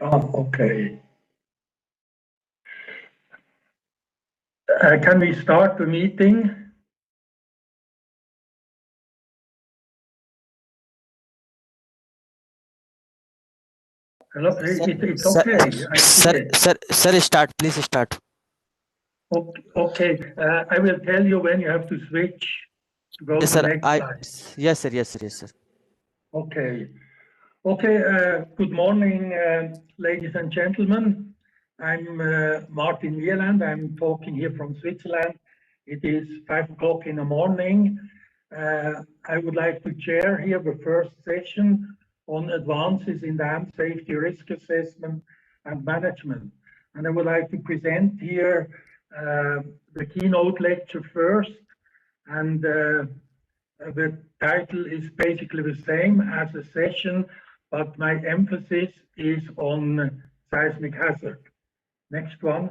Okay. Can we start the meeting? Hello, it's okay. I see it. Sir, start. Please start. Okay. I will tell you when you have to switch to go Yes, to the sir. next slide. Yes, sir. Yes, sir. Yes, sir. Okay. Good morning, ladies and gentlemen. I'm Martin Wieland. I'm talking here from Switzerland. It is 5 o'clock in the morning. I would like to chair here the first session on advances in dam safety risk assessment and management. And I would like to present here the keynote lecture first. And the title is basically the same as the session, but my emphasis is on seismic hazard. Next one.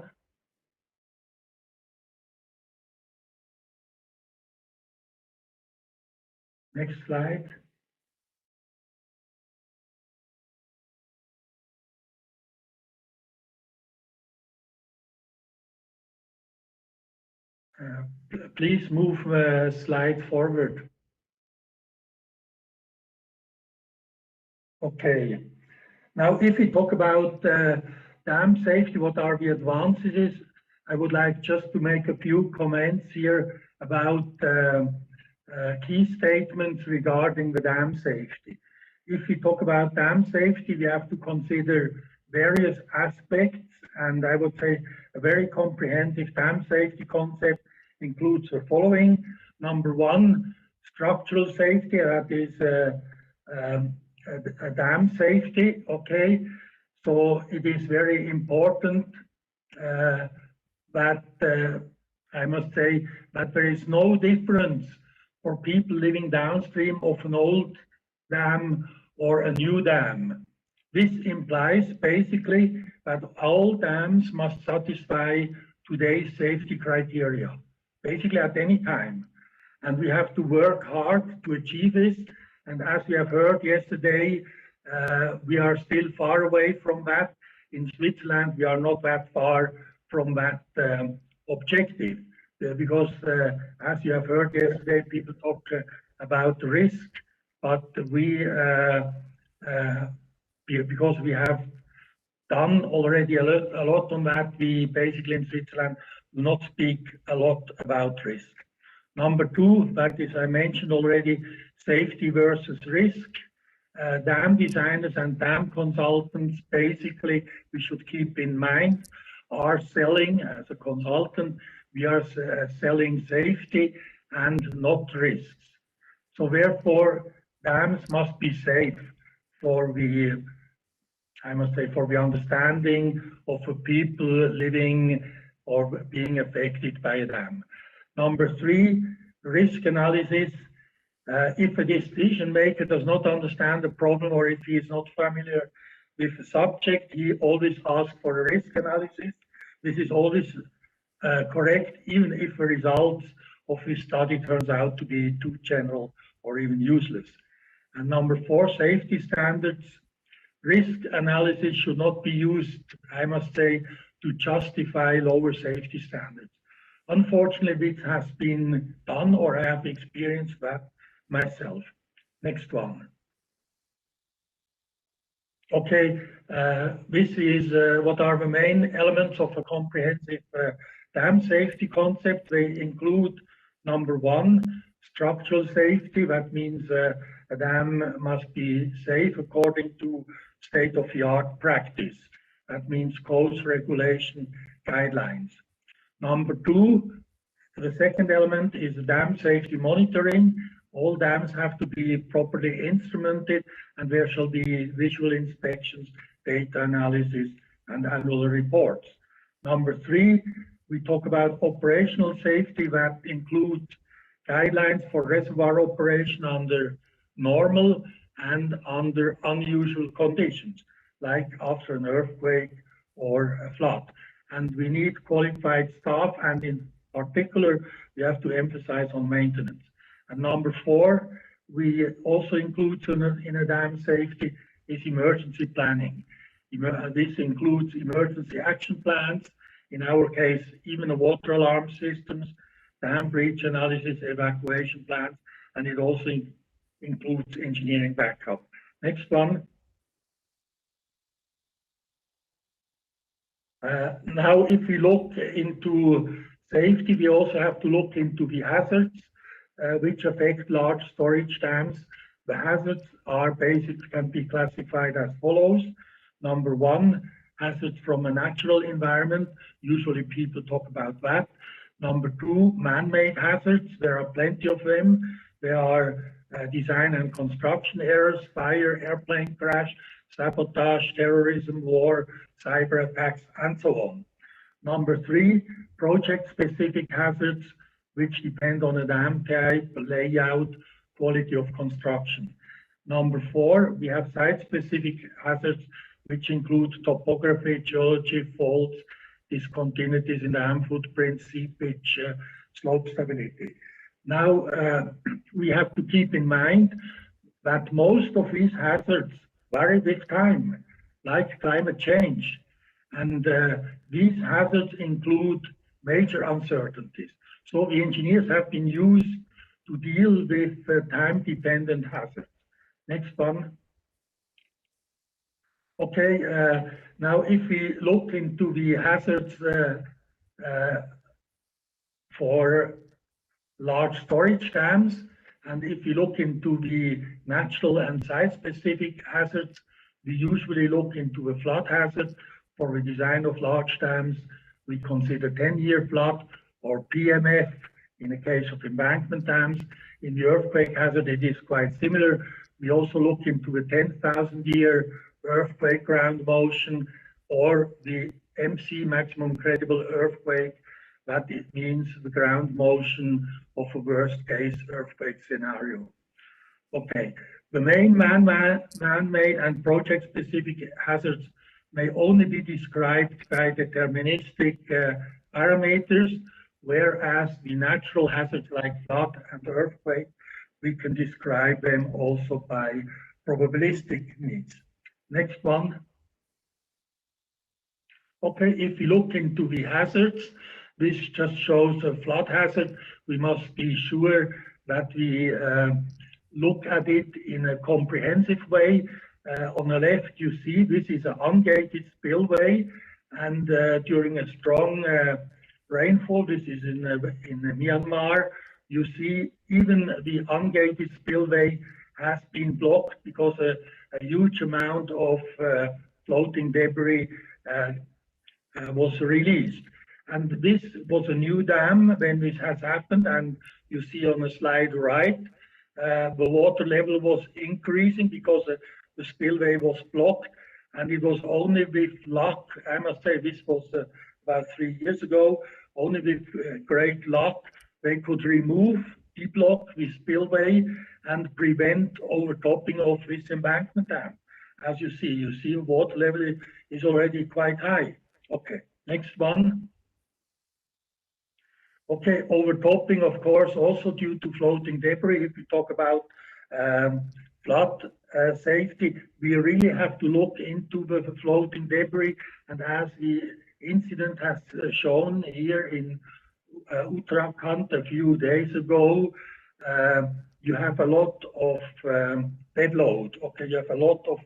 Next slide. Please move the slide forward. Okay. Now, if we talk about dam safety, what are the advantages? I would like just to make a few comments here about key statements regarding the dam safety. If we talk about dam safety, we have to consider various aspects, and I would say a very comprehensive dam safety concept includes the following. Number one, structural safety, that is a dam safety, okay? So it is very important that I must say that there is no difference for people living downstream of an old dam or a new dam. This implies basically that all dams must satisfy today's safety criteria, basically at any time. And we have to work hard to achieve this. And as we have heard yesterday, we are still far away from that. In Switzerland, we are not that far from that objective. Because as you have heard yesterday, people talk about risk, but we, because we have done already a lot on that, we basically in Switzerland do not speak a lot about risk. Number two, that is, I mentioned already, safety versus risk. Dam designers and dam consultants, basically, we should keep in mind, are selling as a consultant, we are selling safety and not risks. So therefore, dams must be safe for the, I must say, for the understanding of the people living or being affected by a dam. Number three, risk analysis. If a decision maker does not understand the problem or if he is not familiar with the subject, he always asks for a risk analysis. This is always correct, even if the results of his study turns out to be too general or even useless. And number four, safety standards. Risk analysis should not be used, I must say, to justify lower safety standards. Unfortunately, this has been done, or I have experienced that myself. Next one. Okay, this is what are the main elements of a comprehensive dam safety concept. They include, number one, structural safety. That means a dam must be safe according to state-of-the-art practice. That means codes, regulation, guidelines. Number two, the second element is dam safety monitoring. All dams have to be properly instrumented, and there shall be visual inspections, data analysis, and annual reports. Number three, we talk about operational safety. That includes guidelines for reservoir operation under normal and under unusual conditions, like after an earthquake or a flood. And we need qualified staff, and in particular, we have to emphasize on maintenance. And number four, we also include in a dam safety is emergency planning. This includes emergency action plans, in our case, even the water alarm systems, dam breach analysis, evacuation plans, and it also includes engineering backup. Next one. Now, if we look into safety, we also have to look into the hazards which affect large storage dams. The hazards are basically can be classified as follows. Number one, hazards from a natural environment. Usually people talk about that. Number two, man-made hazards. There are plenty of them. There are design and construction errors, fire, airplane crash, sabotage, terrorism, war, cyber attacks, and so on. Number three, project-specific hazards, which depend on a dam type, layout, quality of construction. Number four, we have site-specific hazards, which include topography, geology, faults, discontinuities in dam footprint, seepage, slope stability. Now, we have to keep in mind that most of these hazards vary with time, like climate change. And these hazards include major uncertainties. So the engineers have been used to deal with time-dependent hazards. Next one. Okay, now if we look into the hazards for large storage dams, and if you look into the natural and site-specific hazards, we usually look into a flood hazard. For the design of large dams, we consider 10-year flood or PMF in the case of embankment dams. In the earthquake hazard, it is quite similar. We also look into a 10,000-year earthquake ground motion or the MC, maximum credible earthquake. That it means the ground motion of a worst-case earthquake scenario. Okay, the main man-made and project-specific hazards may only be described by deterministic parameters, whereas the natural hazards like flood and earthquake, we can describe them also by probabilistic means. Next one. Okay, if you look into the hazards, this just shows a flood hazard. We must be sure that we look at it in a comprehensive way. On the left, you see this is an ungated spillway, and during a strong rainfall, this is in Myanmar, you see even the ungated spillway has been blocked because a huge amount of floating debris was released. And this was a new dam when this has happened, and you see on the slide right, the water level was increasing because the spillway was blocked, and it was only with luck, I must say this was about 3 years ago, only with great luck, they could deblock the spillway and prevent overtopping of this embankment dam. As you see water level is already quite high. Okay, next one. Okay, overtopping, of course, also due to floating debris. If we talk about flood safety, we really have to look into the floating debris. And as the incident has shown here in Uttarakhand a few days ago, you have a lot of dead load. Okay, you have a lot of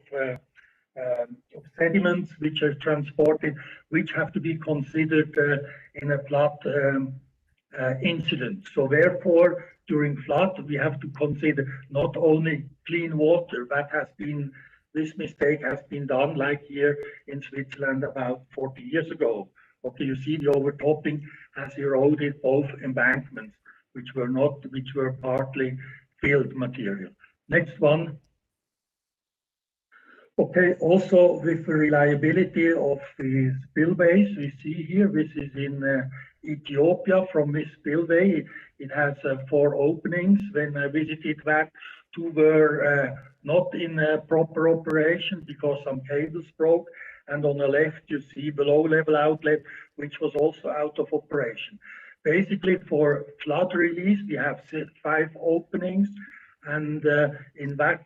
sediments which are transported, which have to be considered in a flood incident. So therefore, during flood, we have to consider not only clean water. This mistake has been done like here in Switzerland about 40 years ago. Okay, you see the overtopping has eroded both embankments, which were partly filled material. Next one. Okay, also with the reliability of the spillways, we see here, this is in Ethiopia. From this spillway, it has 4 openings. When I visited that, 2 were not in proper operation because some cables broke. And on the left, you see the low-level outlet, which was also out of operation. Basically, for flood release, we have 5 openings. And in that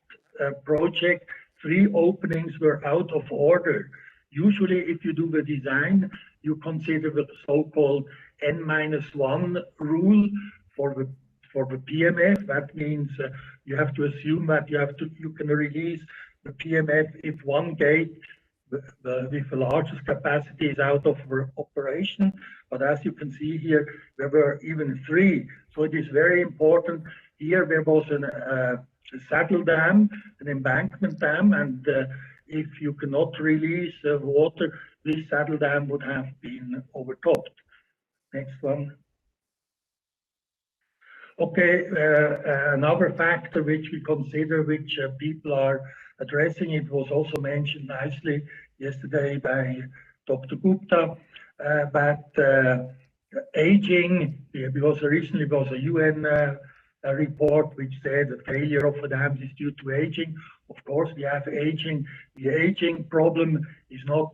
project, 3 openings were out of order. Usually, if you do the design, you consider the so-called N-1 rule for the PMF. That means you have to assume that you can release the PMF if one gate with the largest capacity is out of operation. But as you can see here, there were even 3. So it is very important. Here there was a saddle dam, an embankment dam, and if you cannot release water, this saddle dam would have been overtopped. Next one. Okay, another factor which we consider, which people are addressing, it was also mentioned nicely yesterday by Dr. Gupta, that aging, because recently there was a UN report which said the failure of the dams is due to aging. Of course, we have aging. The aging problem is not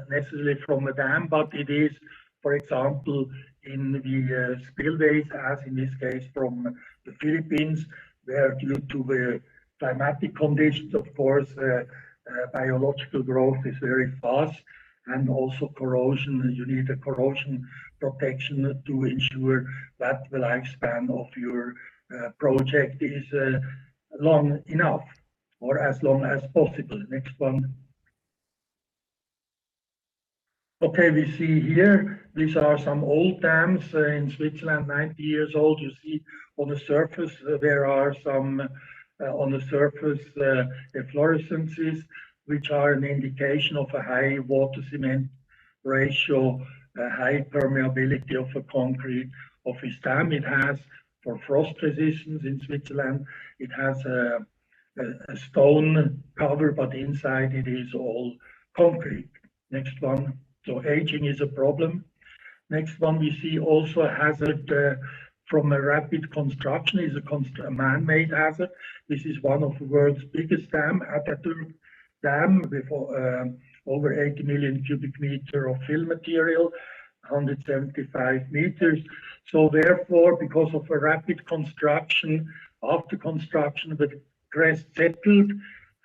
necessarily from a dam, but it is, for example, in the spillways, as in this case from the Philippines, where due to the climatic conditions, of course, biological growth is very fast, and also corrosion. You need a corrosion protection to ensure that the lifespan of your project is long enough, or as long as possible. Next one. Okay, we see here, these are some old dams in Switzerland, 90 years old. You see on the surface, there are some, on the surface, efflorescences, which are an indication of a high water cement ratio, high permeability of the concrete of this dam. It has, for frost resistance in Switzerland, it has a stone cover, but inside it is all concrete. Next one. So aging is a problem. Next one, we see also a hazard from a rapid construction, is a man-made hazard. This is one of the world's biggest dam, Atatürk Dam, with over 80 million cubic meter of fill material, 175 meters. So therefore, because of a rapid construction, after construction, the crest settled,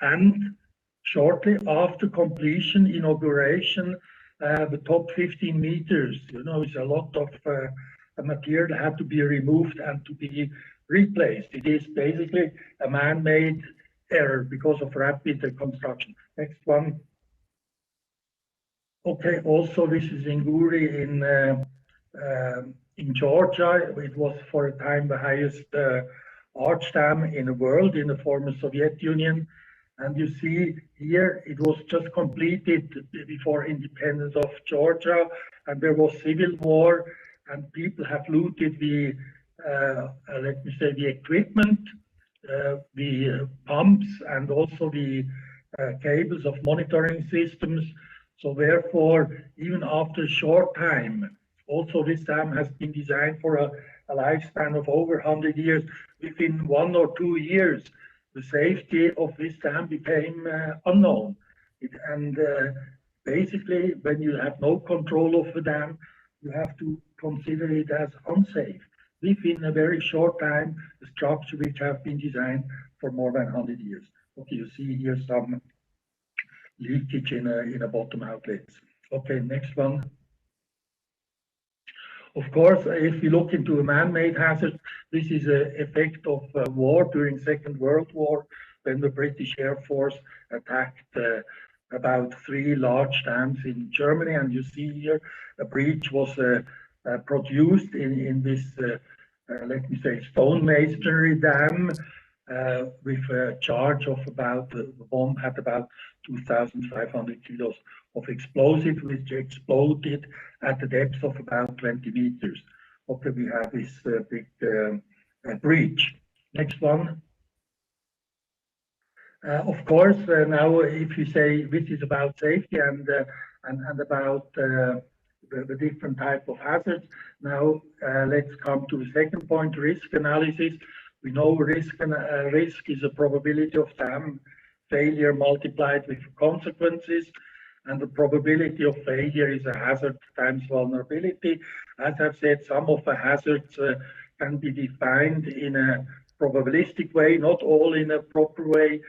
and shortly after completion, inauguration, the top 15 meters, is a lot of material that had to be removed and to be replaced. It is basically a man-made error because of rapid construction. Next one. Okay, also this is in Guri in Georgia. It was for a time the highest arch dam in the world, in the former Soviet Union. And you see here, it was just completed before independence of Georgia, and there was civil war, and people have looted the, let me say, the equipment, the pumps, and also the cables of monitoring systems. So therefore, even after a short time, also this dam has been designed for a lifespan of over 100 years. Within 1 or 2 years, the safety of this dam became unknown. Basically, when you have no control of the dam, you have to consider it as unsafe. Within a very short time, the structure which have been designed for more than 100 years. Okay, you see here some leakage in a bottom outlets. Okay, next one. Of course, if you look into a man-made hazard, this is an effect of war during Second World War, when the British Air Force attacked about 3 large dams in Germany. And you see here, a breach was produced in this, let me say, stone masonry dam, with a charge of about, the bomb had about 2,500 kilos of explosive, which exploded at the depth of about 20 meters. Okay, we have this big breach. Next one. Of course, now if you say this is about safety and about the different type of hazards, now let's come to the second point, risk analysis. We know risk is a probability of dam failure multiplied with consequences, and the probability of failure is a hazard times vulnerability. As I've said, some of the hazards can be defined in a probabilistic way, not all in a proper way,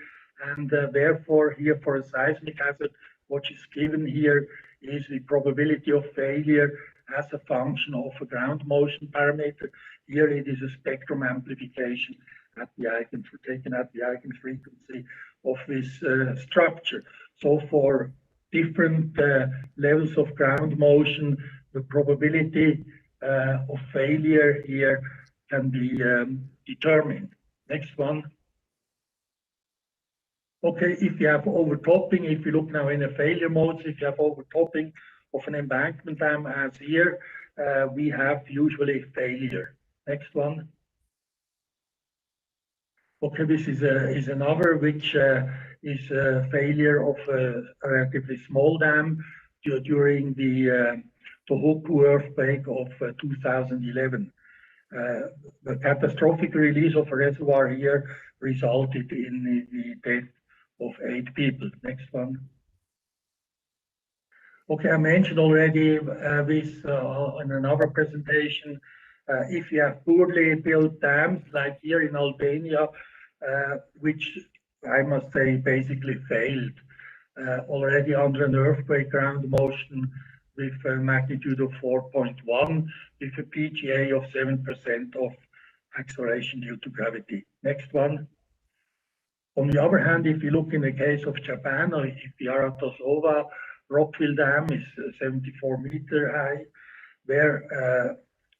and therefore here for a seismic hazard, what is given here is the probability of failure as a function of a ground motion parameter. Here it is a spectrum amplification at the taken at the eigenfrequency of this structure. So for different levels of ground motion, the probability of failure here can be determined. Next one. Okay, if you have overtopping, if you look now in a failure mode, if you have overtopping of an embankment dam as here, we have usually failure. Next one. Okay, this is another which is a failure of a relatively small dam during the Tohoku earthquake of 2011. The catastrophic release of a reservoir here resulted in the death of 8 people. Next one. Okay, I mentioned already this in another presentation. If you have poorly built dams, like here in Albania, which I must say basically failed already under an earthquake ground motion with a magnitude of 4.1, with a PGA of 7% of acceleration due to gravity. Next one. On the other hand, if you look in the case of Japan, or if the Aratosowa Rockville Dam is 74 meter high, where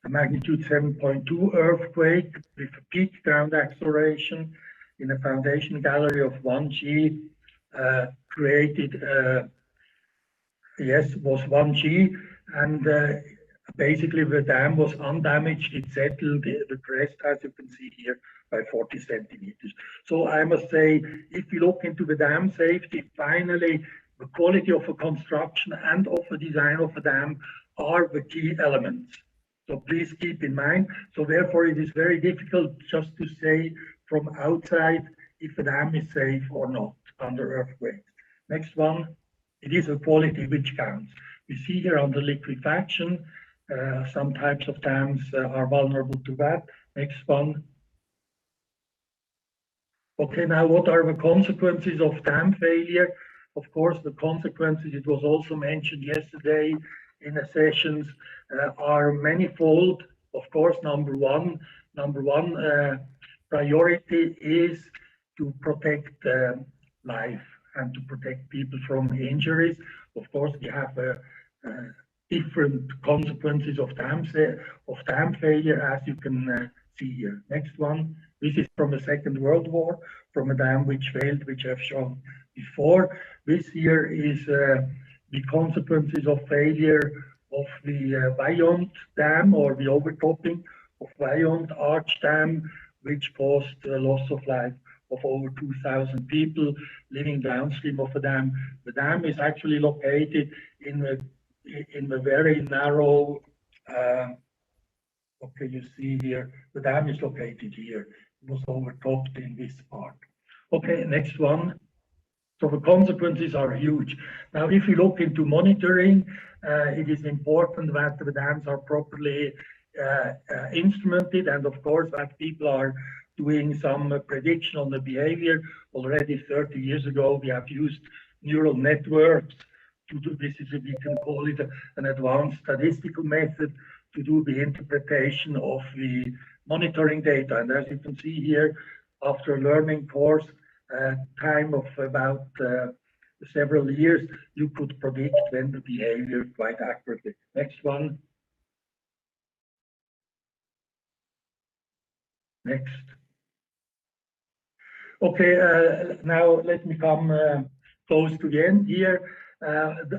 a magnitude 7.2 earthquake with a peak ground acceleration in a foundation gallery of 1G created, was 1G, and basically the dam was undamaged. It settled the crest, as you can see here, by 40 centimeters. So I must say, if you look into the dam safety, finally, the quality of a construction and of the design of a dam are the key elements. So please keep in mind. So therefore, it is very difficult just to say from outside if a dam is safe or not under earthquakes. Next one. It is a quality which counts. We see here under liquefaction, some types of dams are vulnerable to that. Next one. Okay, now what are the consequences of dam failure? Of course, the consequences, it was also mentioned yesterday in the sessions, are manifold. Of course, number one priority is to protect life and to protect people from injuries. Of course, we have different consequences of dam failure, as you can see here. Next one. This is from the Second World War, from a dam which failed, which I've shown before. This here is the consequences of failure of the Vaillant Dam, or the overtopping of Vaillant Arch Dam, which caused the loss of life of over 2,000 people living downstream of the dam. The dam is actually located in the very narrow, okay, you see here, the dam is located here. It was overtopped in this part. Okay, next one. So the consequences are huge. Now, if you look into monitoring, it is important that the dams are properly instrumented, and of course that people are doing some prediction on the behavior. Already 30 years ago, we have used neural networks to do this. We can call it an advanced statistical method to do the interpretation of the monitoring data. And as you can see here, after a learning course time of about several years, you could predict then the behavior quite accurately. Next one. Next. Okay, now let me come close to the end here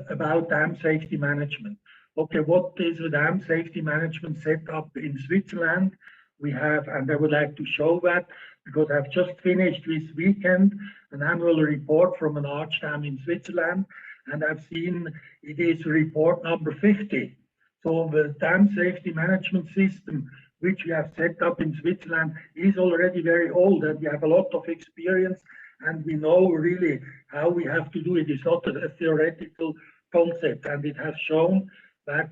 about dam safety management. Okay, what is the dam safety management set up in Switzerland? We have, and I would like to show that because I've just finished this weekend an annual report from an arch dam in Switzerland, and I've seen it is report number 50. So the dam safety management system which we have set up in Switzerland is already very old, and we have a lot of experience, and we know really how we have to do it. It's not a theoretical concept, and it has shown that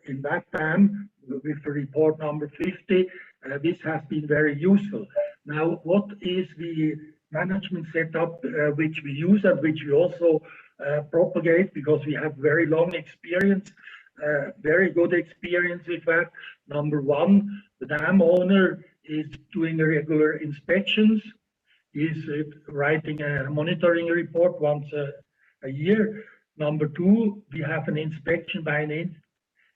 in that dam, with the report number 50, this has been very useful. Now, what is the management setup which we use and which we also propagate because we have very long experience, very good experience with that. Number one, the dam owner is doing regular inspections. He's writing a monitoring report once a year. Number two, we have an inspection by an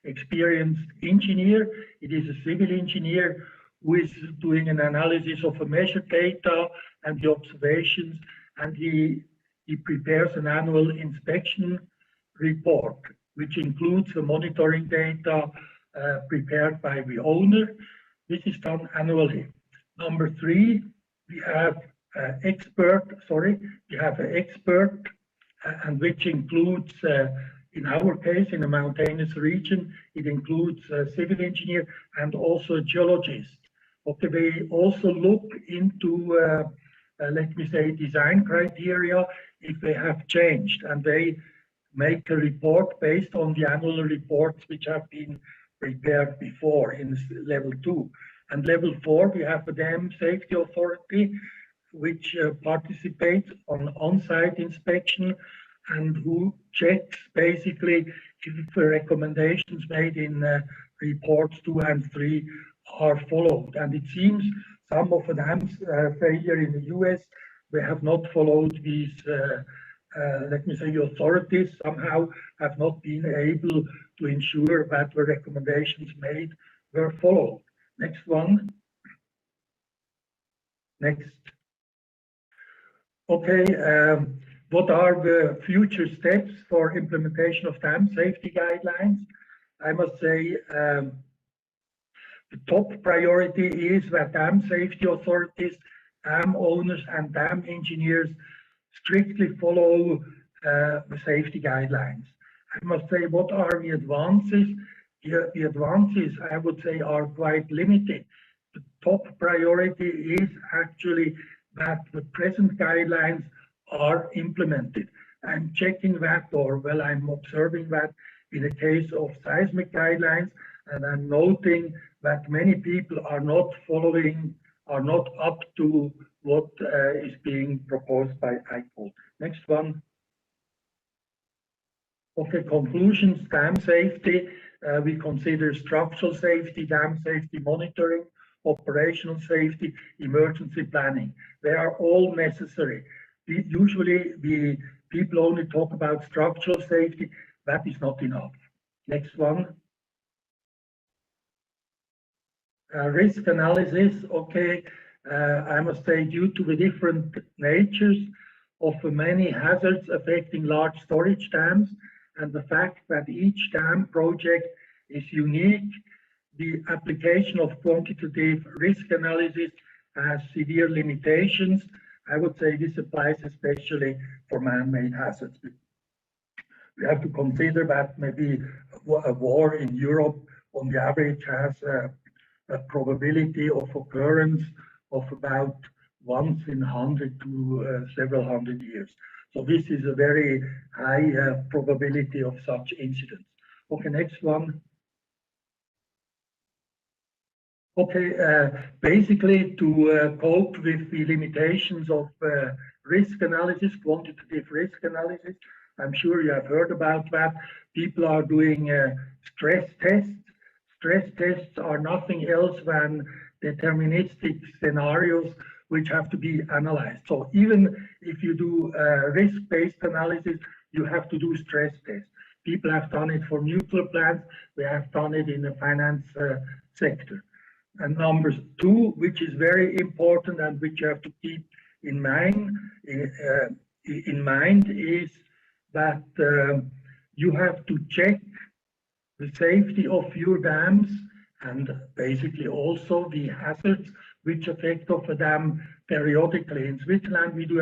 experienced engineer. It is a civil engineer who is doing an analysis of the measured data and the observations, and he prepares an annual inspection report, which includes the monitoring data prepared by the owner. This is done annually. Number three, we have an expert, and which includes, in our case, in a mountainous region, it includes a civil engineer and also a geologist. Okay, they also look into, let me say, design criteria if they have changed, and they make a report based on the annual reports which have been prepared before in level 2. And level 4, we have the Dam Safety Authority, which participates on-site inspection and who checks basically if the recommendations made in reports 2 and 3 are followed. And it seems some of the dams failure in the US, they have not followed these, let me say, the authorities somehow have not been able to ensure that the recommendations made were followed. Next one. Next. Okay, what are the future steps for implementation of dam safety guidelines? I must say the top priority is that dam safety authorities, dam owners and dam engineers strictly follow the safety guidelines. I must say, what are the advances? The advances, I would say, are quite limited. The top priority is actually that the present guidelines are implemented. I'm checking that, or well, I'm observing that in the case of seismic guidelines, and I'm noting that many people are not following, are not up to what is being proposed by Icold. Next one. Okay, conclusions, dam safety. We consider structural safety, dam safety monitoring, operational safety, emergency planning. They are all necessary. Usually, people only talk about structural safety. That is not enough. Next one. Risk analysis. Okay, I must say, due to the different natures of the many hazards affecting large storage dams, and the fact that each dam project is unique, the application of quantitative risk analysis has severe limitations. I would say this applies especially for man-made hazards. We have to consider that maybe a war in Europe on the average has a probability of occurrence of about once in 100 to several hundred years. So this is a very high probability of such incidents. Okay, next one. Okay, basically to cope with the limitations of risk analysis, quantitative risk analysis, I'm sure you have heard about that. People are doing stress tests. Stress tests are nothing else than deterministic scenarios which have to be analyzed. So even if you do risk-based analysis, you have to do stress tests. People have done it for nuclear plants. They have done it in the finance sector. And number 2, which is very important and which you have to keep in mind, is that you have to check the safety of your dams and basically also the hazards which affect of a dam periodically. In Switzerland, we do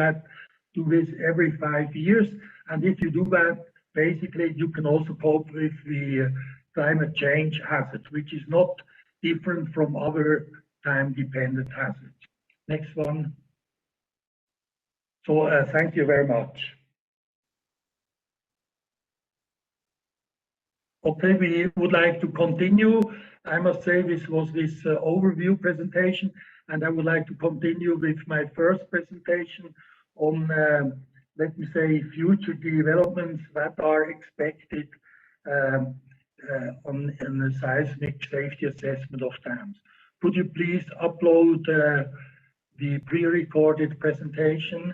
this every 5 years. And if you do that, basically you can also cope with the climate change hazards, which is not different from other time-dependent hazards. Next one. So thank you very much. Okay, we would like to continue. I must say this was this overview presentation, and I would like to continue with my first presentation on let me say, future developments that are expected on the seismic safety assessment of dams. Could you please upload the pre-recorded presentation?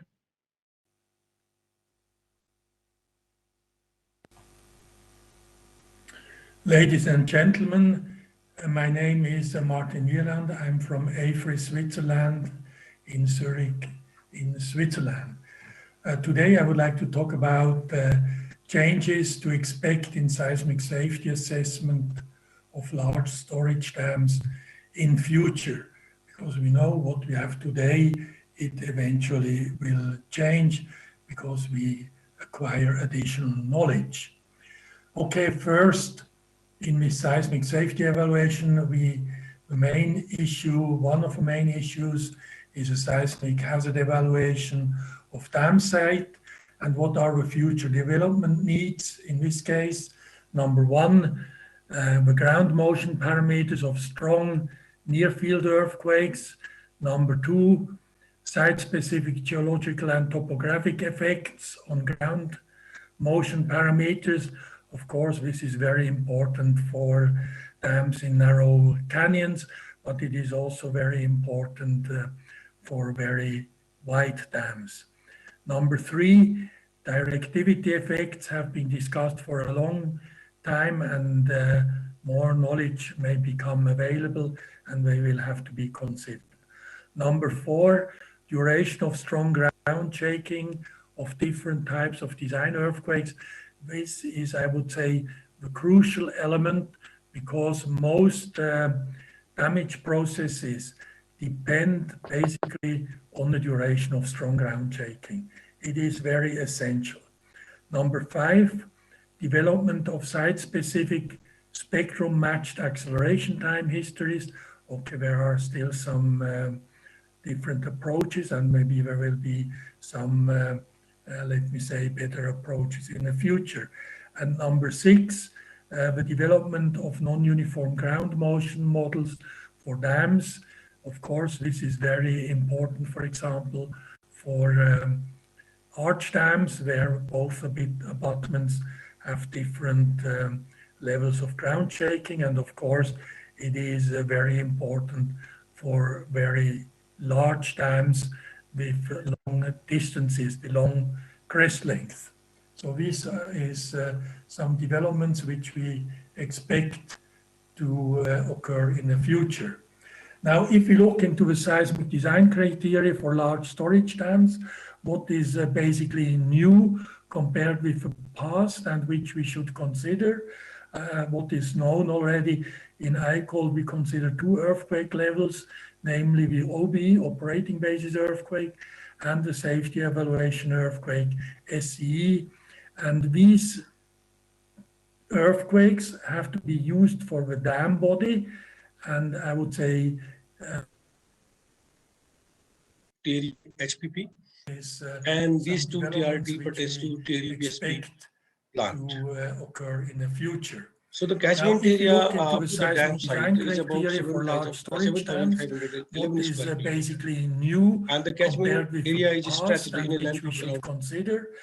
Ladies and gentlemen, my name is Martin Wieland. I'm from AFRI, Switzerland, in Zurich, in Switzerland. Today I would like to talk about changes to expect in seismic safety assessment of large storage dams in future, because we know what we have today, it eventually will change because we acquire additional knowledge. Okay, first, in the seismic safety evaluation, one of the main issues is a seismic hazard evaluation of dam site and what are the future development needs. In this case, number one, the ground motion parameters of strong near-field earthquakes. Number two, site-specific geological and topographic effects on ground motion parameters. Of course, this is very important for dams in narrow canyons, but it is also very important for very wide dams. Number three, directivity effects have been discussed for a long time, and more knowledge may become available and they will have to be considered. Number four, duration of strong ground shaking of different types of design earthquakes. This is, I would say, the crucial element because most damage processes depend basically on the duration of strong ground shaking. It is very essential. Number five, development of site-specific spectrum-matched acceleration time histories. Okay, there are still some different approaches, and maybe there will be some, let me say, better approaches in the future. And number six, the development of non-uniform ground motion models for dams. Of course, this is very important, for example, for arch dams, where both abutments have different levels of ground shaking. And of course, it is very important for very large dams with long distances, the long crest length. So this is some developments which we expect to occur in the future. Now, if we look into the seismic design criteria for large storage dams, what is basically new compared with the past and which we should consider, what is known already in Icold, we consider two earthquake levels, namely the OB, operating basis earthquake, and the safety evaluation earthquake, SCE. And these earthquakes have to be used for the dam body, and I would say HPP, and these two TRT pertains to TRBSP plant to occur in the future. So the catchment area of the dam site is about 7,500 basically new, and the catchment area is stretched in a length of around. Consider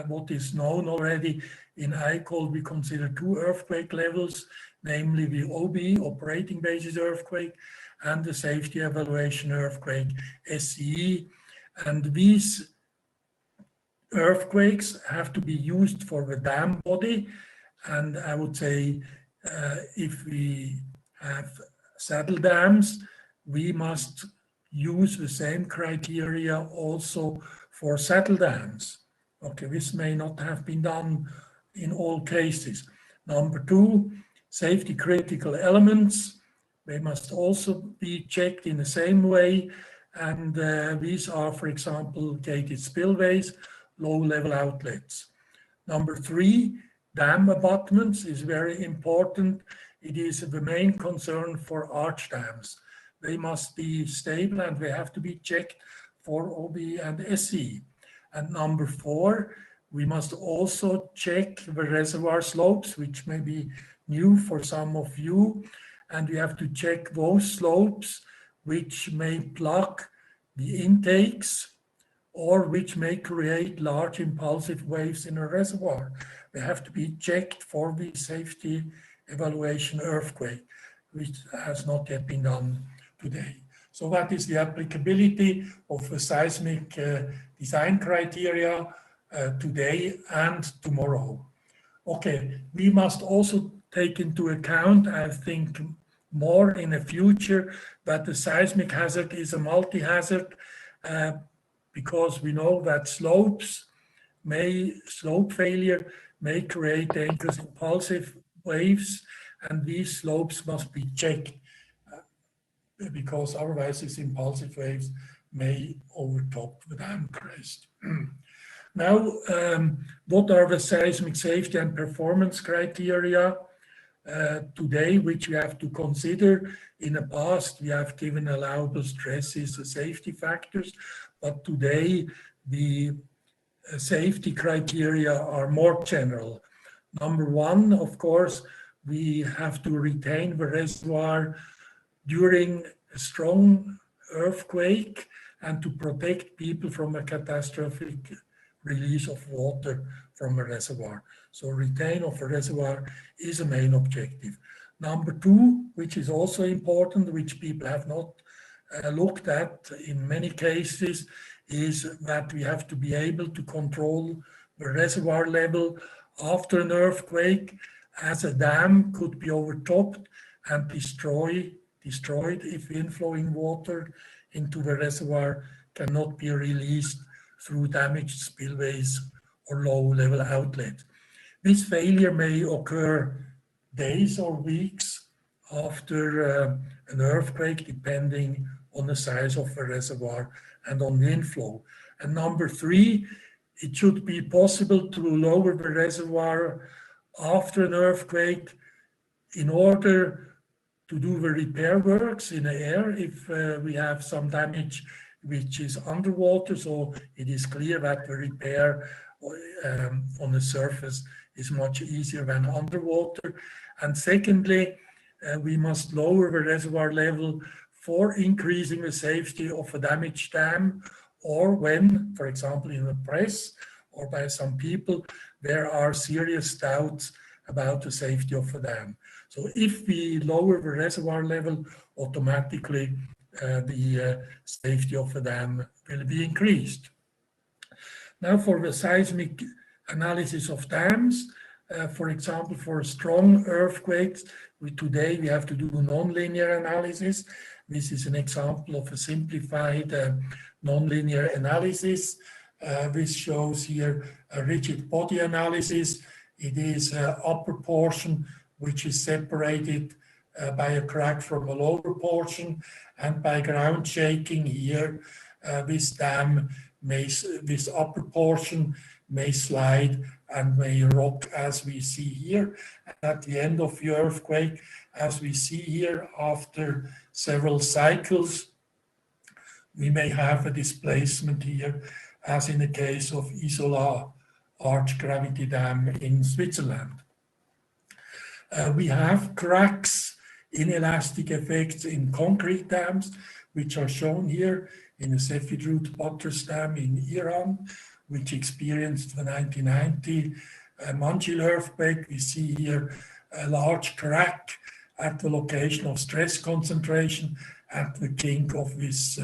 what is known already in Icold, we consider two earthquake levels, namely the OB, operating basis earthquake, and the safety evaluation earthquake, SCE. And these earthquakes have to be used for the dam body. And I would say if we have saddle dams, we must use the same criteria also for saddle dams. Okay, this may not have been done in all cases. Number two, safety critical elements. They must also be checked in the same way. And these are, for example, gated spillways, low-level outlets. Number three, dam abutments is very important. It is the main concern for arch dams. They must be stable and they have to be checked for OB and SE. And number four, we must also check the reservoir slopes, which may be new for some of you. And we have to check those slopes which may block the intakes or which may create large impulsive waves in a reservoir. They have to be checked for the safety evaluation earthquake, which has not yet been done today. So that is the applicability of a seismic design criteria today and tomorrow. Okay, we must also take into account, I think, more in the future, that the seismic hazard is a multi-hazard because we know that slope failure may create dangerous impulsive waves, and these slopes must be checked because otherwise these impulsive waves may overtop the dam crest. Now, what are the seismic safety and performance criteria today, which we have to consider? In the past, we have given allowable stresses as safety factors, but today the safety criteria are more general. Number one, of course, we have to retain the reservoir during a strong earthquake and to protect people from a catastrophic release of water from a reservoir. So retain of a reservoir is a main objective. Number two, which is also important, which people have not looked at in many cases, is that we have to be able to control the reservoir level after an earthquake, as a dam could be overtopped and destroyed if inflowing water into the reservoir cannot be released through damaged spillways or low-level outlets. This failure may occur days or weeks after an earthquake, depending on the size of the reservoir and on the inflow. And number three, it should be possible to lower the reservoir after an earthquake in order to do the repair works in the air if we have some damage which is underwater. So it is clear that the repair on the surface is much easier than underwater. And secondly, we must lower the reservoir level for increasing the safety of a damaged dam, or when, for example, in the press or by some people, there are serious doubts about the safety of a dam. So if we lower the reservoir level, automatically the safety of a dam will be increased. Now for the seismic analysis of dams, for example, for strong earthquakes, today we have to do nonlinear analysis. This is an example of a simplified nonlinear analysis. This shows here a rigid body analysis. It is an upper portion which is separated by a crack from a lower portion, and by ground shaking here, this upper portion may slide and may rock, as we see here. At the end of the earthquake, as we see here, after several cycles, we may have a displacement here, as in the case of Isola arch gravity dam in Switzerland. We have cracks, inelastic effects in concrete dams, which are shown here in the Sefidrut buttress dam in Iran, which experienced the 1990 Manjil earthquake. We see here a large crack at the location of stress concentration at the kink of this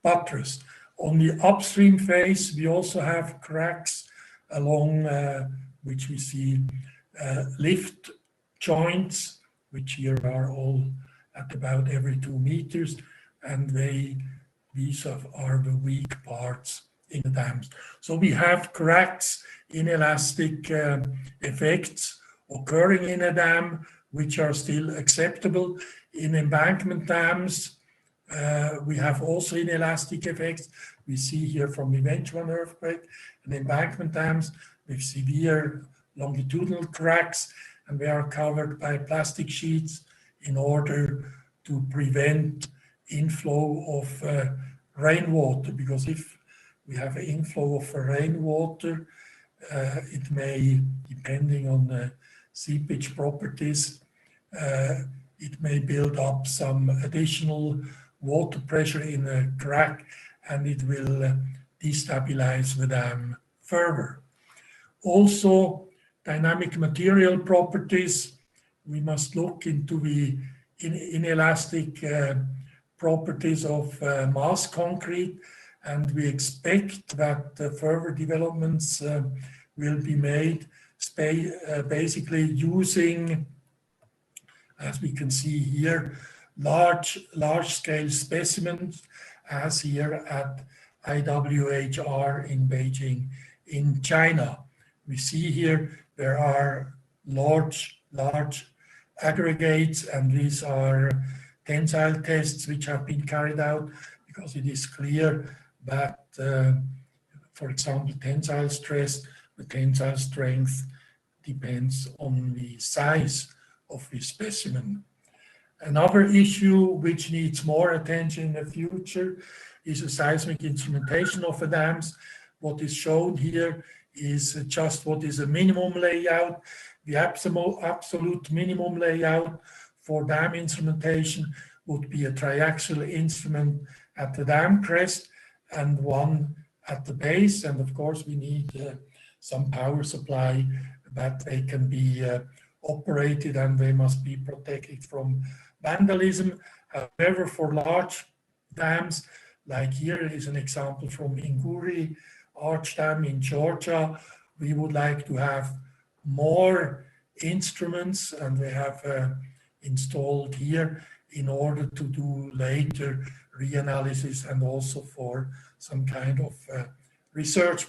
buttress. On the upstream face, we also have cracks along which we see lift joints, which here are all at about every 2 meters, and these are the weak parts in the dams. So we have cracks, inelastic effects occurring in a dam, which are still acceptable. In embankment dams, we have also inelastic effects. We see here from the Wenchuan earthquake and embankment dams with severe longitudinal cracks, and they are covered by plastic sheets in order to prevent inflow of rainwater, because if we have an inflow of rainwater, it may, depending on the seepage properties, it may build up some additional water pressure in a crack, and it will destabilize the dam further. Also, dynamic material properties. We must look into the inelastic properties of mass concrete, and we expect that further developments will be made basically using, as we can see here, large-scale specimens, as here at IWHR in Beijing in China. We see here there are large aggregates, and these are tensile tests which have been carried out, because it is clear that, for example, tensile stress, the tensile strength depends on the size of the specimen. Another issue which needs more attention in the future is the seismic instrumentation of the dams. What is shown here is just what is a minimum layout. The absolute minimum layout for dam instrumentation would be a triaxial instrument at the dam crest and one at the base. And of course, we need some power supply that they can be operated, and they must be protected from vandalism. However, for large dams, like here is an example from Inguri Arch Dam in Georgia, we would like to have more instruments, and we have installed here in order to do later reanalysis and also for some kind of research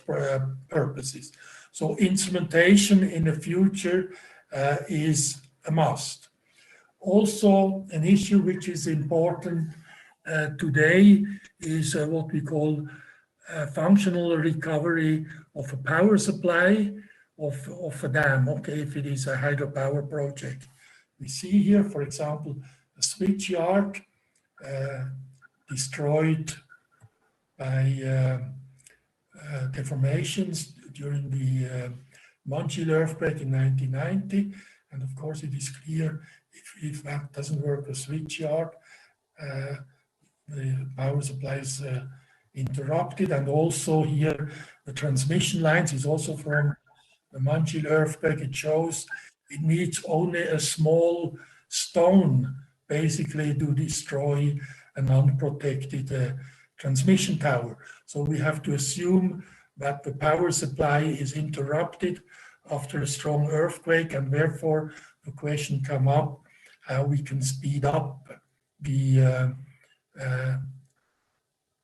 purposes. So instrumentation in the future is a must. Also, an issue which is important today is what we call functional recovery of a power supply of a dam, okay, if it is a hydropower project. We see here, for example, a switch yard destroyed by deformations during the Manchil earthquake in 1990. And of course, it is clear if that doesn't work, a switch yard, the power supply is interrupted. And also here, the transmission lines is also from the Manchil earthquake. It shows it needs only a small stone basically to destroy an unprotected transmission tower. So we have to assume that the power supply is interrupted after a strong earthquake, and therefore the question come up how we can speed up the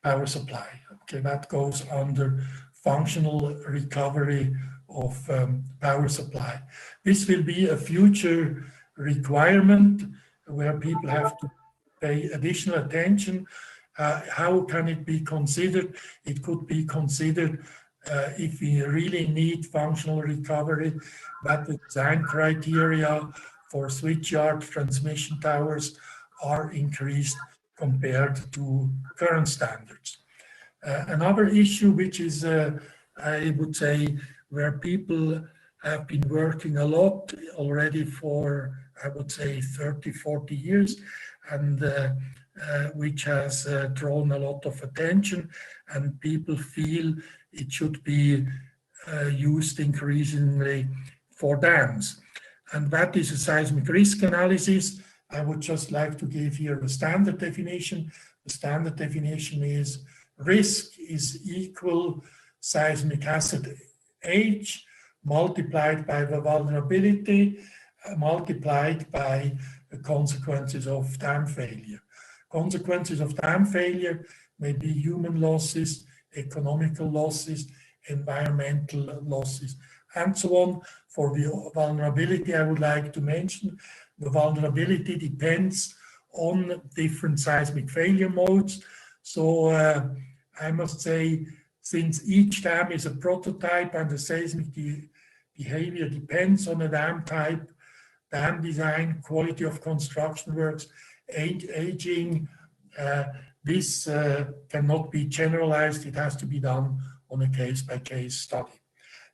power supply. Okay, that goes under functional recovery of power supply. This will be a future requirement where people have to pay additional attention. How can it be considered? It could be considered if we really need functional recovery, that the design criteria for switchyard transmission towers are increased compared to current standards. Another issue which is, I would say, where people have been working a lot already for, I would say, 30, 40 years, and which has drawn a lot of attention, and people feel it should be used increasingly for dams. And that is a seismic risk analysis. I would just like to give here a standard definition. The standard definition is risk is equal seismic hazard H multiplied by the vulnerability multiplied by the consequences of dam failure. Consequences of dam failure may be human losses, economical losses, environmental losses, and so on. For the vulnerability, I would like to mention the vulnerability depends on different seismic failure modes. So I must say, since each dam is a prototype and the seismic behavior depends on the dam type, dam design, quality of construction works, aging, this cannot be generalized. It has to be done on a case-by-case study.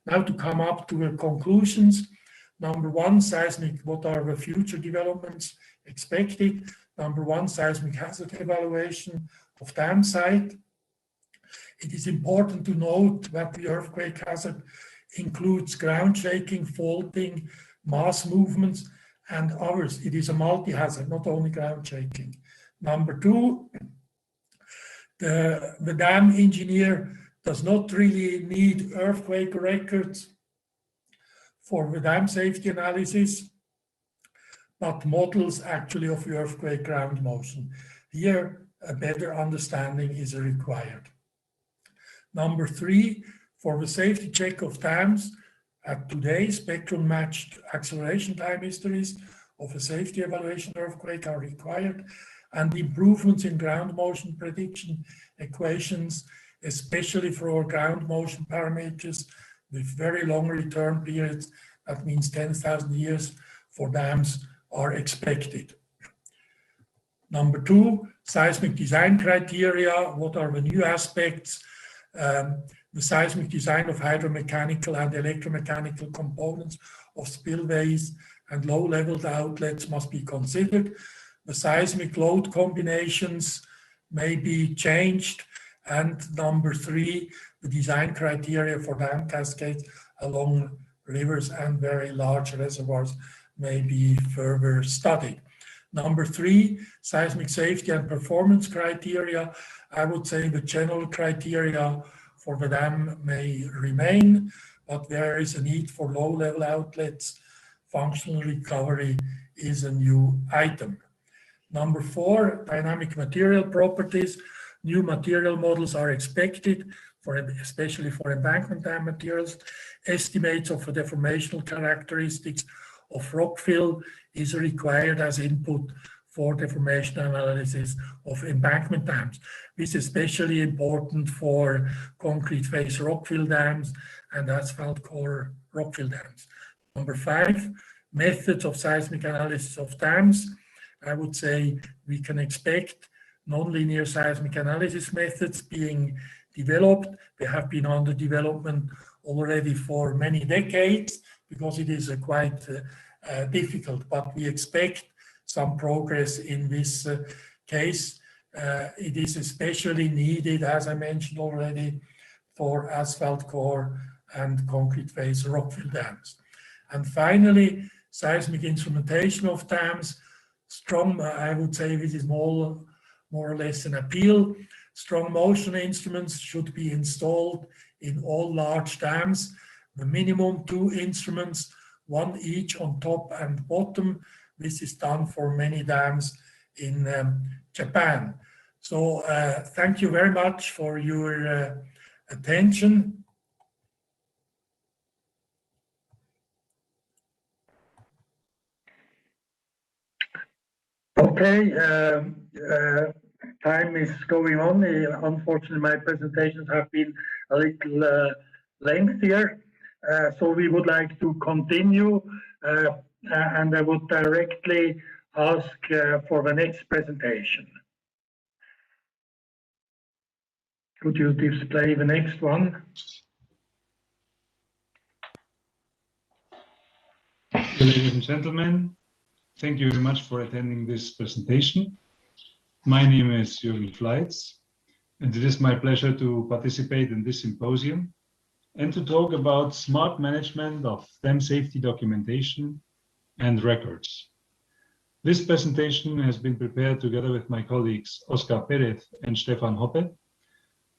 Now to come up to the conclusions. Number one, seismic, what are the future developments expected? Number one, seismic hazard evaluation of dam site. It is important to note that the earthquake hazard includes ground shaking, faulting, mass movements, and others. It is a multi-hazard, not only ground shaking. Number two, the dam engineer does not really need earthquake records for the dam safety analysis, but models actually of the earthquake ground motion. Here, a better understanding is required. Number three, for the safety check of dams, today spectrum matched acceleration time histories of a safety evaluation earthquake are required, and improvements in ground motion prediction equations, especially for our ground motion parameters with very long return periods, that means 10,000 years for dams, are expected. Number two, seismic design criteria. What are the new aspects? The seismic design of hydromechanical and electromechanical components of spillways and low-level outlets must be considered. The seismic load combinations may be changed. And number three, the design criteria for dam cascades along rivers and very large reservoirs may be further studied. Number three, seismic safety and performance criteria. I would say the general criteria for the dam may remain, but there is a need for low-level outlets. Functional recovery is a new item. Number four, dynamic material properties. New material models are expected, especially for embankment dam materials. Estimates of the deformational characteristics of rock fill is required as input for deformation analysis of embankment dams. This is especially important for concrete face rockfill dams and asphalt core rockfill dams. Number five, methods of seismic analysis of dams. I would say we can expect nonlinear seismic analysis methods being developed. They have been under development already for many decades because it is quite difficult, but we expect some progress in this case. It is especially needed, as I mentioned already, for asphalt core and concrete face rockfill dams. And finally, seismic instrumentation of dams. Strong, I would say this is more or less an appeal. Strong motion instruments should be installed in all large dams. The minimum 2 instruments, one each on top and bottom. This is done for many dams in Japan. So thank you very much for your attention. Okay, time is going on. Unfortunately, my presentations have been a little lengthier. So we would like to continue, and I would directly ask for the next presentation. Could you display the next one? Ladies and gentlemen, thank you very much for attending this presentation. My name is Jürgen Fleitz, and it is my pleasure to participate in this symposium and to talk about smart management of dam safety documentation and records. This presentation has been prepared together with my colleagues Oscar Perez and Stefan Hoppe.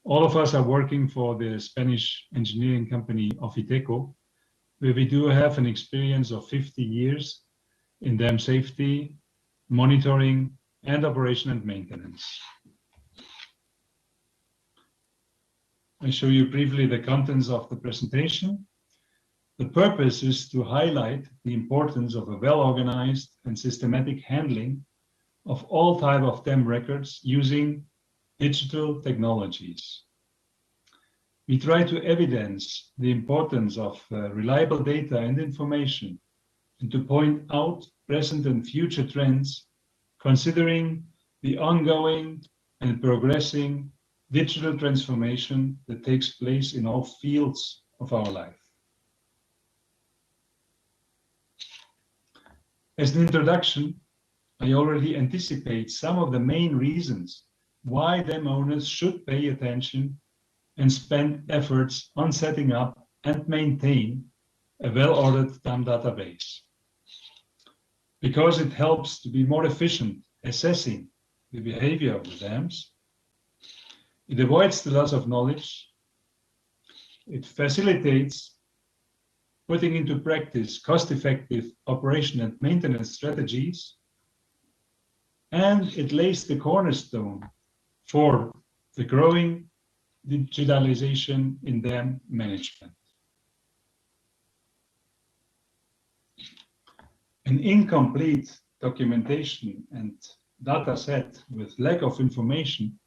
All of us are working for the Spanish engineering company Icold, where we do have an experience of 50 years in dam safety, monitoring, and operation and maintenance. I show you briefly the contents of the presentation. The purpose is to highlight the importance of a well-organized and systematic handling of all types of dam records using digital technologies. We try to evidence the importance of reliable data and information and to point out present and future trends, considering the ongoing and progressing digital transformation that takes place in all fields of our life. As an introduction, I already anticipate some of the main reasons why dam owners should pay attention and spend efforts on setting up and maintain a well-ordered dam database. Because it helps to be more efficient assessing the behavior of the dams, it avoids the loss of knowledge, it facilitates putting into practice cost-effective operation and maintenance strategies, and it lays the cornerstone for the growing digitalization in dam management. An incomplete documentation and data set with lack of information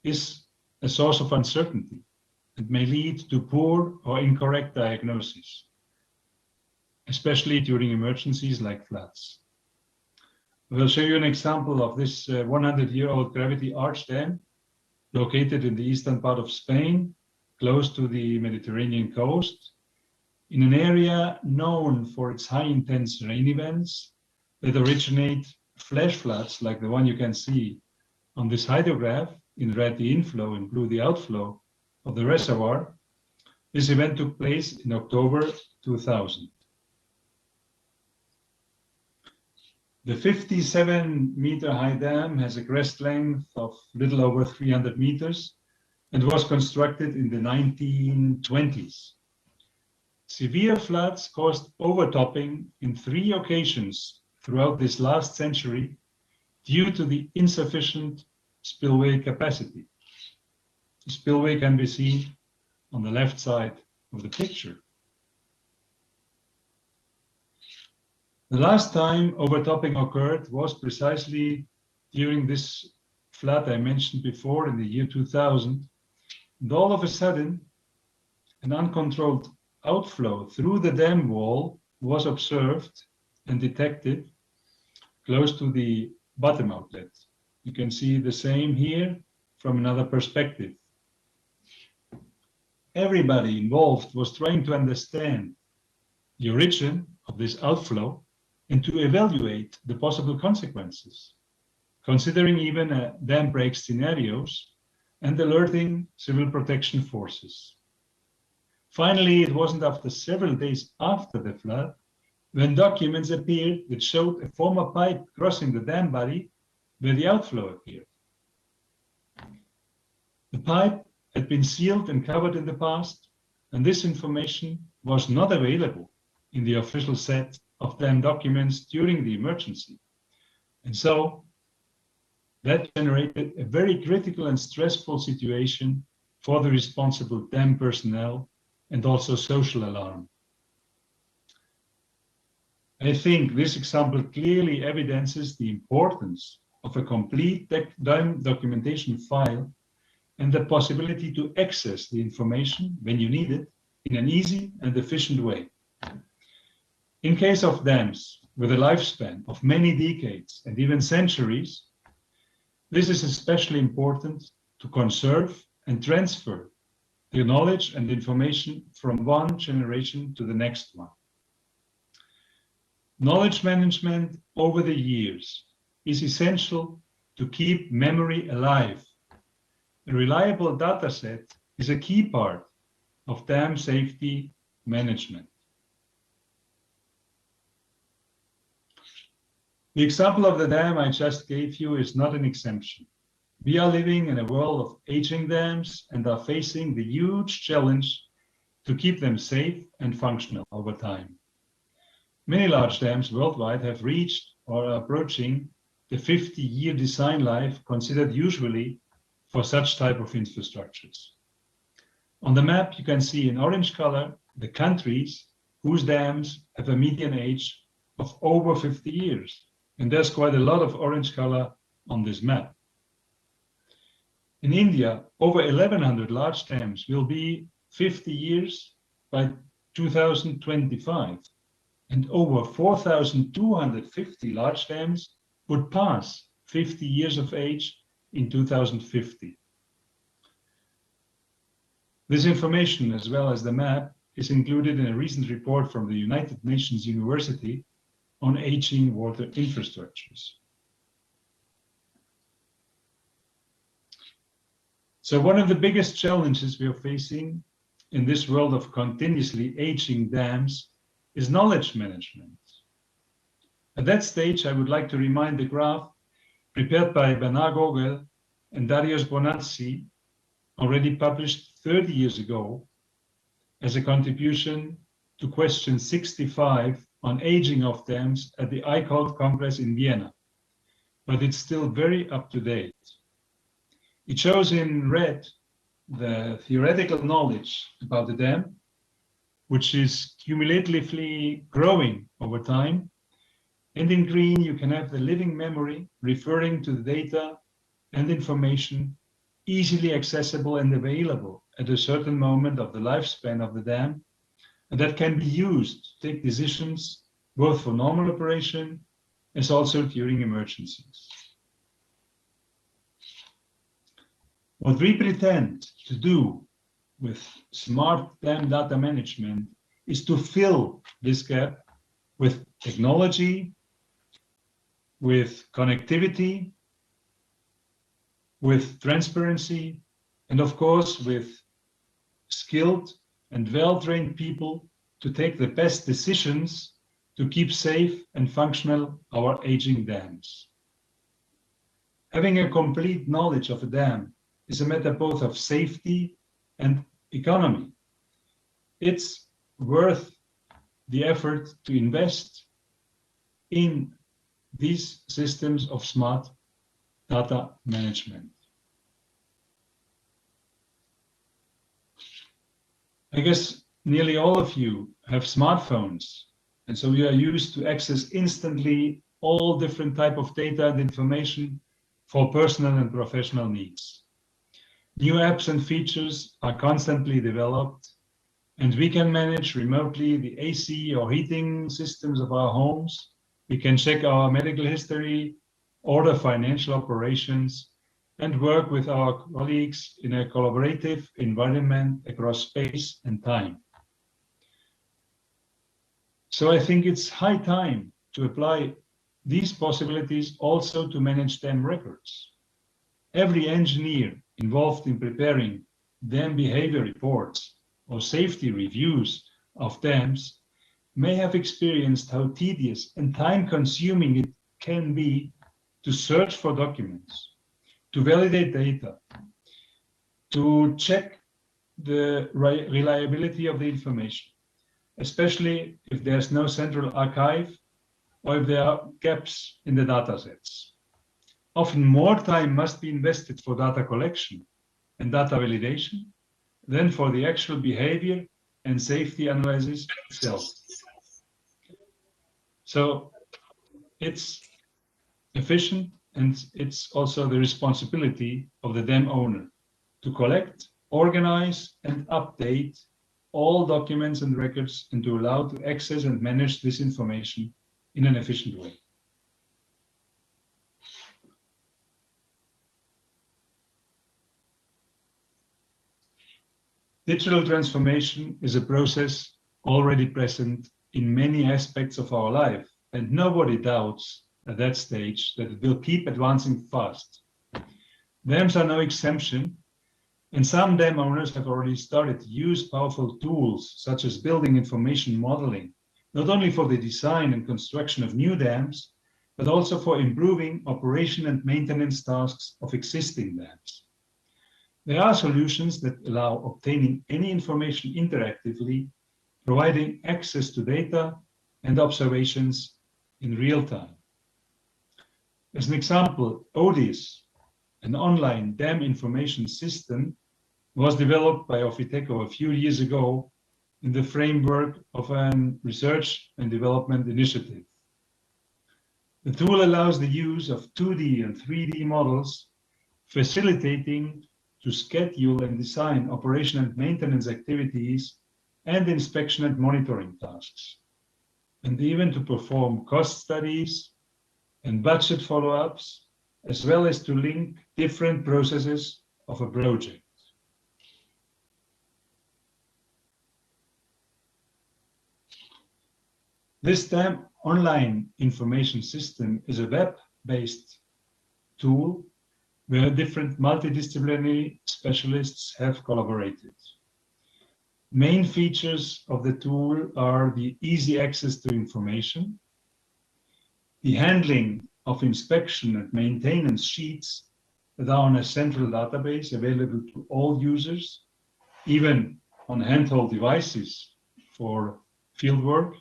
is a source of uncertainty and may lead to poor or incorrect diagnosis, especially during emergencies like floods. We'll show you an example of this 100-year-old gravity arch dam located in the eastern part of Spain, close to the Mediterranean coast, in an area known for its high-intense rain events that originate flash floods like the one you can see on this hydrograph, in red the inflow, in blue the outflow of the reservoir. This event took place in October 2000. The 57-meter high dam has a crest length of little over 300 meters and was constructed in the 1920s. Severe floods caused overtopping in 3 occasions throughout this last century due to the insufficient spillway capacity. The spillway can be seen on the left side of the picture. The last time overtopping occurred was precisely during this flood I mentioned before in the year 2000. And all of a sudden, an uncontrolled outflow through the dam wall was observed and detected close to the bottom outlet. You can see the same here from another perspective. Everybody involved was trying to understand the origin of this outflow and to evaluate the possible consequences, considering even dam break scenarios and alerting civil protection forces. Finally, it wasn't after several days after the flood when documents appeared that showed a former pipe crossing the dam body where the outflow appeared. The pipe had been sealed and covered in the past, and this information was not available in the official set of dam documents during the emergency. And so that generated a very critical and stressful situation for the responsible dam personnel and also social alarm. I think this example clearly evidences the importance of a complete dam documentation file and the possibility to access the information when you need it in an easy and efficient way. In case of dams with a lifespan of many decades and even centuries, this is especially important to conserve and transfer the knowledge and information from one generation to the next one. Knowledge management over the years is essential to keep memory alive. A reliable data set is a key part of dam safety management. The example of the dam I just gave you is not an exemption. We are living in a world of aging dams and are facing the huge challenge to keep them safe and functional over time. Many large dams worldwide have reached or are approaching the 50-year design life considered usually for such type of infrastructures. On the map, you can see in orange color the countries whose dams have a median age of over 50 years. And there's quite a lot of orange color on this map. In India, over 1,100 large dams will be 50 years by 2025, and over 4,250 large dams would pass 50 years of age in 2050. This information, as well as the map, is included in a recent report from the United Nations University on aging water infrastructures. So one of the biggest challenges we are facing in this world of continuously aging dams is knowledge management. At that stage, I would like to remind the graph prepared by Bernard Gogel and Darius Bonazzi, already published 30 years ago as a contribution to question 65 on aging of dams at the Icold Congress in Vienna, but it's still very up to date. It shows in red the theoretical knowledge about the dam, which is cumulatively growing over time. And in green, you can have the living memory referring to the data and information easily accessible and available at a certain moment of the lifespan of the dam, and that can be used to take decisions both for normal operation as also during emergencies. What we pretend to do with smart dam data management is to fill this gap with technology, with connectivity, with transparency, and of course with skilled and well-trained people to take the best decisions to keep safe and functional our aging dams. Having a complete knowledge of a dam is a matter both of safety and economy. It's worth the effort to invest in these systems of smart data management. I guess nearly all of you have smartphones, and so you are used to access instantly all different type of data and information for personal and professional needs. New apps and features are constantly developed, and we can manage remotely the AC or heating systems of our homes. We can check our medical history, order financial operations, and work with our colleagues in a collaborative environment across space and time. So I think it's high time to apply these possibilities also to manage dam records. Every engineer involved in preparing dam behavior reports or safety reviews of dams may have experienced how tedious and time-consuming it can be to search for documents, to validate data, to check the reliability of the information, especially if there's no central archive or if there are gaps in the datasets. Often more time must be invested for data collection and data validation than for the actual behavior and safety analysis itself. So it's efficient, and it's also the responsibility of the dam owner to collect, organize, and update all documents and records, and to allow to access and manage this information in an efficient way. Digital transformation is a process already present in many aspects of our life, and nobody doubts at that stage that it will keep advancing fast. Dams are no exemption, and some dam owners have already started to use powerful tools such as building information modeling, not only for the design and construction of new dams, but also for improving operation and maintenance tasks of existing dams. There are solutions that allow obtaining any information interactively, providing access to data and observations in real time. As an example, ODIS, an online dam information system, was developed by Ofiteco a few years ago in the framework of a research and development initiative. The tool allows the use of 2D and 3D models, facilitating to schedule and design operation and maintenance activities and inspection and monitoring tasks, and even to perform cost studies and budget follow-ups, as well as to link different processes of a project. This dam online information system is a web-based tool where different multidisciplinary specialists have collaborated. Main features of the tool are the easy access to information, the handling of inspection and maintenance sheets that are on a central database available to all users, even on handheld devices for fieldwork,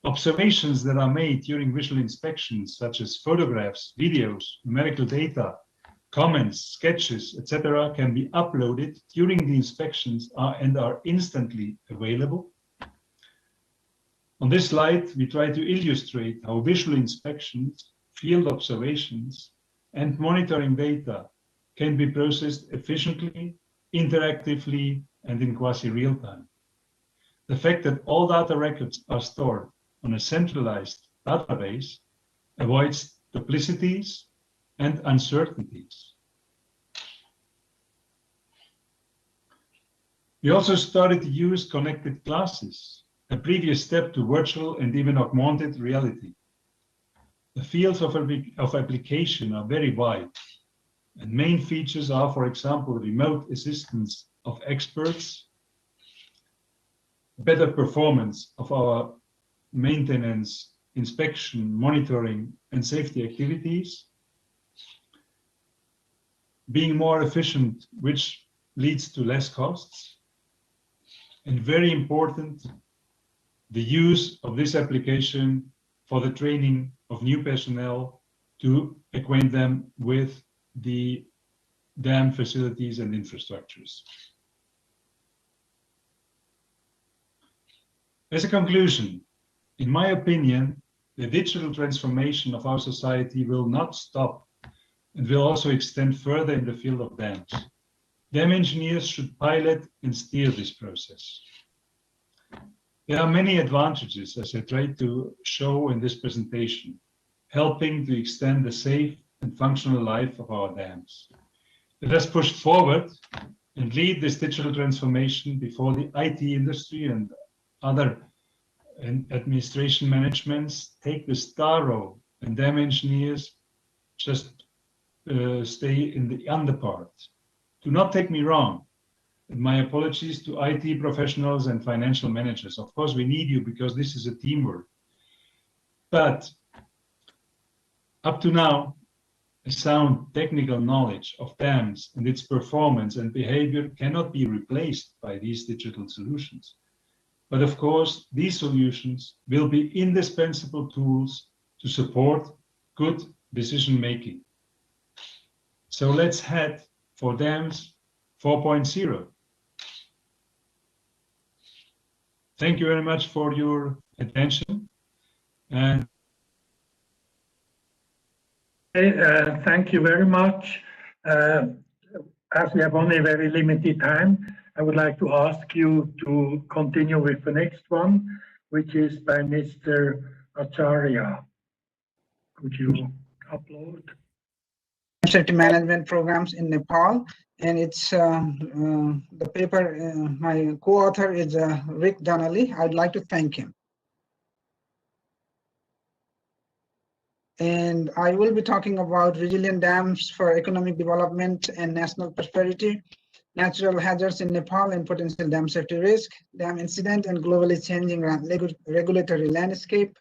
observations that are made during visual inspections, such as photographs, videos, numerical data, comments, sketches, etc., can be uploaded during the inspections and are instantly available. On this slide, we try to illustrate how visual inspections, field observations, and monitoring data can be processed efficiently, interactively, and in quasi-real time. The fact that all data records are stored on a centralized database avoids duplicities and uncertainties. We also started to use connected classes, a previous step to virtual and even augmented reality. The fields of application are very wide, and main features are, for example, remote assistance of experts, better performance of our maintenance, inspection, monitoring, and safety activities, being more efficient, which leads to less costs, and very important, the use of this application for the training of new personnel to acquaint them with the dam facilities and infrastructures. As a conclusion, in my opinion, the digital transformation of our society will not stop and will also extend further in the field of dams. Dam engineers should pilot and steer this process. There are many advantages, as I tried to show in this presentation, helping to extend the safe and functional life of our dams. Let us push forward and lead this digital transformation before the IT industry and other administration managements take the star role and dam engineers just stay in the underpart. Do not take me wrong. And my apologies to IT professionals and financial managers. Of course, we need you because this is a teamwork. But up to now, a sound technical knowledge of dams and its performance and behavior cannot be replaced by these digital solutions. But of course, these solutions will be indispensable tools to support good decision making. So let's head for dams 4.0. Thank you very much for your attention. And thank you very much. As we have only a very limited time, I would like to ask you to continue with the next one, which is by Mr. Acharya. Could you upload? Safety management programs in Nepal, and it's the paper. My co-author is Rick Donnelly. I'd like to thank him. And I will be talking about resilient dams for economic development and national prosperity, natural hazards in Nepal and potential dam safety risk, dam incident and globally changing regulatory landscape,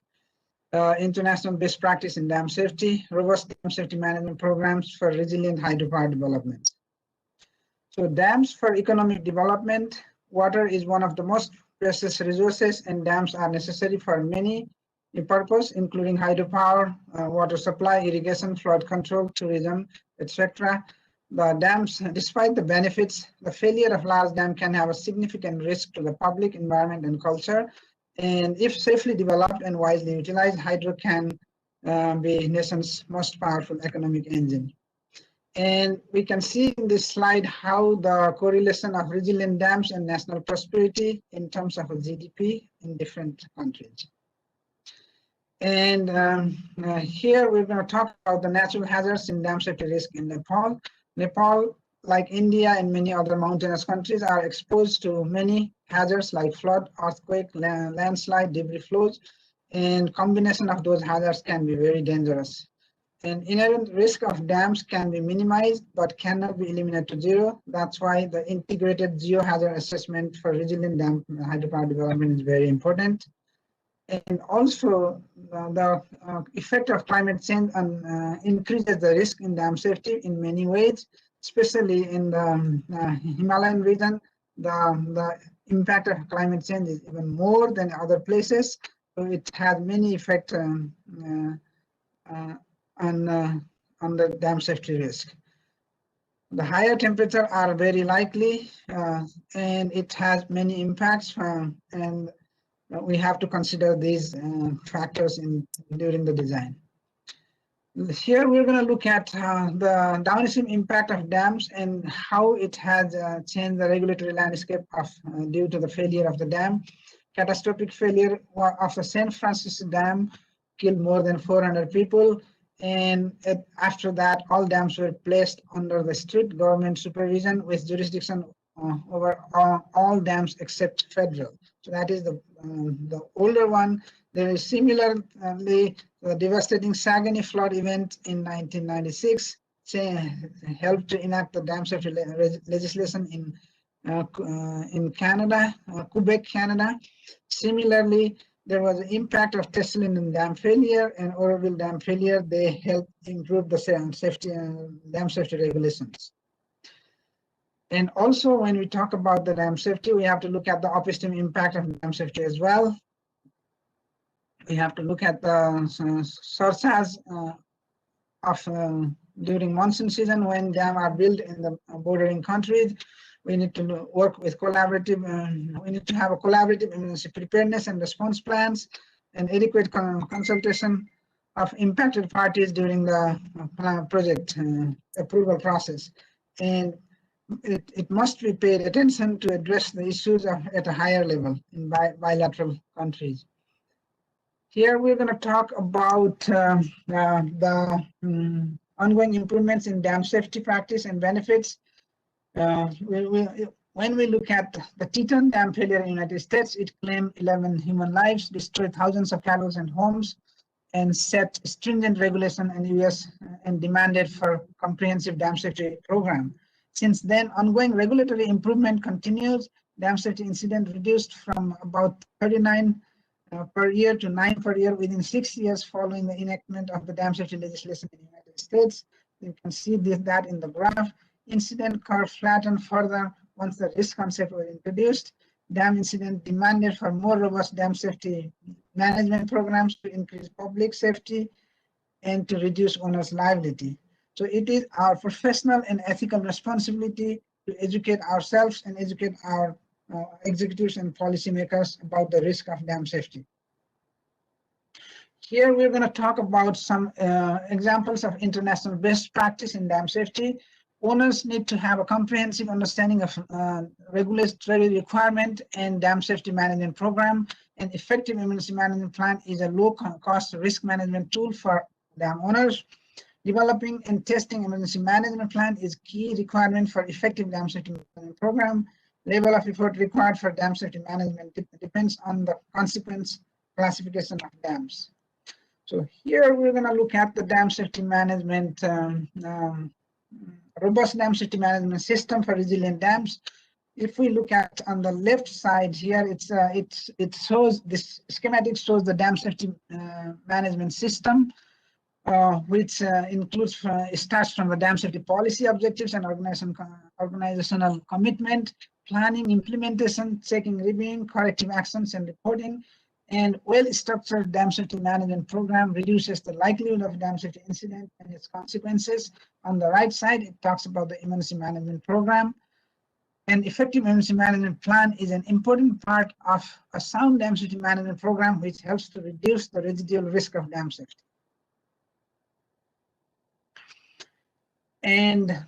international best practice in dam safety, robust dam safety management programs for resilient hydropower development. So dams for economic development, water is one of the most precious resources, and dams are necessary for many purposes, including hydropower, water supply, irrigation, flood control, tourism, etc. The dams, despite the benefits, the failure of large dam can have a significant risk to the public, environment, and culture. And if safely developed and wisely utilized, hydro can be nation's most powerful economic engine. And we can see in this slide how the correlation of resilient dams and national prosperity in terms of GDP in different countries. And here we're going to talk about the natural hazards in dam safety risk in Nepal. Nepal, like India and many other mountainous countries, are exposed to many hazards like flood, earthquake, landslide, debris flows, and combination of those hazards can be very dangerous. An inherent risk of dams can be minimized but cannot be eliminated to zero. That's why the integrated geohazard assessment for resilient dam hydropower development is very important. And also the effect of climate change increases the risk in dam safety in many ways, especially in the Himalayan region. The impact of climate change is even more than other places. So it has many effects on the dam safety risk. The higher temperature are very likely, and it has many impacts, and we have to consider these factors during the design. Here we're going to look at the downstream impact of dams and how it has changed the regulatory landscape due to the failure of the dam. Catastrophic failure of the San Francisco Dam killed more than 400 people. And after that, all dams were placed under the strict government supervision with jurisdiction over all dams except federal. So that is the older one. There is similarly the devastating Saguenay flood event in 1996 helped to enact the dam safety legislation in Canada, Quebec, Canada. Similarly, there was an impact of Teslin dam failure and Oroville dam failure. They helped improve the safety dam safety regulations. And also, when we talk about the dam safety, we have to look at the upstream impact of dam safety as well. We have to look at the sources of during monsoon season when dams are built in the bordering countries. We need to work with collaborative, we need to have a collaborative emergency preparedness and response plans and adequate consultation of impacted parties during the project approval process. And it must be paid attention to address the issues at a higher level in bilateral countries. Here we're going to talk about the ongoing improvements in dam safety practice and benefits. When we look at the Teton Dam failure in the United States, it claimed 11 human lives, destroyed thousands of cattle and homes, and set stringent regulation in the US and demanded for comprehensive dam safety program. Since then, ongoing regulatory improvement continues. Dam safety incident reduced from about 39 per year to 9 per year within 6 years following the enactment of the dam safety legislation in the United States. You can see that in the graph. Incident curve flattened further once the risk concept was introduced. Dam incident demanded for more robust dam safety management programs to increase public safety and to reduce owners' liability. So it is our professional and ethical responsibility to educate ourselves and educate our executives and policymakers about the risk of dam safety. Here we're going to talk about some examples of international best practice in dam safety. Owners need to have a comprehensive understanding of regulatory requirement and dam safety management program. An effective emergency management plan is a low-cost risk management tool for dam owners. Developing and testing emergency management plan is key requirement for effective dam safety management program. Level of effort required for dam safety management depends on the consequence classification of dams. So here we're going to look at the dam safety management, robust dam safety management system for resilient dams. If we look at on the left side here, it shows this schematic shows the dam safety management system, which includes starts from the dam safety policy objectives and organizational commitment, planning, implementation, checking, reviewing, corrective actions, and reporting. And well-structured dam safety management program reduces the likelihood of dam safety incident and its consequences. On the right side, it talks about the emergency management program. An effective emergency management plan is an important part of a sound dam safety management program, which helps to reduce the residual risk of dam safety. And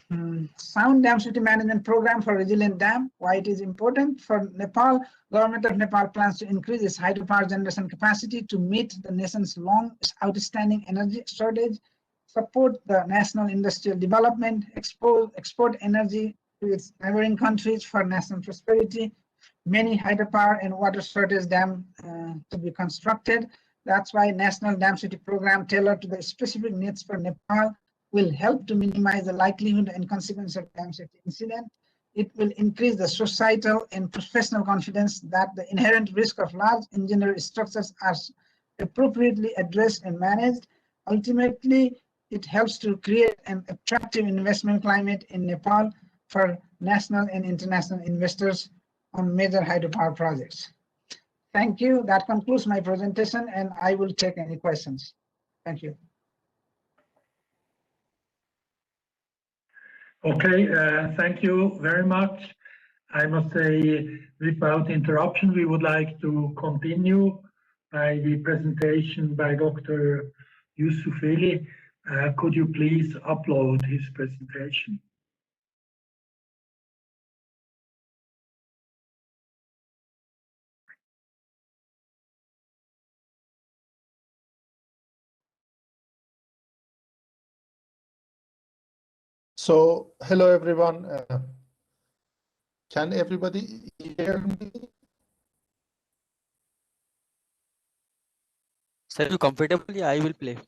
sound dam safety management program for resilient dam, why it is important for Nepal. Government of Nepal plans to increase its hydropower generation capacity to meet the nation's long outstanding energy shortage, support the national industrial development, export energy to its neighboring countries for national prosperity. Many hydropower and water shortage dams to be constructed. That's why National Dam Safety Program tailored to the specific needs for Nepal will help to minimize the likelihood and consequence of dam safety incident. It will increase the societal and professional confidence that the inherent risk of large engineered structures are appropriately addressed and managed. Ultimately, it helps to create an attractive investment climate in Nepal for national and international investors on major hydropower projects. Thank you. That concludes my presentation, and I will take any questions. Thank you. Okay, thank you very much. I must say, without interruption, we would like to continue by the presentation by Dr. Yusufeli. Could you please upload his presentation? So, hello everyone. Can everybody hear me? Sir, you comfortably? I will play.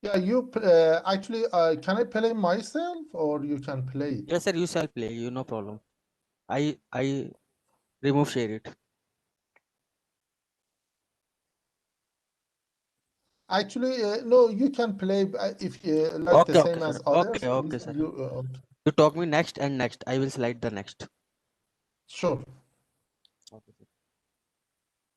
Yeah, actually, can I play myself or you can play it? Yes, sir, you shall play. You no problem. I remove share it. Actually, no, you can play if you like the Okay, same okay, sir. as others. Okay, sir. You, You talk me next and next. I will slide the next. sure. Okay, sir.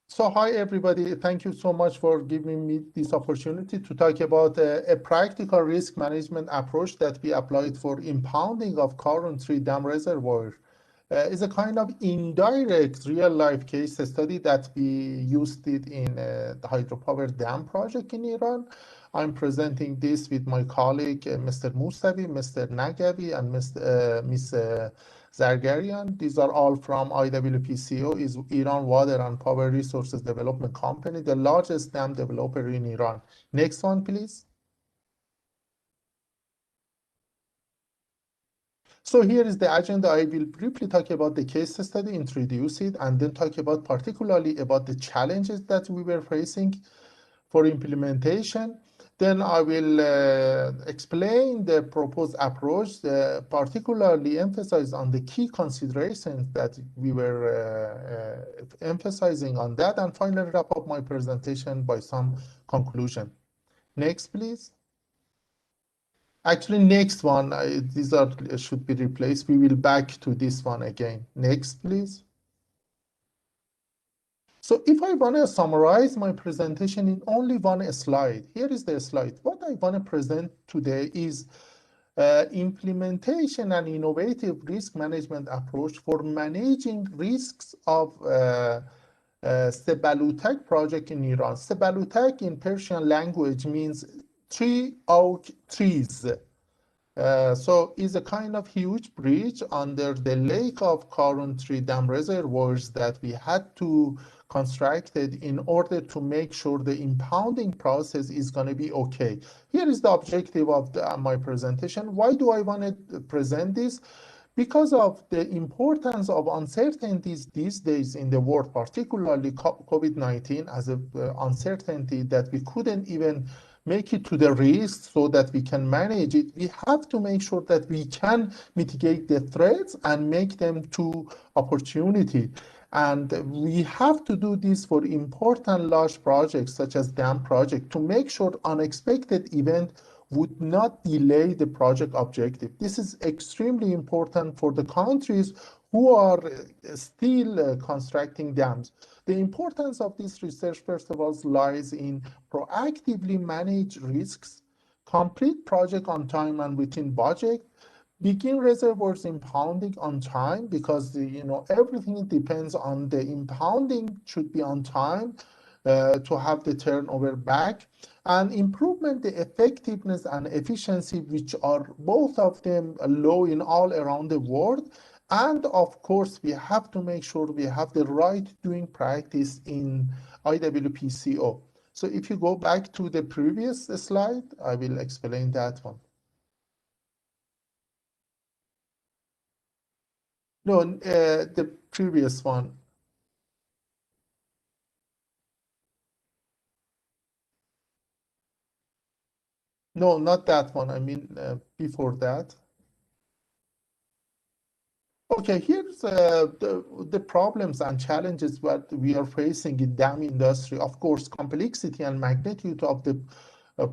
So hi everybody, thank you so much for giving me this opportunity to talk about a practical risk management approach that we applied for impounding of Karun 3 dam reservoir. Is a kind of indirect real-life case study that we used it in the hydropower dam project in Iran. I'm presenting this with my colleague, Mr. Musavi, Mr. Nagavi, and Ms. Zargarian. These are all from IWPCO, is Iran Water and Power Resources Development Company, the largest dam developer in Iran. Next one, please. So here is the agenda. I will briefly talk about the case study, introduce it, and then talk about particularly about the challenges that we were facing for implementation. Then I will explain the proposed approach, particularly emphasize on the key considerations that we were emphasizing on that, and finally wrap up my presentation by some conclusion. Next, please. Actually, next one, these are should be replaced. We will back to this one again. Next, please. So if I want to summarize my presentation in only one slide, here is the slide. What I want to present today is implementation and innovative risk management approach for managing risks of Sebalutak project in Iran. Sebalutak in Persian language means three oak trees. So it's a kind of huge bridge under the lake of Karun 3 dam reservoirs that we had to construct it in order to make sure the impounding process is going to be okay. Here is the objective of my presentation. Why do I want to present this? Because of the importance of uncertainties these days in the world, particularly COVID-19 as an uncertainty that we couldn't even make it to the risk so that we can manage it, we have to make sure that we can mitigate the threats and make them to opportunity. And we have to do this for important large projects such as dam project to make sure unexpected event would not delay the project objective. This is extremely important for the countries who are still constructing dams. The importance of this research, first of all, lies in proactively manage risks, complete project on time and within budget, begin reservoirs impounding on time because everything depends on the impounding should be on time to have the turnover back, and improvement the effectiveness and efficiency, which are both of them low in all around the world. And of course, we have to make sure we have the right doing practice in IWPCO. So if you go back to the previous slide, I will explain that one. No, the previous one. No, not that one. I mean, before that. Okay, here's the problems and challenges that we are facing in dam industry. Of course, complexity and magnitude of the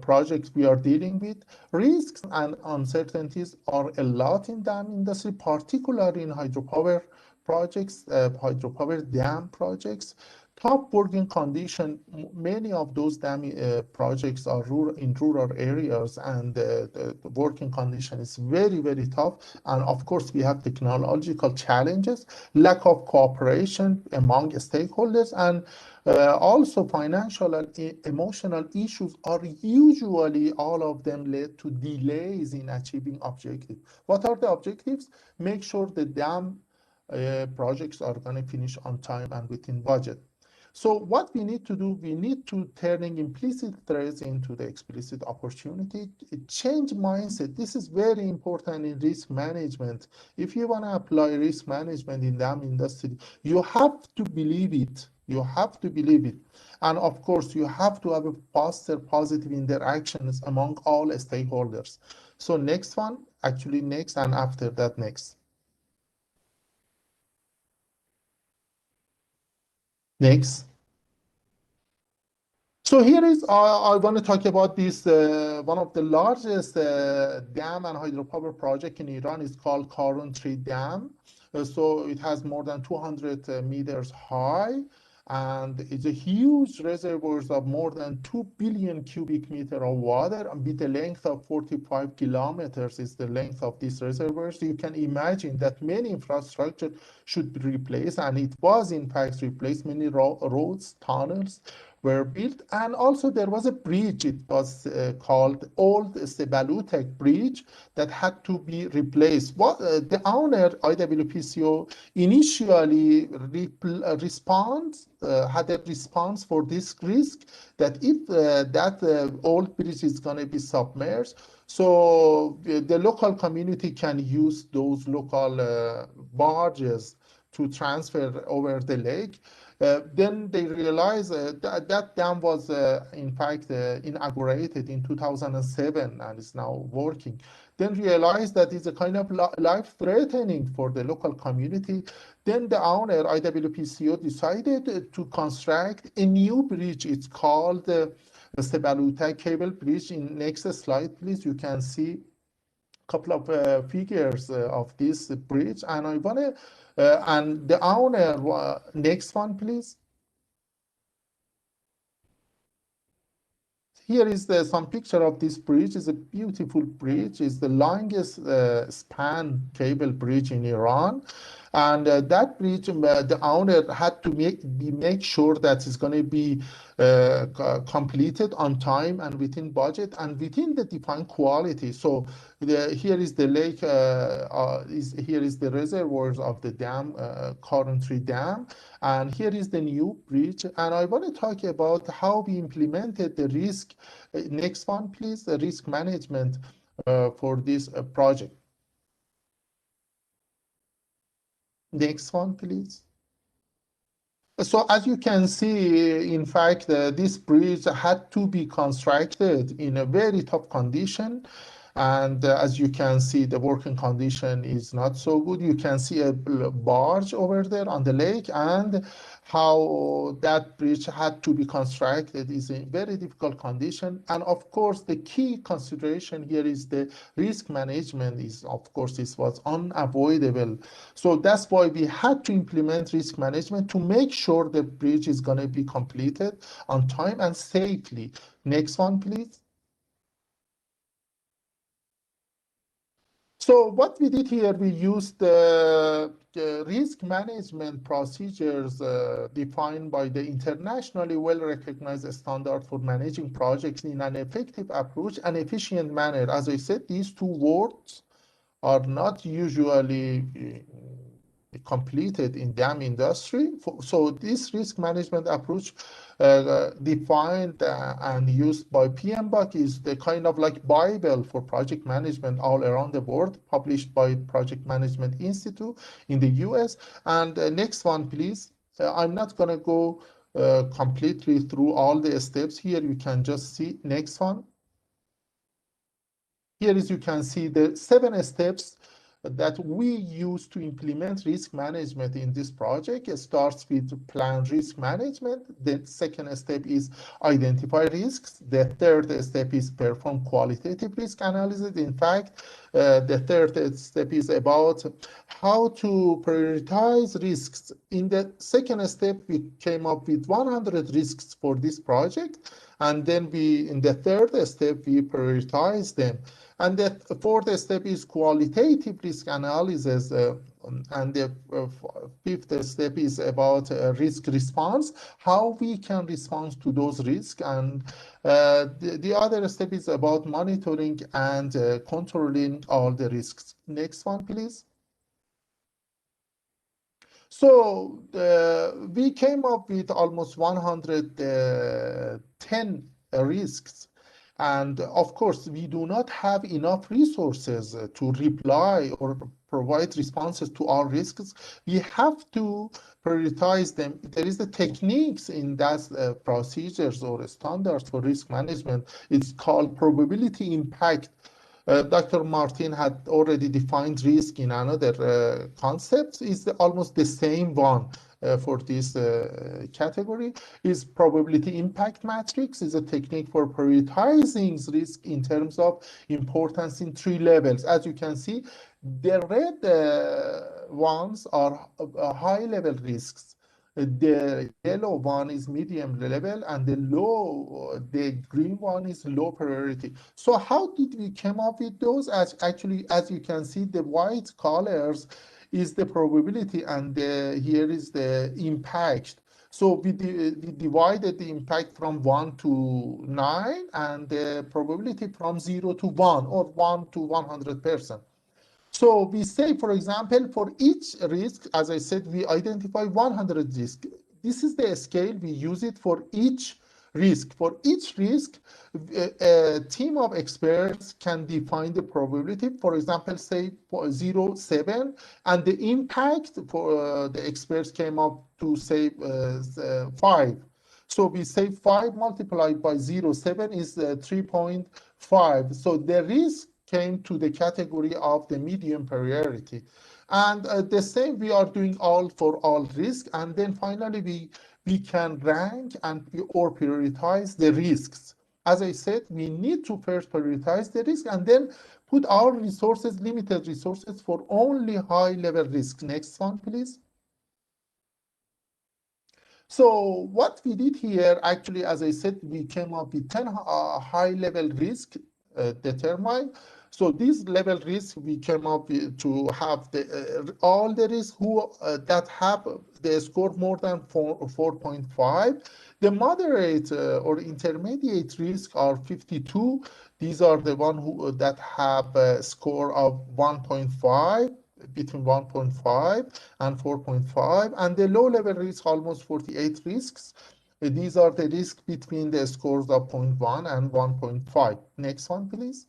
projects we are dealing with. Risks and uncertainties are a lot in dam industry, particularly in hydropower projects, hydropower dam projects. Tough working condition, many of those dam projects are in rural areas, and the working condition is very, very tough. And of course, we have technological challenges, lack of cooperation among stakeholders, and also financial and emotional issues are usually, all of them, led to delays in achieving objectives. What are the objectives? Make sure the dam projects are going to finish on time and within budget. So what we need to do, we need to turning implicit threats into the explicit opportunity, change mindset. This is very important in risk management. If you want to apply risk management in dam industry, you have to believe it. You have to believe it. And of course, you have to have a faster positive interactions among all stakeholders. So next one, actually next, and after that next. Next. So here is, I want to talk about this, one of the largest dam and hydropower project in Iran is called Karun 3 Dam. So it has more than 200 meters high, and it's a huge reservoirs of more than 2 billion cubic meter of water, and with a length of 45 kilometers is the length of these reservoirs. You can imagine that many infrastructure should be replaced, and it was in fact replaced. Many roads, tunnels were built, and also there was a bridge. It was called Old Sebalutek Bridge that had to be replaced. What the owner, IWPCO, initially had a response for this risk, that if that old bridge is going to be submerged, so the local community can use those local barges to transfer over the lake. Then they realized that dam was, in fact, inaugurated in 2007 and is now working. Then realized that it's a kind of life-threatening for the local community. Then the owner, IWPCO, decided to construct a new bridge. It's called the Sebaluta Cable Bridge. In next slide, please, you can see couple of figures of this bridge, and I want to, and the owner, next one, please. Here is some picture of this bridge. It's a beautiful bridge. It's the longest span cable bridge in Iran. And that bridge, the owner had to make sure that it's going to be completed on time and within budget and within the defined quality. So here is the lake, here is the reservoirs of the dam, Karun 3 Dam, and here is the new bridge. And I want to talk about how we implemented the risk. Next one, please, the risk management for this project. Next one, please. So as you can see, in fact, this bridge had to be constructed in a very tough condition. And as you can see, the working condition is not so good. You can see a barge over there on the lake, and how that bridge had to be constructed is a very difficult condition. And of course, the key consideration here is the risk management is, of course, this was unavoidable. So that's why we had to implement risk management to make sure the bridge is going to be completed on time and safely. Next one, please. So what we did here, we used the risk management procedures defined by the internationally well-recognized standard for managing projects in an effective approach and efficient manner. As I said, these two words are not usually completed in dam industry. So this risk management approach defined and used by PMBOK is the kind of like Bible for project management all around the world, published by Project Management Institute in the US. And next one, please. I'm not going to go completely through all the steps here. You can just see next one. Here, as you can see, the 7 steps that we use to implement risk management in this project. It starts with plan risk management. The second step is identify risks. The third step is perform qualitative risk analysis. In fact, the third step is about how to prioritize risks. In the second step, we came up with 100 risks for this project. And then in the third step, we prioritize them. And the fourth step is qualitative risk analysis. And the fifth step is about risk response, how we can respond to those risks. And the other step is about monitoring and controlling all the risks. Next one, please. So we came up with almost 110 risks. And of course, we do not have enough resources to reply or provide responses to all risks. We have to prioritize them. There is the techniques in that procedures or standards for risk management. It's called probability impact. Dr. Martin had already defined risk in another concept. It's almost the same one for this category. Is probability impact matrix is a technique for prioritizing risk in terms of importance in 3 levels. As you can see, the red ones are high level risks. The yellow one is medium level, and the green one is low priority. So how did we come up with those? As you can see, the white colors is the probability, and here is the impact. So we divided the impact from 1 to 9, and the probability from 0 to 1, or 1 to 100%. So we say, for example, for each risk, as I said, we identify 100 risks. This is the scale. We use it for each risk. For each risk, a team of experts can define the probability. For example, say 0, 7, and the impact for the experts came up to say 5. So we say 5 multiplied by 0, 7 is 3.5. So the risk came to the category of the medium priority. And the same we are doing for all risk. And then finally, we can rank or prioritize the risks. As I said, we need to first prioritize the risk and then put our resources, limited resources, for only high-level risk. Next one, please. So what we did here, actually, as I said, we came up with 10 high-level risk determined. So this level risk, we came up with to have all the risks that have the score more than 4.5. The moderate or intermediate risk are 52. These are the ones that have a score of 1.5, between 1.5 and 4.5, and the low-level risk, almost 48 risks. These are the risks between the scores of 0.1 and 1.5. Next one, please.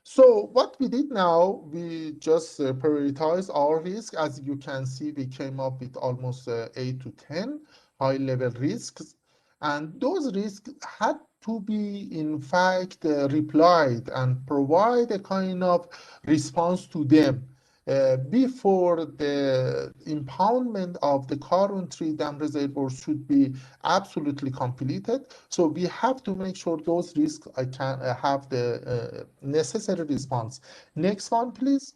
So what we did now, we just prioritize our risk. As you can see, we came up with almost 8 to 10 high-level risks. And those risks had to be, in fact, replied and provide a kind of response to them before the impoundment of the current 3 dam reservoirs should be absolutely completed. So we have to make sure those risks can have the necessary response. Next one, please.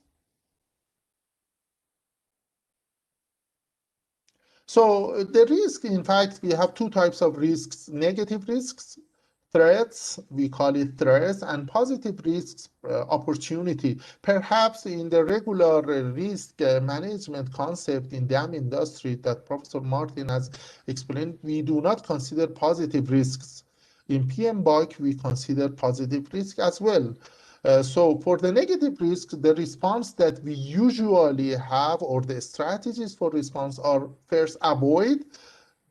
So the risk, in fact, we have 2 types of risks: negative risks, threats, we call it threats, and positive risks, opportunity. Perhaps in the regular risk management concept in dam industry that Professor Martin has explained, we do not consider positive risks. In PMBOK, we consider positive risk as well. So for the negative risk, the response that we usually have, or the strategies for response, are first avoid.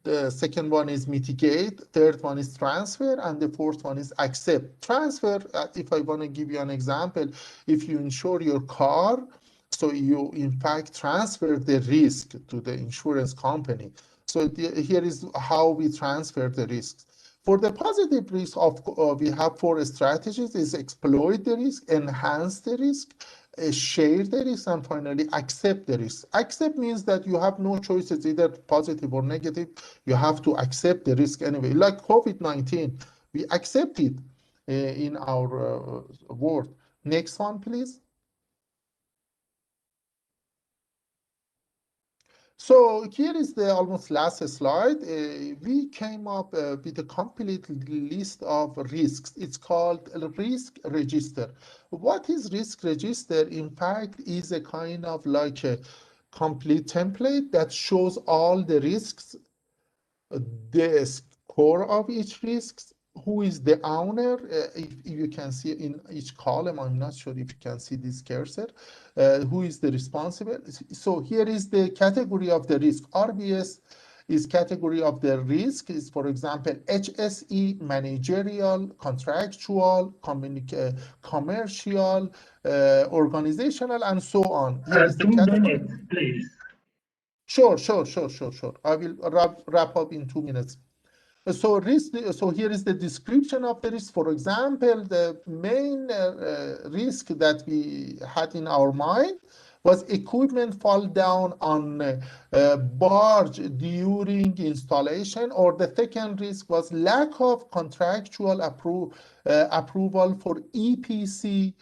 The second one is mitigate, third one is transfer, and the fourth one is accept. Transfer, if I want to give you an example, if you insure your car, so you in fact transfer the risk to the insurance company. So here is how we transfer the risks. For the positive risk, we have four strategies: is exploit the risk, enhance the risk, share the risk, and finally accept the risk. Accept means that you have no choices, either positive or negative. You have to accept the risk anyway. Like COVID-19, we accept it in our world. Next one, please. So here is the almost last slide. We came up with a complete list of risks. It's called a risk register. What is risk register? In fact, is a kind of like a complete template that shows all the risks, the score of each risk, who is the owner. If you can see in each column, I'm not sure if you can see this cursor, who is the responsible. So here is the category of the risk. RBS is category of the risk is, for example, HSE, managerial, contractual, commercial, organizational, and so on. Here is the 2 category. minutes, please. Sure. I will wrap up in 2 minutes. So here is the description of the risk. For example, the main risk that we had in our mind was equipment fall down on barge during installation, or the second risk was lack of contractual approval for EPC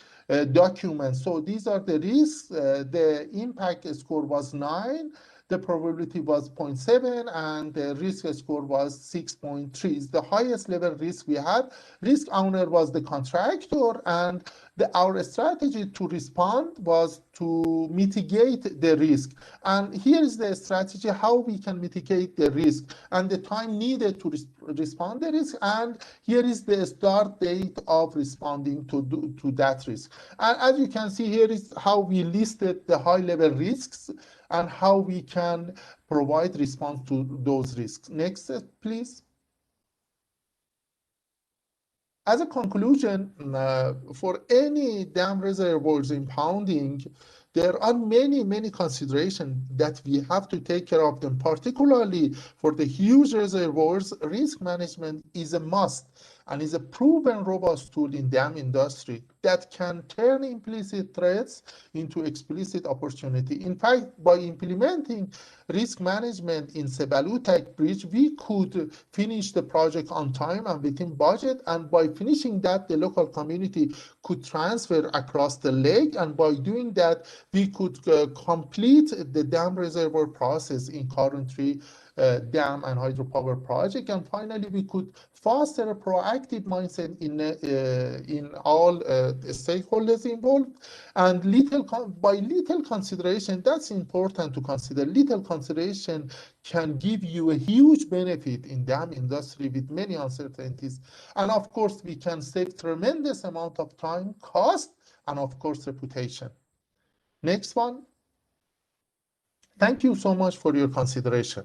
documents. So these are the risks. The impact score was 9. The probability was 0.7 and the risk score was 6.3. It's the highest level risk we had. Risk owner was the contractor, and our strategy to respond was to mitigate the risk. And here is the strategy how we can mitigate the risk and the time needed to respond to the risk. And here is the start date of responding to that risk. And as you can see, here is how we listed the high level risks and how we can provide response to those risks. Next, please. As a conclusion, for any dam reservoirs impounding, there are many considerations that we have to take care of them. Particularly for the huge reservoirs, risk management is a must and is a proven robust tool in dam industry that can turn implicit threats into explicit opportunity. In fact, by implementing risk management in Sebalutek Bridge, we could finish the project on time and within budget, and by finishing that, the local community could transfer across the lake, and by doing that, we could complete the dam reservoir process in Currentry dam and hydropower project, and finally we could foster a proactive mindset in all stakeholders involved. And by little consideration, that's important to consider. Little consideration can give you a huge benefit in dam industry with many uncertainties, and of course we can save tremendous amount of time, cost, and of course reputation. Next one. Thank you so much for your consideration.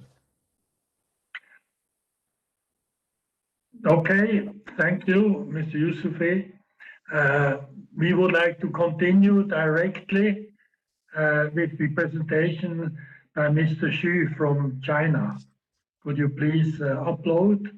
Okay, thank you, Mr. Youssoufi. We would like to continue directly with the presentation by Mr. Xu from China. Could you please upload?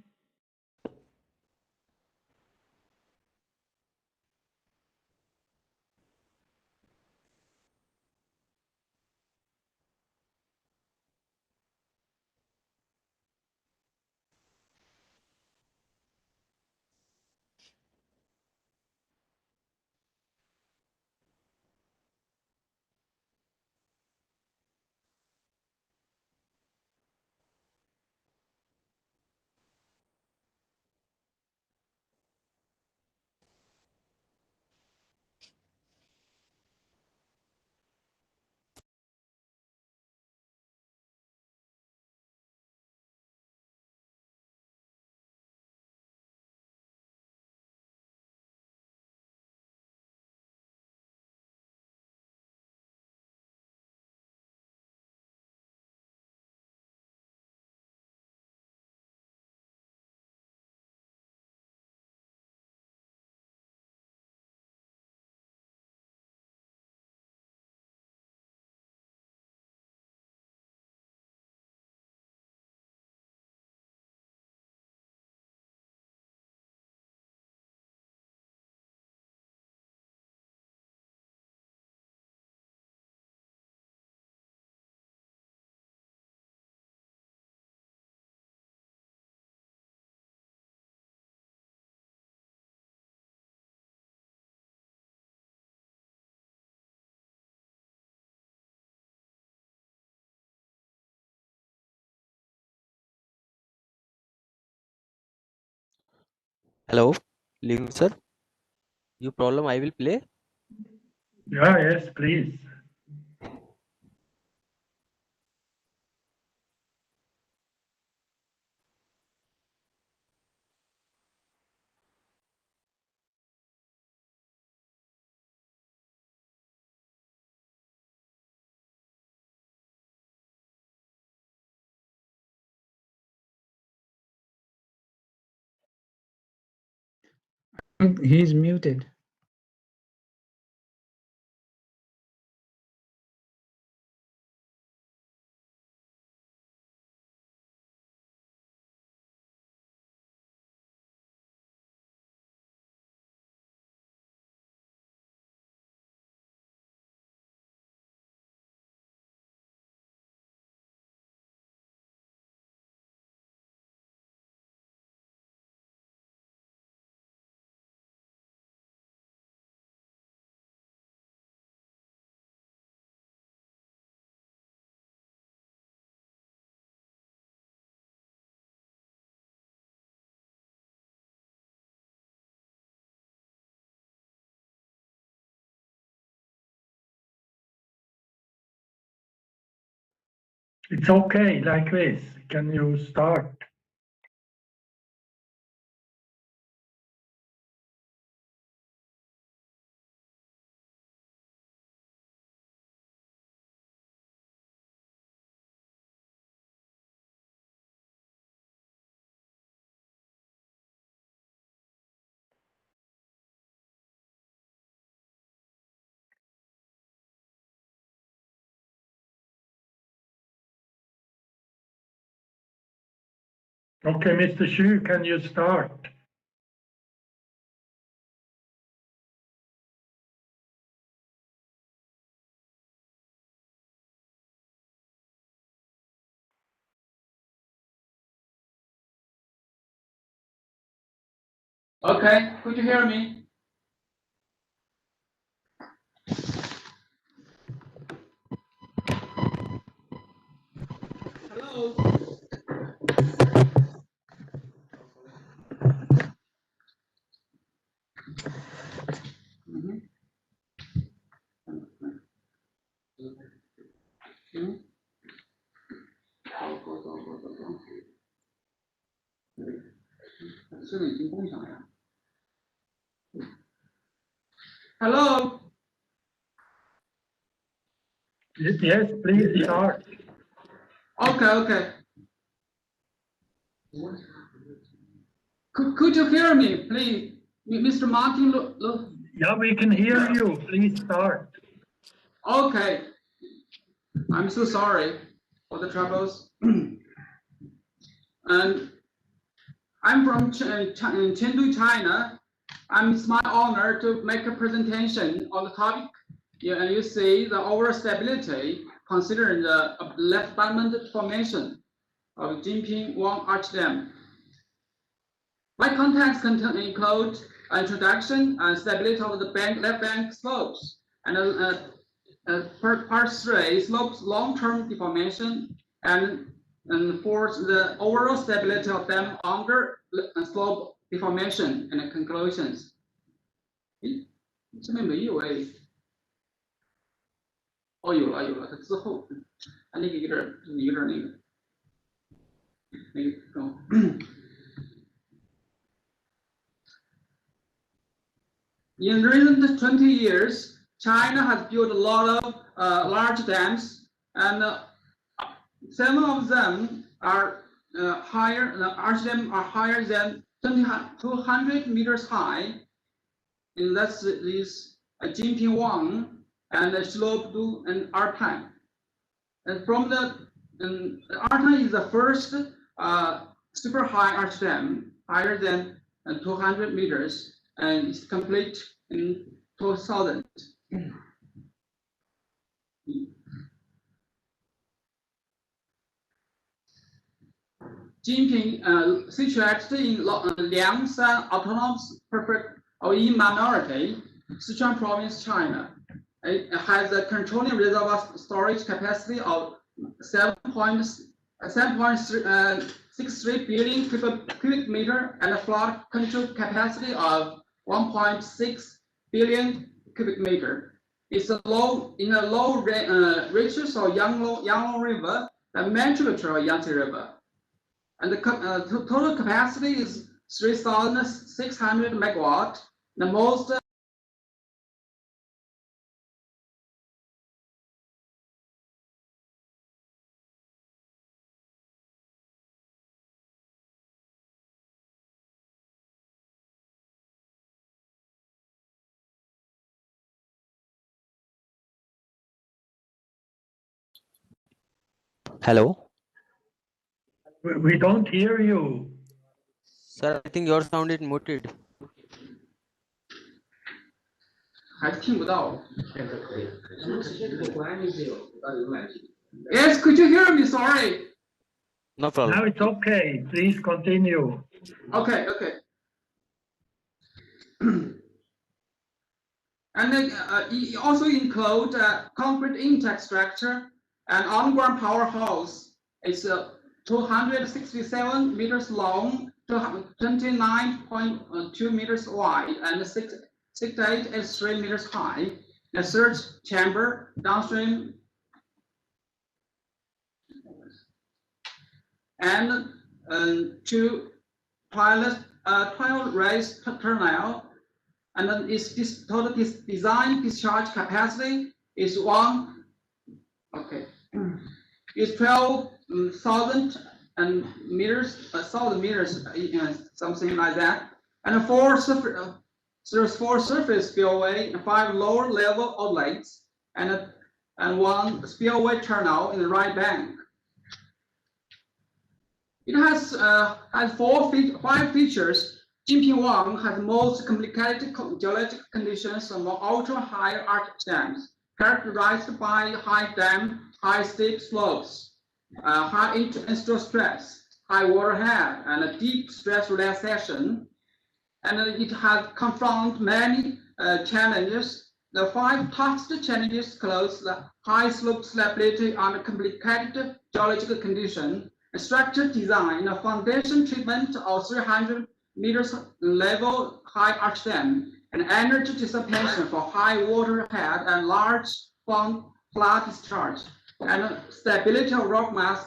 Hello, Ling sir. You problem I will play. Yeah, yes, please. He's muted. It's okay like this. Can you start? Okay, Mr. Xu, can you start? Okay, could you hear me? Hello? Hello? Yes, please start. Okay. Could you hear me, please? Mr. Martin, look. Yeah, we can hear you. Please start. Okay. I'm so sorry for the troubles. And I'm from Chengdu, China. It's my honor to make a presentation on the topic. Yeah, and you see the overall stability considering the left abutment formation of Jinping Wang Arch Dam. My contents include introduction and stability of the left bank slopes, and part 3 slopes long-term deformation, and for the overall stability of them under slope deformation and conclusions. 这边没有哎，哦有了，它之后，它那个有点那个哦。In recent 20 years, China has built a lot of large dams, and some of them are higher. The arch dams are higher than 200 meters high, and that's this Jinping Wang and Slope and Artan. And from the Artan is the first super high arch dam, higher than 200 meters. And it's complete in 2000. Jinping situated in Liangshan Autonomous Prefecture in minority, Sichuan Province, China. It has a controlling reservoir storage capacity of 7.3 63 billion cubic meter and a flood control capacity of 1.6 billion cubic meter. It's a low reaches of Yangtze River and main tributary of Yangtze River. And the total capacity is 3,600 megawatt. The most Hello, We don't hear you. sir. I think your sound is muted. 还听不到。Yes, could you hear me? Sorry. No problem. Now it's okay. Please continue. Okay. And then it also include concrete intact structure and underground powerhouse. It's 267 meters long, 29.2 meters wide, and 6.83 meters high. A surge chamber downstream, and two pilot race tunnel. And then this total design discharge capacity is 12,000 meters, something like that. And there's 4 surface spillway, 5 lower level outlets, and 1 spillway tunnel in the right bank. It has 5 features. Jinping has most complicated geological conditions among ultra-high arch dams, characterized by high dam, high steep slopes, high interstructural stress, high water head, and a deep stress relaxation. And it has confronted many challenges. The 5 toughest challenges include the high slope stability under complicated geological conditions, structure design, a foundation treatment of 300 meters level high arch dam, and energy dissipation for high water head and large flood discharge, and stability of rock mass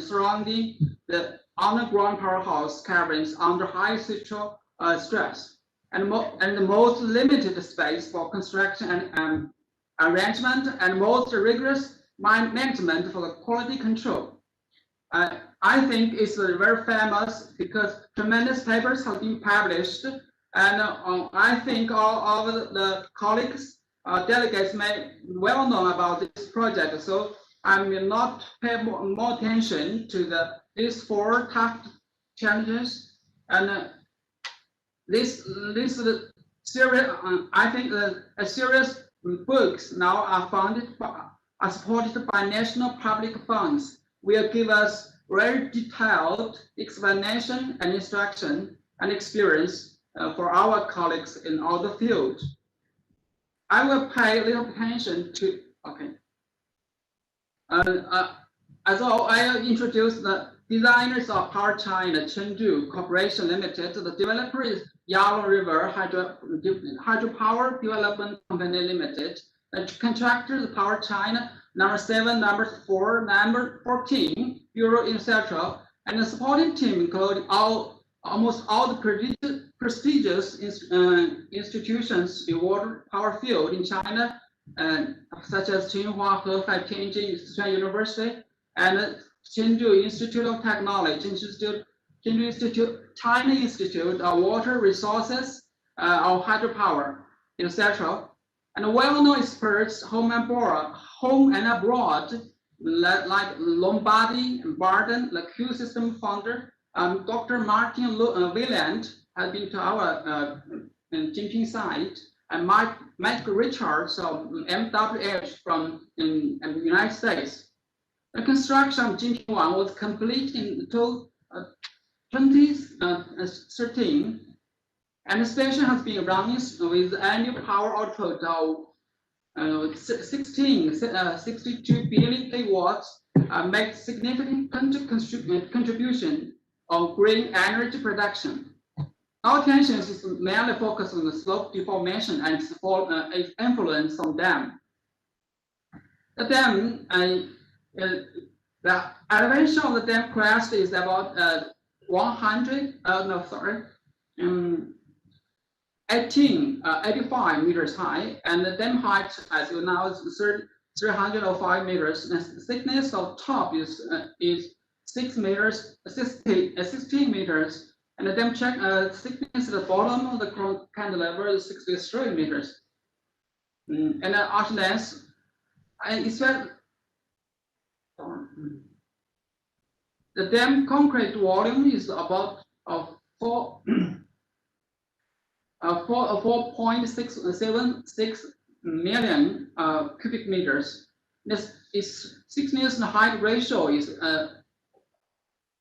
surrounding the underground powerhouse caverns under high structural stress, and the most limited space for construction and arrangement, and most rigorous mine management for the quality control. I think it's very famous because tremendous papers have been published, and I think all of the colleagues, delegates may well know about this project. So I will not pay more attention to these 4 tough challenges. And this series, I think a series of books now are supported by national public funds. Will give us very detailed explanation and instruction and experience for our colleagues in all the fields. I will pay little attention to, as well, I introduce the designers of Power China Chengdu Corporation Limited. The developer is Yangtze River Hydropower Development Company Limited. The contractor is Power China number 7, number 4, number 14, Bureau, etc. And the supporting team include almost all the prestigious institutions in water power field in China, such as Tsinghua, Hefei, Tianjin University, and Chengdu Institute of Technology, Chengdu Institute, China Institute of Water Resources, of Hydropower, etc. And well-known experts home and abroad, like Lombardi and Barden, the Q System founder, Dr. Martin Wieland has been to our Jinping site, and Mike Richards of MWH from the United States. The construction of Jinping 1 was complete in 2013. And the station has been running with annual power output of 62 billion kilowatts, make significant contribution on green energy production. Our attention is mainly focused on the slope deformation and its influence on dam. The dam, the elevation of the dam crest is about 85 meters high, and the dam height, as you know, is 305 meters. And the thickness of top is 16 meters. And the dam thickness at the bottom of the cantilever is 63 meters. And the arch length, the dam concrete volume is about 4.676 million cubic meters. This is thickness and height ratio is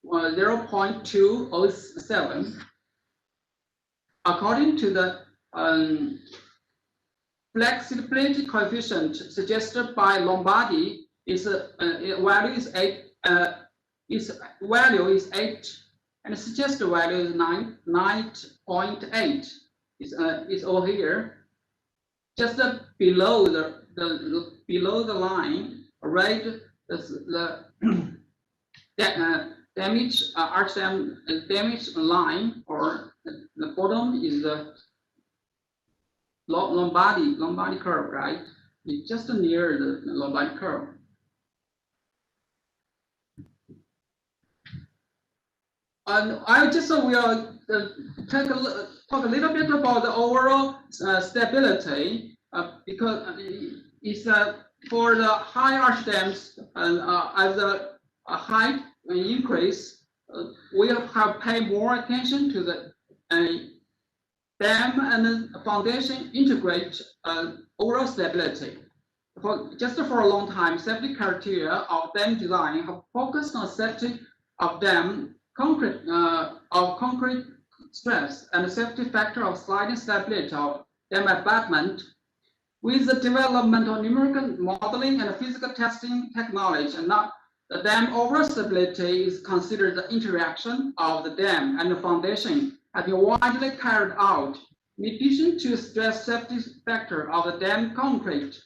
0.207. According to the flexibility coefficient suggested by Lombardi, its value is 8. Its value is 8, and the suggested value is 9.8. Is over here, just below the line, right? The damage arch dam damage line, or the bottom is the Lombardi curve, right? It's just near the Lombardi curve. And I just will talk a little bit about the overall stability, because it's for the high arch dams, as the height increase, we have paid more attention to the dam and the foundation integrate overall stability. Just for a long time, safety criteria of dam design have focused on safety of dam concrete stress and the safety factor of sliding stability of dam abutment. With the development of numerical modeling and physical testing technology, and now the dam overall stability is considered the interaction of the dam and the foundation has been widely carried out. In addition to stress safety factor of the dam concrete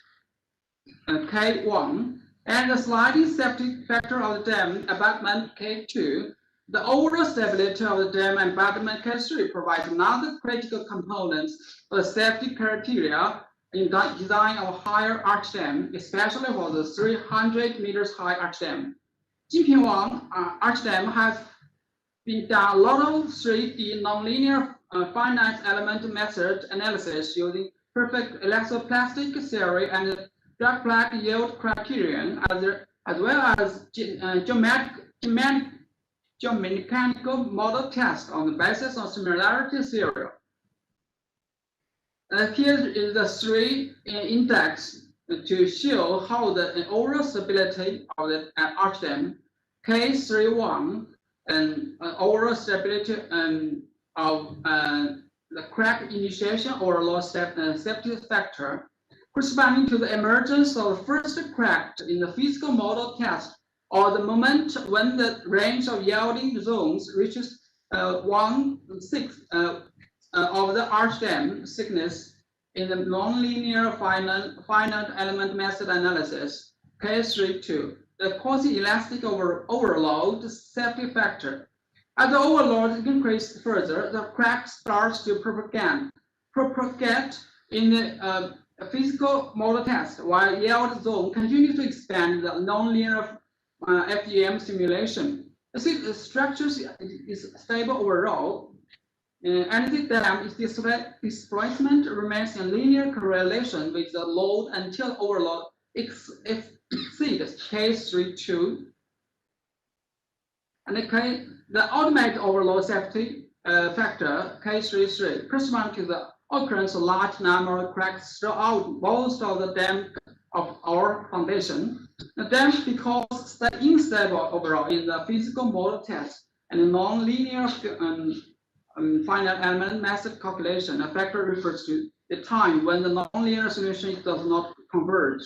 K1 and the sliding safety factor of the dam abutment K2, the overall stability of the dam and abutment K3 provides another critical component for the safety criteria in the design of higher arch dam, especially for the 300 meters high arch dam. Jinpingwang arch dam has been done a lot of 3D nonlinear finite element method analysis using perfect electroplastic theory and drag plug yield criterion, as well as geomechanical model test on the basis of similarity theory. Here is the 3 index to show how the overall stability of the arch dam K31 and overall stability of the crack initiation or loss safety factor, corresponding to the emergence of the first crack in the physical model test, or the moment when the range of yielding zones reaches 1/6 of the arch dam thickness in the nonlinear finite element method analysis K32, the quasi-elastic overload safety factor. As the overload increases further, the crack starts to propagate in the physical model test, while yield zone continues to expand the nonlinear FEM simulation. The structure is stable overall. Energy dam displacement remains in linear correlation with the load until overload exceeds K32. And the ultimate overload safety factor K33 corresponds to the occurrence of large number of cracks throughout most of the dam of our foundation. The dam becomes unstable overall in the physical model test and the non-linear finite element method calculation. A factor refers to the time when the non-linear solution does not converge.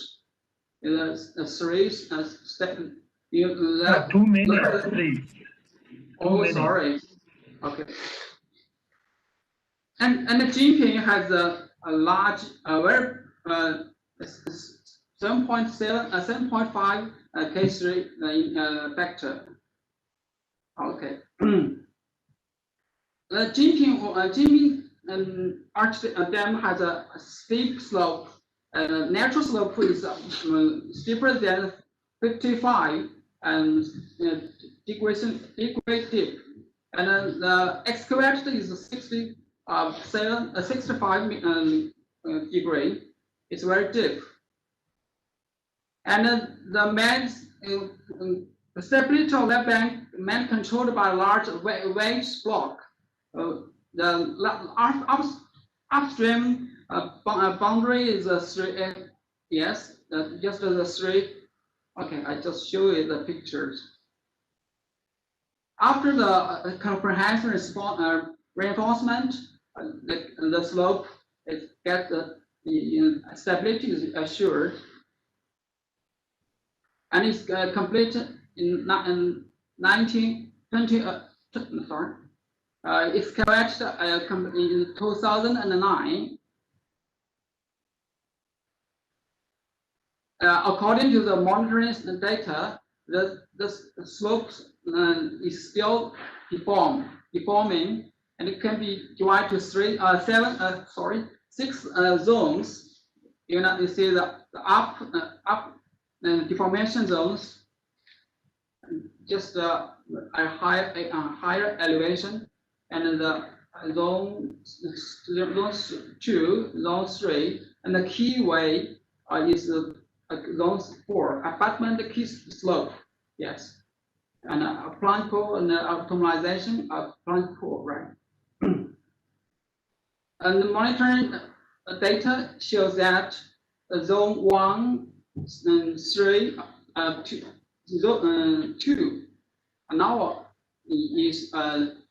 The series 2 minutes, please. Oh, many. sorry. Okay. And the Jinping has a large, very 7.5 K3 factor. Okay. The Jinping Dam has a steep slope. Natural slope is steeper than 55 and degrees deep. And the excavated is 65 degree. It's very deep. And the man's the stability of that bank man controlled by a large waves block. The upstream boundary is a 3. Yes, just the 3. Okay, I just show you the pictures. After the comprehensive reinforcement, the slope is the stability is assured, and it's completed in 1920. Sorry, it's correct in 2009. According to the monitoring data, the slopes is still deforming, and it can be divided to 6 zones. You see the up deformation zones, just a higher elevation, and the zone 2, zone 3, and the key way is zone 4, abutment key slope. Yes. And a plant core and optimization of plant core, right? And the monitoring data shows that zone 1 and 3, 2 now is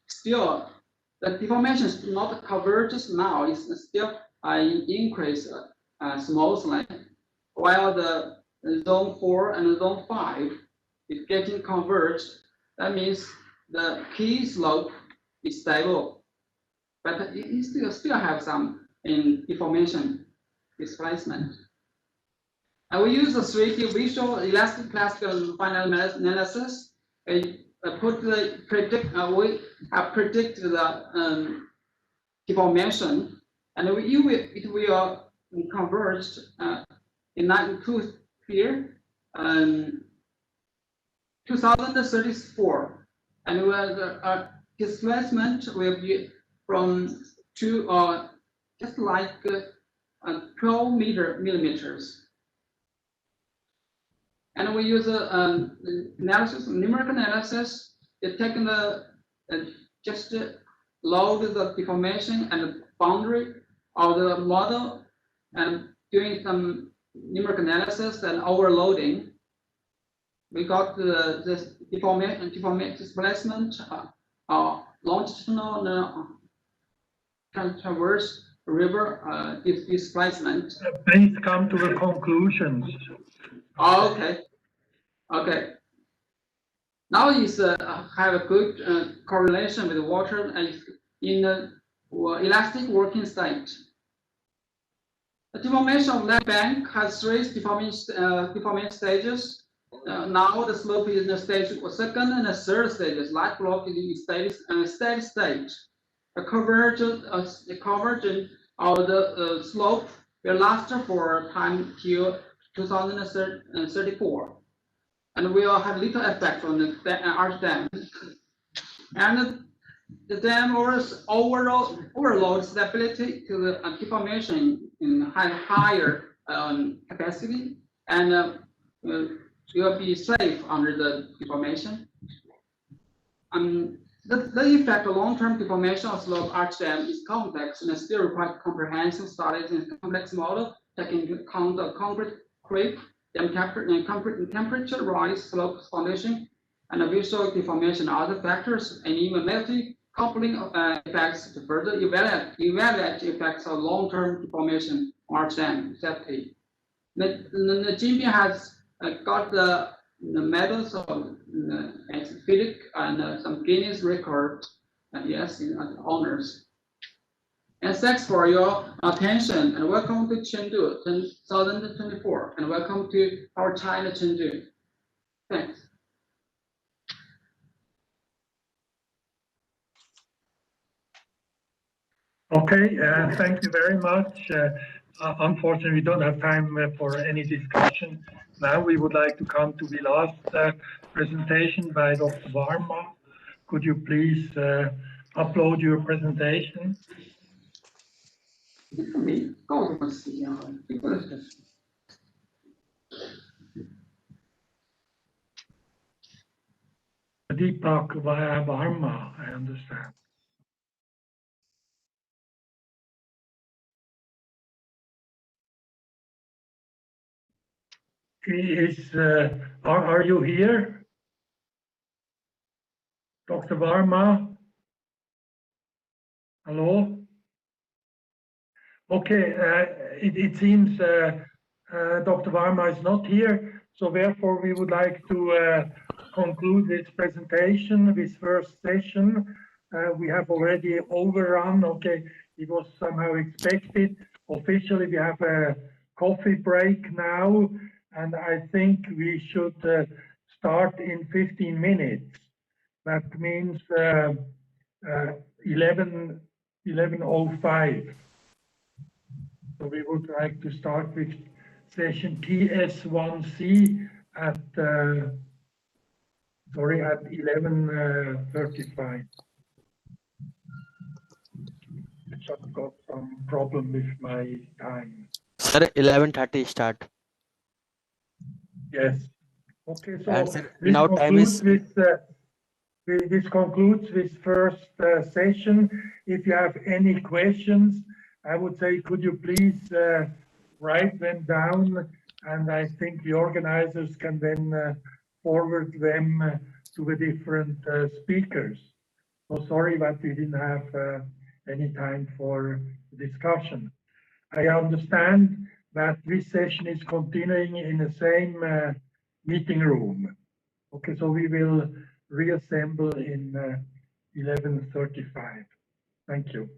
still the deformation is not converges now. It's still increase smoothly, while the zone 4 and zone 5 is getting converged. That means the key slope is stable, but it still have some deformation displacement. And we use the 3D visual elastic classical final analysis. We predicted the deformation, and it will converge in 2034, and the displacement will be from just like 12 millimeters. And we use numerical analysis. It taken just load the deformation and boundary of the model, and doing some numerical analysis and overloading. We got the deformation displacement, longitudinal transverse river displacement. Please come to the conclusions. Oh, okay. Now is have a good correlation with water in the elastic working state. The deformation of that bank has 3 deformation stages. Now the slope is in the stage 2nd and the 3rd stages. Light block is in steady state. The convergence of the slope will last for time till 2034, and will have little effect on the arch dam. And the dam overload stability to the deformation in higher capacity, and will be safe under the deformation. The effect of long-term deformation of slope arch dam is complex and still requires comprehensive studies in complex model taking into account the concrete creep, temperature rise, slope foundation, and the visual deformation, other factors, and even multi coupling effects to further evaluate effects of long-term deformation arch dam safety. The Jinping has got the the medals of Philip and some Guinness record, yes, honors. And thanks for your attention and welcome to Chengdu 2024 and welcome to our China Chengdu. Thanks. Okay, thank you very much. Unfortunately, we don't have time for any discussion. Now we would like to come to the last presentation by Dr. Varma. Could you please upload your presentation? Deepak Varma, I understand. Are you here? Dr. Varma? Hello? Okay, it seems Dr. Varma is not here, so therefore we would like to conclude this presentation, this first session. We have already overrun, okay, it was somehow expected. Officially, we have a coffee break now, and I think we should start in 15 minutes. That means 11:05. So we would like to start with session TS1C at 11:35. I just got some problem with my time. Sir, 11:30 start. Yes. Okay, so And sir, this now time is concludes this first session. If you have any questions, I would say, could you please write them down? And I think the organizers can then forward them to the different speakers. So sorry that we didn't have any time for discussion. I understand that this session is continuing in the same meeting room. Okay, so we will reassemble in 11:35. Thank you.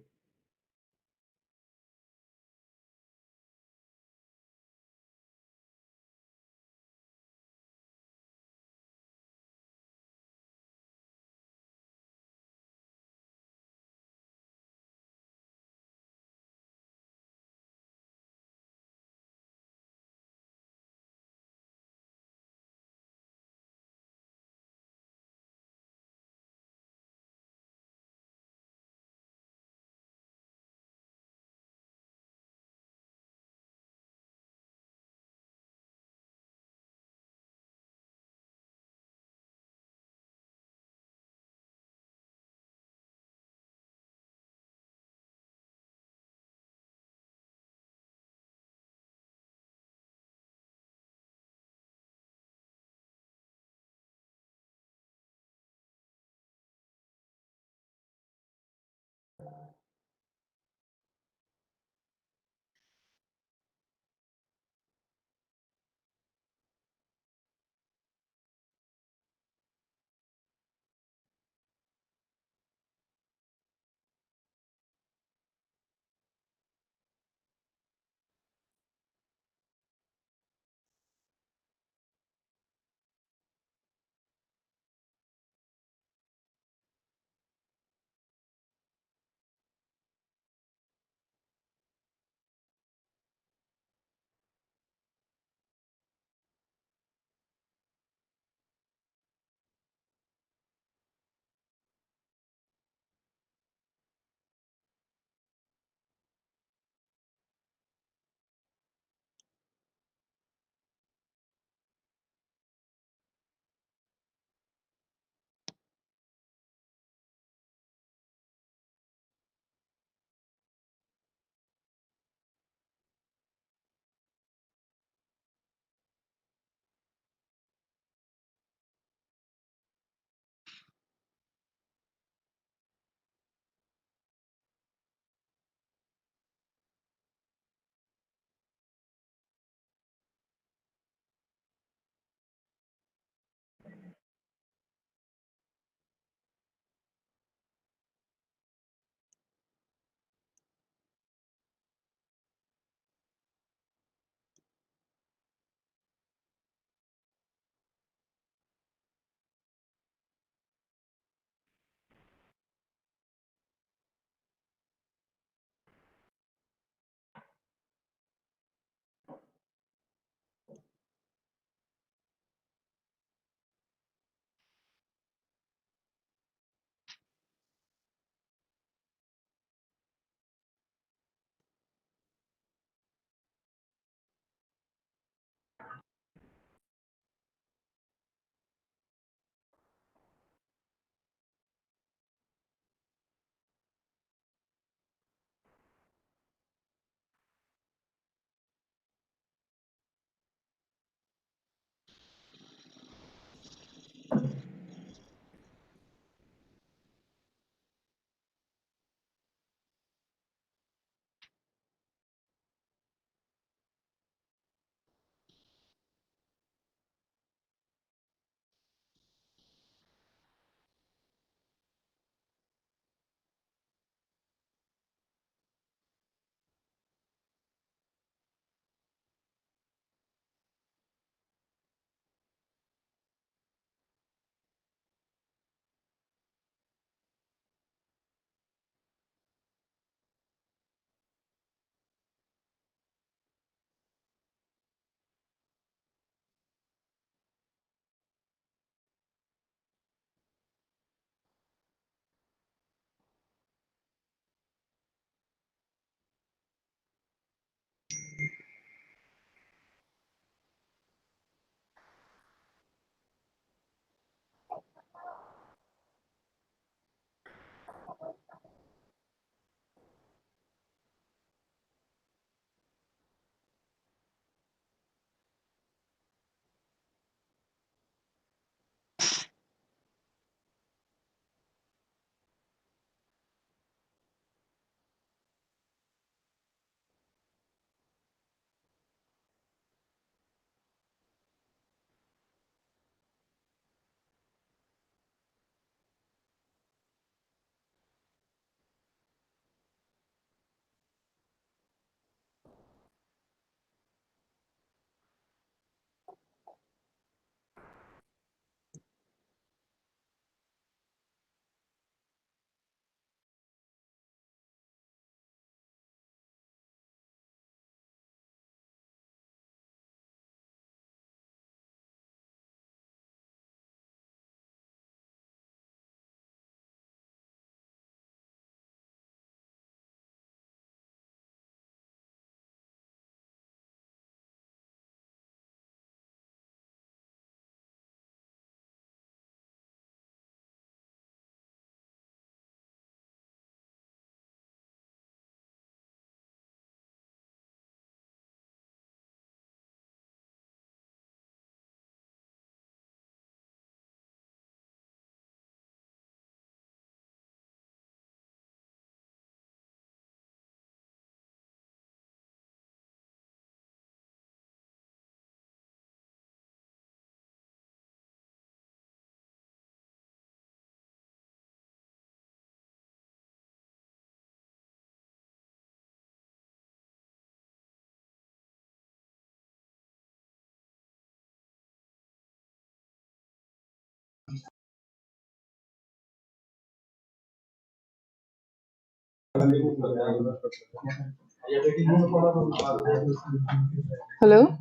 Hello?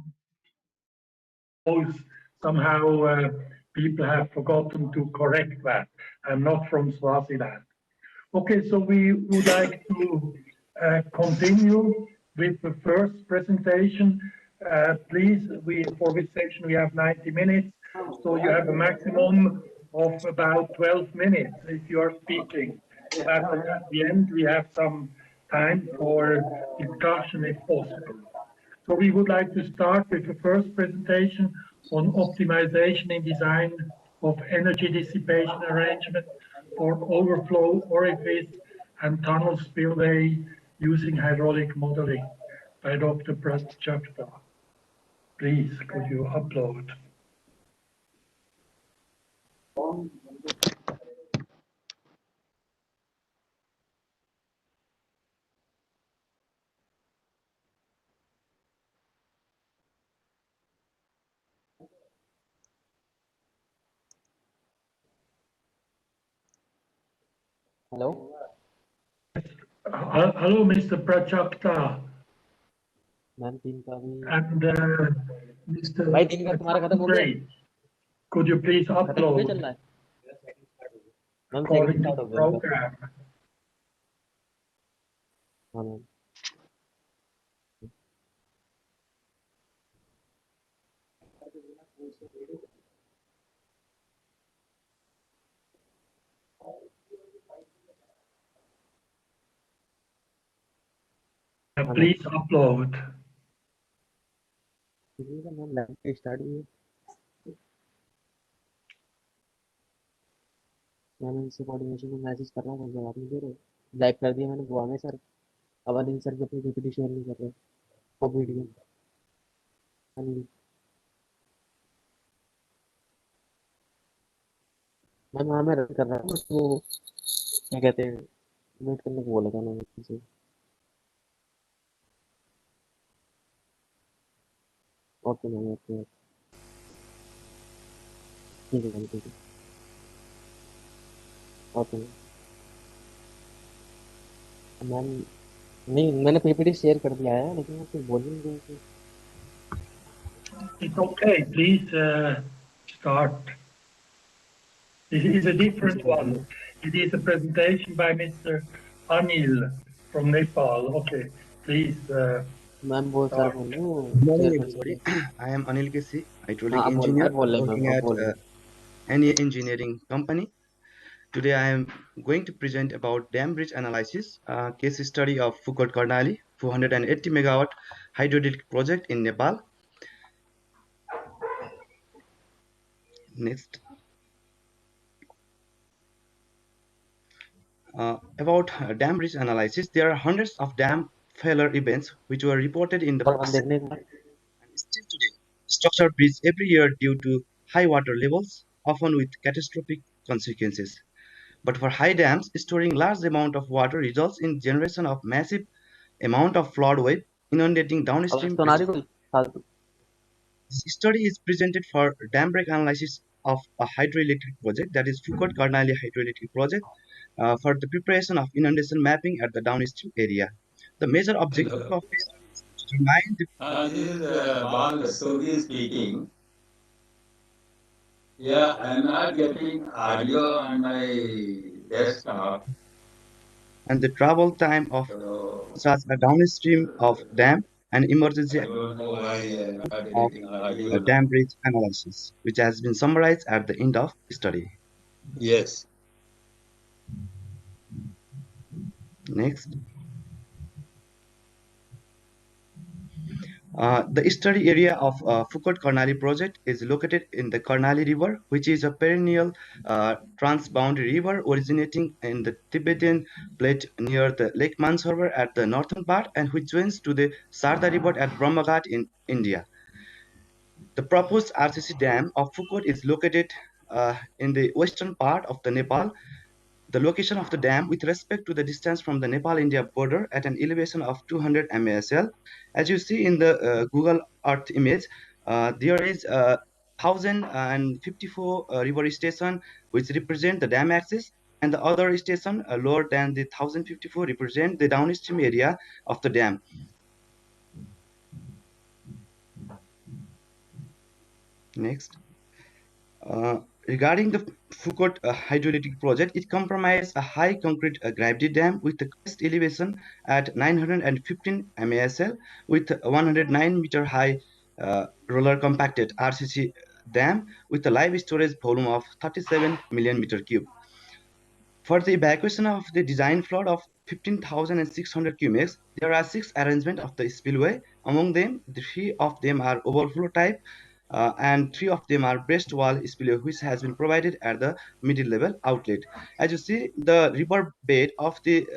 Suppose somehow people have forgotten to correct that. I'm not from Swaziland. Okay, so we would like to continue with the first presentation. Please, for this section we have 90 minutes, so you have a maximum of about 12 minutes if you are speaking. But at the end we have some time for discussion if possible. So we would like to start with the first presentation on optimization in design of energy dissipation arrangement for overflow orifice and tunnel spillway using hydraulic modeling by Dr. Pratchakta. Please, could you upload? Hello? Hello, Mr. Pratchakta ma'am 3 का भी and Mr. भाई 3 का तुम्हारा खत्म हो गया Chandray. Could you please खत्म हो गया चल upload रहा है ma'am according second to start the हो गया उनका program? हाँ मैम हाँ मैम Please upload. ठीक है मैम लाइव स्टार्ट हुई है मैम इनसे कोऑर्डिनेशन में मैसेज कर रहा हूँ जवाब नहीं दे रहे लाइव कर दिया मैंने गोवा में सर अब अनिल सर की अपनी पीपीटी शेयर नहीं कर रहे वो वीडियो अनिल मैम हाँ मैं रन कर रहा हूँ बट वो क्या कहते हैं वेट करने को बोला था मैंने किसी ओके मैम ओके ठीक है मैम ठीक है ओके मैम नहीं मैंने पीपीटी शेयर कर दिया है लेकिन आप कुछ बोल ही नहीं रहे थे It's okay. Please start. This is a different one. It is a presentation by Mr. Anil from Nepal. Okay, please ma'am वो सर start. बोल रहे हो Good morning, शेयर कर everybody. सकते हैं I am Anil Kesi, हाँ hydraulic आप engineer बोल रहे हैं मैम working आप at बोल रहे हैं NA Engineering Company. Today, I am going to present about dam bridge analysis, case study of Fukot Karnali, 480 megawatt hydroelectric project in Nepal. Next, about dam bridge analysis, there are hundreds of dam failure events which were reported in the और past देखने का and still today. Structure breach every year due to high water levels, often with catastrophic consequences. But for high dams, storing large amount of water results in generation of massive amount of flood wave inundating आवाज downstream तो ना रही bridges. कोई फालतू This study is presented for dam break analysis of a hydroelectric project, that is Fukot Karnali hydroelectric project, for the preparation of inundation mapping at the downstream area. The major objective of this study is to determine the This is Bal Rastogi speaking. Yeah, I'm not getting audio on my desktop. and the travel time of So such a downstream of dam and emergency I don't know why I'm not of getting audio dam now. bridge analysis, which has been summarized at the end of study. Yes. Next. The study area of Fukot Karnali project is located in the Karnali River, which is a perennial transboundary river originating in the Tibetan plate near the Lake Mansarovar at the northern part and which joins to the Sarda River at Brahmaghat in India. The proposed RCC dam of Fukot is located in the western part of the Nepal. The location of the dam with respect to the distance from the Nepal-India border at an elevation of 200 MASL. As you see in the Google Earth image, there is 1054 river station which represent the dam axis and the other station lower than the 1054 represent the downstream area of the dam. Next. Regarding the Foucault hydroelectric project, it comprises a high concrete gravity dam with the crest elevation at 915 MASL with 109-meter high roller compacted RCC dam with a live storage volume of 37 million meter cube. For the evacuation of the design flood of 15,600 cubics, there are 6 arrangements of the spillway. Among them, 3 of them are overflow type, and 3 of them are breast wall spillway, which has been provided at the middle level outlet. As you see, the river bed of the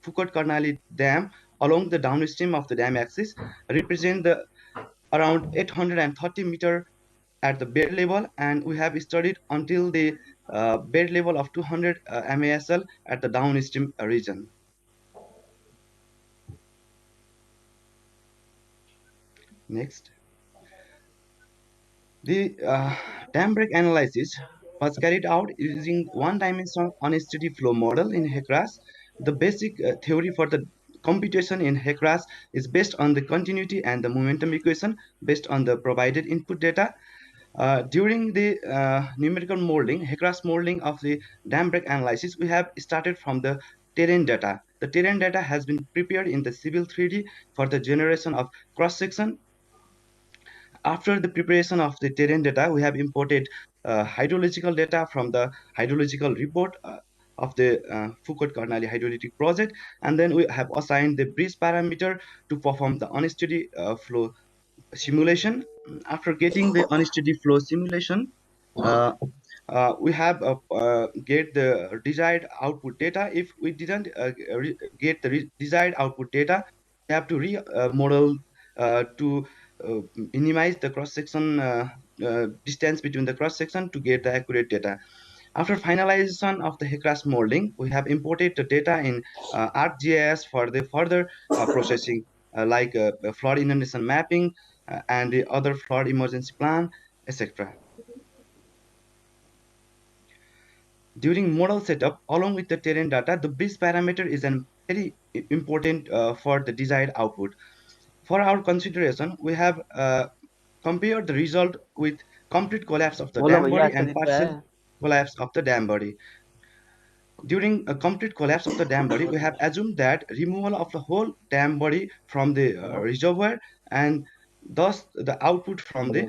Foucault Karnali Dam along the downstream of the dam axis represent the around 830 meter at the bed level, and we have studied until the bed level of 200 MASL at the downstream region. Next. The dam break analysis was carried out using one-dimensional unsteady flow model in HECRAS. The basic theory for the computation in HECRAS is based on the continuity and the momentum equation based on the provided input data. During the numerical modeling, HECRAS modeling of the dam break analysis, we have started from the terrain data. The terrain data has been prepared in the Civil 3D for the generation of cross-section. After the preparation of the terrain data, we have imported hydrological data from the hydrological report of the Foucault Karnali hydroelectric project, and then we have assigned the bridge parameter to perform the unsteady flow simulation. After getting the unsteady flow simulation, we have get the desired output data. If we didn't get the desired output data, we have to remodel to minimize the cross-section distance between the cross-section to get the accurate data. After finalization of the HECRAS modeling, we have imported the data in ArcGIS for the further processing, like flood inundation mapping and the other flood emergency plan, etc. During model setup, along with the terrain data, the bridge parameter is an very important for the desired output. For our consideration, we have compared the result with complete collapse of the बोलो dam भैया body आज का and दिन क्या है? partial collapse of the dam body. During a complete collapse of the dam body, we have assumed that removal of the whole dam body from the reservoir, and thus the output from बढ़िया the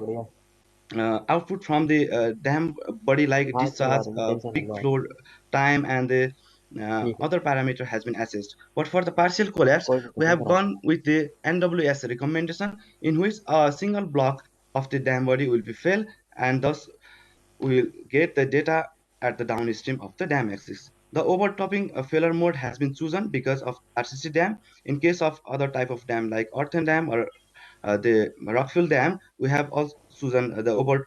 बढ़िया dam body like हाँ करवा discharge, देंगे tension peak मत लो आप flow time, and the ठीक है other parameter has been assessed. But for the partial collapse, कोई नहीं we खत्म have करा gone with the NWS recommendation, in which a single block of the dam body will be filled, and thus we will get the data at the downstream of the dam axis. The overtopping failure mode has been chosen because of RCC dam. In case of other type of dam like earthen dam or the rockfill dam, we have also chosen the over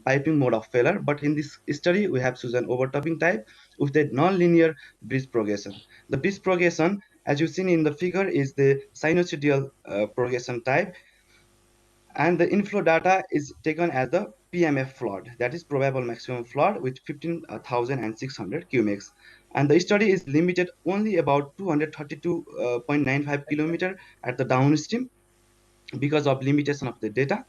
piping mode of failure. But in this study, we have chosen overtopping type with the non-linear bridge progression. The bridge progression, as you've seen in the figure, is the sinusoidal progression type, and the inflow data is taken as the PMF flood, that is probable maximum flood with 15,600 cubics. And the study is limited only about 232.95 kilometer at the downstream because of limitation of the data.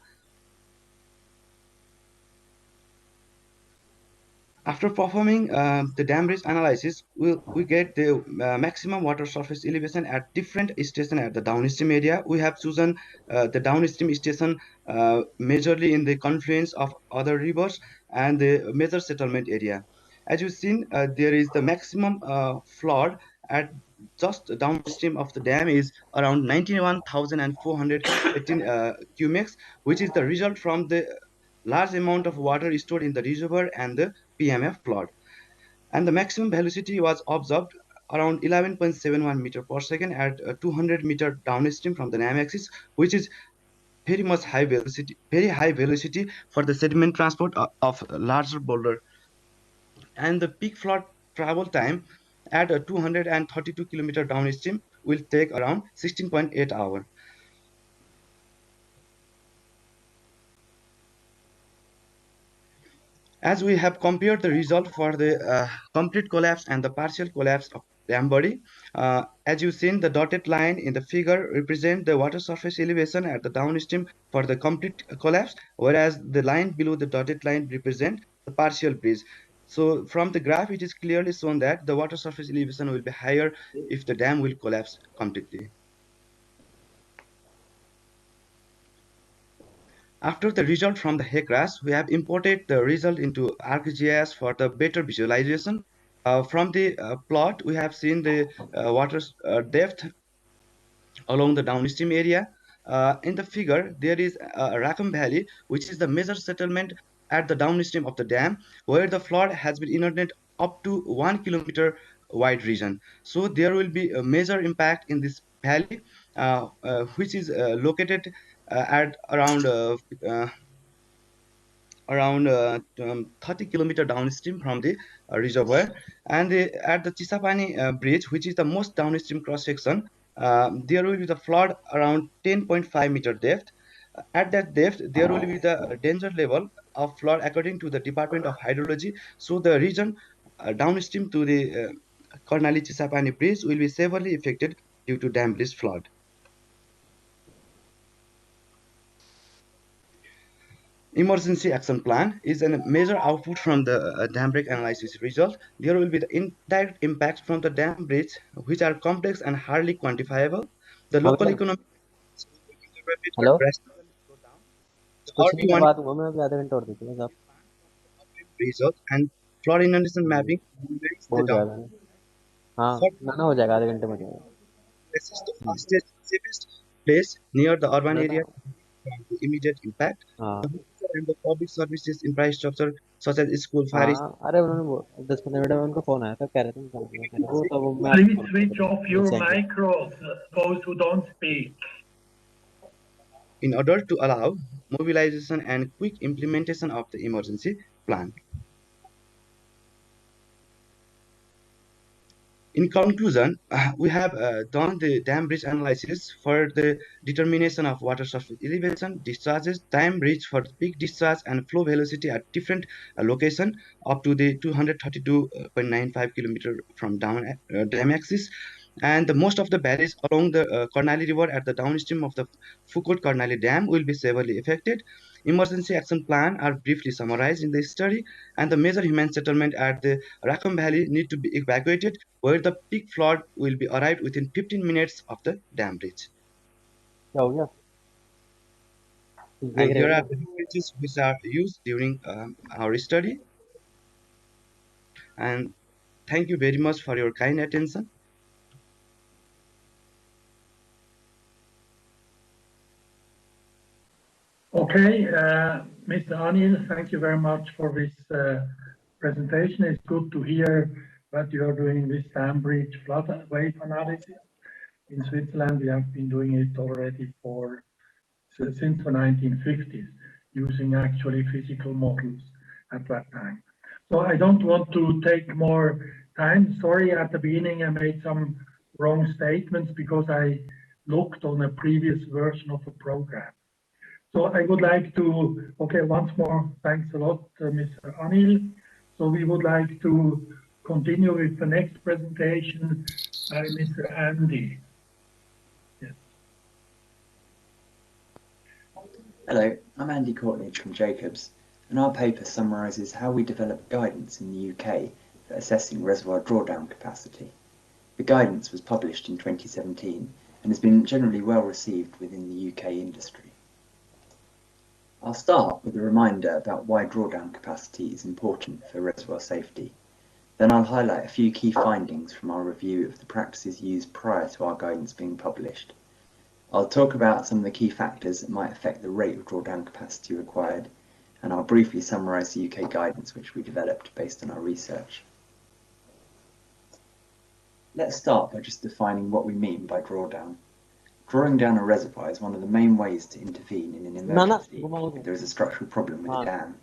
After performing the dam bridge analysis, we get the maximum water surface elevation at different stations at the downstream area. We have chosen the downstream station majorly in the confluence of other rivers and the major settlement area. As you've seen, there is the maximum flood at just downstream of the dam is around 91,418 cubics, which is the result from the large amount of water stored in the reservoir and the PMF flood. And the maximum velocity was observed around 11.71 meter per second at 200 meter downstream from the dam axis, which is very high velocity for the sediment transport of larger boulder. And the peak flood travel time at 232 kilometer downstream will take around 16.8 hours. As we have compared the result for the complete collapse and the partial collapse of dam body, as you've seen, the dotted line in the figure represent the water surface elevation at the downstream for the complete collapse, whereas the line below the dotted line represent the partial breach. So from the graph, it is clearly shown that the water surface elevation will be higher if the dam will collapse completely. After the result from the HECRAS, we have imported the result into ArcGIS for the better visualization. From the plot, we have seen the water depth along the downstream area. In the figure, there is Rackham Valley, which is the major settlement at the downstream of the dam, where the flood has been inundated up to 1 kilometer wide region. So there will be a major impact in this valley, which is located at around 30 kilometer downstream from the reservoir. And at the Chisapani bridge, which is the most downstream cross section, there will be the flood around 10.5 meter depth. At that depth, there will be the danger level of flood according to the Department of Hydrology. So the region downstream to the Karnali Chisapani bridge will be severely affected due to dam breach flood. Emergency action plan is a major output from the dam breach analysis result. There will be the indirect impacts from the dam breach, which are complex and hardly quantifiable. The local economic hello slow down. The कुछ नहीं RP1 करवा दूंगा मैं अभी आधे घंटे और देती बस आप result and flood inundation mapping minimize the हो down. जाएगा हाँ For ना हो जाएगा आधे घंटे में हो जाएगा places, the fastest, safest place near the urban area from the immediate impact. हाँ The municipal and the public services infrastructure such as school, fire हाँ अरे उन्होंने 10-15 मिनट में उनका फोन आया था कह रहे थे मैं कह रहा वो तो वो मैं Please आपको switch off your नीचे आएंगे micros, those who don't speak. in order to allow mobilization and quick implementation of the emergency plan. In conclusion, we have done the dam breach analysis for the determination of water surface elevation, discharges, time reach for peak discharge and flow velocity at different location up to the 232.95 kilometer from dam axis. And the most of the valleys along the Karnali River at the downstream of the Fukut Karnali Dam will be severely affected. Emergency action plan are briefly summarized in the study, and the major human settlement at the Rackham Valley need to be evacuated, where the peak flood will be arrived within 15 minutes of the dam breach. क्या हो गया देख And रहे here हो are ना the images which are used during our study. And thank you very much for your kind attention. Okay, Mr. Anil, thank you very much for this presentation. It's good to hear that you are doing this dam breach flood wave analysis. In Switzerland, we have been doing it already since the 1950s, using actually physical models at that time. So I don't want to take more time. Sorry, at the beginning I made some wrong statements because I looked on a previous version of a program. So I would like to, okay, once more, thanks a lot, Mr. Anil. So we would like to continue with the next presentation by Mr. Andy. Yes. Hello, I'm Andy Courtnidge from Jacobs, and our paper summarises how we develop guidance in the UK for assessing reservoir drawdown capacity. The guidance was published in 2017 and has been generally well received within the UK industry. I'll start with a reminder about why drawdown capacity is important for reservoir safety. Then I'll highlight a few key findings from our review of the practices used prior to our guidance being published. I'll talk about some of the key factors that might affect the rate of drawdown capacity required, and I'll briefly summarise the UK guidance which we developed based on our research. Let's start by just defining what we mean by drawdown. Drawing down a reservoir is one of the main ways to intervene in an emergency if there is a structural problem with a dam.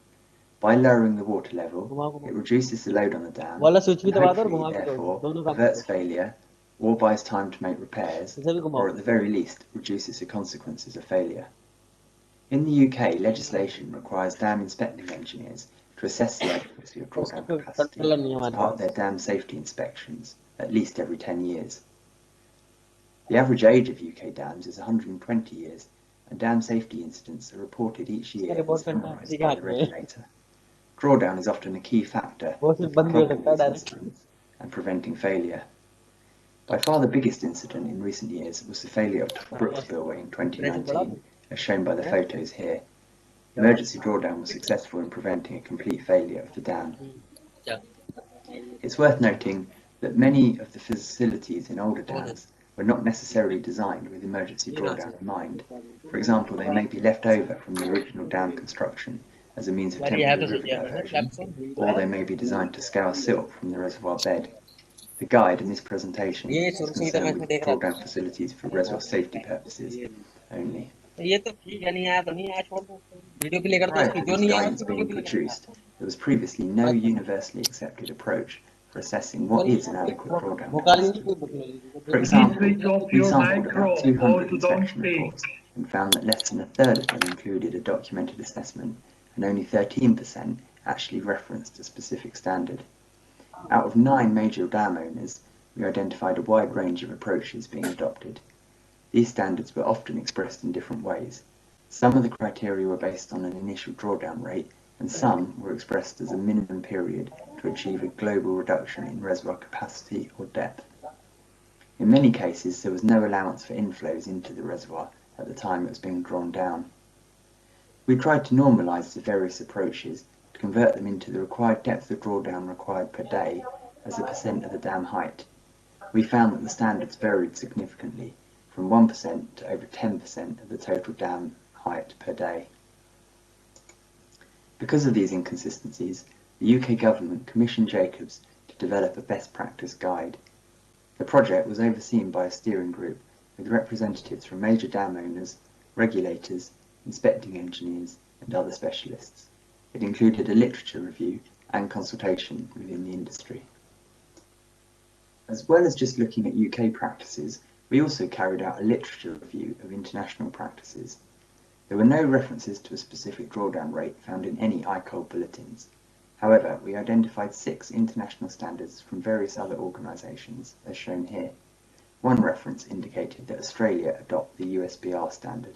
By lowering the water level, it reduces the load on the dam and hopefully, therefore, averts failure or buys time to make repairs, or at the very least, reduces the consequences of failure. In the UK, legislation requires dam inspecting engineers to assess the adequacy of drawdown उसको capacity controller नहीं है as हमारे part of pass their dam safety inspections at least every 10 years. The average age of UK dams is 120 years, and dam safety incidents are reported each इसका year and report करना summarised किसी के by हाथ the में है regulator. Drawdown is often a key factor वो सिर्फ in बंद भी हो सकता है unlocking these direct incidents and preventing failure. By far the biggest incident in recent years was the failure of Brooks Spillway in pressure बढ़ा 2019, as shown by the है photos here. Emergency drawdown was successful in preventing a complete failure of the dam. क्या It's worth noting that many of the facilities in older dams were not necessarily designed with emergency ये ना drawdown in mind. For example, they may be left over from the original dam construction as a means of यार ये है temporary तो river सही है diversion, sir or they may be designed to scour silt from the reservoir bed. The guide in this presentation ये is शुरू से ही तो मैं concerned इसमें with देख रहा drawdown facilities for reservoir safety purposes only. था ये तो ठीक है नहीं आया तो नहीं आया छोड़ दो वीडियो प्ले करता Prior उसकी to जो this नहीं आया guidance उसकी वीडियो being प्ले produced, करेगा there was previously no universally accepted approach for assessing what is an adequate drawdown भोकाली नहीं capacity. कोई बुक ले ली For Please example, switch off we your sampled about micro, 200 or you don't inspection speak. reports and found that less than a third of them included a documented assessment and only 13% actually referenced a specific standard. Out of 9 major dam owners, we identified a wide range of approaches being adopted. These standards were often expressed in different ways. Some of the criteria were based on an initial drawdown rate, and some were expressed as a minimum period to achieve a global reduction in reservoir capacity or depth. In many cases, there was no allowance for inflows into the reservoir at the time it was being drawn down. We tried to normalise the various approaches to convert them into the required depth of drawdown required per day as a percent of the dam height. We found that the standards varied significantly, from 1% to over 10% of the total dam height per day. Because of these inconsistencies, the UK government commissioned Jacobs to develop a best practice guide. The project was overseen by a steering group with representatives from major dam owners, regulators, inspecting engineers and other specialists. It included a literature review and consultation within the industry. As well as just looking at UK practices, we also carried out a literature review of international practices. There were no references to a specific drawdown rate found in any Icold bulletins. However, we identified 6 international standards from various other organisations, as shown here. One reference indicated that Australia adopt the USBR standard.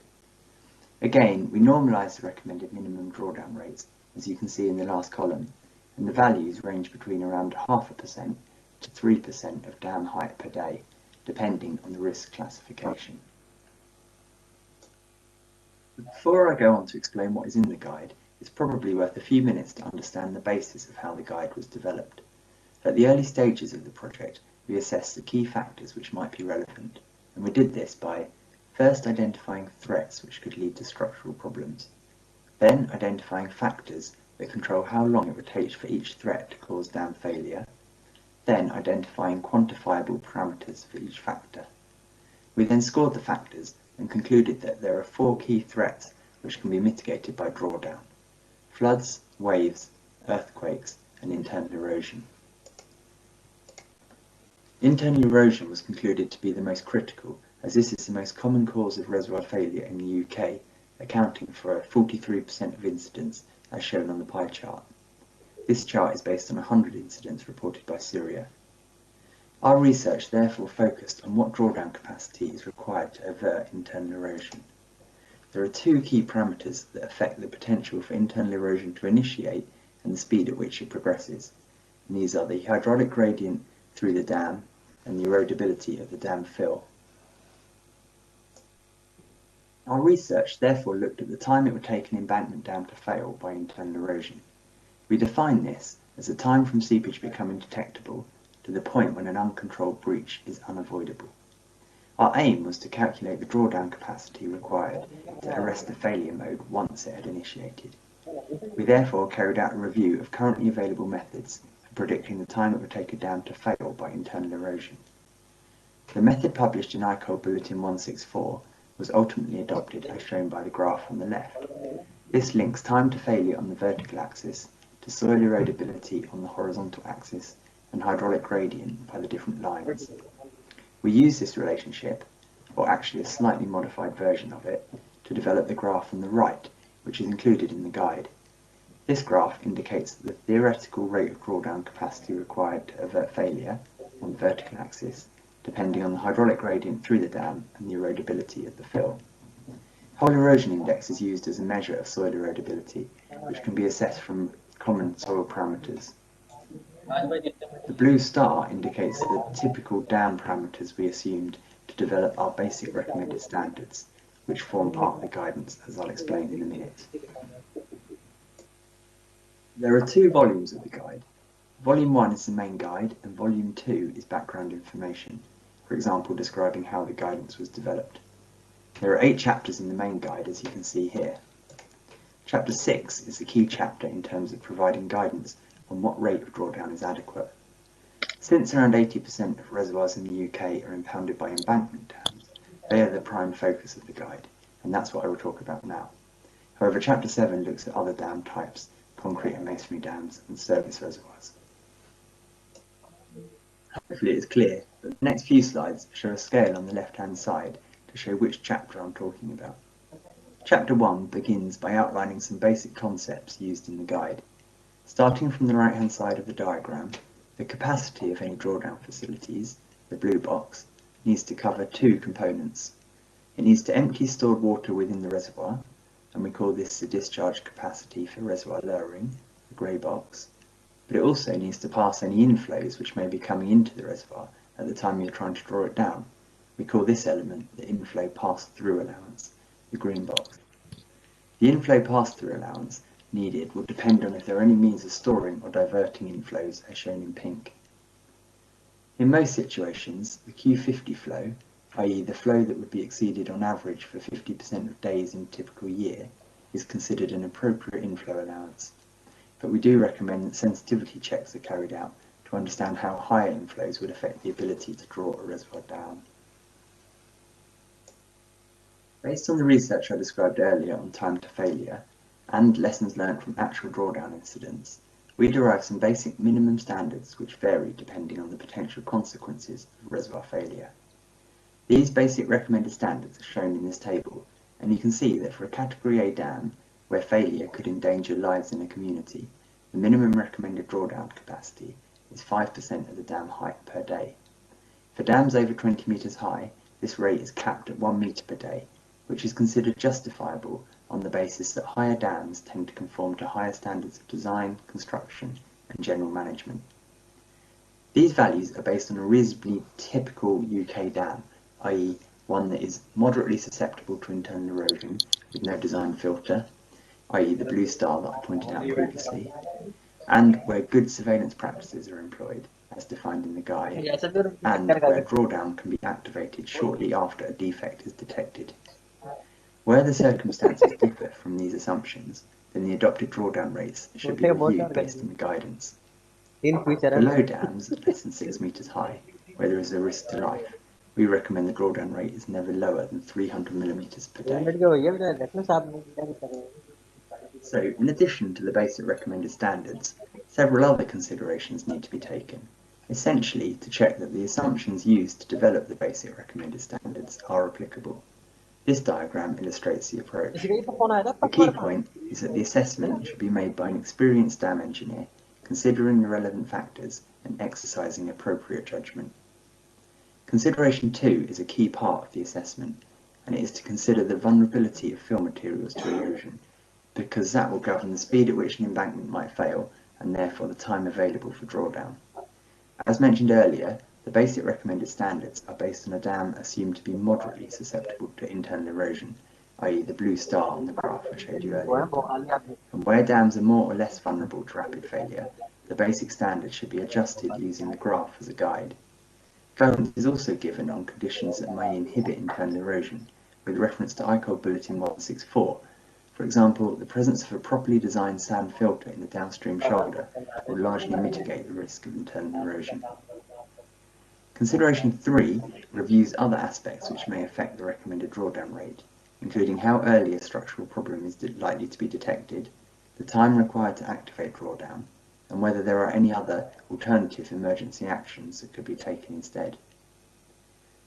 Again, we normalised the recommended minimum drawdown rates, as you can see in the last column, and the values range between around 0.5% to 3% of dam height per day, depending on the risk classification. Before I go on to explain what is in the guide, it's probably worth a few minutes to understand the basis of how the guide was developed. At the early stages of the project, we assessed the key factors which might be relevant, and we did this by first identifying threats which could lead to structural problems, then identifying factors that control how long it would take for each threat to cause dam failure, then identifying quantifiable parameters for each factor. We then scored the factors and concluded that there are 4 key threats which can be mitigated by drawdown: floods, waves, earthquakes, and internal erosion. Internal erosion was concluded to be the most critical, as this is the most common cause of reservoir failure in the UK, accounting for 43% of incidents as shown on the pie chart. This chart is based on 100 incidents reported by Syria. Our research therefore focused on what drawdown capacity is required to avert internal erosion. There are 2 key parameters that affect the potential for internal erosion to initiate and the speed at which it progresses, and these are the hydraulic gradient through the dam and the erodibility of the dam fill. Our research therefore looked at the time it would take an embankment dam to fail by internal erosion. We define this as the time from seepage becoming detectable to the point when an uncontrolled breach is unavoidable. Our aim was to calculate the drawdown capacity required to arrest the failure mode once it had initiated. We therefore carried out a review of currently available methods for predicting the time it would take a dam to fail by internal erosion. The method published in Icold Bulletin 164 was ultimately adopted as shown by the graph on the left. This links time to failure on the vertical axis to soil erodibility on the horizontal axis and hydraulic gradient by the different lines. We use this relationship, or actually a slightly modified version of it, to develop the graph on the right, which is included in the guide. This graph indicates the theoretical rate of drawdown capacity required to avert failure on the vertical axis, depending on the hydraulic gradient through the dam and the erodibility of the fill. Whole erosion index is used as a measure of soil erodibility, which can be assessed from common soil parameters. The blue star indicates the typical dam parameters we assumed to develop our basic recommended standards, which form part of the guidance, as I'll explain in a minute. There are two volumes of the guide. Volume 1 is the main guide, and Volume 2 is background information, for example describing how the guidance was developed. There are 8 chapters in the main guide, as you can see here. Chapter 6 is the key chapter in terms of providing guidance on what rate of drawdown is adequate. Since around 80% of reservoirs in the UK are impounded by embankment dams, they are the prime focus of the guide, and that's what I will talk about now. However, Chapter 7 looks at other dam types, concrete and masonry dams, and service reservoirs. Hopefully it is clear, but the next few slides show a scale on the left-hand side to show which chapter I'm talking about. Chapter 1 begins by outlining some basic concepts used in the guide. Starting from the right-hand side of the diagram, the capacity of any drawdown facilities, the blue box, needs to cover two components. It needs to empty stored water within the reservoir, and we call this the discharge capacity for reservoir lowering, the grey box, but it also needs to pass any inflows which may be coming into the reservoir at the time you're trying to draw it down. We call this element the inflow pass-through allowance, the green box. The inflow pass-through allowance needed will depend on if there are any means of storing or diverting inflows, as shown in pink. In most situations, the Q50 flow, i.e. the flow that would be exceeded on average for 50% of days in a typical year, is considered an appropriate inflow allowance. But we do recommend that sensitivity checks are carried out to understand how higher inflows would affect the ability to draw a reservoir down. Based on the research I described earlier on time to failure, and lessons learned from actual drawdown incidents, we derive some basic minimum standards which vary depending on the potential consequences of reservoir failure. These basic recommended standards are shown in this table, and you can see that for a Category A dam, where failure could endanger lives in a community, the minimum recommended drawdown capacity is 5% of the dam height per day. For dams over 20 metres high, this rate is capped at 1 metre per day, which is considered justifiable on the basis that higher dams tend to conform to higher standards of design, construction, and general management. These values are based on a reasonably typical UK dam, i.e. one that is moderately susceptible to internal erosion with no design filter, i.e. the blue star that I pointed out previously, and where good surveillance practices are employed, as defined in the guide, and where drawdown can be activated shortly after a defect is detected. Where the circumstances differ from these assumptions, then the adopted drawdown rates should be reviewed based on the guidance. Below dams less than 6 metres high, where there is a risk to life, we recommend the drawdown rate is never lower than 300 millimetres per day. So, in addition to the basic recommended standards, several other considerations need to be taken, essentially to check that the assumptions used to develop the basic recommended standards are applicable. This diagram illustrates the approach. The key point is that the assessment should be made by an experienced dam engineer, considering the relevant factors and exercising appropriate judgment. Consideration 2 is a key part of the assessment, and it is to consider the vulnerability of fill materials to erosion, because that will govern the speed at which an embankment might fail, and therefore the time available for drawdown. As mentioned earlier, the basic recommended standards are based on a dam assumed to be moderately susceptible to internal erosion, i.e. the blue star on the graph I showed you earlier. And where dams are more or less vulnerable to rapid failure, the basic standard should be adjusted using the graph as a guide. Guidance is also given on conditions that may inhibit internal erosion, with reference to Icold Bulletin 164. For example, the presence of a properly designed sand filter in the downstream shoulder will largely mitigate the risk of internal erosion. Consideration 3 reviews other aspects which may affect the recommended drawdown rate, including how early a structural problem is likely to be detected, the time required to activate drawdown, and whether there are any other alternative emergency actions that could be taken instead.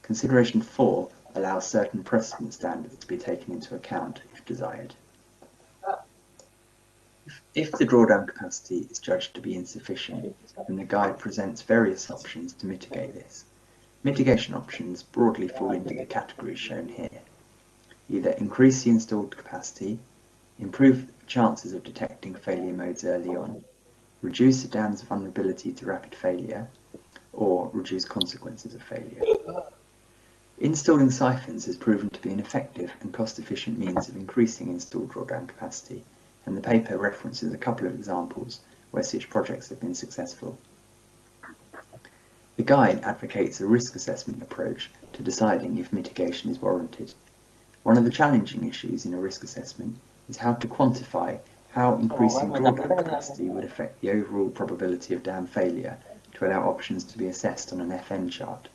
Consideration 4 allows certain precedent standards to be taken into account if desired. If the drawdown capacity is judged to be insufficient, then the guide presents various options to mitigate this. Mitigation options broadly fall into the categories shown here. Either increase the installed capacity, improve chances of detecting failure modes early on, reduce the dam's vulnerability to rapid failure, or reduce consequences of failure. Installing siphons has proven to be an effective and cost-efficient means of increasing installed drawdown capacity, and the paper references a couple of examples where such projects have been successful. The guide advocates a risk assessment approach to deciding if mitigation is warranted. One of the challenging issues in a risk assessment is how to quantify how increasing drawdown capacity would affect the overall probability of dam failure to allow options to be assessed on an FN chart.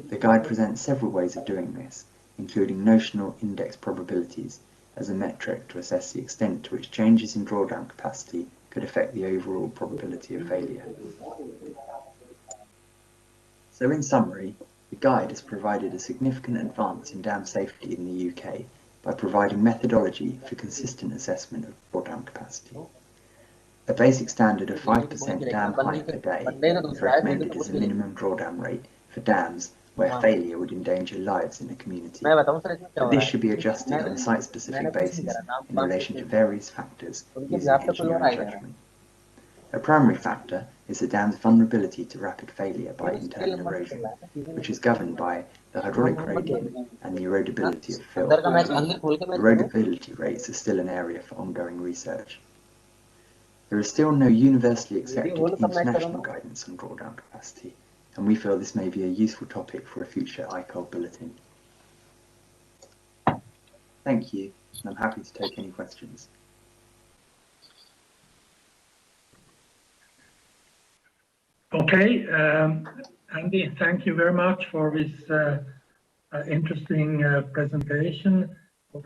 The guide presents several ways of doing this, including notional index probabilities as a metric to assess the extent to which changes in drawdown capacity could affect the overall probability of failure. So in summary, the guide has provided a significant advance in dam safety in the UK by providing methodology for consistent assessment of drawdown capacity. A basic standard of 5% dam height per day is recommended as a minimum drawdown rate for dams where failure would endanger lives in the community. But this should be adjusted on a site-specific basis in relation to various factors using engineering judgment. A primary factor is the dam's vulnerability to rapid failure by internal erosion, which is governed by the hydraulic gradient and the erodibility of fill. Erodibility rates are still an area for ongoing research. There is still no universally accepted international guidance on drawdown capacity, and we feel this may be a useful topic for a future Icold bulletin. Thank you, and I'm happy to take any questions. Okay, Andy, thank you very much for this interesting presentation.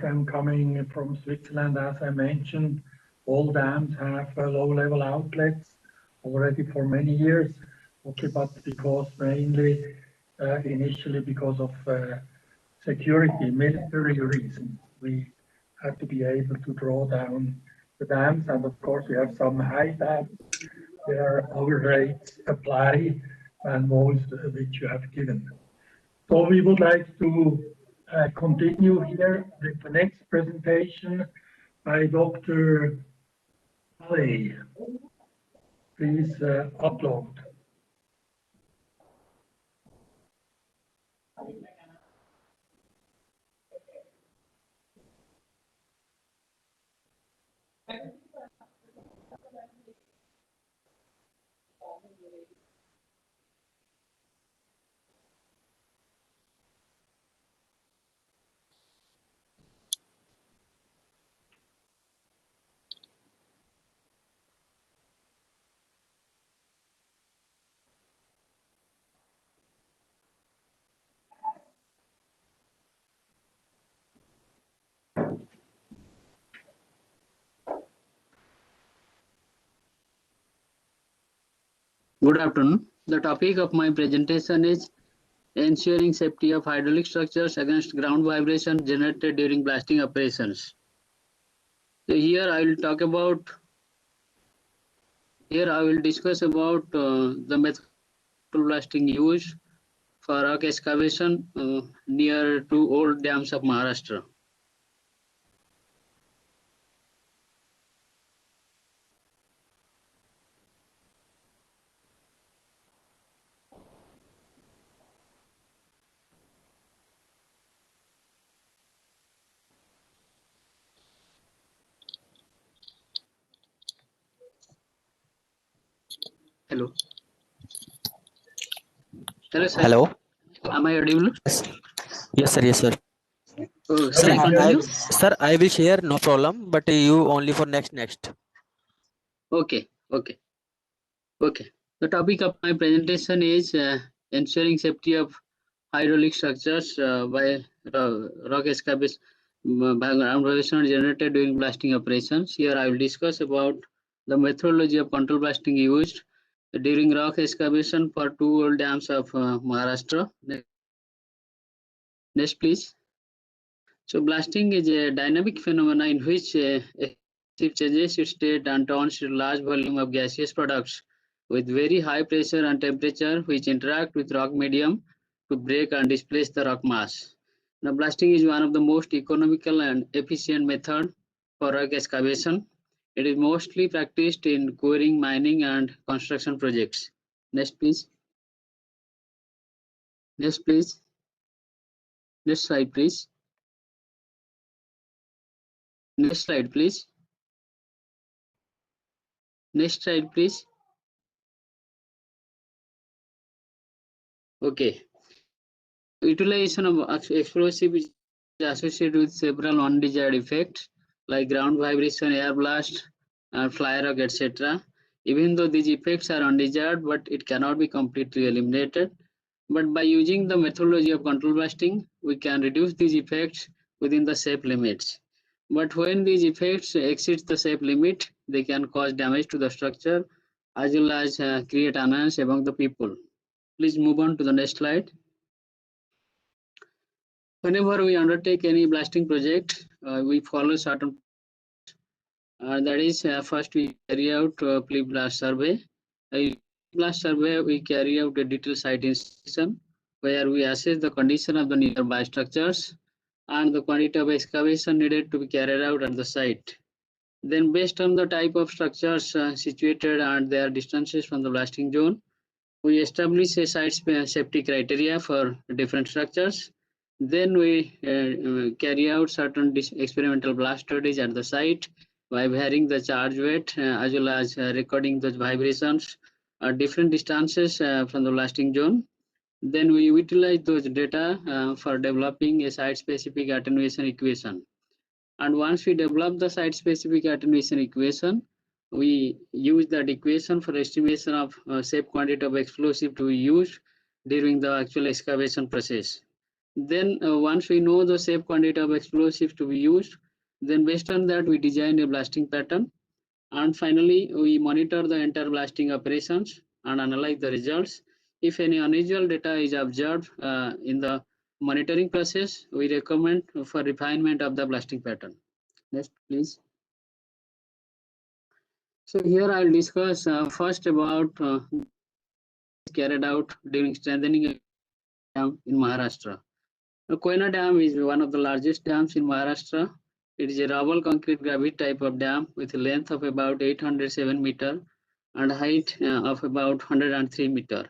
I'm coming from Switzerland, as I mentioned. All dams have low-level outlets already for many years. Okay, but because mainly initially because of security, military reasons, we had to be able to draw down the dams, and of course we have some high dams where our rates apply and most which you have given. So we would like to continue here with the next presentation by Dr. Ali. Please upload. Good afternoon. The topic of my presentation is ensuring safety of hydraulic structures against ground vibration generated during blasting operations. So here I will discuss about the method of blasting used for rock excavation near to old dams of Maharashtra. Hello. Hello, sir. Hello. Am I audible? Yes, sir. Yes, sir. Oh, Sir, can you? sir, I will share, no problem, but you only for next. Okay. The topic of my presentation is ensuring safety of hydraulic structures by rock excavation by ground vibration generated during blasting operations. Here I will discuss about the methodology of control blasting used during rock excavation for two old dams of Maharashtra. Next, please. So blasting is a dynamic phenomenon in which changes its state and turns to large volume of gaseous products with very high pressure and temperature which interact with rock medium to break and displace the rock mass. Now, blasting is one of the most economical and efficient method for rock excavation. It is mostly practiced in quarrying, mining, and construction projects. Next, please. Next, please. Next slide, please. Next slide, please. Next slide, please. Okay. Utilization of explosive is associated with several undesired effects like ground vibration, air blast, fly rock, etc. Even though these effects are undesired, but it cannot be completely eliminated. But by using the methodology of control blasting, we can reduce these effects within the safe limits. But when these effects exceed the safe limit, they can cause damage to the structure as well as create annoyance among the people. Please move on to the next slide. Whenever we undertake any blasting project, we follow certain that is first we carry out pre-blast survey. Blast survey we carry out a detailed site inspection where we assess the condition of the nearby structures and the quantity of excavation needed to be carried out at the site. Then based on the type of structures situated and their distances from the blasting zone, we establish a site safety criteria for different structures. Then we carry out certain experimental blast studies at the site by varying the charge weight as well as recording the vibrations at different distances from the blasting zone. Then we utilize those data for developing a site-specific attenuation equation. And once we develop the site-specific attenuation equation, we use that equation for estimation of safe quantity of explosive to be used during the actual excavation process. Then once we know the safe quantity of explosive to be used, then based on that we design a blasting pattern. And finally, we monitor the entire blasting operations and analyze the results. If any unusual data is observed in the monitoring process, we recommend for refinement of the blasting pattern. Next, please. So here I'll discuss first about carried out during strengthening a dam in Maharashtra. The Koyna Dam is one of the largest dams in Maharashtra. It is a rubble concrete gravity type of dam with a length of about 807 meter and height of about 103 meter.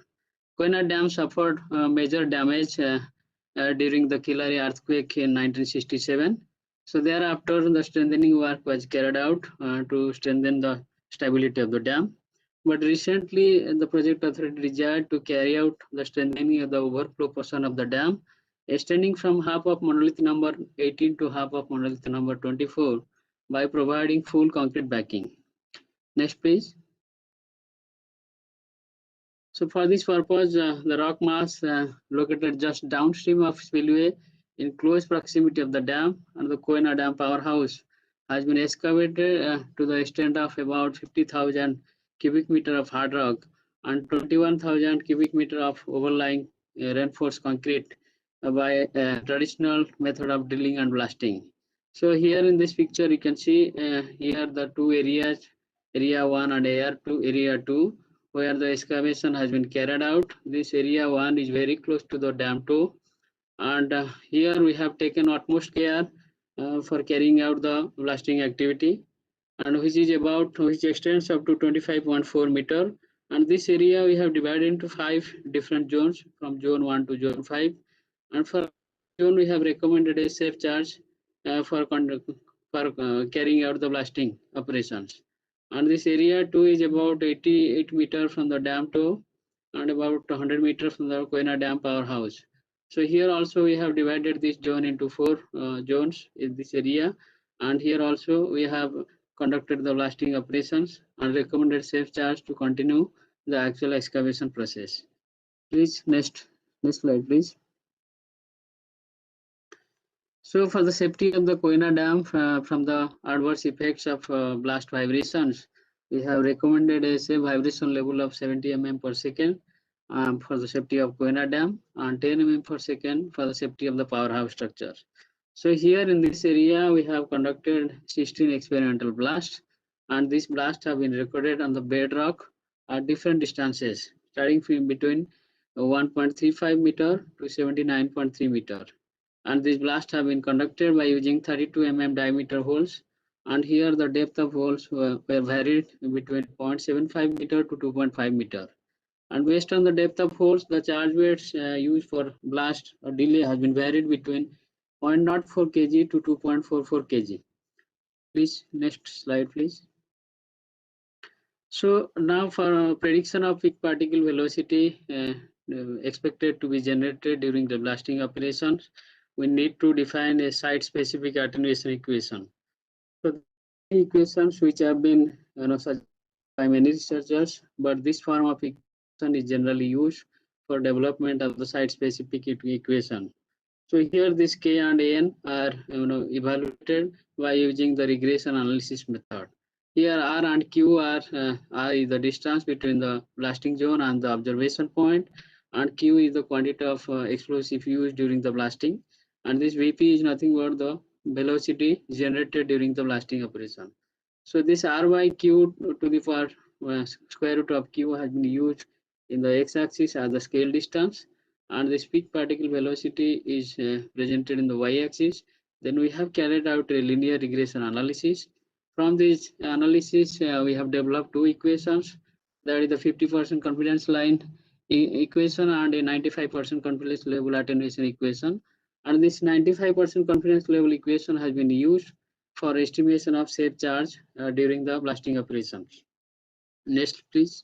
Koyna Dam suffered major damage during the Kilari earthquake in 1967. So thereafter, the strengthening work was carried out to strengthen the stability of the dam. But recently, the project authority desired to carry out the strengthening of the overflow portion of the dam, extending from half of monolith number 18 to half of monolith number 24 by providing full concrete backing. Next, please. So for this purpose, the rock mass located just downstream of spillway in close proximity of the dam and the Koyna Dam powerhouse has been excavated to the extent of about 50,000 cubic meter of hard rock and 21,000 cubic meter of overlying reinforced concrete by a traditional method of drilling and blasting. So here in this picture you can see here the two areas, area 1 and area 2, where the excavation has been carried out. This area 1 is very close to the dam 2, and here we have taken utmost care for carrying out the blasting activity, and which extends up to 25.4 meter. And this area we have divided into 5 different zones from zone 1 to zone 5, and for zone we have recommended a safe charge for carrying out the blasting operations. And this area 2 is about 88 meter from the dam 2 and about 100 meter from the Koyna Dam powerhouse. So here also we have divided this zone into 4 zones in this area, and here also we have conducted the blasting operations and recommended safe charge to continue the actual excavation process. Please next slide, please. So for the safety of the Koyna Dam from the adverse effects of blast vibrations, we have recommended a safe vibration level of 70 mm per second for the safety of Koyna Dam and 10 mm per second for the safety of the powerhouse structure. So here in this area, we have conducted 16 experimental blasts, and these blasts have been recorded on the bedrock at different distances, starting from between 1.35 meter to 79.3 meter. And these blasts have been conducted by using 32 mm diameter holes, and here the depth of holes were varied between 0.75 meter to 2.5 meter. And based on the depth of holes, the charge weights used for blast or delay has been varied between 0.04 kg to 2.44 kg. Please, next slide, please. So now for prediction of peak particle velocity expected to be generated during the blasting operations, we need to define a site-specific attenuation equation. So the equations which have been suggested by many researchers, but this form of equation is generally used for development of the site-specific equation. So here this K and N are evaluated by using the regression analysis method. Here R and Q are the distance between the blasting zone and the observation point, and Q is the quantity of explosive used during the blasting, and this Vp is nothing but the velocity generated during the blasting operation. So this R by Q to the power square root of Q has been used in the x-axis as the scale distance, and this peak particle velocity is presented in the y-axis. Then we have carried out a linear regression analysis. From this analysis, we have developed two equations, that is the 50% confidence line equation and a 95% confidence level attenuation equation. And this 95% confidence level equation has been used for estimation of shape charge during the blasting operations. Next, please.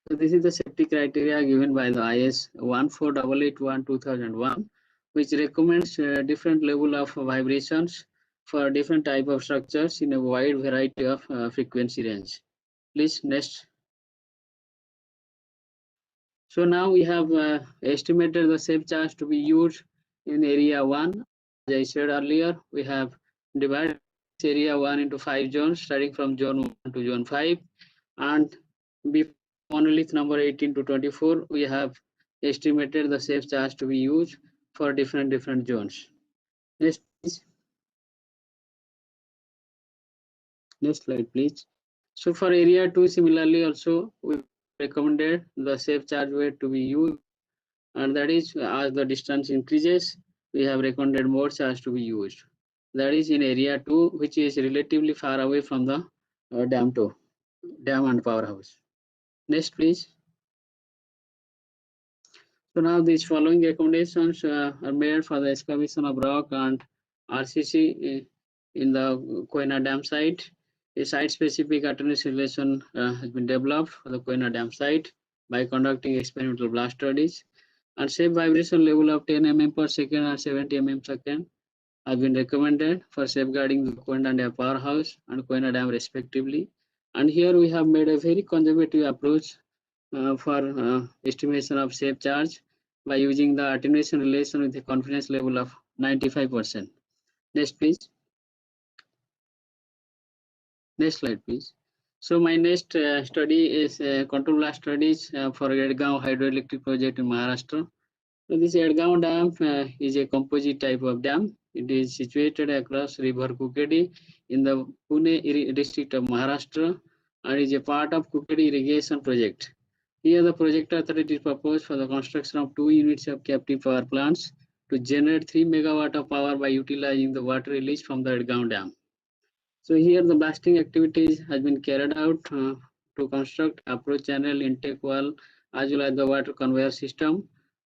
So this is the safety criteria given by the IS 14881-2001, which recommends different level of vibrations for different type of structures in a wide variety of frequency range. Please, next. So now we have estimated the shape charge to be used in area 1. As I said earlier, we have divided area 1 into 5 zones, starting from zone 1 to zone 5, and before monolith number 18 to 24, we have estimated the shape charge to be used for different zones. Next, please. Next slide, please. So for area 2, similarly also we recommended the shape charge weight to be used, and that is as the distance increases, we have recommended more charge to be used. That is in area 2, which is relatively far away from the dam and powerhouse. Next, please. So now these following recommendations are made for the excavation of rock and RCC in the Koyna Dam site. A site-specific attenuation relation has been developed for the Koyna Dam site by conducting experimental blast studies. And shape vibration level of 10 mm per second and 70 mm per second have been recommended for safeguarding the Koyna Dam powerhouse and Koyna Dam respectively. And here we have made a very conservative approach for estimation of shape charge by using the attenuation relation with a confidence level of 95%. Next, please. Next slide, please. So my next study is control blast studies for Edgaon hydroelectric project in Maharashtra. So this Edgaon dam is a composite type of dam. It is situated across river Kukedi in the Pune district of Maharashtra and is a part of Kukedi irrigation project. Here the project authority proposed for the construction of 2 units of captive power plants to generate 3 megawatt of power by utilizing the water released from the Edgaon dam. So here the blasting activities has been carried out to construct approach channel, intake wall, as well as the water conveyor system.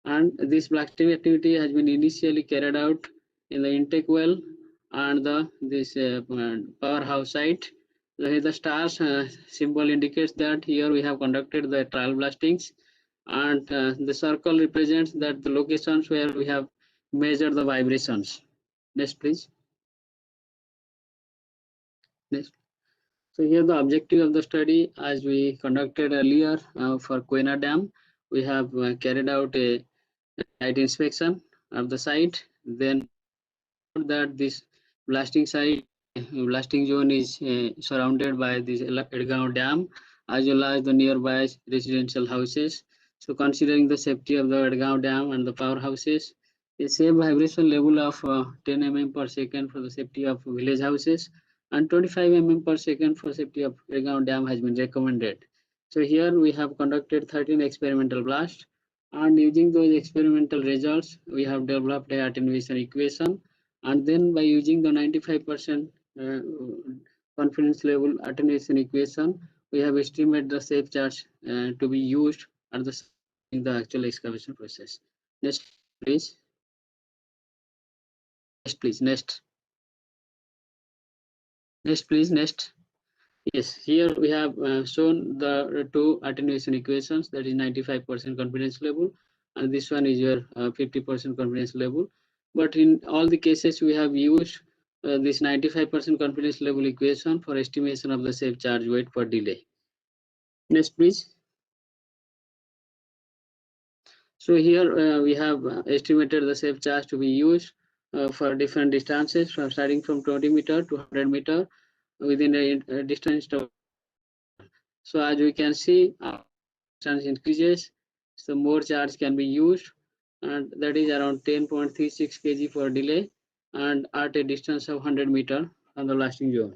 And this blasting activity has been initially carried out in the intake well and this powerhouse site. The stars symbol indicates that here we have conducted the trial blastings, and the circle represents that the locations where we have measured the vibrations. Next, please. Next. So here the objective of the study, as we conducted earlier for Koyna Dam, we have carried out a site inspection of the site. Then that this blasting zone is surrounded by this Edgaon Dam as well as the nearby residential houses. So considering the safety of the Edgaon Dam and the powerhouses, a safe vibration level of 10 mm per second for the safety of village houses and 25 mm per second for safety of playground dam has been recommended. So here we have conducted 13 experimental blasts, and using those experimental results, we have developed a attenuation equation, and then by using the 95% confidence level attenuation equation, we have estimated the safe charge to be used at the actual excavation process. Next, please. Next, please. Next. Next, please. Next. Yes, here we have shown the two attenuation equations, that is 95% confidence level, and this one is your 50% confidence level. But in all the cases, we have used this 95% confidence level equation for estimation of the safe charge weight per delay. Next, please. So here we have estimated the safe charge to be used for different distances, from starting from 20 meter to 100 meter within a distance of. So as we can see, distance increases, so more charge can be used, and that is around 10.36 kg per delay, and at a distance of 100 meter from the blasting zone.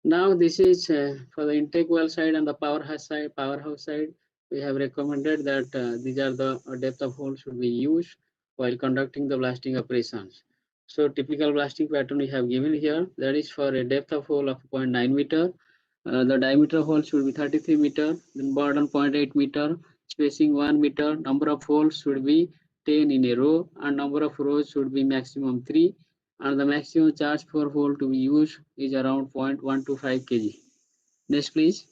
Now this is for the intake well side and the powerhouse side. We have recommended that these are the depth of hole should be used while conducting the blasting operations. So typical blasting pattern we have given here, that is for a depth of hole of 0.9 meter. The diameter hole should be 33 meter, then burden 0.8 meter, spacing 1 meter, number of holes should be 10 in a row, and number of rows should be maximum 3, and the maximum charge per hole to be used is around 0.125 kg. Next, please.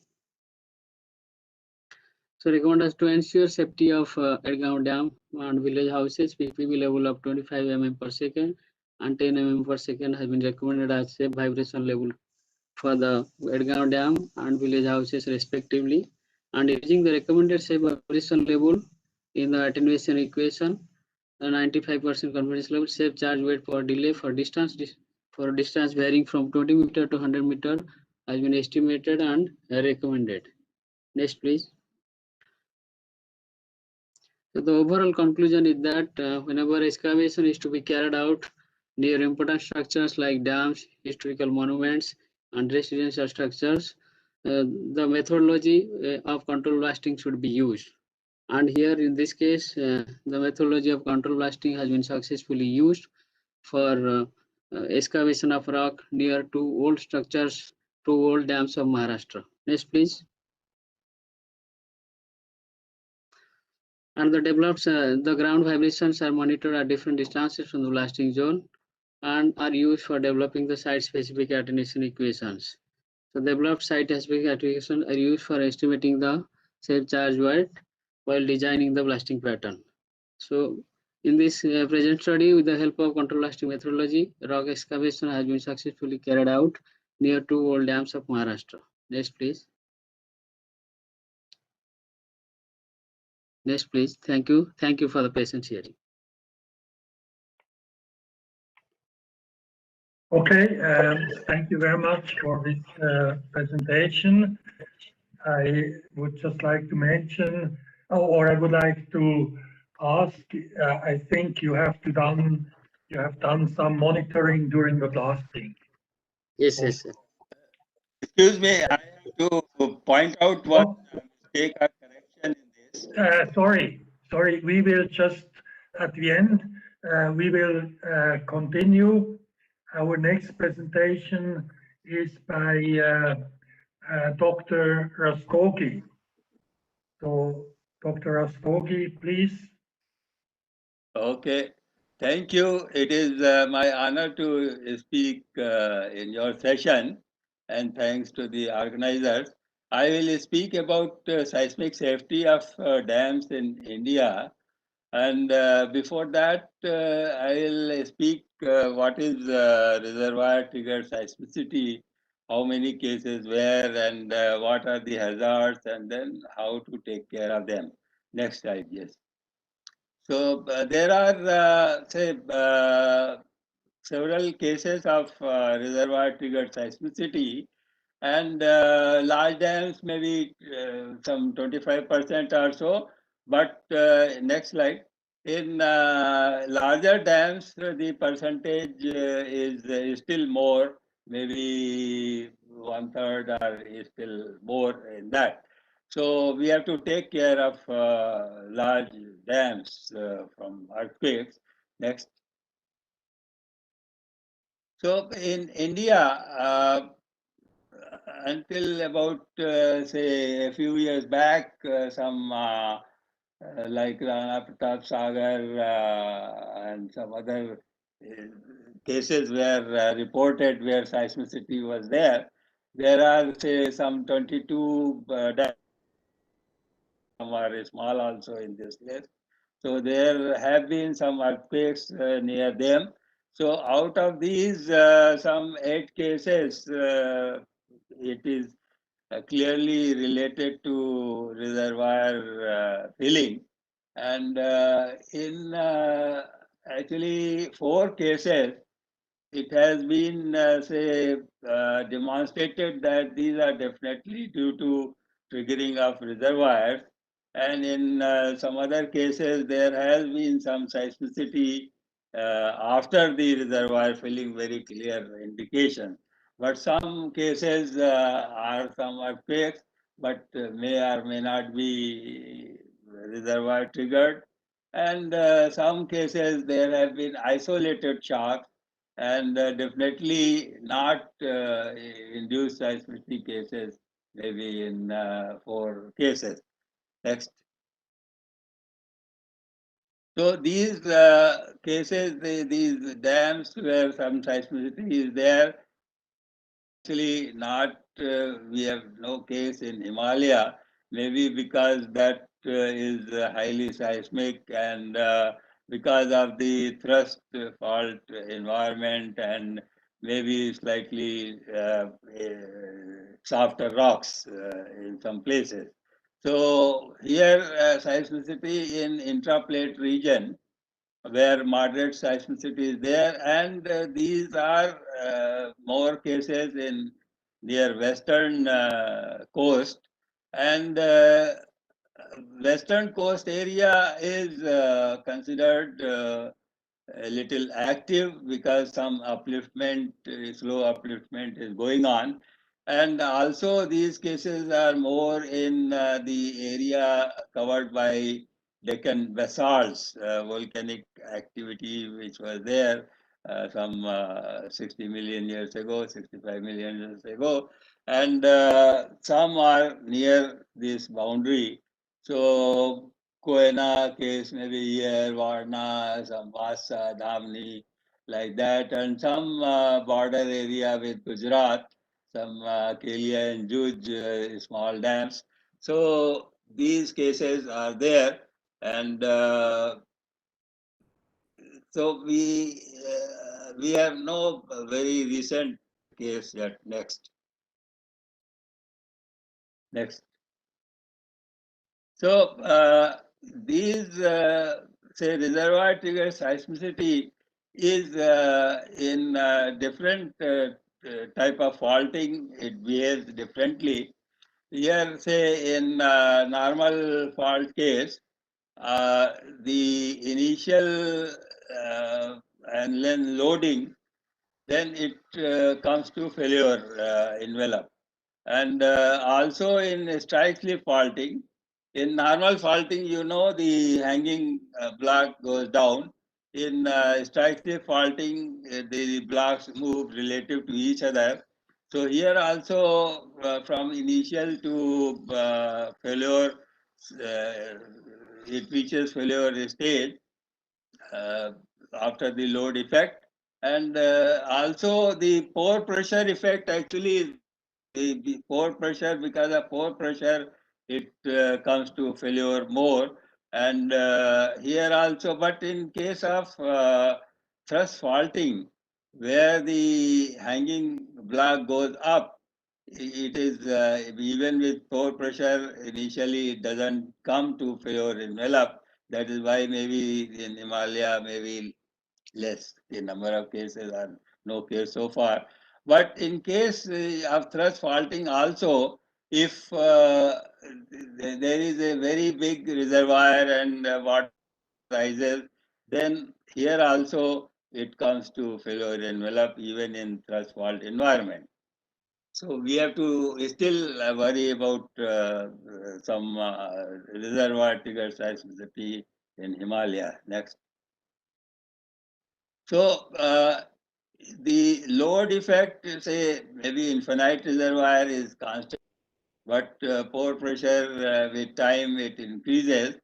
So recommend us to ensure safety of Edgaon Dam and village houses, PPB level of 25 mm per second and 10 mm per second has been recommended as safe vibration level for the Edgaon Dam and village houses respectively, and using the recommended safe vibration level in the attenuation equation, the 95% confidence level, safe charge weight per delay for distance varying from 20 meter to 100 meter has been estimated and recommended. Next, please. So the overall conclusion is that whenever excavation is to be carried out near important structures like dams, historical monuments, and residential structures, the methodology of control blasting should be used. And here in this case, the methodology of control blasting has been successfully used for excavation of rock near two old structures, two old dams of Maharashtra. Next, please. And the ground vibrations are monitored at different distances from the blasting zone and are used for developing the site-specific attenuation equations. So developed site-specific attenuation are used for estimating the safe charge weight while designing the blasting pattern. So in this present study, with the help of control blasting methodology, rock excavation has been successfully carried out near two old dams of Maharashtra. Next, please. Next, please. Thank you. Thank you for the patient hearing. Okay, thank you very much for this presentation. I would just like to mention, or I would like to ask, I think you have done some monitoring during the blasting. Yes, yes. Excuse me, I have to point out one mistake or correction in this. Sorry, we will just, at the end, we will continue. Our next presentation is by Dr. Rastogi. So, Dr. Rastogi, please. Okay, thank you. It is my honor to speak in your session, and thanks to the organizers. I will speak about seismic safety of dams in India. And before that, I will speak what is reservoir triggered seismicity, how many cases where, and what are the hazards, and then how to take care of them. Next slide, yes. So there are, several cases of reservoir triggered seismicity, and large dams maybe some 25% or so. But next slide. In larger dams, the percentage is still more, maybe 1/3 or is still more in that. So we have to take care of large dams from earthquakes. Next. So in India, until about say a few years back, some like Rana Pratap Sagar and some other cases were reported where seismicity was there. There are say some 22 dams, some are small also in this list. So there have been some earthquakes near them. So out of these, some 8 cases, it is clearly related to reservoir filling. And in actually 4 cases, it has been, say, demonstrated that these are definitely due to triggering of reservoirs. And in some other cases, there has been some seismicity after the reservoir filling, very clear indication. But some cases are some earthquakes, but may or may not be reservoir triggered. And some cases there have been isolated shocks and definitely not induced seismicity cases, maybe in 4 cases. Next. So these cases, these dams where some seismicity is there, actually not, we have no case in Himalaya, maybe because that is highly seismic and because of the thrust fault environment and maybe slightly softer rocks in some places. So here seismicity in intraplate region where moderate seismicity is there, and these are more cases in near western coast, and western coast area is considered a little active because some upliftment, slow upliftment is going on. And also these cases are more in the area covered by Deccan basalts, volcanic activity which was there some 60 million years ago, 65 million years ago. And some are near this boundary. So Koena case, maybe here, Varna, some Vasa, Dhamni, like that, and some border area with Gujarat, some Kelia and Juj, small dams. So these cases are there, and so we have no very recent case yet. Next. Next. So these say reservoir trigger seismicity is in different type of faulting. It behaves differently. Here, say in normal fault case, the initial and then loading, then it comes to failure envelope. And also in strike slip faulting, in normal faulting, you know, the hanging block goes down. In strike slip faulting, the blocks move relative to each other. So here also from initial to failure, it reaches failure stage after the load effect. And also the pore pressure effect actually is the pore pressure, because of pore pressure, it comes to failure more. And here also, but in case of thrust faulting, where the hanging block goes up, it is even with pore pressure, initially it doesn't come to failure envelope. That is why maybe in Himalaya, maybe less. The number of cases are no case so far. But in case of thrust faulting also, if there is a very big reservoir and water rises, then here also it comes to failure envelope even in thrust fault environment. So we have to still worry about some reservoir trigger seismicity in Himalaya. Next. So the load effect, say maybe infinite reservoir is constant, but pore pressure with time it increases.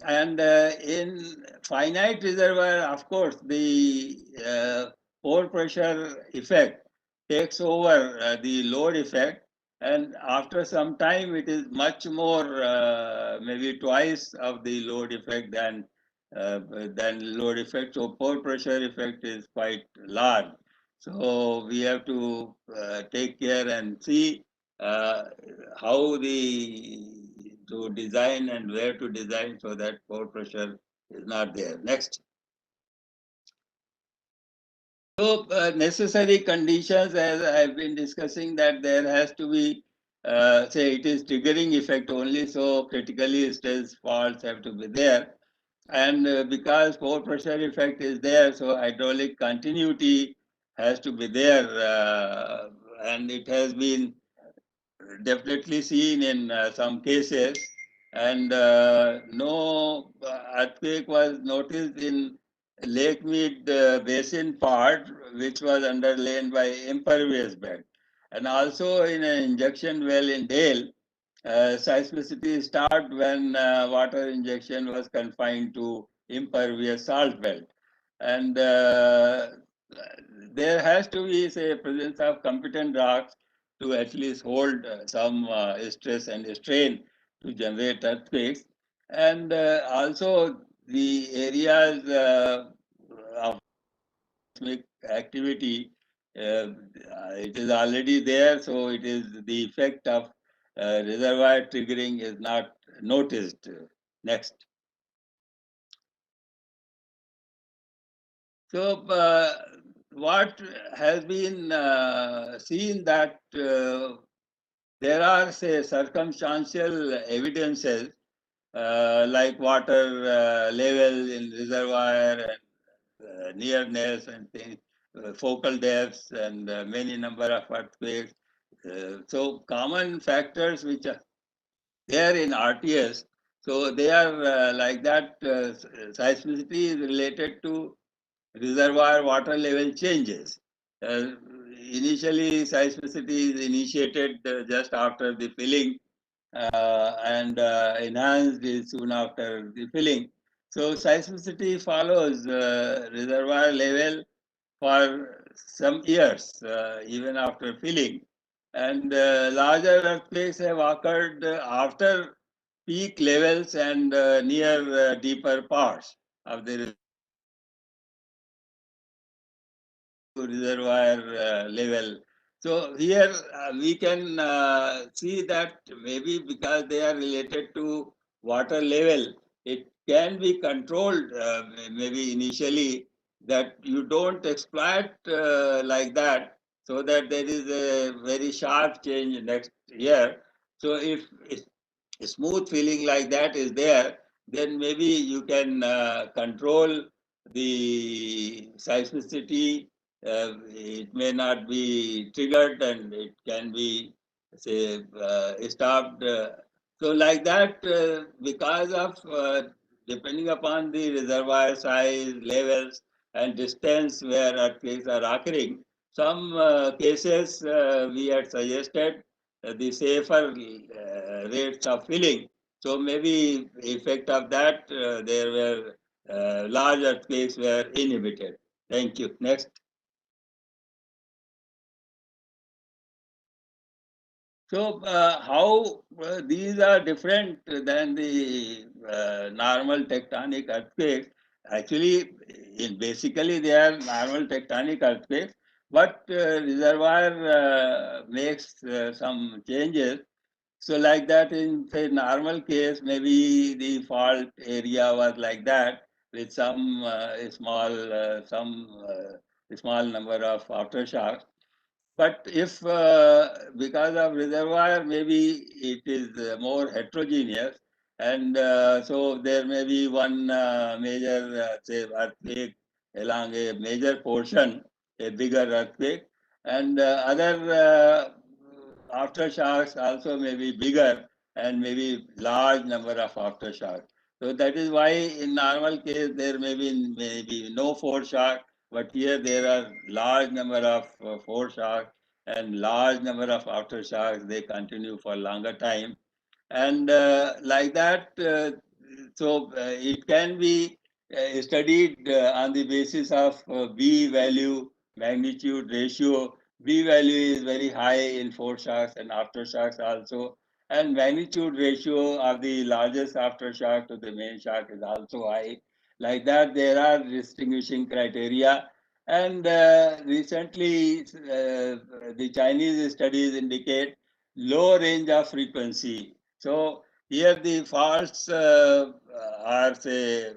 And in finite reservoir, of course, the pore pressure effect takes over the load effect. And after some time, it is much more, maybe twice of the load effect than load effect. So pore pressure effect is quite large. So we have to take care and see how to design and where to design so that pore pressure is not there. Next. So necessary conditions, as I've been discussing, that there has to be, say it is triggering effect only, so critically stressed faults have to be there. And because pore pressure effect is there, so hydraulic continuity has to be there, and it has been definitely seen in some cases, and no earthquake was noticed in Lake Mead basin part, which was underlain by impervious bed. And also in an injection well in Dale, seismicity started when water injection was confined to impervious salt belt. And there has to be, say, presence of competent rocks to at least hold some stress and strain to generate earthquakes. And also the areas of seismic activity, it is already there, so it is the effect of reservoir triggering is not noticed. Next. So what has been seen that there are, say, circumstantial evidences like water level in reservoir and nearness and things, focal depths and many number of earthquakes. So common factors which are there in RTS, so they are like that. Seismicity is related to reservoir water level changes. Initially, seismicity is initiated just after the filling and enhanced soon after the filling. So seismicity follows reservoir level for some years, even after filling. And larger earthquakes have occurred after peak levels and near deeper parts of the reservoir level. So here we can see that maybe because they are related to water level, it can be controlled maybe initially, that you don't exploit like that, so that there is a very sharp change next year. So if smooth feeling like that is there, then maybe you can control the seismicity. It may not be triggered and it can be, say, stopped. So like that, because of depending upon the reservoir size, levels, and distance where earthquakes are occurring, some cases we had suggested the safer rates of filling. So maybe effect of that, there were large earthquakes were inhibited. Thank you. Next. So how these are different than the normal tectonic earthquakes? Actually, basically they are normal tectonic earthquakes, but reservoir makes some changes. So like that in, say, normal case, maybe the fault area was like that with some small number of aftershocks. But if because of reservoir, maybe it is more heterogeneous And so there may be one major say earthquake along a major portion, a bigger earthquake, and other aftershocks also may be bigger and maybe large number of aftershocks. So that is why in normal case there may be no foreshock, but here there are large number of foreshocks and large number of aftershocks. They continue for longer time, and like that. So it can be studied on the basis of B value magnitude ratio. B value is very high in foreshocks and aftershocks also, and magnitude ratio of the largest aftershock to the main shock is also high. Like that, there are distinguishing criteria. And recently, the Chinese studies indicate low range of frequency. So here the faults are say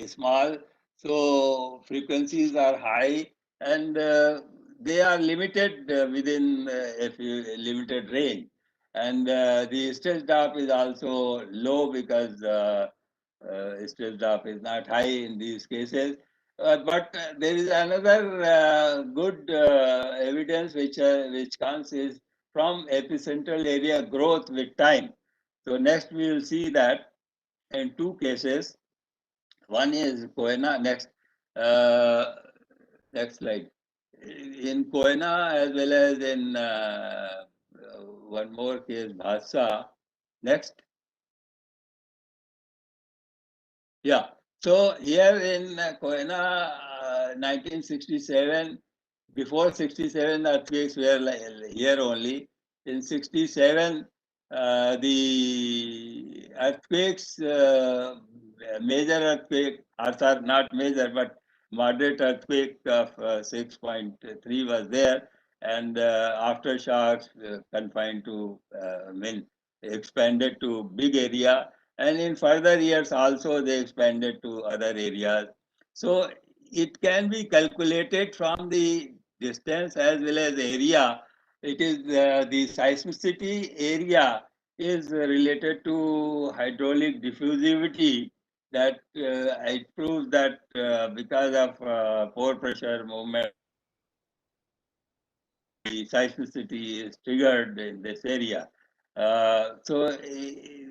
small, so frequencies are high, and they are limited within limited range, and the stress drop is also low because stress drop is not high in these cases. But there is another good evidence which comes is from epicentral area growth with time. So next we will see that in two cases. One is Koena. Next slide. In Koena as well as in one more case, Bhasa. Next. Yeah. So here in Koena, 1967, before 67, earthquakes were like here only. In 67, the earthquakes, major earthquake, or not major, but moderate earthquake of 6.3 was there, and aftershocks confined to, expanded to big area, and in further years also they expanded to other areas. So it can be calculated from the distance as well as area. It is the seismicity area is related to hydraulic diffusivity, that it proves that because of pore pressure movement, the seismicity is triggered in this area.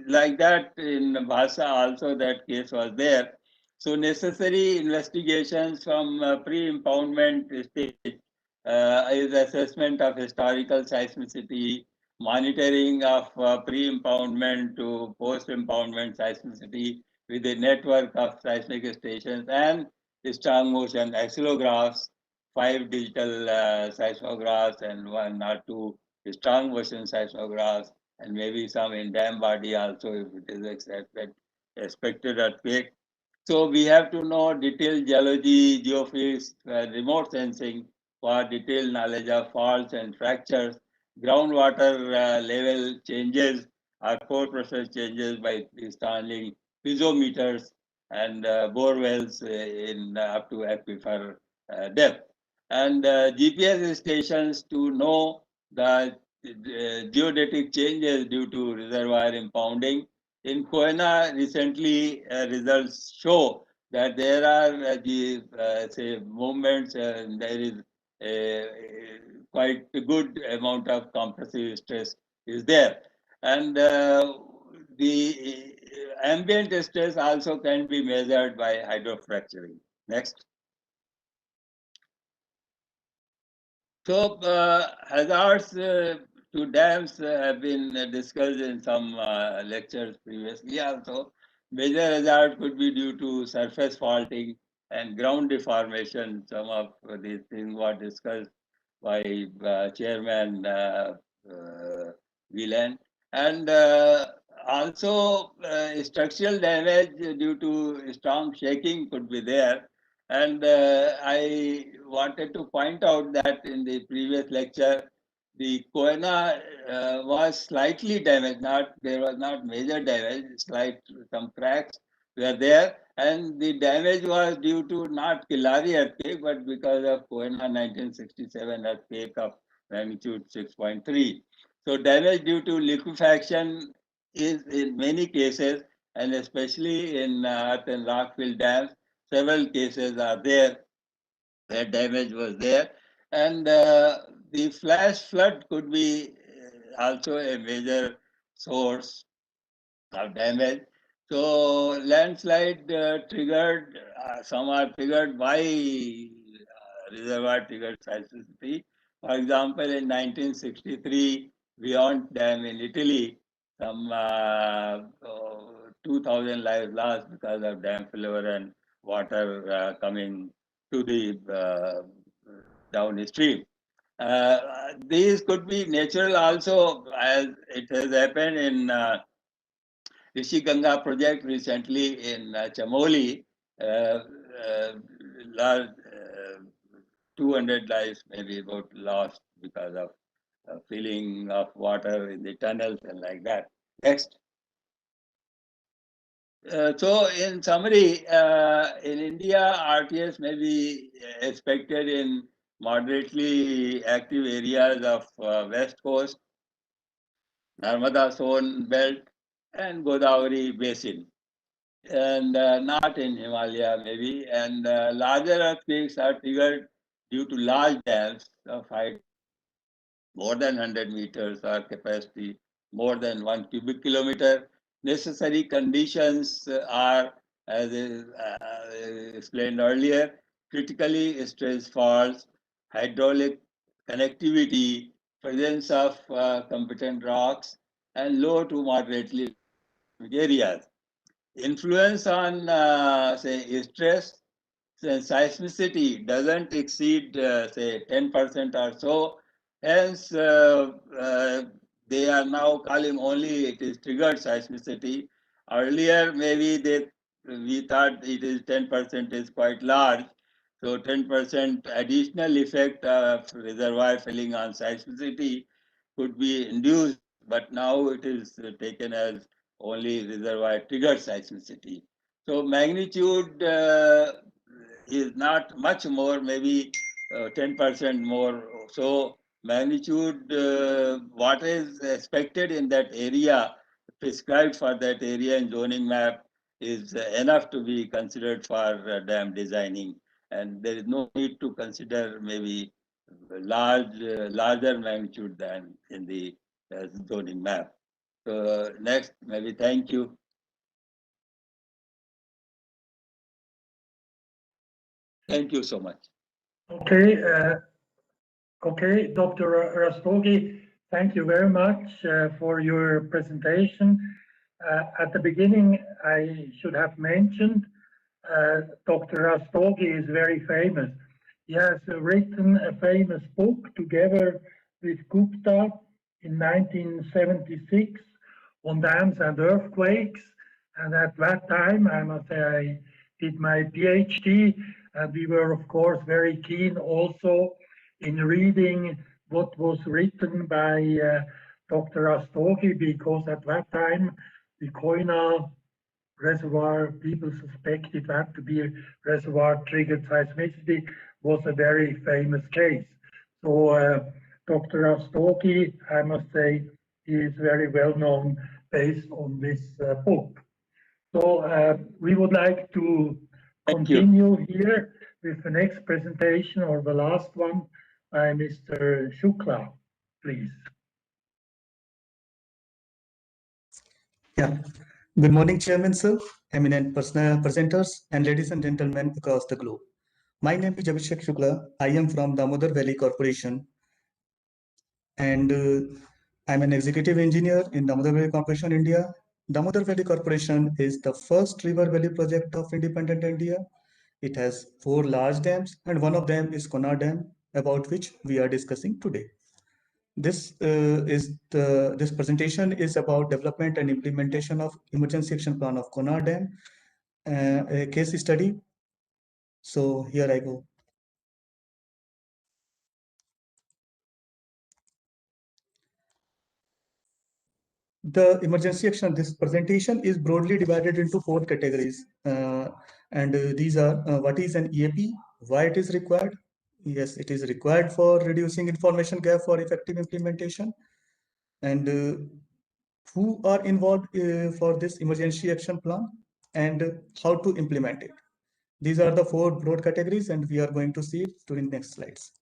Like that in Bhasa also that case was there. So necessary investigations from pre-impoundment stage is assessment of historical seismicity, monitoring of pre-impoundment to post-impoundment seismicity with a network of seismic stations and strong motion oscillographs, 5 digital seismographs and 1 or 2 strong motion seismographs, and maybe some in dam body also if it is expected earthquake. So we have to know detailed geology, geophysics, remote sensing for detailed knowledge of faults and fractures, groundwater level changes or core pressure changes by installing piezometers and bore wells in up to aquifer depth, and GPS stations to know the geodetic changes due to reservoir impounding. In Koena, recently results show that there are the say movements, and there is a quite a good amount of compressive stress is there, and the ambient stress also can be measured by hydrofracturing. Next. So hazards to dams have been discussed in some lectures previously also. Major hazard could be due to surface faulting and ground deformation. Some of these things were discussed by Chairman Whelan. And also structural damage due to strong shaking could be there. And I wanted to point out that in the previous lecture, the Koena was slightly damaged. There was not major damage. Slight some cracks were there, and the damage was due to not Kilari earthquake, but because of Koena 1967 earthquake of magnitude 6.3. So damage due to liquefaction is in many cases, and especially in earth and rock fill dams, several cases are there where damage was there. And the flash flood could be also a major source of damage. So landslide triggered, some are triggered by reservoir triggered seismicity. For example, in 1963, Beyond Dam in Italy, some 2,000 lives lost because of dam failure and water coming to the downstream. These could be natural also, as it has happened in Rishi Ganga project recently in Chamoli. Uh, large 200 lives maybe about lost because of filling of water in the tunnels and like that. Next. So in summary, in India, RTS may be expected in moderately active areas of west coast, Narmada zone belt, and Godavari basin, and not in Himalaya maybe. And larger earthquakes are triggered due to large dams of height more than 100 meters or capacity more than 1 cubic kilometer. Necessary conditions are, as is, explained earlier, critically stressed faults, hydraulic connectivity, presence of competent rocks, and low to moderately areas. Influence on, say, stress, seismicity doesn't exceed, say, 10% or so. Hence, they are now calling only it is triggered seismicity. Earlier, maybe we thought it is 10% is quite large. So 10% additional effect of reservoir filling on seismicity could be induced, but now it is taken as only reservoir triggered seismicity. So magnitude is not much more, maybe 10% more. So magnitude, what is expected in that area, prescribed for that area in zoning map, is enough to be considered for dam designing. And there is no need to consider maybe larger magnitude than in the zoning map. So next, maybe thank you. Thank you so much. Okay, okay, Dr. Rastogi, thank you very much for your presentation. At the beginning, I should have mentioned Dr. Rastogi is very famous. He has written a famous book together with Gupta in 1976 on dams and earthquakes. And at that time, I must say, I did my PhD, and we were, of course, very keen also in reading what was written by Dr. Rastogi, because at that time, the Koina reservoir, people suspected that to be a reservoir triggered seismicity, was a very famous case. So Dr. Rastogi, I must say, he is very well known based on this book. So we would like to continue here with the next presentation, or the last one, by Mr. Shukla, please. Yeah. Good morning, Chairman, sir, eminent presenters, and ladies and gentlemen across the globe. My name is Abhishek Shukla. I am from Damodar Valley Corporation, and I'm an executive engineer in Damodar Valley Corporation, India. Damodar Valley Corporation is the first river valley project of independent India. It has 4 large dams, and one of them is Konar Dam, about which we are discussing today. This presentation is about development and implementation of emergency action plan of Konar Dam, a case study. So here I go. The emergency action, this presentation is broadly divided into 4 categories. These are what is an EAP, why it is required. Yes, it is required for reducing information gap for effective implementation. And who are involved for this emergency action plan, and how to implement it. These are the four broad categories, and we are going to see it during next slides.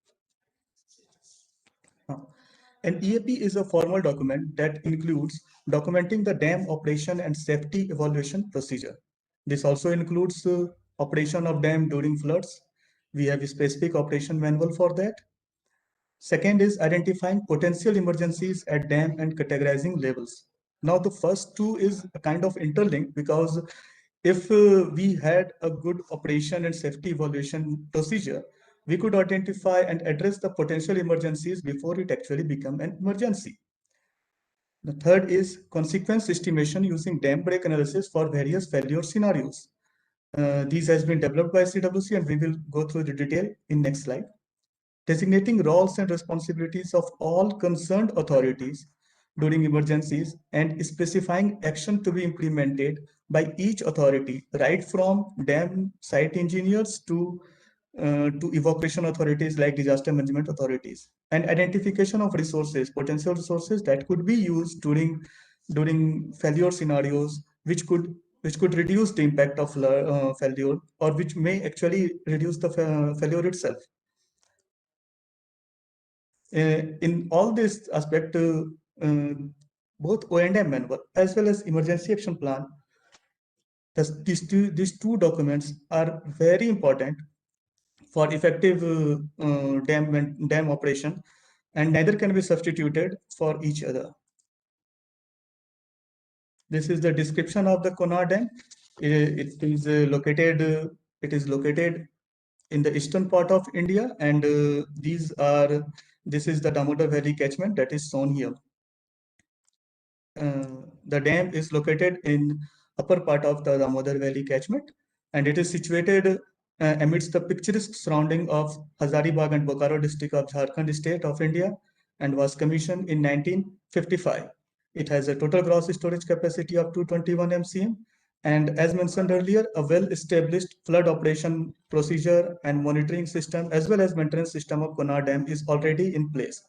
An EAP is a formal document that includes documenting the dam operation and safety evaluation procedure. This also includes operation of dam during floods. We have a specific operation manual for that. Second is identifying potential emergencies at dam and categorizing levels. Now the first two is a kind of interlinked, because if we had a good operation and safety evaluation procedure, we could identify and address the potential emergencies before it actually become an emergency. The third is consequence estimation using dam break analysis for various failure scenarios. These has been developed by CWC, and we will go through the detail in next slide. Designating roles and responsibilities of all concerned authorities during emergencies and specifying action to be implemented by each authority, right from dam site engineers to evacuation authorities like disaster management authorities, and identification of resources, potential resources that could be used during failure scenarios, which could reduce the impact of failure, or which may actually reduce the failure itself. In all this aspect, both O&M manual as well as emergency action plan, these two documents are very important for effective dam operation, and neither can be substituted for each other. This is the description of the Konar Dam. It is located in the eastern part of India, and this is the Damodar Valley catchment that is shown here. The dam is located in upper part of the Damodar Valley catchment, and it is situated amidst the picturesque surrounding of Hazaribagh and Bokaro district of Jharkhand state of India, and was commissioned in 1955. It has a total gross storage capacity of 221 MCM, and as mentioned earlier, a well-established flood operation procedure and monitoring system as well as maintenance system of Konar Dam is already in place.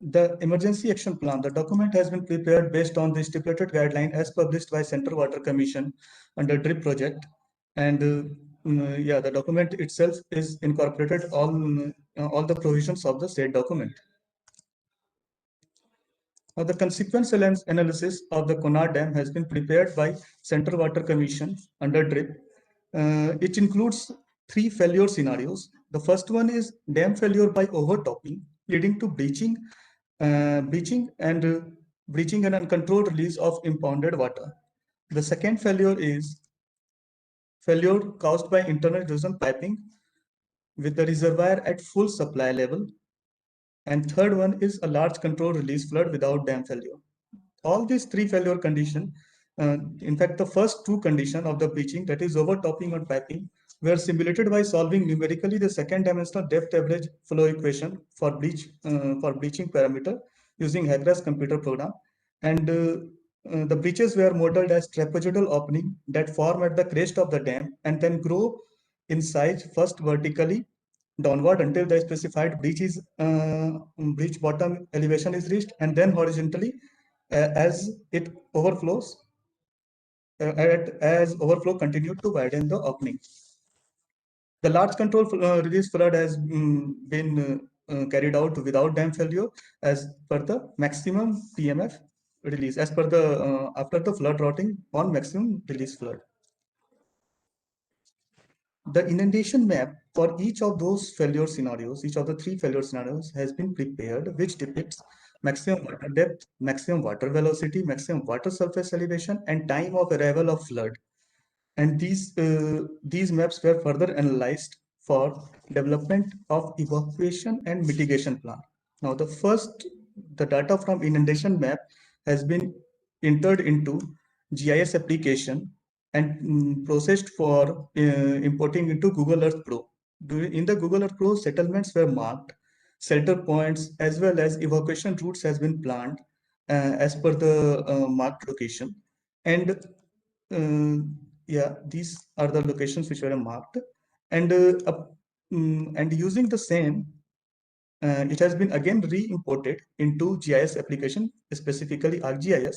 The emergency action plan, the document has been prepared based on the stipulated guideline as published by Central Water Commission under DRIP project. And the document itself is incorporated all the provisions of the said document. Now, the consequence analysis of the Konar Dam has been prepared by Central Water Commission under DRIP. It includes 3 failure scenarios. The first one is dam failure by overtopping, leading to breaching and uncontrolled release of impounded water. The second failure is failure caused by internal erosion piping with the reservoir at full supply level. And third one is a large controlled release flood without dam failure. All these 3 failure conditions, in fact, the first 2 conditions of the breaching, that is overtopping or piping, were simulated by solving numerically the second dimensional depth average flow equation for breaching parameter using Hagra's computer program. And the breaches were modeled as trapezoidal opening that form at the crest of the dam and then grow in size first vertically downward until the specified breach bottom elevation is reached, and then horizontally as it overflows, as overflow continued to widen the opening. The large control release flood has been carried out without dam failure as per the maximum TMF release, as per the after the flood routing on maximum release flood. The inundation map for each of those failure scenarios, each of the 3 failure scenarios has been prepared, which depicts maximum water depth, maximum water velocity, maximum water surface elevation, and time of arrival of flood. And these maps were further analyzed for development of evacuation and mitigation plan. Now, the data from inundation map has been entered into GIS application and processed for importing into Google Earth Pro. In the Google Earth Pro, settlements were marked, shelter points as well as evacuation routes has been planned as per the marked location. And these are the locations which were marked, and using the same it has been again re-imported into GIS application, specifically ArcGIS,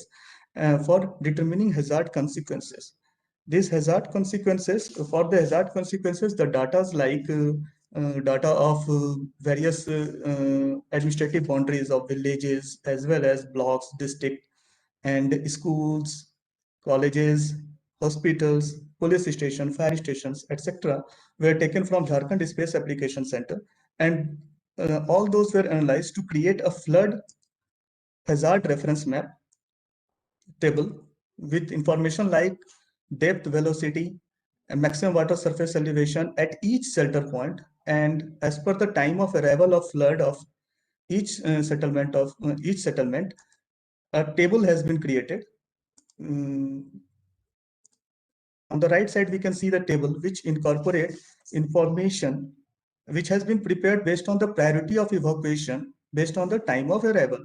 for determining hazard consequences. These hazard consequences, for the hazard consequences, the data like data of various administrative boundaries of villages, as well as blocks, district, and schools, colleges, hospitals, police station, fire stations, etc., were taken from Jharkhand Space Application Center, and all those were analyzed to create a flood hazard reference map table with information like depth, velocity, and maximum water surface elevation at each shelter point, and as per the time of arrival of flood of each settlement, a table has been created. On the right side, we can see the table which incorporates information which has been prepared based on the priority of evacuation based on the time of arrival.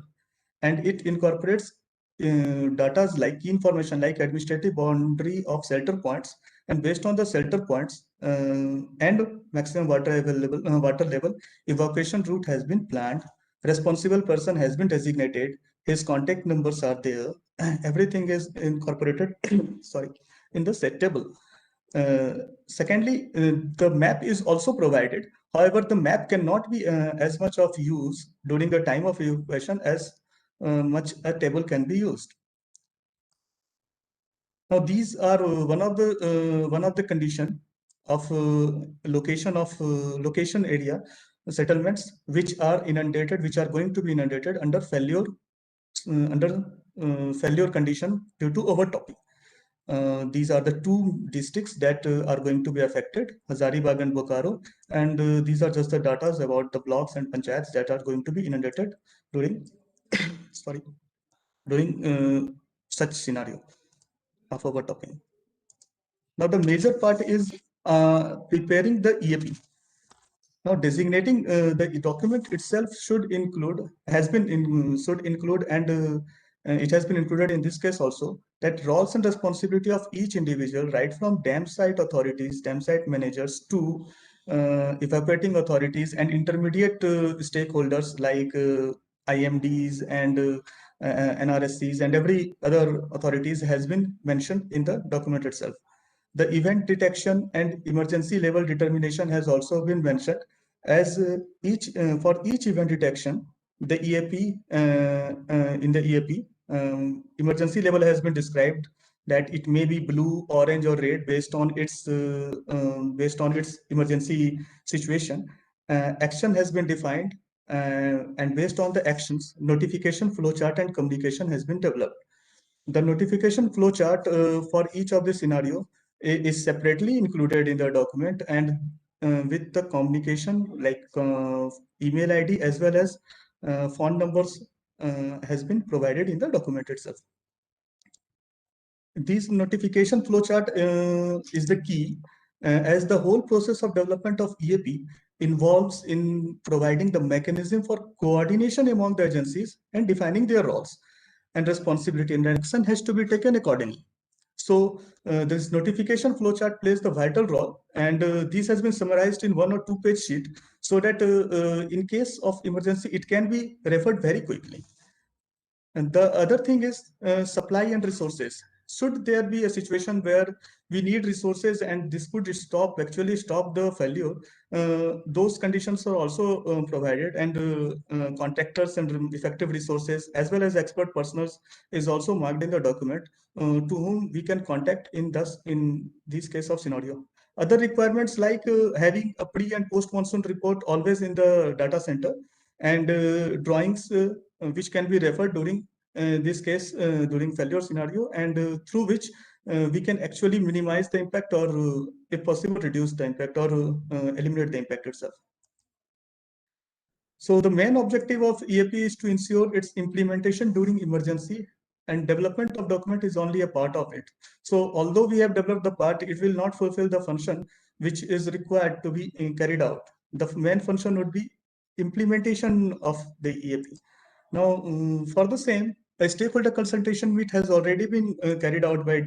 And it incorporates data like key information like administrative boundary of shelter points, and based on the shelter points and maximum water level, evacuation route has been planned, responsible person has been designated, his contact numbers are there, everything is incorporated sorry, in the set table. Secondly, the map is also provided. However, the map cannot be as much of use during the time of evacuation as much a table can be used. Now, these are one of the condition of location area settlements which are inundated, which are going to be inundated under failure condition due to overtopping. These are the two districts that are going to be affected, Hazaribagh and Bokaro, and these are just the data about the blocks and panchayats that are going to be inundated during such scenario of overtopping. Now the major part is preparing the EAP. Now designating the document itself should include, and it has been included in this case also, that roles and responsibility of each individual, right from dam site authorities, dam site managers to evacuating authorities and intermediate stakeholders like IMDs and NRSCs and every other authorities has been mentioned in the document itself. The event detection and emergency level determination has also been mentioned, as for each event detection, the EAP in the EAP emergency level has been described that it may be blue, orange, or red based on its emergency situation. Action has been defined, and based on the actions, notification flowchart and communication has been developed. The notification flowchart for each of the scenario is separately included in the document, and with the communication like email ID as well as phone numbers has been provided in the document itself. This notification flowchart is the key, as the whole process of development of EAP involves in providing the mechanism for coordination among the agencies and defining their roles and responsibility, and action has to be taken accordingly. So this notification flowchart plays the vital role, and this has been summarized in 1 or 2 page sheet so that in case of emergency, it can be referred very quickly. And the other thing is supply and resources. Should there be a situation where we need resources and this could actually stop the failure, those conditions are also provided, and contractors and effective resources as well as expert personnel is also marked in the document to whom we can contact in this case of scenario. Other requirements like having a pre and post monsoon report always in the data center, and drawings which can be referred during this case during failure scenario, and through which we can actually minimize the impact, or if possible reduce the impact, or eliminate the impact itself. So the main objective of EAP is to ensure its implementation during emergency, and development of document is only a part of it. So although we have developed the part, it will not fulfill the function which is required to be carried out. The main function would be implementation of the EAP. Now, for the same, a stakeholder consultation meet has already been carried out by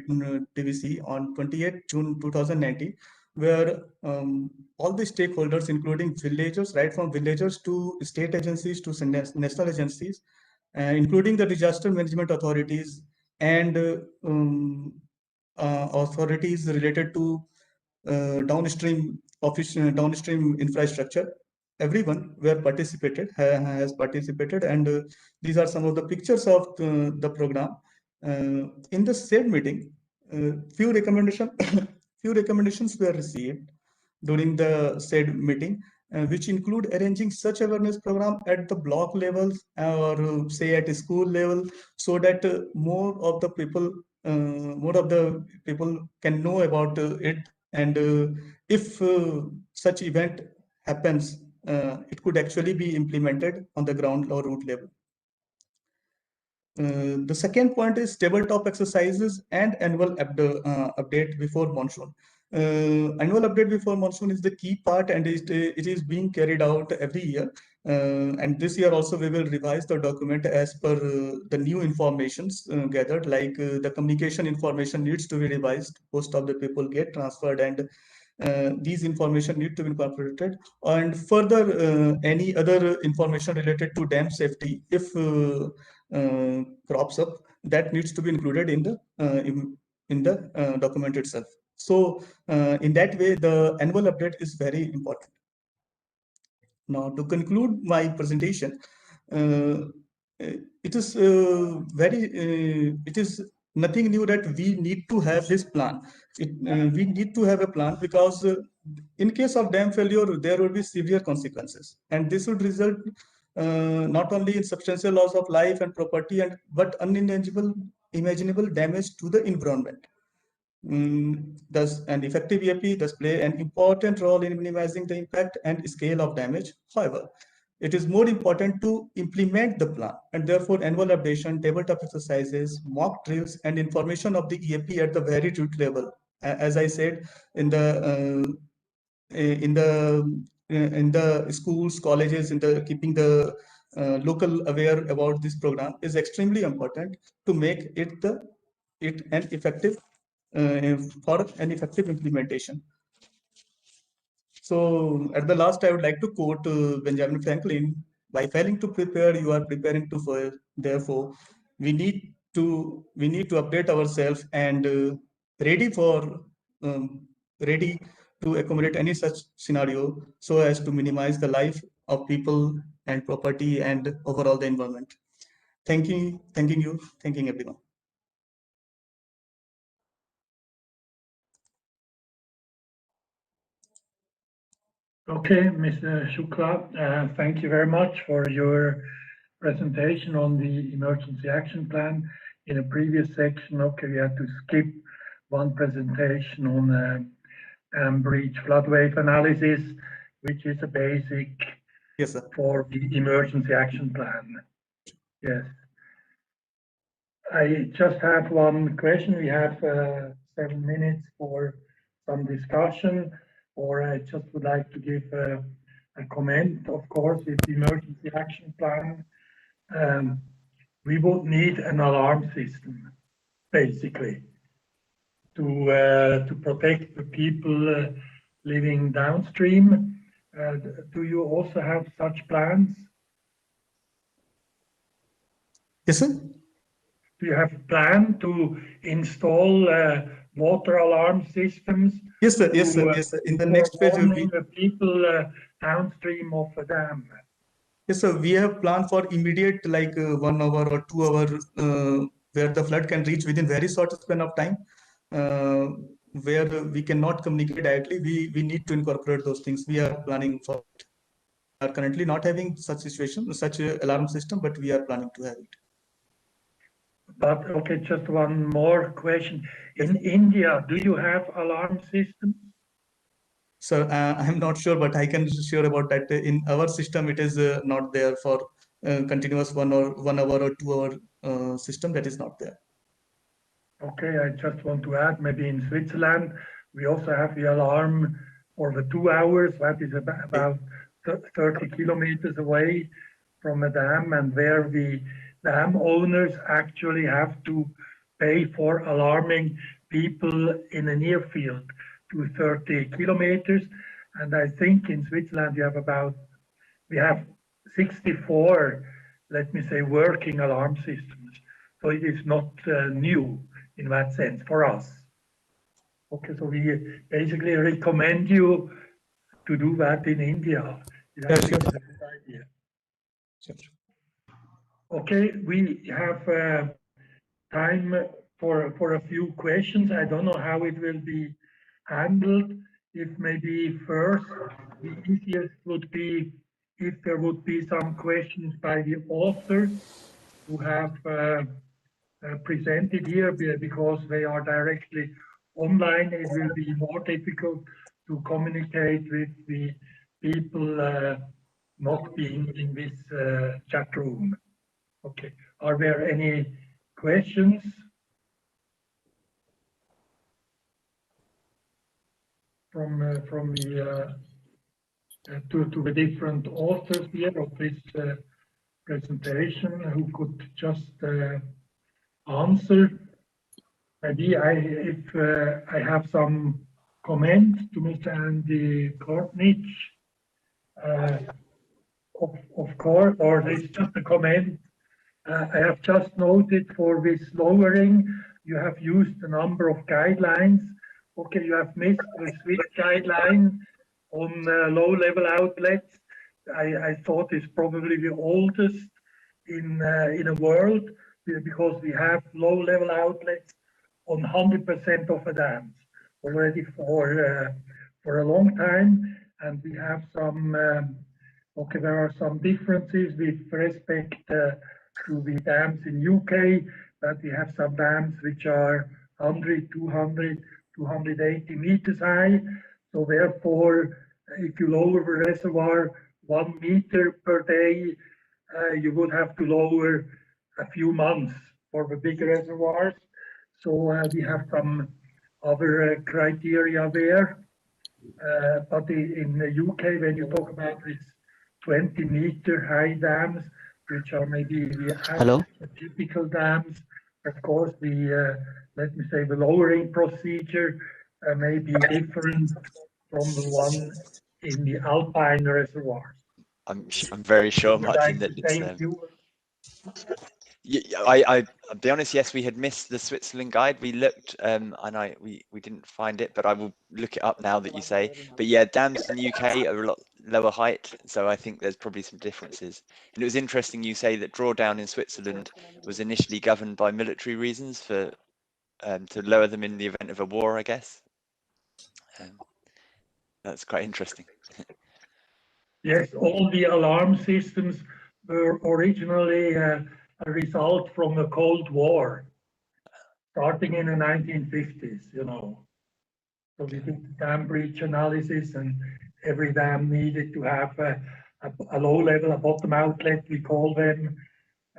DVC on 28 June 2019 where all the stakeholders, including villagers, right from villagers to state agencies to national agencies, including the disaster management authorities and authorities related to downstream infrastructure. Everyone were participated has participated, and these are some of the pictures of the program. In the said meeting, few few recommendations were received during the said meeting, which include arranging such awareness program at the block level or say at a school level, so that more of the people can know about it. And if such event happens, it could actually be implemented on the ground or root level. The second point is tabletop exercises and annual update before monsoon. Annual update before monsoon is the key part, and it is being carried out every year. And this year also we will revise the document as per the new informations gathered, like the communication information needs to be revised. Most of the people get transferred, and these information need to be incorporated. And further, any other information related to dam safety, if crops up, that needs to be included in the document itself. So in that way, the annual update is very important. Now, to conclude my presentation, it is it is nothing new that we need to have this plan. We need to have a plan because in case of dam failure, there will be severe consequences, and this would result not only in substantial loss of life and property, but unimaginable damage to the environment. Thus, an effective EAP does play an important role in minimizing the impact and scale of damage. However, it is more important to implement the plan, and therefore annual updation, tabletop exercises, mock drills, and information of the EAP at the very root level. As I said, in the schools, colleges, keeping the local aware about this program is extremely important to make it an effective for an effective implementation. So at the last, I would like to quote Benjamin Franklin: "By failing to prepare, you are preparing to fail. Therefore, we need to update ourselves and um, ready to accommodate any such scenario, so as to minimize the life of people and property and overall the environment." Thanking you, thanking everyone. Okay, Mr. Shukla, thank you very much for your presentation on the emergency action plan. In a previous section, okay, we had to skip one presentation on breach flood wave analysis, which is a basic for the emergency action plan. Yes. I just have one question. We have 7 minutes for some discussion, or I just would like to give a comment. Of course, with the emergency action plan, we would need an alarm system, basically, to protect the people living downstream. Do you also have such plans? Yes, sir. Do you have a plan to install water alarm systems? Yes, sir. Yes, sir. Yes, sir. In the next phase, warning the people downstream of a dam. Yes, sir. We have planned for immediate, like 1 hour or 2 hour, where the flood can reach within very short span of time, where we cannot communicate directly. We need to incorporate those things. We are planning for it. We are currently not having such situation, such alarm system, but we are planning to have it. But okay, just one more question. In India, do you have alarm systems? So I'm not sure, but I can share about that. In our system, it is not there for continuous 1 hour or 2 hour system. That is not there. Okay, I just want to add, maybe in Switzerland, we also have the alarm for the 2 hours. That is about 30 kilometers away from a dam, and where the dam owners actually have to pay for alarming people in a near field to 30 kilometers. And I think in Switzerland we have 64, let me say, working alarm systems. So it is not new in that sense for us. Okay, so we basically recommend you to do that in India. I Yeah, think sure. it's a good idea. Sure. Okay, we have time for a few questions. I don't know how it will be handled. If maybe first, the easiest would be if there would be some questions by the authors who have presented here, because they are directly online. It will be more difficult to communicate with the people not being in this chat room. Okay. Are there any questions from the to the different authors here of this presentation who could just answer? Maybe if I have some comment to Mr. Andy Kortnich, of course, or it's just a comment. I have just noted for this lowering, you have used a number of guidelines. Okay, you have missed the Swiss guideline on low-level outlets. I thought it's probably the oldest in the world, because we have low-level outlets on 100% of the dams already for a long time, and we have some. Okay, there are some differences with respect to the dams in UK, but we have some dams which are 100, 200, 280 meters high. So therefore, if you lower the reservoir 1 meter per day, you would have to lower a few months for the big reservoirs. So we have some other criteria there. But in the UK, when you talk about this 20-meter high dams, which are maybe the typical dams, of course, let me say, the lowering procedure may be different from the one in the alpine reservoirs. I'm very sure, Martin, that I'll be honest. Yes, we had missed the Switzerland guide. We looked, and we didn't find it, but I will look it up now that you say. But yeah, dams in the UK are a lot lower height, so I think there's probably some differences. And it was interesting you say that drawdown in Switzerland was initially governed by military reasons for to lower them in the event of a war, I guess. That's quite interesting. Yes, all the alarm systems were originally a result from the Cold War, starting in the 1950s, you know. So we did the dam breach analysis, and every dam needed to have a low level, a bottom outlet, we call them.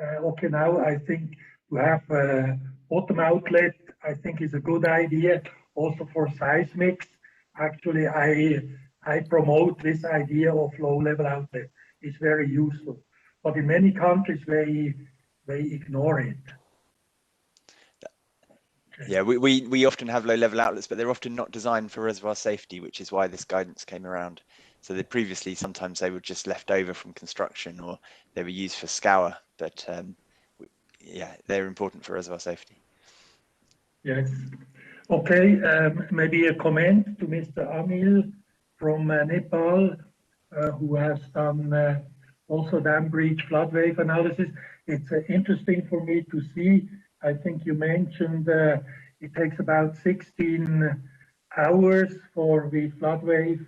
Okay, now I think to have a bottom outlet, I think is a good idea also for seismics. Actually, I promote this idea of low level outlet. It's very useful, but in many countries they ignore it. Yeah, we often have low level outlets, but they're often not designed for reservoir safety, which is why this guidance came around. So previously, sometimes they were just left over from construction, or they were used for scour, but yeah, they're important for reservoir safety. Yes. Okay, maybe a comment to Mr. Anil from Nepal, who has done also dam breach flood wave analysis. It's interesting for me to see. I think you mentioned it takes about 16 hours for the flood wave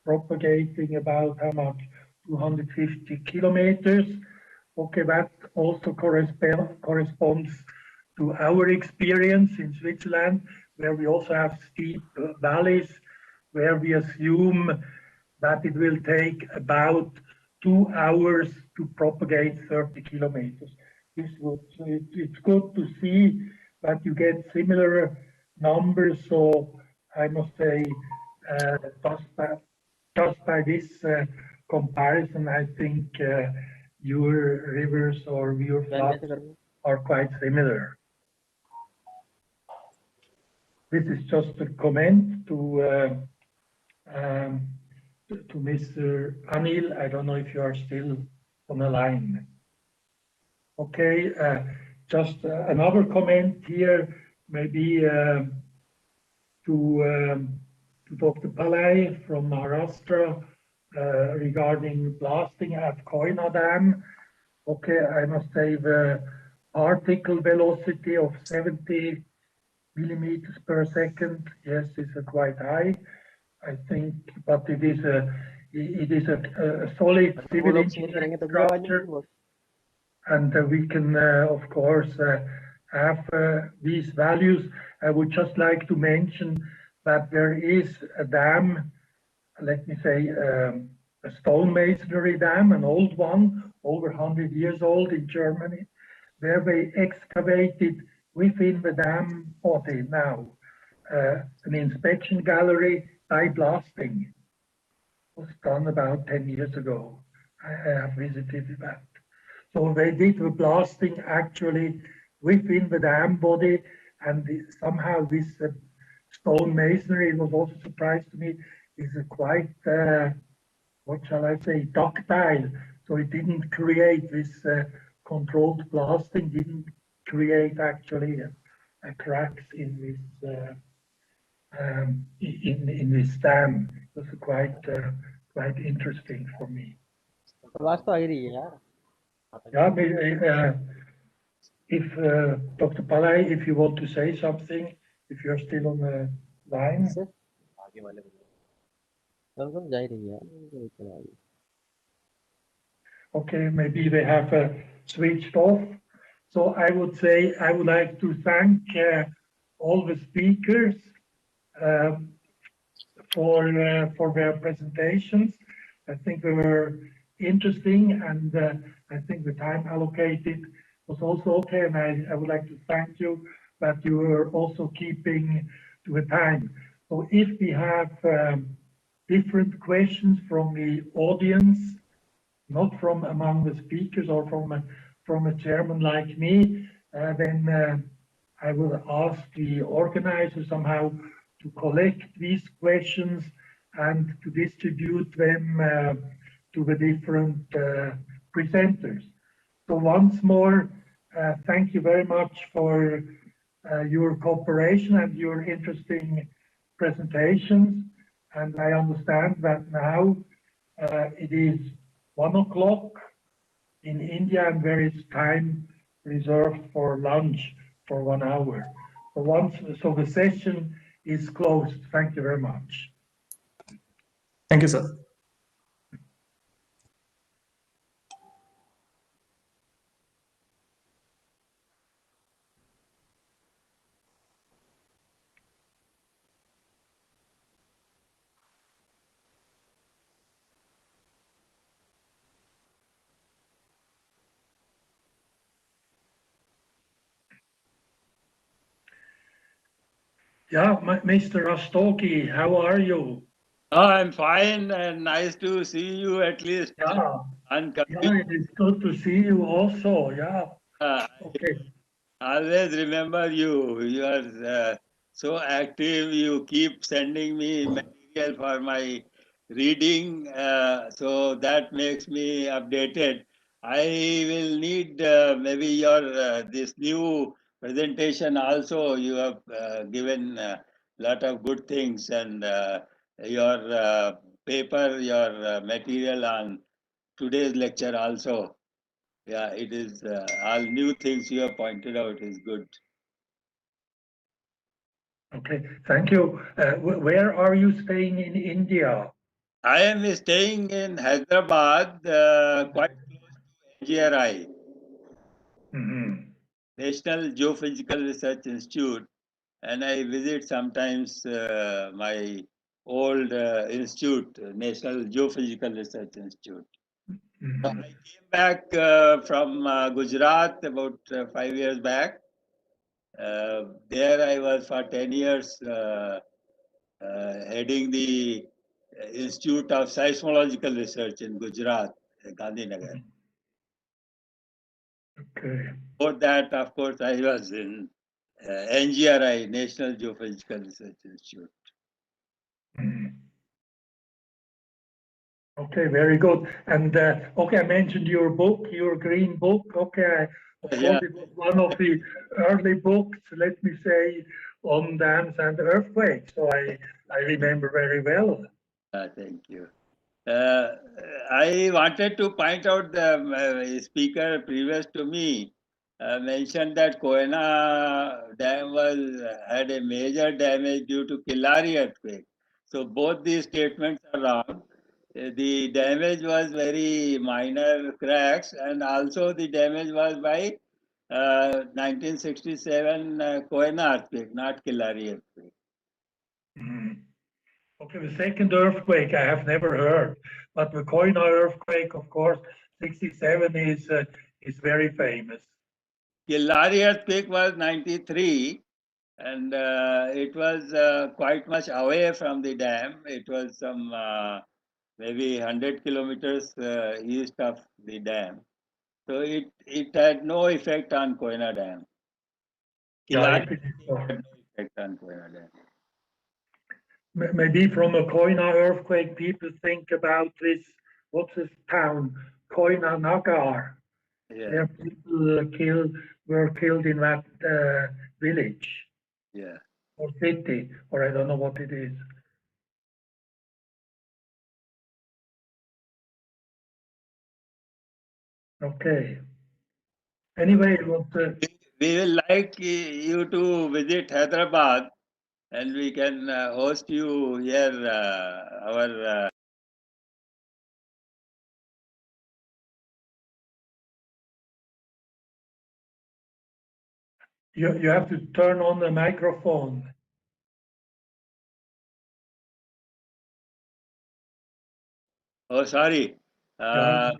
propagating about how much? 250 kilometers. Okay, that also corresponds to our experience in Switzerland, where we also have steep valleys, where we assume that it will take about 2 hours to propagate 30 kilometers. It's good to see that you get similar numbers. So I must say, just by this comparison, I think your rivers or your floods are quite similar. This is just a comment to Mr. Anil. I don't know if you are still on the line. Okay, just another comment here, maybe to Dr. Palay from Maharashtra regarding blasting at Koyna Dam. Okay, I must say the particle velocity of 70 millimeters per second, yes, is quite high. I think, but it is a solid civil engineering structure, and we can, of course, have these values. I would just like to mention that there is a dam, let me say, a stone masonry dam, an old one, over 100 years old in Germany, where they excavated within the dam body now an inspection gallery by blasting. It was done about 10 years ago. I have visited that. So they did the blasting actually within the dam body, and somehow this stone masonry, it was also a surprise to me, is a quite, what shall I say, ductile. So it didn't create this controlled blasting, didn't create actually cracks in this in this dam. It was quite interesting for me. Yeah, if Dr. Palay, if you want to say something, if you're still on the line. Okay, maybe they have switched off. So I would say I would like to thank all the speakers for their presentations. I think they were interesting, and I think the time allocated was also okay. And I would like to thank you that you were also keeping to the time. So if we have different questions from the audience, not from among the speakers or from a chairman like me, then I will ask the organizer somehow to collect these questions and to distribute them to the different presenters. So once more, thank you very much for your cooperation and your interesting presentations. And I understand that now it is 1 o'clock in India, and there is time reserved for lunch for 1 hour. So the session is closed. Thank you very much. Thank you, sir. Yeah, Mr. Rastogi, how are you? Oh, I'm fine, and nice to see you at least. Yeah, it is good to see you also. Yeah. Okay. I always remember you. You are so active. You keep sending me material for my reading, so that makes me updated. I will need maybe your this new presentation also. You have given a lot of good things, and your paper, your material on today's lecture also. Yeah, it is all new things you have pointed out is good. Okay, thank you. Where are you staying in India? I am staying in Hyderabad, quite close to NGRI, National Geophysical Research Institute, and I visit sometimes my old institute, National Geophysical Research Institute. So I came back from Gujarat about 5 years back. There I was for 10 years heading the Institute of Seismological Research in Gujarat, Gandhinagar. Okay. For that, of course, I was in NGRI, National Geophysical Research Institute. Okay, very good. And okay, I mentioned your book, your green book. Okay, of course, it was one of the early books, let me say, on dams and earthquakes. So I remember very well. Thank you. I wanted to point out the speaker previous to me mentioned that Koyana Dam had a major damage due to Killari earthquake. So both these statements are wrong. The damage was very minor cracks, and also the damage was by 1967 Koyana earthquake, not Killari earthquake. Okay, the second earthquake I have never heard, but the Koyna earthquake, of course, 67 is very famous. Killari earthquake was 93, and it was quite much away from the dam. It was some maybe 100 kilometers east of the dam. So it had no effect on Koyna Dam. Yeah, Killari had no effect on Koyna Dam. Maybe from a Koyna earthquake, people think about this, what's this town? Koyna Nagar. Yeah. Where people were killed in that village. Yeah. Or city, or I don't know what it is. Okay. Anyway, it was, we will like you to visit Hyderabad, and we can host you here. Our you have to turn on the microphone. Oh, sorry. Yeah.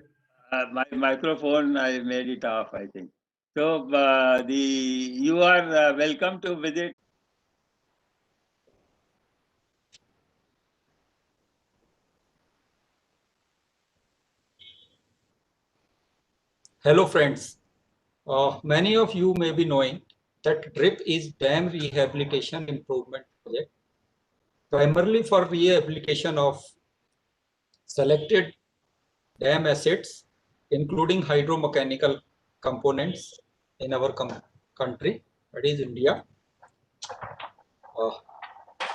My microphone, I made it off, I think. So you are welcome to visit. Hello friends, many of you may be knowing that DRIP is Dam Rehabilitation Improvement Project, primarily for rehabilitation of selected dam assets, including hydromechanical components in our country, that is India.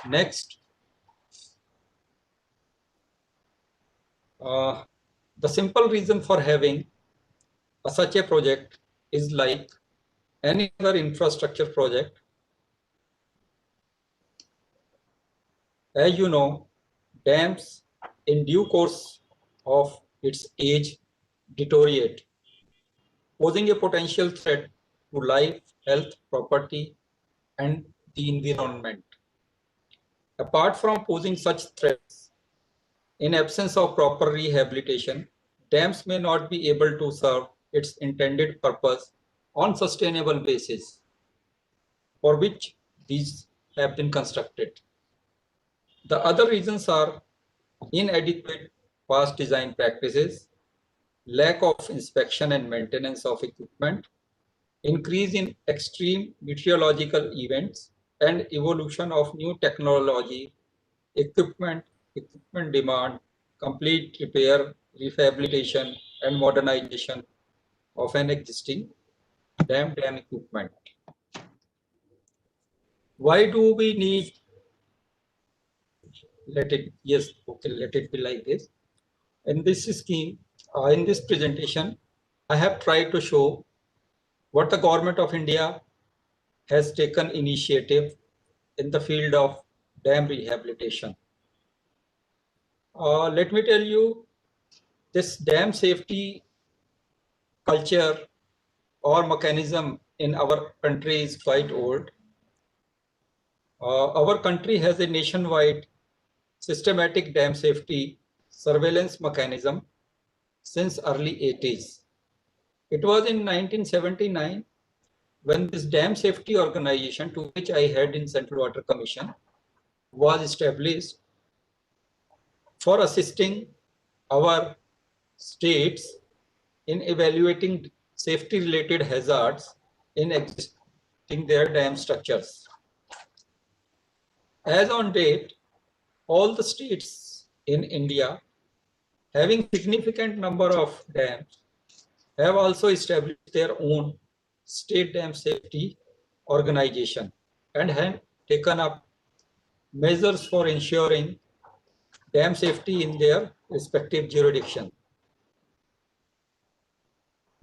Next, the simple reason for having such a project is like any other infrastructure project. As you know, dams in due course of its age deteriorate, posing a potential threat to life, health, property, and the environment. Apart from posing such threats, in absence of proper rehabilitation, dams may not be able to serve its intended purpose on sustainable basis for which these have been constructed. The other reasons are inadequate past design practices, lack of inspection and maintenance of equipment, increase in extreme meteorological events, and evolution of new technology, equipment demand, complete repair, rehabilitation, and modernization of an existing dam equipment. Why do we need, let it be like this. In this scheme, in this presentation, I have tried to show what the government of India has taken initiative in the field of dam rehabilitation. Let me tell you, this dam safety culture or mechanism in our country is quite old. Our country has a nationwide systematic dam safety surveillance mechanism since early 80s. It was in 1979 when this dam safety organization, to which I head in Central Water Commission, was established for assisting our states in evaluating safety related hazards in in their dam structures. As on date, all the states in India having significant number of dams have also established their own state dam safety organization and have taken up measures for ensuring dam safety in their respective jurisdiction.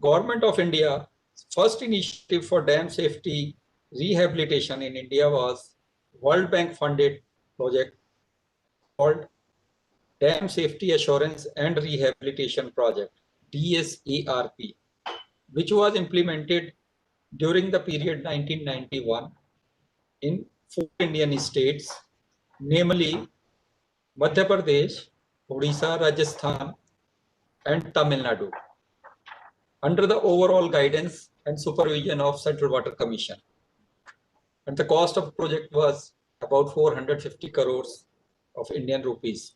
Government of India first initiative for dam safety rehabilitation in India was World Bank funded project called Dam Safety Assurance and Rehabilitation Project, DSARP, which was implemented during the period 1991 in 4 Indian states, namely Madhya Pradesh, Odisha, Rajasthan, and Tamil Nadu, under the overall guidance and supervision of Central Water Commission. And the cost of the project was about 450 crores of Indian rupees.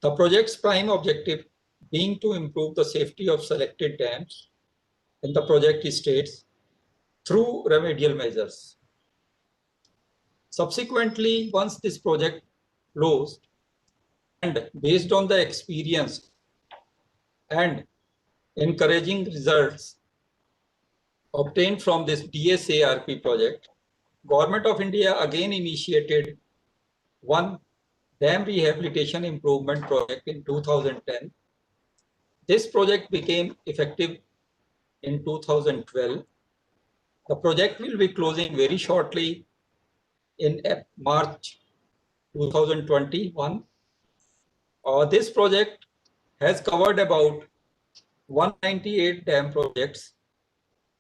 The project's prime objective being to improve the safety of selected dams in the project states through remedial measures. Subsequently, once this project closed, and based on the experience and encouraging results obtained from this DSARP project, Government of India again initiated one dam rehabilitation improvement project in 2010. This project became effective in 2012. The project will be closing very shortly in March 2021. This project has covered about 198 dam projects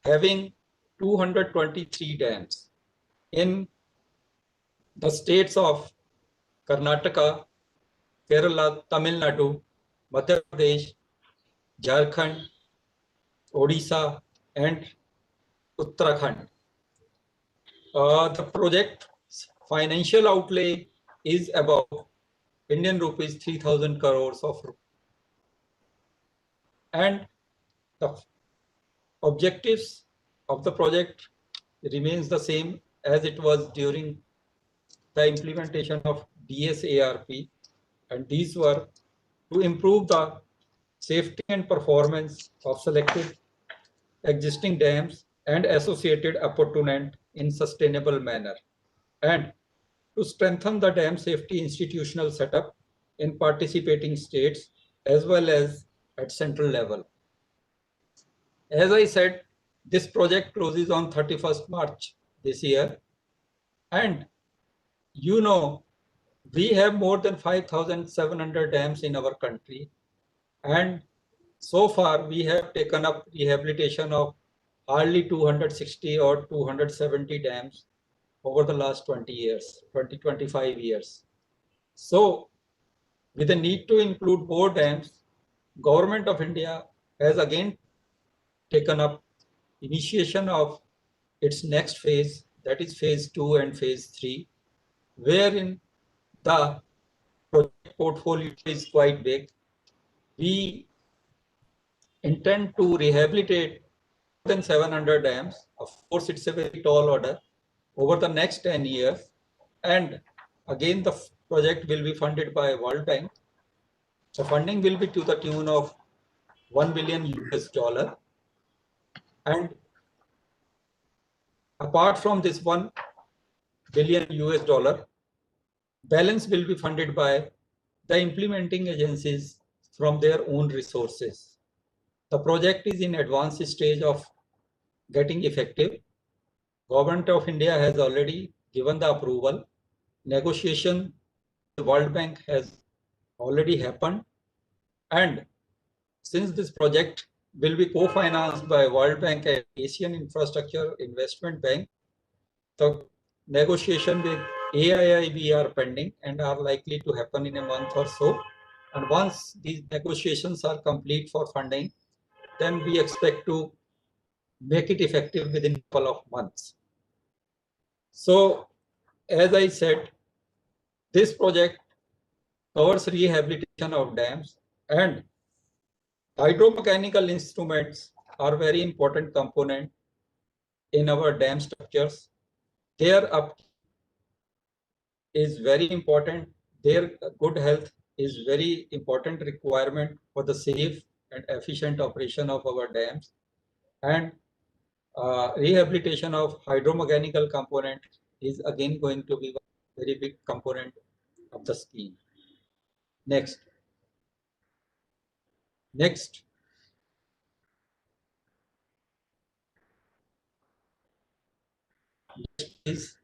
having 223 dams in the states of Karnataka, Kerala, Tamil Nadu, Madhya Pradesh, Jharkhand, Odisha, and Uttarakhand. The project's financial outlay is about Indian rupees 3,000 crores and the objectives of the project remains the same as it was during the implementation of DSARP, and these were to improve the safety and performance of selected existing dams and associated appurtenant in sustainable manner, and to strengthen the dam safety institutional setup in participating states as well as at central level. As I said, this project closes on 31st March this year, and you know, we have more than 5,700 dams in our country, and so far we have taken up rehabilitation of hardly 260 or 270 dams over the last 25 years. So with the need to include more dams, Government of India has again taken up initiation of its next phase, that is phase 2 and phase 3, wherein the project portfolio is quite big. We intend to rehabilitate more than 700 dams. Of course, it's a very tall order over the next 10 years. And again, the project will be funded by World Bank. The funding will be to the tune of $1 billion US. And apart from this $1 billion US, balance will be funded by the implementing agencies from their own resources. The project is in advanced stage of getting effective. Government of India has already given the approval. Negotiation with the World Bank has already happened. And since this project will be co-financed by World Bank and Asian Infrastructure Investment Bank, the negotiation with AIIB are pending and are likely to happen in a month or so. And once these negotiations are complete for funding, then we expect to make it effective within a couple of months. So, as I said, this project covers rehabilitation of dams, and hydromechanical instruments are very important component in our dam structures. Their upkeep is very important. Their good health is very important requirement for the safe and efficient operation of our dams. And rehabilitation of hydromechanical component is again going to be a very big component of the scheme. Next. Next. Please.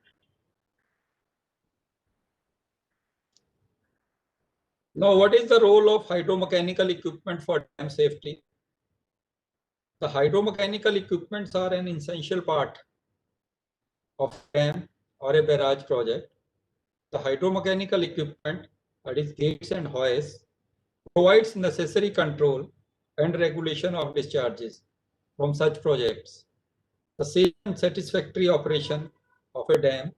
Now, what is the role of hydromechanical equipment for dam safety? The hydromechanical equipments are an essential part of a dam or a barrage project. The hydromechanical equipment, that is gates and hoists, provides necessary control and regulation of discharges from such projects. The safe and satisfactory operation of a dam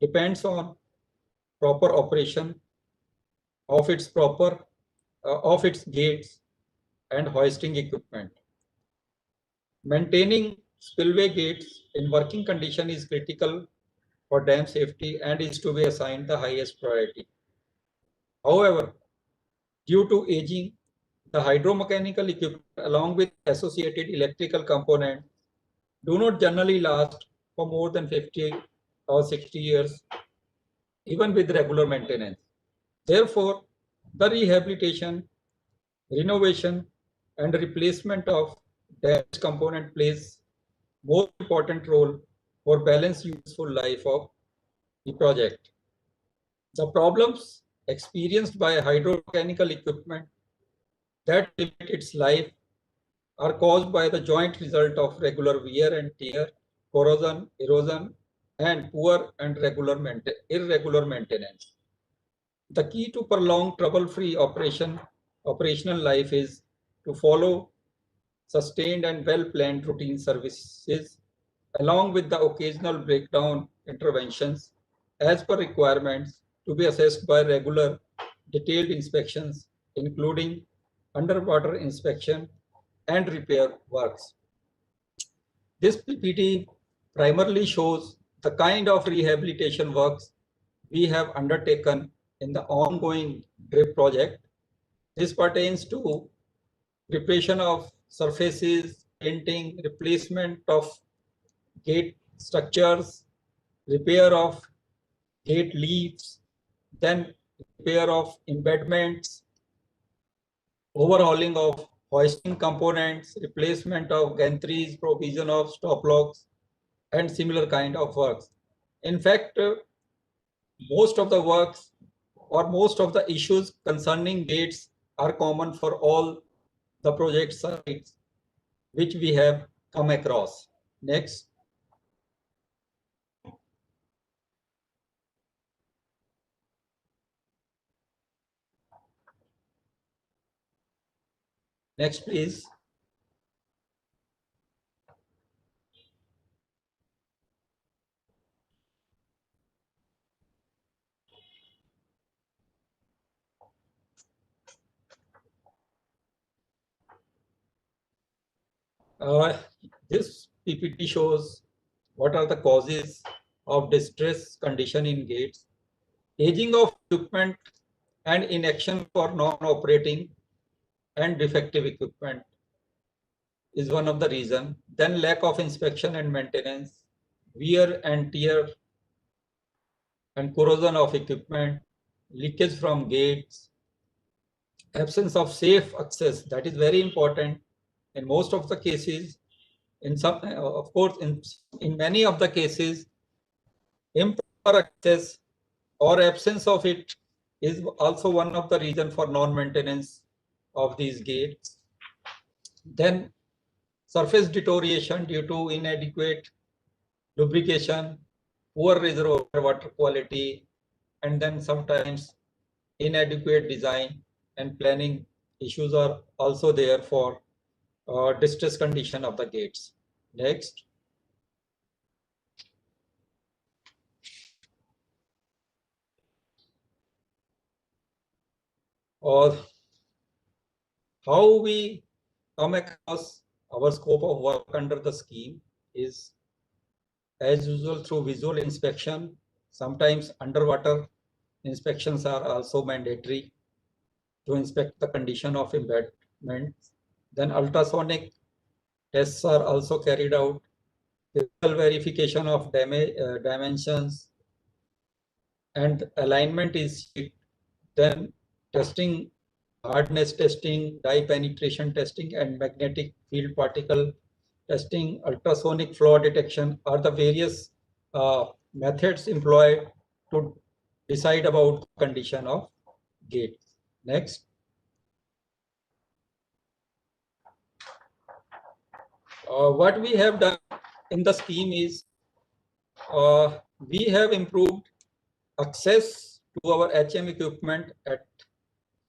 depends on proper operation of its gates and hoisting equipment. Maintaining spillway gates in working condition is critical for dam safety and is to be assigned the highest priority. However, due to aging, the hydromechanical equipment along with associated electrical components do not generally last for more than 50 or 60 years, even with regular maintenance. Therefore, the rehabilitation, renovation, and replacement of damaged component plays more important role for balanced useful life of the project. The problems experienced by hydromechanical equipment that limit its life are caused by the joint result of regular wear and tear, corrosion, erosion, and poor and irregular maintenance. The key to prolonged trouble-free operational life is to follow sustained and well-planned routine services along with the occasional breakdown interventions as per requirements to be assessed by regular detailed inspections, including underwater inspection and repair works. This PPT primarily shows the kind of rehabilitation works we have undertaken in the ongoing DRIP project. This pertains to preparation of surfaces, painting, replacement of gate structures, repair of gate leaves, then repair of embedments, overhauling of hoisting components, replacement of gantries, provision of stop locks, and similar kind of works. In fact, most of the works or most of the issues concerning gates are common for all the project sites which we have come across. Next. Next, please. This PPT shows what are the causes of distress condition in gates, aging of equipment and inaction for non-operating and defective equipment is one of the reasons. Then lack of inspection and maintenance, wear and tear and corrosion of equipment, leakage from gates, absence of safe access, that is very important in most of the cases. In some, of course, in many of the cases, improper access or absence of it is also one of the reasons for non-maintenance of these gates. Then surface deterioration due to inadequate lubrication, poor reservoir water quality, and then sometimes inadequate design and planning issues are also there for distress condition of the gates. Next. Or how we come across our scope of work under the scheme is as usual through visual inspection. Sometimes underwater inspections are also mandatory to inspect the condition of embedment. Then ultrasonic tests are also carried out. Physical verification of dimensions and alignment is then testing, hardness testing, dye penetration testing, and magnetic field particle testing, ultrasonic flaw detection are the various methods employed to decide about the condition of gate. Next. What we have done in the scheme is we have improved access to our HM equipment at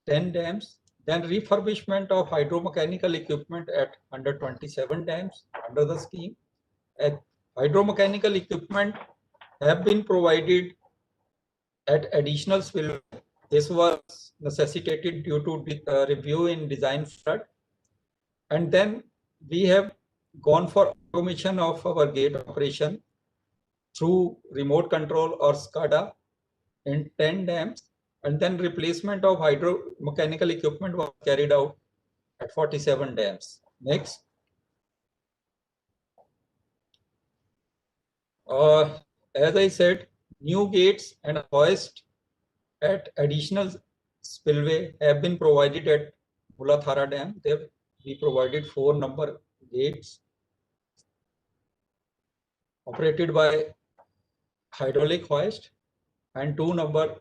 10 dams, then refurbishment of hydromechanical equipment at 127 dams under the scheme. Hydromechanical equipment have been provided at additional spillway. This was necessitated due to review in design flood. And then we have gone for automation of our gate operation through remote control or SCADA in 10 dams, and then replacement of hydromechanical equipment was carried out at 47 dams. Next. As I said, new gates and hoist at additional spillway have been provided at Bulathara Dam. There we provided 4 number gates operated by hydraulic hoist and 2 number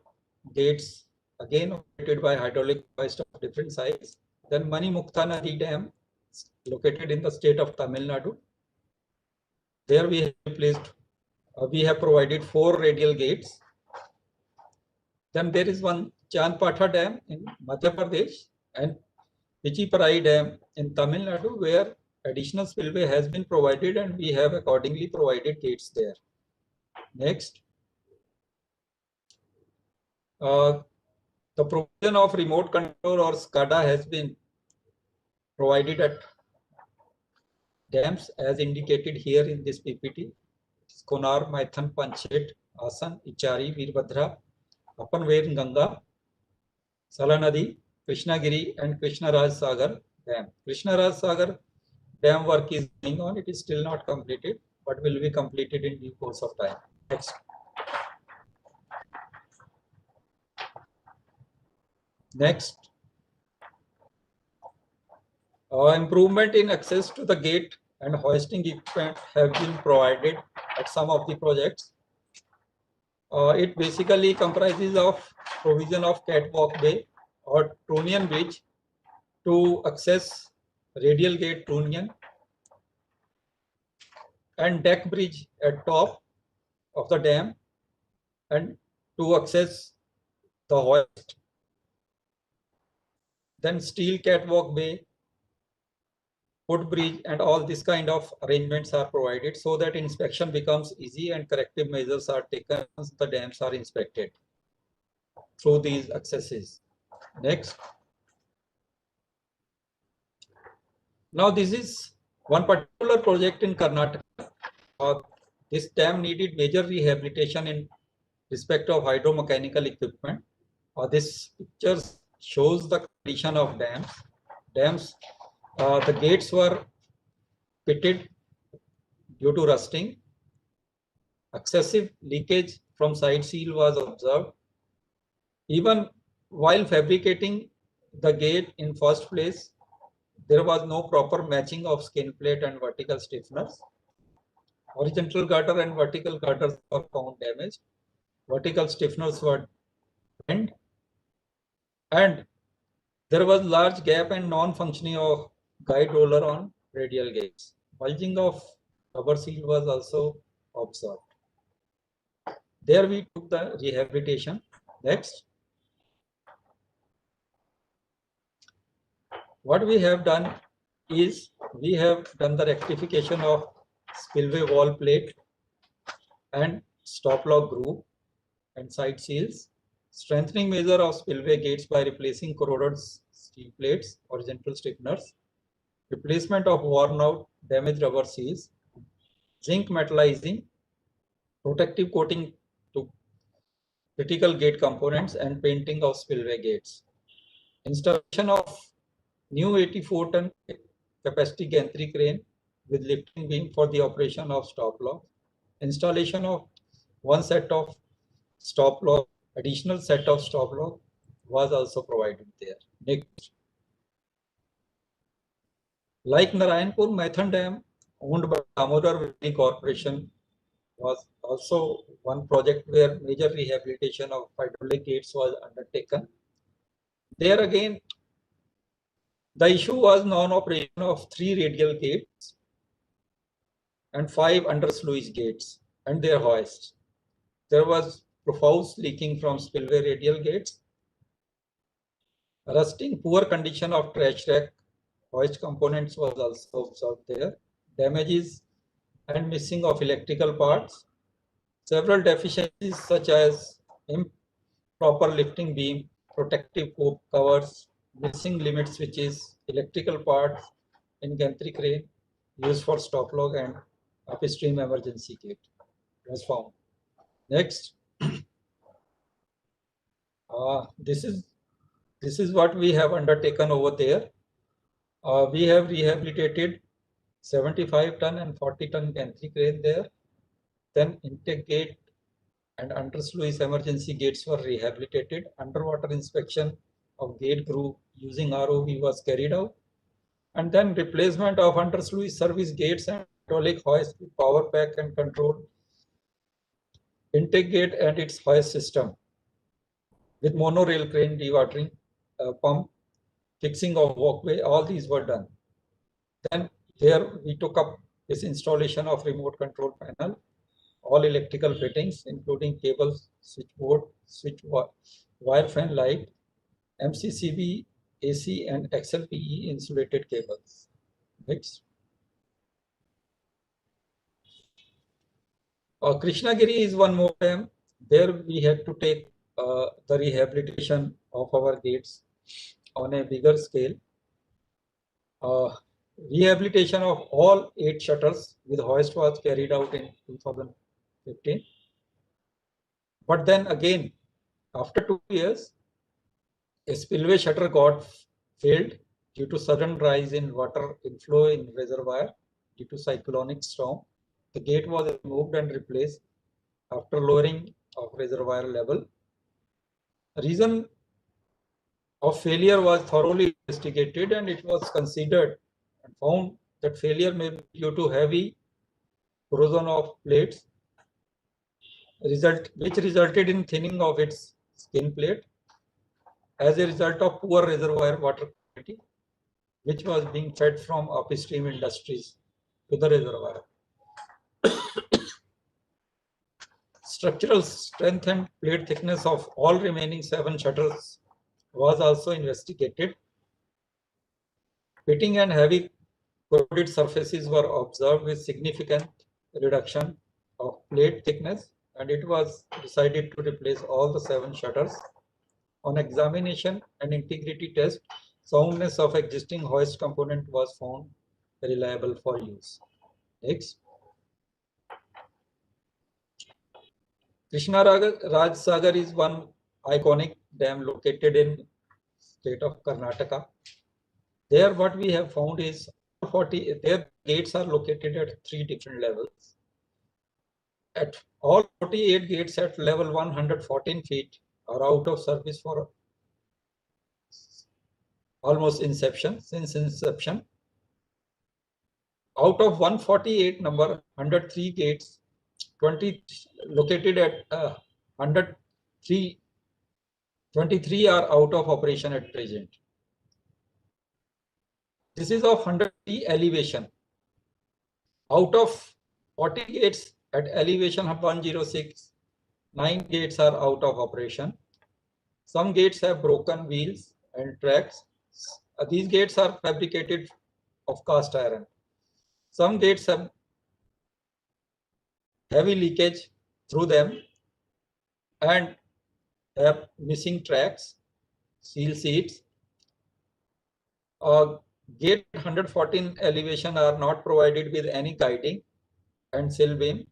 gates again operated by hydraulic hoist of different size. Then Mani Mukta Nadi Dam located in the state of Tamil Nadu. There we have placed, we have provided 4 radial gates. Then there is one Chandpatha Dam in Madhya Pradesh and Pichiparai Dam in Tamil Nadu, where additional spillway has been provided and we have accordingly provided gates there. Next. The provision of remote control or SCADA has been provided at dams as indicated here in this PPT. Konar, Maithan, Panchet, Asan, Ichari, Veerbhadra, Apanver, Ganga, Salanadi, Krishnagiri and Krishnaraj Sagar Dam. Krishnaraj Sagar Dam work is going on. It is still not completed, but will be completed in due course of time. Next. Next. Improvement in access to the gate and hoisting equipment have been provided at some of the projects. It basically comprises of provision of catwalk bay or trunnion bridge to access radial gate trunnion and deck bridge at top of the dam and to access the hoist. Then steel catwalk bay, footbridge and all this kind of arrangements are provided so that inspection becomes easy and corrective measures are taken once the dams are inspected through these accesses. Next. Now this is one particular project in Karnataka. This dam needed major rehabilitation in respect of hydromechanical equipment. This picture shows the condition of dams. The gates were pitted due to rusting. Excessive leakage from side seal was observed. Even while fabricating the gate in first place, there was no proper matching of skin plate and vertical stiffeners. Horizontal girder and vertical girders were found damaged. Vertical stiffeners were bent, and there was large gap and non-functioning of guide roller on radial gates. Bulging of rubber seal was also observed. There we took the rehabilitation. Next. What we have done is we have done the rectification of spillway wall plate and stop lock groove and side seals. Strengthening measure of spillway gates by replacing corroded steel plates, horizontal stiffeners. Replacement of worn out damaged rubber seals. Zinc metallizing protective coating to critical gate components, and painting of spillway gates. Installation of new 84-ton capacity gantry crane with lifting beam for the operation of stop lock. Installation of one set of stop lock, additional set of stop lock was also provided there. Next. Like Narayanpur Maithan Dam, owned by Damodar Valley Corporation, was also one project where major rehabilitation of hydraulic gates was undertaken. There again, the issue was non-operation of 3 radial gates and 5 under-sluice gates and their hoists. There was profuse leaking from spillway radial gates, rusting, poor condition of trash rack hoist components was also observed there, damages and missing of electrical parts, several deficiencies such as improper lifting beam, protective covers, missing limit switches, electrical parts in gantry crane used for stop log and upstream emergency gate was found. Next, this is what we have undertaken over there. We have rehabilitated 75-ton and 40-ton gantry crane there. Then intake gate and under-sluice emergency gates were rehabilitated. Underwater inspection of gate groove using ROV was carried out. And then replacement of under-sluice service gates and hydraulic hoist with power pack and control, intake gate and its hoist system with monorail crane dewatering pump, fixing of walkway, all these were done. Then here we took up this installation of remote control panel, all electrical fittings, including cables, switchboard, wire fan light, MCCB, AC, and XLPE insulated cables. Next. Krishnagiri is one more dam. There we had to take the rehabilitation of our gates on a bigger scale. Rehabilitation of all 8 shutters with hoist was carried out in 2015. But then again, after 2 years, a spillway shutter got failed due to sudden rise in water inflow in reservoir due to cyclonic storm. The gate was removed and replaced after lowering of reservoir level. The reason of failure was thoroughly investigated, and it was considered and found that failure may be due to heavy corrosion of plates, which resulted in thinning of its skin plate as a result of poor reservoir water quality, which was being fed from upstream industries to the reservoir. Structural strength and plate thickness of all remaining 7 shutters was also investigated. Pitting and heavy corroded surfaces were observed with significant reduction of plate thickness, and it was decided to replace all the 7 shutters. On examination and integrity test, soundness of existing hoist component was found reliable for use. Next. Krishna Raj Sagar is one iconic dam located in state of Karnataka. There what we have found is their gates are located at 3 different levels. At all 48 gates at level 114 feet are out of service for almost since inception. Out of 148 number, 103 gates, 20 located at 103, 23 are out of operation at present. This is of 103 elevation. Out of 40 gates at elevation of 106, 9 gates are out of operation. Some gates have broken wheels and tracks. These gates are fabricated of cast iron. Some gates have heavy leakage through them and have missing tracks, seal seats. Gate 114 elevation are not provided with any guiding and sill beam.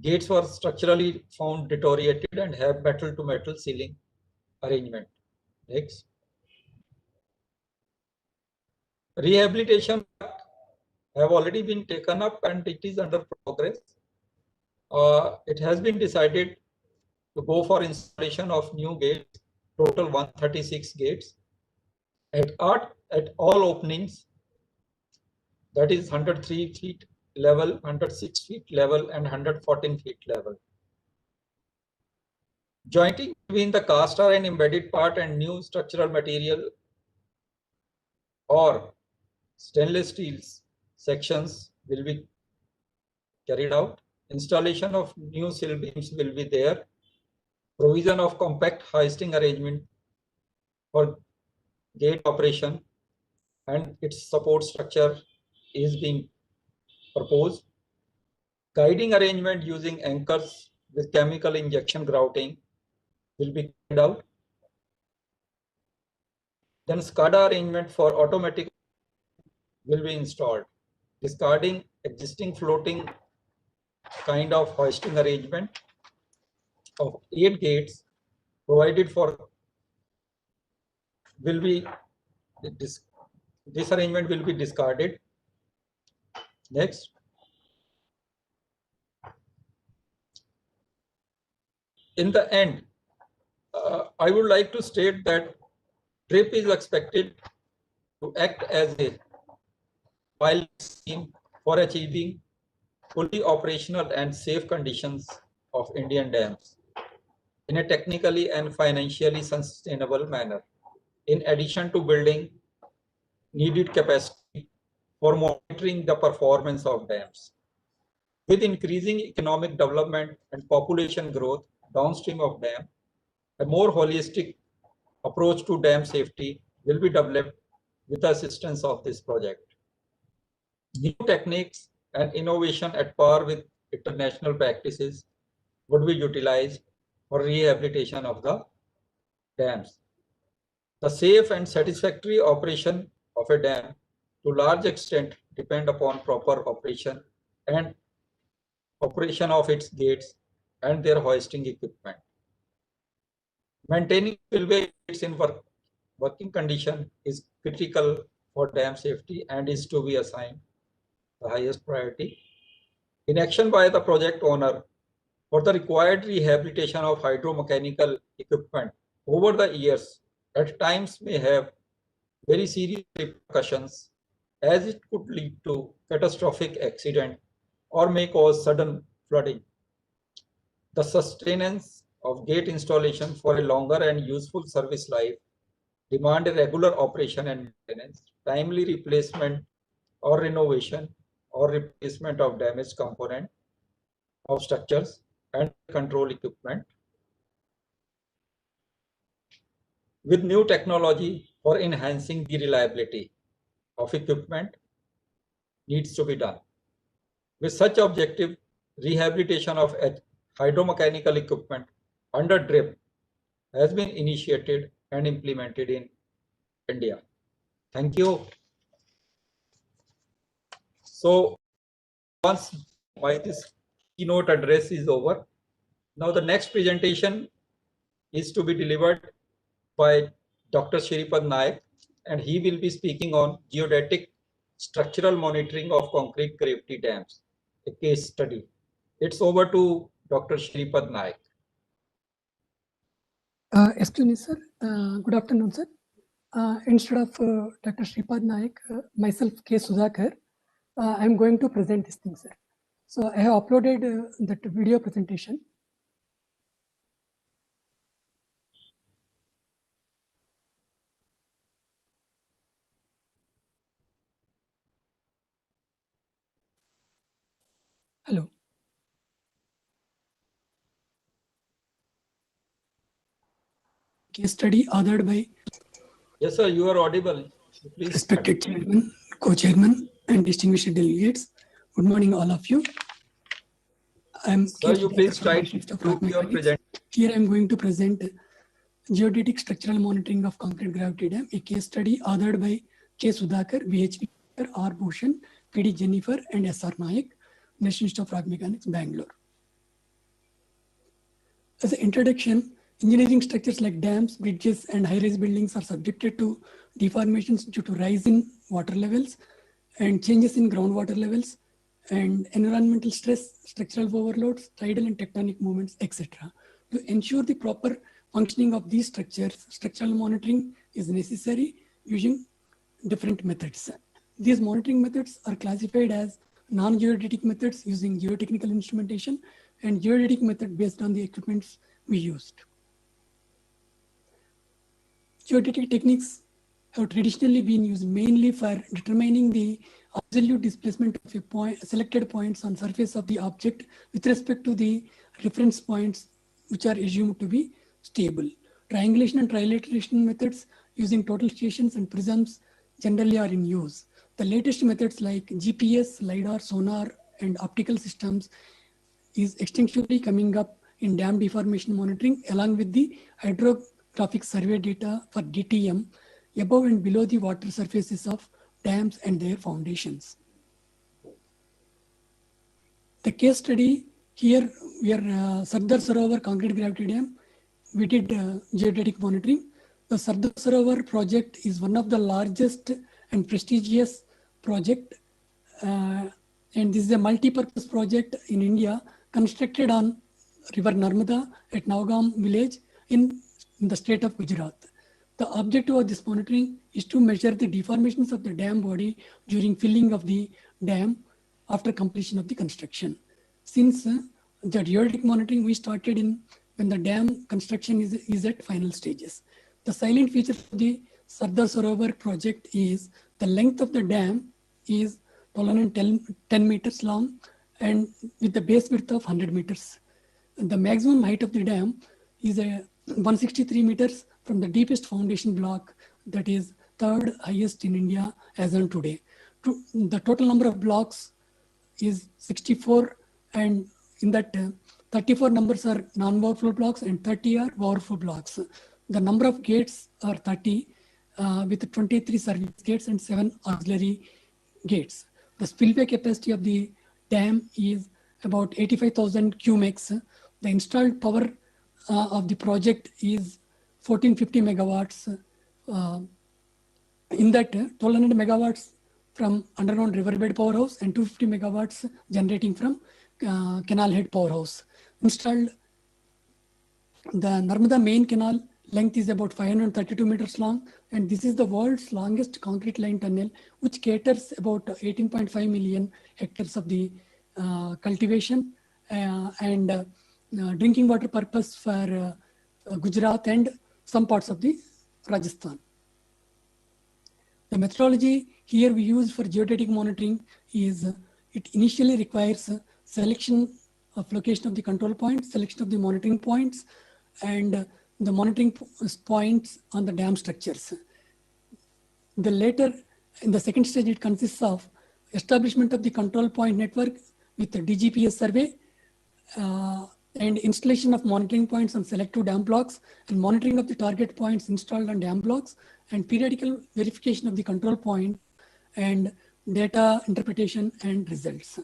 Gates were structurally found deteriorated and have metal-to-metal sealing arrangement. Next. Rehabilitation have already been taken up and it is under progress. It has been decided to go for installation of new gates, total 136 gates at all openings, that is 103 feet level, 106 feet level and 114 feet level. Jointing between the cast iron embedded part and new structural material or stainless steel sections will be carried out. Installation of new sill beams will be there. Provision of compact hoisting arrangement for gate operation and its support structure is being proposed. Guiding arrangement using anchors with chemical injection grouting will be carried out. Then SCADA arrangement for automatic will be installed. Discarding existing floating kind of hoisting arrangement of 8 gates provided for will be this arrangement will be discarded. Next. In the end, I would like to state that DRIP is expected to act as a pilot scheme for achieving fully operational and safe conditions of Indian dams in a technically and financially sustainable manner, in addition to building needed capacity for monitoring the performance of dams. With increasing economic development and population growth downstream of dam, a more holistic approach to dam safety will be developed with the assistance of this project. New techniques and innovation at par with international practices would be utilized for rehabilitation of the dams. The safe and satisfactory operation of a dam to large extent depend upon proper operation and operation of its gates and their hoisting equipment. Maintaining spillway gates in working condition is critical for dam safety and is to be assigned the highest priority. Inaction by the project owner for the required rehabilitation of hydromechanical equipment over the years at times may have very serious repercussions, as it could lead to catastrophic accident or may cause sudden flooding. The sustenance of gate installation for a longer and useful service life demand a regular operation and maintenance, timely replacement or renovation or replacement of damaged component of structures and control equipment with new technology for enhancing the reliability of equipment needs to be done. With such objective, rehabilitation of hydromechanical equipment under DRIP has been initiated and implemented in India. Thank you. So once this keynote address is over, now the next presentation is to be delivered by Dr. Shripad Naik, and he will be speaking on geodetic structural monitoring of concrete gravity dams, a case study. It's over to Dr. Shripad Naik. Excuse me, sir. Good afternoon, sir. Instead of Dr. Shripad Naik, myself, K. Sudhakar, I'm going to present this thing, sir. So I have uploaded that video presentation. Hello. Case study authored by. Yes, sir, you are audible. Please. Respected chairman, co-chairman, and distinguished delegates. Good morning, all of you. Sir, you please try to your present. Here I am going to present geodetic structural monitoring of concrete gravity dam, a case study authored by K. Sudhakar, VHP, R. Bhushan, PD Jennifer, and SR Naik, National Institute of Rock Mechanics, Bangalore. As an introduction, engineering structures like dams, bridges, and high-rise buildings are subjected to deformations due to rise in water levels and changes in groundwater levels and environmental stress, structural overloads, tidal and tectonic movements, etc. To ensure the proper functioning of these structures, structural monitoring is necessary using different methods. These monitoring methods are classified as non-geodetic methods using geotechnical instrumentation and geodetic method based on the equipments we used. Geodetic techniques have traditionally been used mainly for determining the absolute displacement of selected points on surface of the object with respect to the reference points which are assumed to be stable. Triangulation and trilateration methods using total stations and prisms generally are in use. The latest methods like GPS, LiDAR, sonar, and optical systems is extensively coming up in dam deformation monitoring along with the hydrographic survey data for DTM above and below the water surfaces of dams and their foundations. The case study here, we are Sardar Sarovar Concrete Gravity Dam. We did geodetic monitoring. The Sardar Sarovar project is one of the largest and prestigious project. And this is a multi-purpose project in India constructed on River Narmada at Navgam village in the state of Gujarat. The objective of this monitoring is to measure the deformations of the dam body during filling of the dam after completion of the construction. Since the geodetic monitoring we started in when the dam construction is at final stages. The silent feature of the Sardar Sarovar project is the length of the dam is 10 meters long and with the base width of 100 meters. The maximum height of the dam is 163 meters from the deepest foundation block, that is third highest in India as on today. The total number of blocks is 64, and in that 34 numbers are non-overflow blocks and 30 are overflow blocks. The number of gates are 30 with 23 service gates and 7 auxiliary gates. The spillway capacity of the dam is about 85,000 cumecs. The installed power of the project is 1450 megawatts. In that, 1200 megawatts from underground riverbed powerhouse and 250 megawatts generating from canal head powerhouse. Installed, the Narmada main canal length is about 532 meters long, and this is the world's longest concrete line tunnel, which caters about 18.5 million hectares of the cultivation and drinking water purpose for Gujarat and some parts of the Rajasthan. The methodology here we use for geodetic monitoring is it initially requires selection of location of the control point, selection of the monitoring points, and the monitoring points on the dam structures. The later, in the second stage, it consists of establishment of the control point network with the DGPS survey and installation of monitoring points on selective dam blocks and monitoring of the target points installed on dam blocks and periodical verification of the control point and data interpretation and results.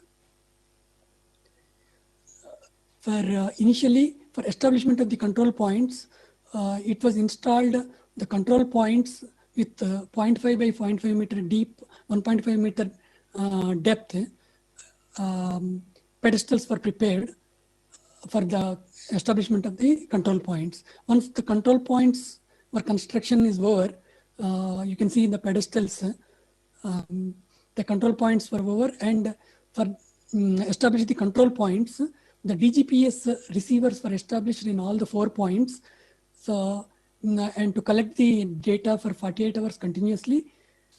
For initially, for establishment of the control points, it was installed the control points with 0.5 by 0.5 meter deep, 1.5 meter depth. Pedestals were prepared for the establishment of the control points. Once the control points were construction is over, you can see in the pedestals, the control points were over, and for establish the control points, the DGPS receivers were established in all the 4 points. So, and to collect the data for 48 hours continuously,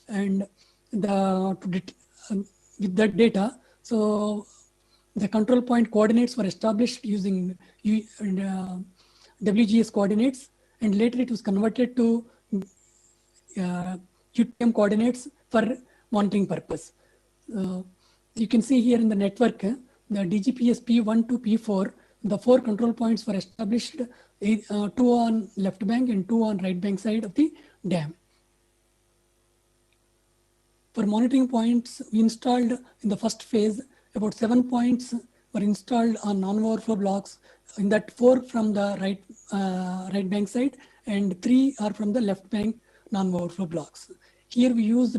and with that data, so the control point coordinates were established using WGS coordinates, and later it was converted to UTM coordinates for monitoring purpose. You can see here in the network, the DGPS P1 to P4, the 4 control points were established, 2 on left bank and 2 on right bank side of the dam. For monitoring points, we installed in the first phase about 7 points were installed on non-overflow blocks. In that, 4 from the right bank side and 3 are from the left bank non-overflow blocks. Here we used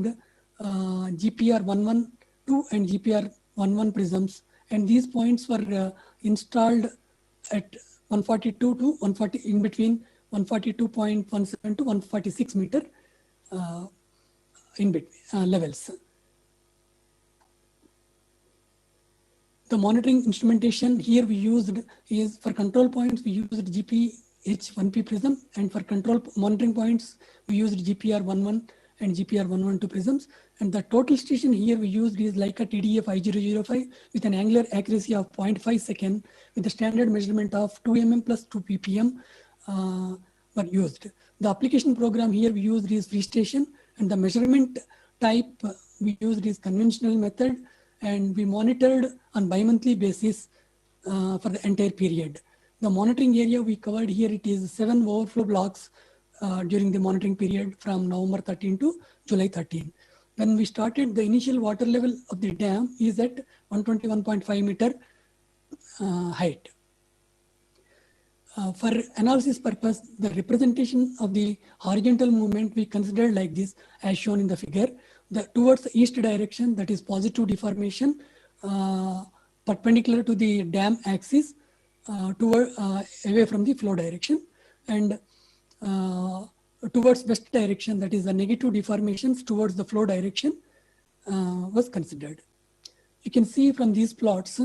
GPR 112 and GPR 11 prisms, and these points were installed at 142 to 140, in between 142.17 to 146 meter in between levels. The monitoring instrumentation here we used is, for control points we used GPH1P prism, and for control monitoring points we used GPR11 and GPR112 prisms. And the total station here we used is Leica TDF I005 with an angular accuracy of 0.5 second with a standard measurement of 2 mm plus 2 ppm were used. The application program here we used is FreeStation, and the measurement type we used is conventional method, and we monitored on bi-monthly basis for the entire period. The monitoring area we covered here, it is 7 overflow blocks during the monitoring period from November 13 to July 13. When we started, the initial water level of the dam is at 121.5 meter height. For analysis purpose, the representation of the horizontal movement we considered like this, as shown in the figure. Towards the east direction, that is positive deformation, perpendicular to the dam axis, away from the flow direction, and towards west direction, that is the negative deformations towards the flow direction was considered. You can see from these plots,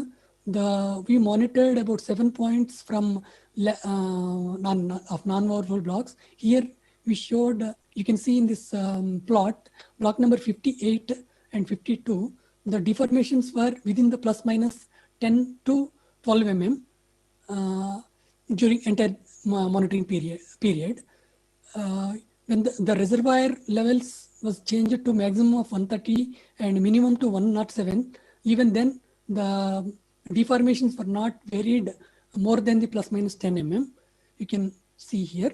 we monitored about 7 points from non-overflow blocks. Here we showed, you can see in this plot, block number 58 and 52, the deformations were within the plus minus 10 to 12 mm during entire monitoring period. When the reservoir levels was changed to maximum of 130 and minimum to 107, even then the deformations were not varied more than the plus minus 10 mm. You can see here.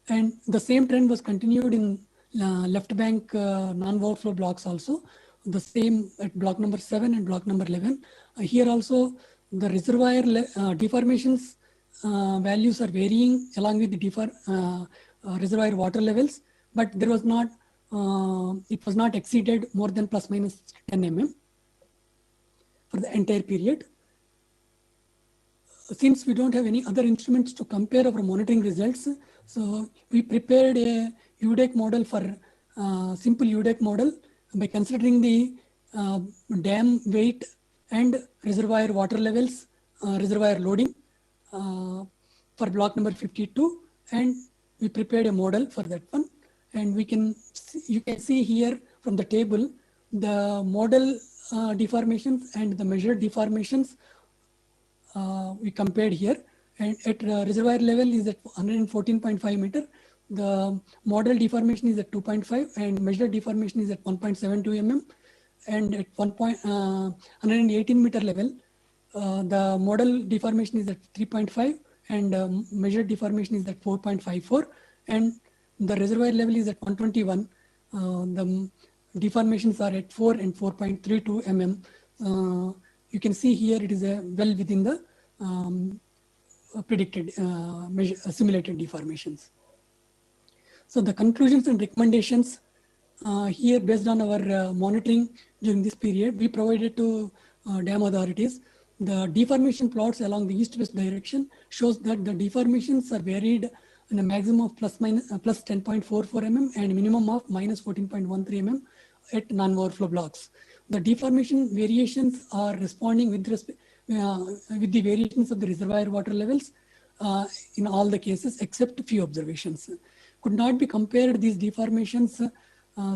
And the same trend was continued in left bank non-overflow blocks also. The same at block number 7 and block number 11. Here also the reservoir deformations values are varying along with the reservoir water levels, but there was not, it was not exceeded more than plus minus 10 mm for the entire period. Since we don't have any other instruments to compare our monitoring results, so we prepared a UDEC model for simple UDEC model by considering the dam weight and reservoir water levels, reservoir loading for block number 52, and we prepared a model for that one. And you can see here from the table the model deformations and the measured deformations we compared here. And at reservoir level is at 114.5 meter. The model deformation is at 2.5 and measured deformation is at 1.72 mm. And at 118 meter level, the model deformation is at 3.5 and measured deformation is at 4.54. And the reservoir level is at 121. The deformations are at 4 and 4.32 mm. You can see here it is well within the predicted simulated deformations. So the conclusions and recommendations here, based on our monitoring during this period, we provided to dam authorities. The deformation plots along the east-west direction shows that the deformations are varied in a maximum of plus 10.44 mm and minimum of minus 14.13 mm at non-overflow blocks. The deformation variations are responding with the variations of the reservoir water levels in all the cases except few observations. Could not be compared these deformations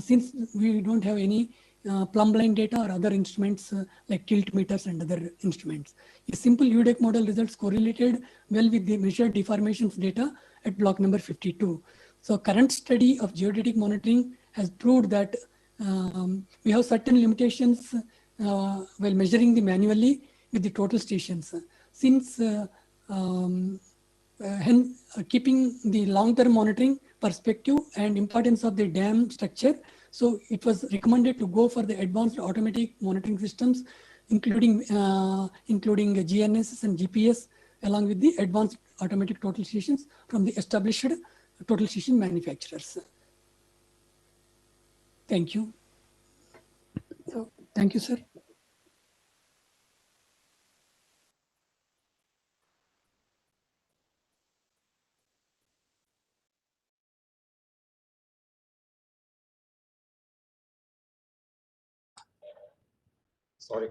since we don't have any plumb line data or other instruments like tilt meters and other instruments. A simple UDEC model results correlated well with the measured deformations data at block number 52. So current study of geodetic monitoring has proved that we have certain limitations while measuring the manually with the total stations. Since keeping the long-term monitoring perspective and importance of the dam structure, so it was recommended to go for the advanced automatic monitoring systems including GNSS and GPS, along with the advanced automatic total stations from the established total station manufacturers. Thank you. So, thank you, sir. Sorry.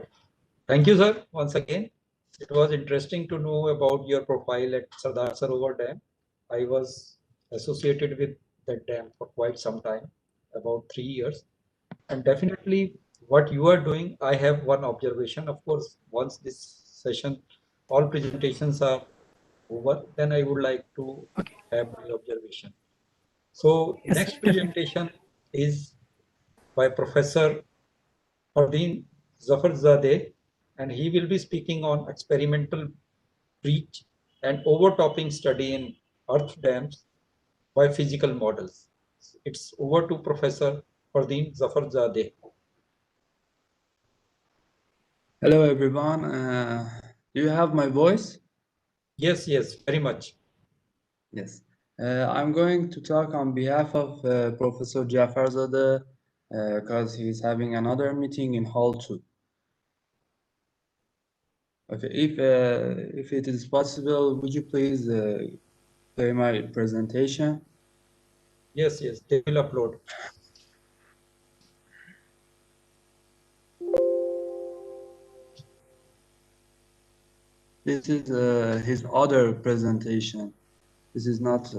Thank you, sir, once again. It was interesting to know about your profile at Sardar Sarovar Dam. I was associated with that dam for quite some time, about 3 years. And definitely what you are doing, I have one observation. Of course, once this session, all presentations are over, then I would like to have my observation. So Yes, next presentation is by Professor Fardeen Zafarzadeh, and he will be speaking on experimental breach and overtopping study in earth dams by physical models. It's over to Professor Fardeen Zafarzadeh. Hello, everyone. Do you have my voice? Yes, yes, very much. Yes. I'm going to talk on behalf of Professor Jafarzadeh because he's having another meeting in Hall 2. Okay, if it is possible, would you please play my presentation? Yes, yes, they will upload. This is his other presentation. This is not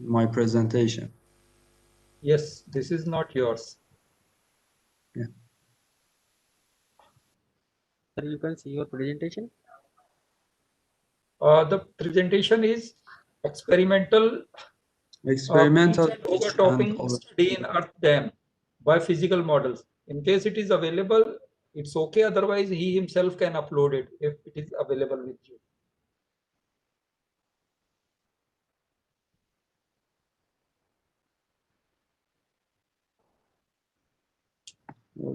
my presentation. Yes, this is not yours. Yeah. Sir, you can see your presentation. The presentation is experimental Experimental breach and overtopping study in earth dam by physical models. In case it is available, it's okay. Otherwise, he himself can upload it if it is available with you.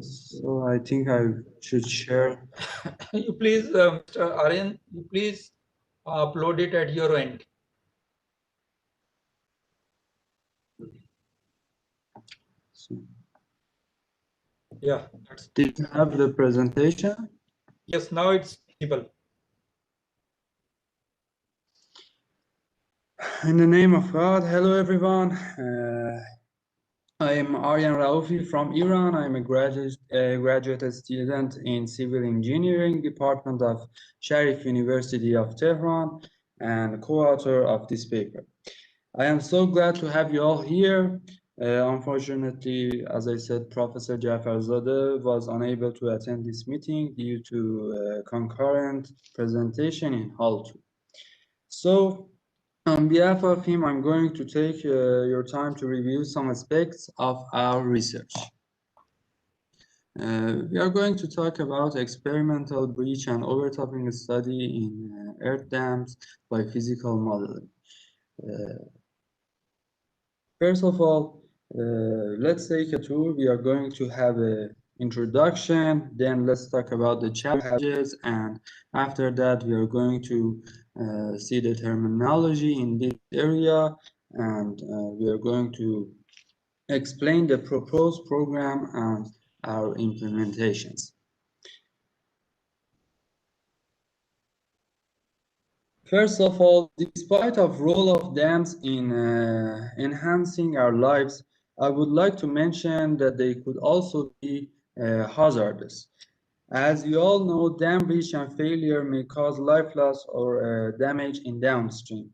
So I think I should share. You please, Mr. Aryan, you please upload it at your end. Yeah. Did you have the presentation? Yes, now it's visible. In the name of God, hello everyone. I am Aryan Raufi from Iran. I'm a graduate student in Civil Engineering Department of Sharif University of Tehran and co-author of this paper. I am so glad to have you all here. Unfortunately, as I said, Professor Jafarzadeh was unable to attend this meeting due to concurrent presentation in Hall 2. So, on behalf of him, I'm going to take your time to review some aspects of our research. We are going to talk about experimental breach and overtopping study in earth dams by physical modeling. First of all, let's take a tour. We are going to have an introduction, then let's talk about the challenges, and after that we are going to see the terminology in this area, and we are going to explain the proposed program and our implementations. First of all, despite of role of dams in enhancing our lives, I would like to mention that they could also be hazardous. As you all know, dam breach and failure may cause life loss or damage in downstream.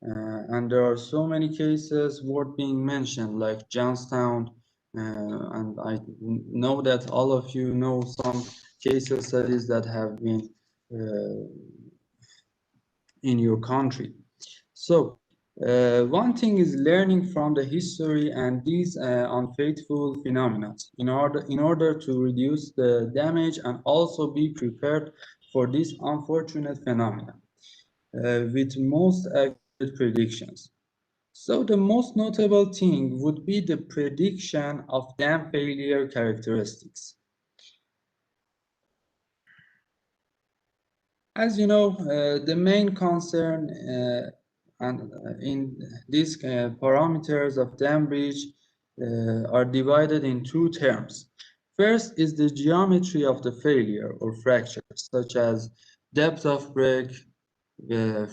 And there are so many cases worth being mentioned, like Johnstown, and I know that all of you know some case studies that have been in your country. So one thing is learning from the history and these unfaithful phenomena in order to reduce the damage and also be prepared for this unfortunate phenomena with most accurate predictions. So the most notable thing would be the prediction of dam failure characteristics. As you know, the main concern in these parameters of dam breach are divided in two terms. First is the geometry of the failure or fracture, such as depth of break,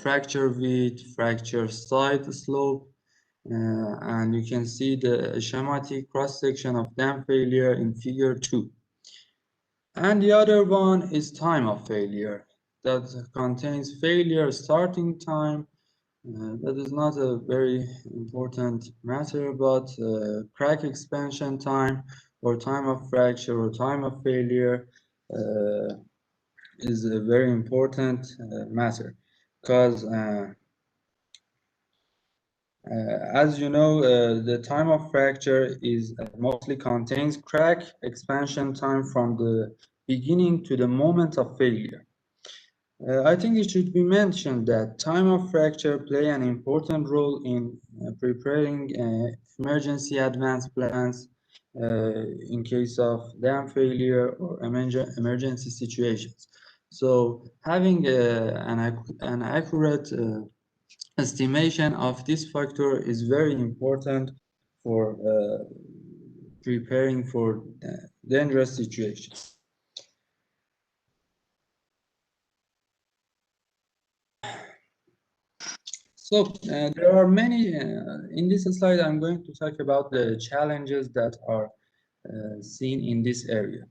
fracture width, fracture side slope, and you can see the schematic cross-section of dam failure in figure 2. And the other one is time of failure that contains failure starting time. That is not a very important matter, but crack expansion time or time of fracture or time of failure is a very important matter because as you know, the time of fracture is mostly contains crack expansion time from the beginning to the moment of failure. I think it should be mentioned that time of fracture play an important role in preparing emergency advance plans in case of dam failure or emergency situations. So having an accurate estimation of this factor is very important for preparing for dangerous situations. So there are many, in this slide I'm going to talk about the challenges that are seen in this area.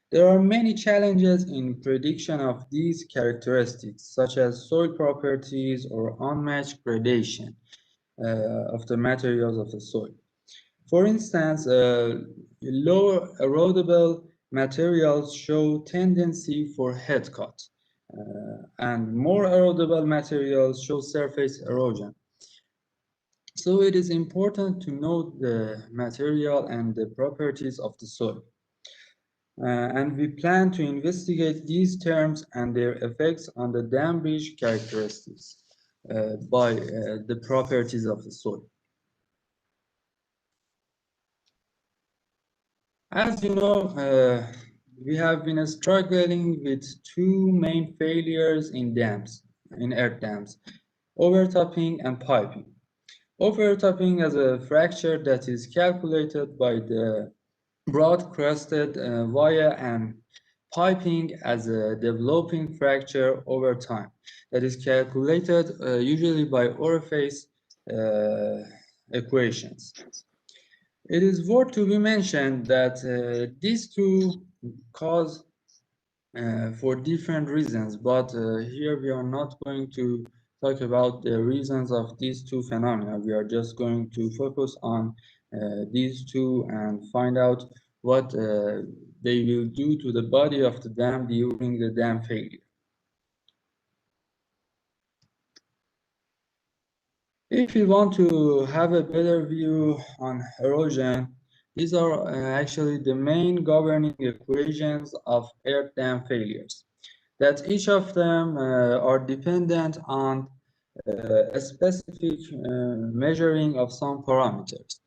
There are many challenges in prediction of these characteristics, such as soil properties or unmatched gradation of the materials of the soil. For instance, low erodible materials show tendency for head cut, and more erodible materials show surface erosion. So it is important to know the material and the properties of the soil. And we plan to investigate these terms and their effects on the dam breach characteristics by the properties of the soil. As you know, we have been struggling with two main failures in dams, in earth dams, overtopping and piping. Overtopping is a fracture that is calculated by the broad-crusted via and piping as a developing fracture over time that is calculated usually by orifice equations. It is worth to be mentioned that these two cause for different reasons, but here we are not going to talk about the reasons of these two phenomena. We are just going to focus on these two and find out what they will do to the body of the dam during the dam failure. If you want to have a better view on erosion, these are actually the main governing equations of earth dam failures, that each of them are dependent on a specific measuring of some parameters.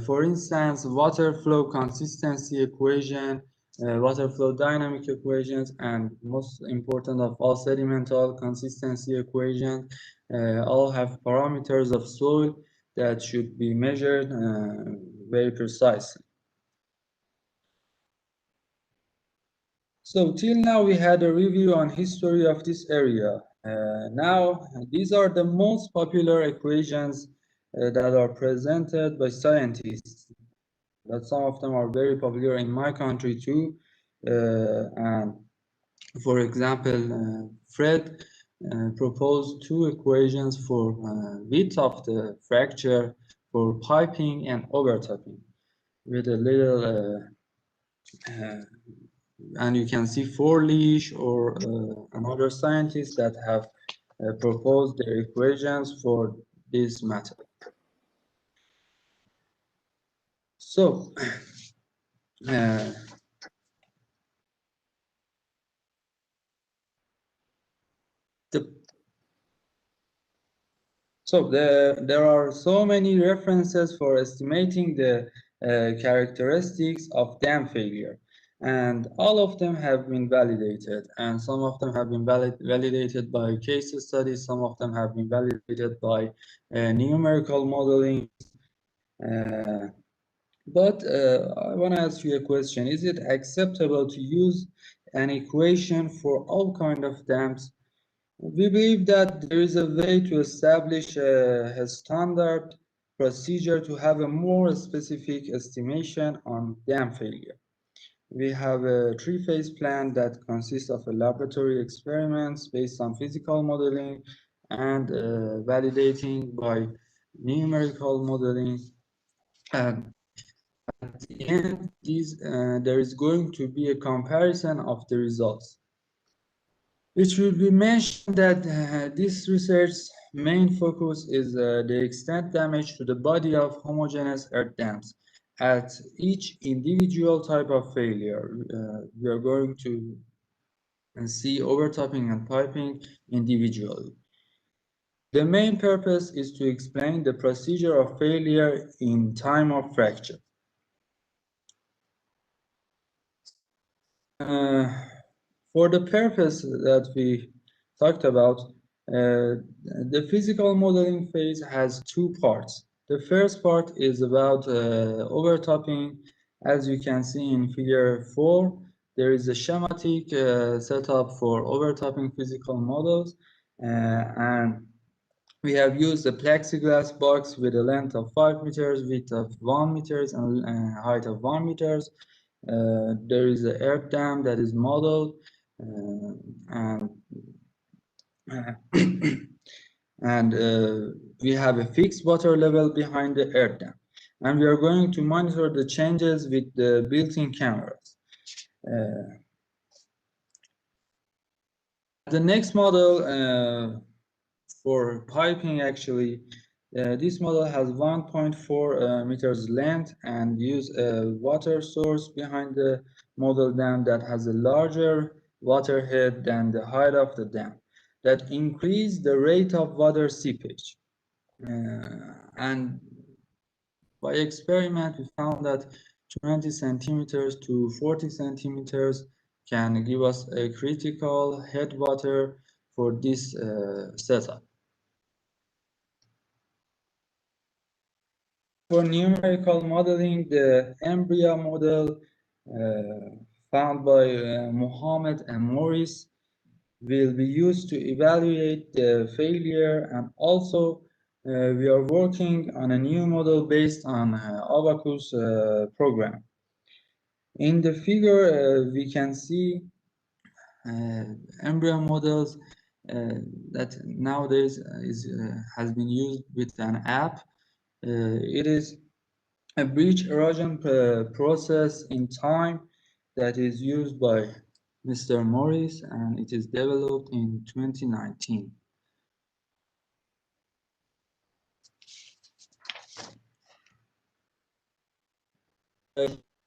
For instance, water flow consistency equation, water flow dynamic equations, and most important of all, sedimental consistency equation, all have parameters of soil that should be measured very precisely. So till now we had a review on history of this area. Now these are the most popular equations that are presented by scientists. But some of them are very popular in my country too. And for example, Fred proposed two equations for width of the fracture for piping and overtopping with a little and you can see Forlish or another scientists that have proposed their equations for this matter. So there are so many references for estimating the characteristics of dam failure. and all of them have been validated, and some of them have been validated by case studies, some of them have been validated by numerical modeling. But I want to ask you a question. Is it acceptable to use an equation for all kind of dams? We believe that there is a way to establish a standard procedure to have a more specific estimation on dam failure. We have a three-phase plan that consists of a laboratory experiments based on physical modeling and validating by numerical modeling. And at the end, there is going to be a comparison of the results. It should be mentioned that this research's main focus is the extent damage to the body of homogeneous earth dams. At each individual type of failure, we are going to see overtopping and piping individually. The main purpose is to explain the procedure of failure in time of fracture. For the purpose that we talked about, the physical modeling phase has two parts. The first part is about overtopping. As you can see in figure 4, there is a schematic setup for overtopping physical models, and we have used a plexiglass box with a length of 5 meters, width of 1 meters, and height of 1 meters. There is an earth dam that is modeled, and we have a fixed water level behind the earth dam, and we are going to monitor the changes with the built-in cameras. The next model for piping, actually, this model has 1.4 meters length and use a water source behind the model dam that has a larger water head than the height of the dam, that increase the rate of water seepage. And by experiment, we found that 20 centimeters to 40 centimeters can give us a critical headwater for this setup. For numerical modeling, the embryo model found by Mohammed and Morris will be used to evaluate the failure, and also we are working on a new model based on Abacus program. In the figure, we can see embryo models that nowadays has been used with an app. It is a breach erosion process in time that is used by Mr. Morris, and it is developed in 2019.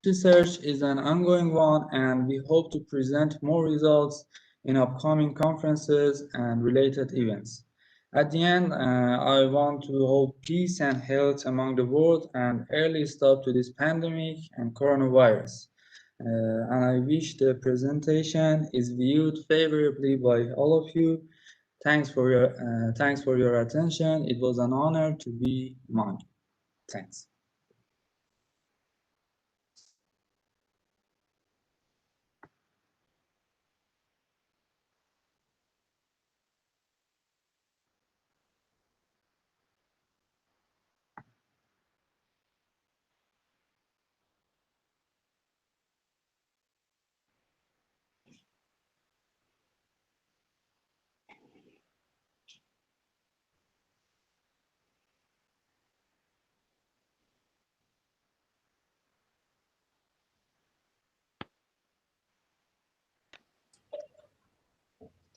Research is an ongoing one, and we hope to present more results in upcoming conferences and related events. At the end, I want to hope peace and health among the world and early stop to this pandemic and coronavirus. And I wish the presentation is viewed favorably by all of you. Thanks for your attention. It was an honor to be among you. Thanks.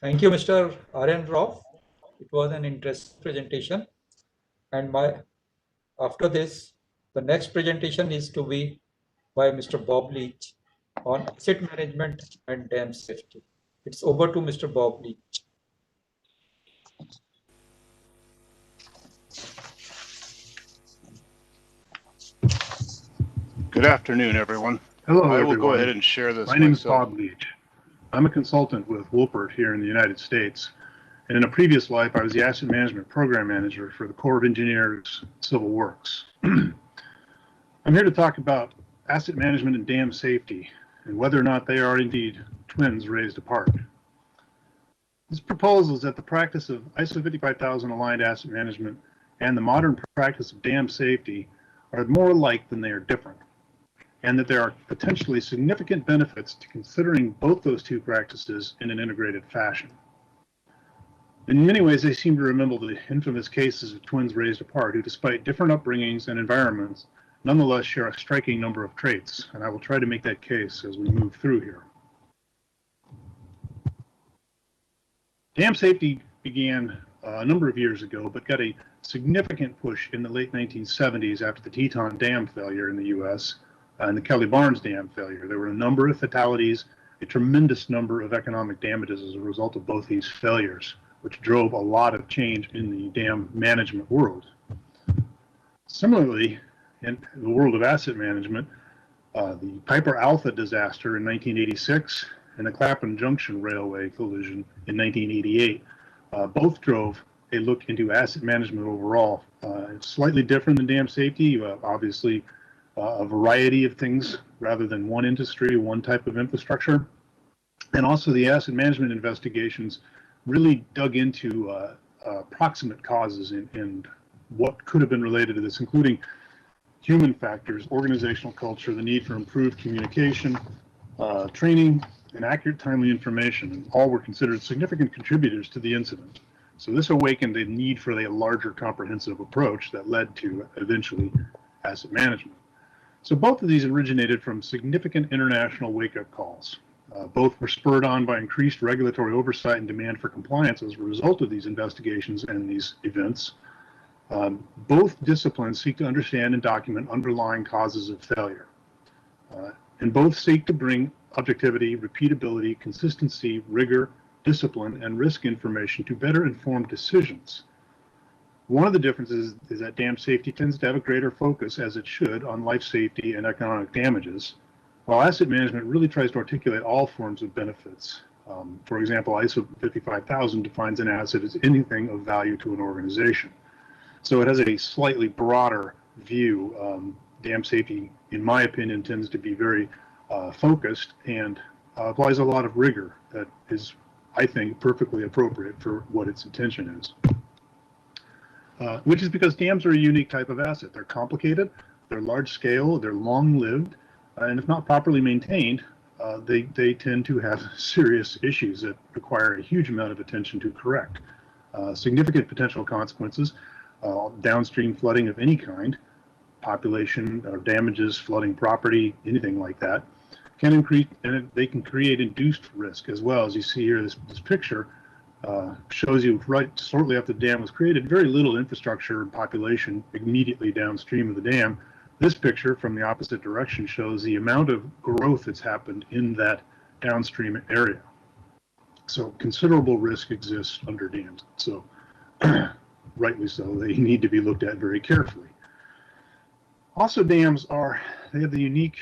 Thank you, Mr. Aryan Rauf. It was an interesting presentation. And after this, the next presentation is to be by Mr. Bob Leach on asset management and dam safety. It's over to Mr. Bob Leach. Good afternoon, everyone. Hello, I will everyone. go ahead and share this My name is myself. Bob Leach. I'm a consultant with Wolpert here in the United States. And in a previous life, I was the asset management program manager for the Corps of Engineers Civil Works. I'm here to talk about asset management and dam safety and whether or not they are indeed twins raised apart. This proposal is that the practice of ISO 55000 aligned asset management and the modern practice of dam safety are more alike than they are different, and that there are potentially significant benefits to considering both those two practices in an integrated fashion. In many ways, they seem to resemble the infamous cases of twins raised apart who, despite different upbringings and environments, nonetheless share a striking number of traits, and I will try to make that case as we move through here. Dam safety began a number of years ago, but got a significant push in the late 1970s after the Teton Dam failure in the U.S. And the Kelly Barnes Dam failure. There were a number of fatalities, a tremendous number of economic damages as a result of both these failures, which drove a lot of change in the dam management world. Similarly, in the world of asset management, the Piper Alpha disaster in 1986 and the Clapham Junction Railway collision in 1988 both drove a look into asset management overall. It's slightly different than dam safety, obviously a variety of things rather than one industry, one type of infrastructure. And also the asset management investigations really dug into proximate causes and what could have been related to this, including human factors, organizational culture, the need for improved communication, training, and accurate, timely information. And all were considered significant contributors to the incident. So this awakened a need for a larger comprehensive approach that led to eventually asset management. So both of these originated from significant international wake-up calls. Both were spurred on by increased regulatory oversight and demand for compliance as a result of these investigations and these events. Both disciplines seek to understand and document underlying causes of failure. And both seek to bring objectivity, repeatability, consistency, rigor, discipline, and risk information to better inform decisions. One of the differences is that dam safety tends to have a greater focus, as it should, on life safety and economic damages, while asset management really tries to articulate all forms of benefits. For example, ISO 55000 defines an asset as anything of value to an organization. So it has a slightly broader view. Dam safety, in my opinion, tends to be very focused and applies a lot of rigor that is, I think, perfectly appropriate for what its intention is. Which is because dams are a unique type of asset. They're complicated, they're large scale, they're long lived, and if not properly maintained, they tend to have serious issues that require a huge amount of attention to correct. Significant potential consequences, downstream flooding of any kind, population or damages, flooding property, anything like that, can increase, and they can create induced risk as well. As you see here, this picture shows you right shortly after the dam was created, very little infrastructure and population immediately downstream of the dam. This picture from the opposite direction shows the amount of growth that's happened in that downstream area. So considerable risk exists under dams. So rightly so, they need to be looked at very carefully. Also, dams they have the unique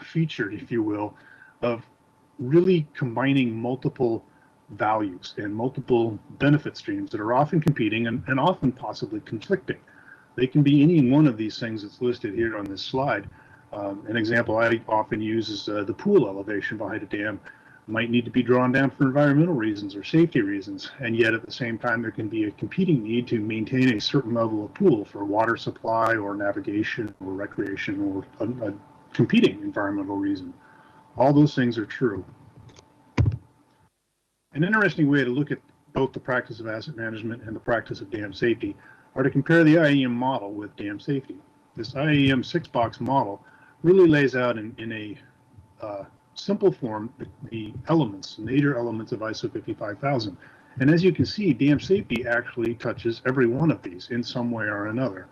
feature, if you will, of really combining multiple values and multiple benefit streams that are often competing and often possibly conflicting. They can be any one of these things that's listed here on this slide. An example I often use is the pool elevation behind a dam might need to be drawn down for environmental reasons or safety reasons, and yet at the same time there can be a competing need to maintain a certain level of pool for water supply or navigation or recreation or a competing environmental reason. All those things are true. An interesting way to look at both the practice of asset management and the practice of dam safety are to compare the IAM model with dam safety. This IAM 6-box model really lays out in a simple form the elements, major elements of ISO 55000. And as you can see, dam safety actually touches every one of these in some way or another.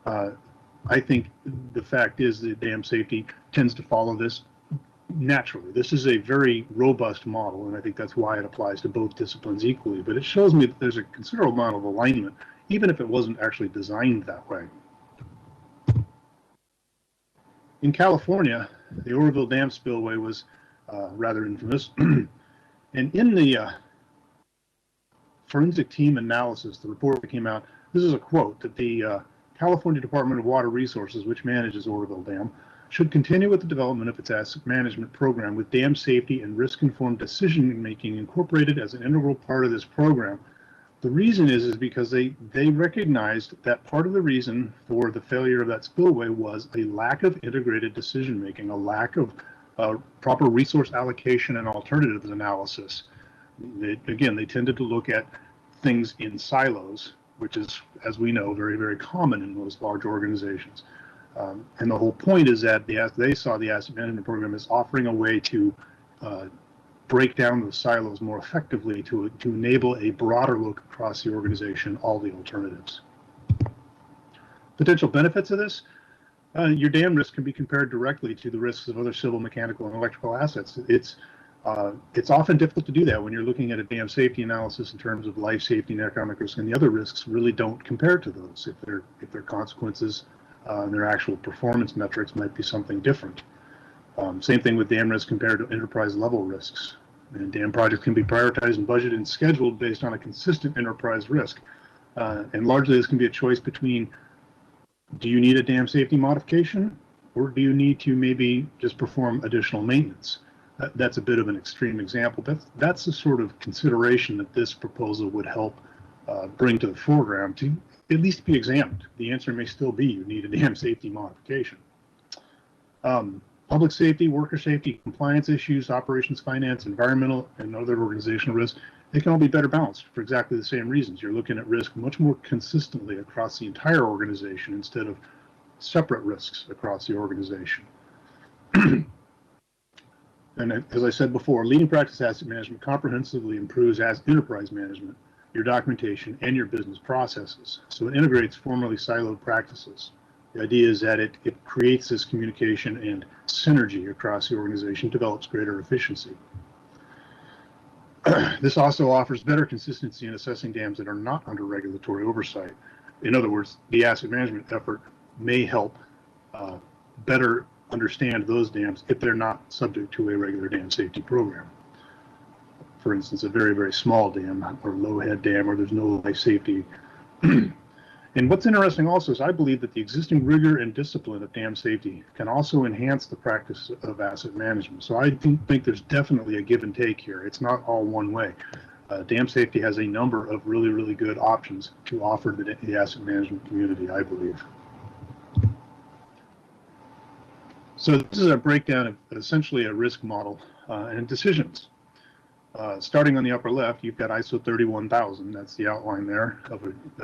I think the fact is that dam safety tends to follow this naturally. This is a very robust model, and I think that's why it applies to both disciplines equally. But it shows me that there's a considerable amount of alignment, even if it wasn't actually designed that way. In California, the Oroville Dam spillway was rather infamous. And in the forensic team analysis, the report that came out, this is a quote, that the California Department of Water Resources, which manages Oroville Dam, should continue with the development of its asset management program with dam safety and risk-informed decision-making incorporated as an integral part of this program. The reason is because they recognized that part of the reason for the failure of that spillway was a lack of integrated decision-making, a lack of proper resource allocation and alternatives analysis. Again, they tended to look at things in silos, which is, as we know, very, very common in most large organizations. And the whole point is that they saw the asset management program as offering a way to break down those silos more effectively to enable a broader look across the organization, all the alternatives. Potential benefits of this, your dam risk can be compared directly to the risks of other civil, mechanical, and electrical assets. It's often difficult to do that when you're looking at a dam safety analysis in terms of life safety and economic risk, and the other risks really don't compare to those if their consequences and their actual performance metrics might be something different. Same thing with dam risk compared to enterprise level risks. And dam projects can be prioritized and budgeted and scheduled based on a consistent enterprise risk. And largely this can be a choice between, do you need a dam safety modification, or do you need to maybe just perform additional maintenance? That's a bit of an extreme example, but that's the sort of consideration that this proposal would help bring to the foreground to at least be examined. The answer may still be you need a dam safety modification. Public safety, worker safety, compliance issues, operations, finance, environmental, and other organizational risks, they can all be better balanced for exactly the same reasons. You're looking at risk much more consistently across the entire organization instead of separate risks across the organization. And as I said before, leading practice asset management comprehensively improves as enterprise management, your documentation, and your business processes. So it integrates formerly siloed practices. The idea is that it creates this communication and synergy across the organization, develops greater efficiency. This also offers better consistency in assessing dams that are not under regulatory oversight. In other words, the asset management effort may help better understand those dams if they're not subject to a regular dam safety program. For instance, a very, very small dam or low head dam where there's no life safety. And what's interesting also is I believe that the existing rigor and discipline of dam safety can also enhance the practice of asset management. So I think there's definitely a give and take here. It's not all one way. Dam safety has a number of really, really good options to offer the asset management community, I believe. So this is a breakdown of essentially a risk model and decisions. Starting on the upper left, you've got ISO 31000. That's the outline there of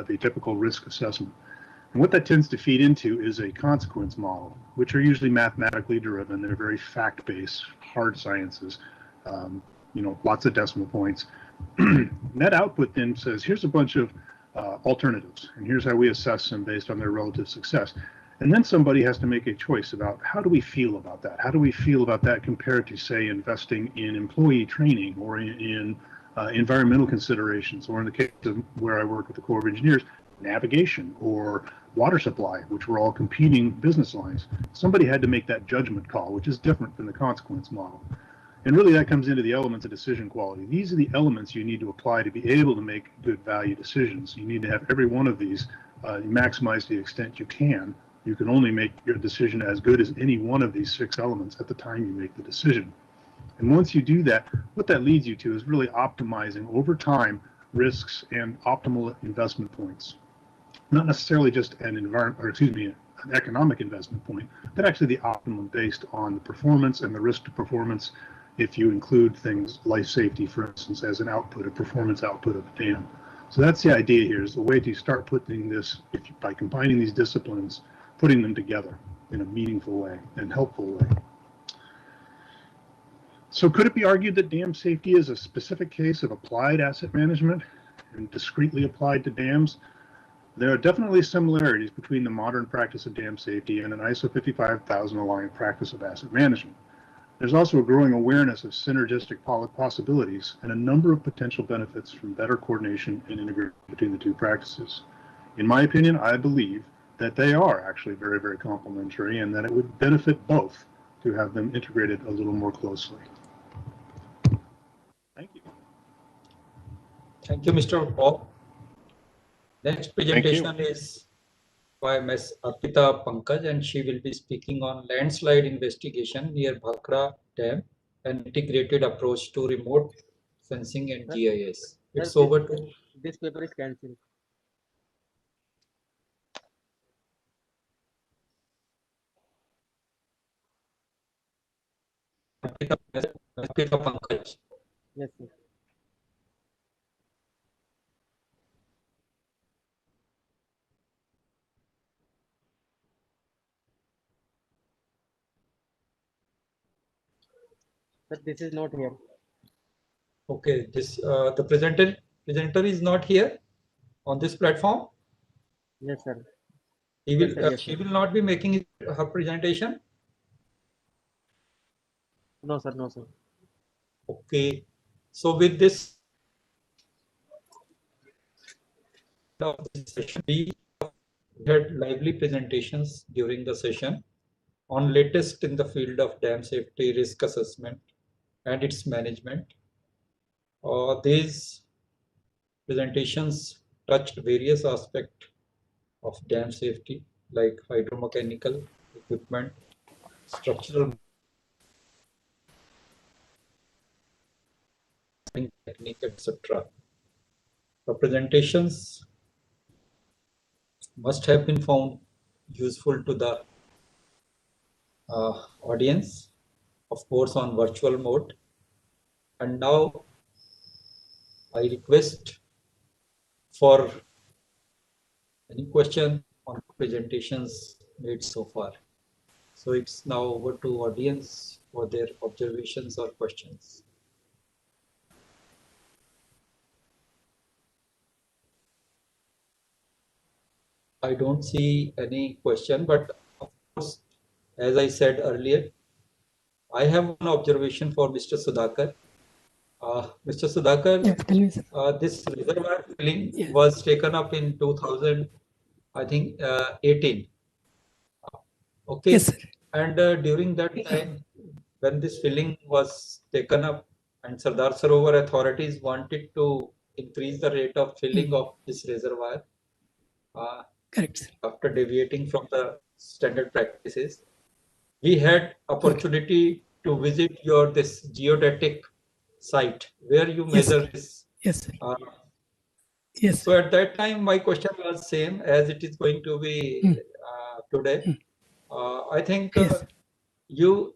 a typical risk assessment. And what that tends to feed into is a consequence model, which are usually mathematically driven. They're very fact-based, hard sciences, lots of decimal points. Net output then says, here's a bunch of alternatives, and here's how we assess them based on their relative success. And then somebody has to make a choice about how do we feel about that? How do we feel about that compared to, say, investing in employee training or in environmental considerations, or in the case of where I work with the Corps of Engineers, navigation or water supply, which were all competing business lines. Somebody had to make that judgment call, which is different than the consequence model. And really that comes into the elements of decision quality. These are the elements you need to apply to be able to make good value decisions. You need to have every one of these maximized to the extent you can. You can only make your decision as good as any one of these 6 elements at the time you make the decision. And once you do that, what that leads you to is really optimizing over time risks and optimal investment points. Not necessarily just an economic investment point, but actually the optimum based on the performance and the risk to performance if you include things life safety, for instance, as an output, a performance output of a dam. So that's the idea here, is the way to start putting this, by combining these disciplines, putting them together in a meaningful way and helpful way. So could it be argued that dam safety is a specific case of applied asset management and discretely applied to dams? There are definitely similarities between the modern practice of dam safety and an ISO 55000 aligned practice of asset management. There's also a growing awareness of synergistic possibilities and a number of potential benefits from better coordination and integration between the two practices. In my opinion, I believe that they are actually very, very complementary, and that it would benefit both to have them integrated a little more closely. Thank you. Thank you, Mr. Bob. Next Thank you. presentation is by Ms. Arpita Pankaj, and she will be speaking on landslide investigation near Bhakra Dam and integrated approach to remote sensing and GIS. It's over to This paper is cancelled. Arpita Pankaj. Yes, sir. But this is not here. Okay, this the presenter is not here on this platform. Yes, sir. He will Yes, sir. Yes, she sir. will not be making her presentation. No, sir. No, sir. Okay, so with this of this session, we had lively presentations during the session on latest in the field of dam safety risk assessment and its management. These presentations touched various aspects of dam safety like hydromechanical equipment, structural technique, etc. The presentations must have been found useful to the audience, of course, on virtual mode. And now I request for any question on presentations made so far. So it's now over to audience for their observations or questions. I don't see any question, but of course, as I said earlier, I have one observation for Mr. Sudhakar. Mr. Sudhakar, Yeah, tell me, sir. This reservoir filling was taken up in 2000, I think, 18. Okay. Yes, sir. And during that time, when this filling was taken up and Sardar Sarovar authorities wanted to increase the rate of filling of this reservoir, correct, after deviating from the standard practices, we had opportunity to visit your this geodetic site where you measure this. Yes, sir. Yes. So at that time, my question was same as it is going to be today. I think you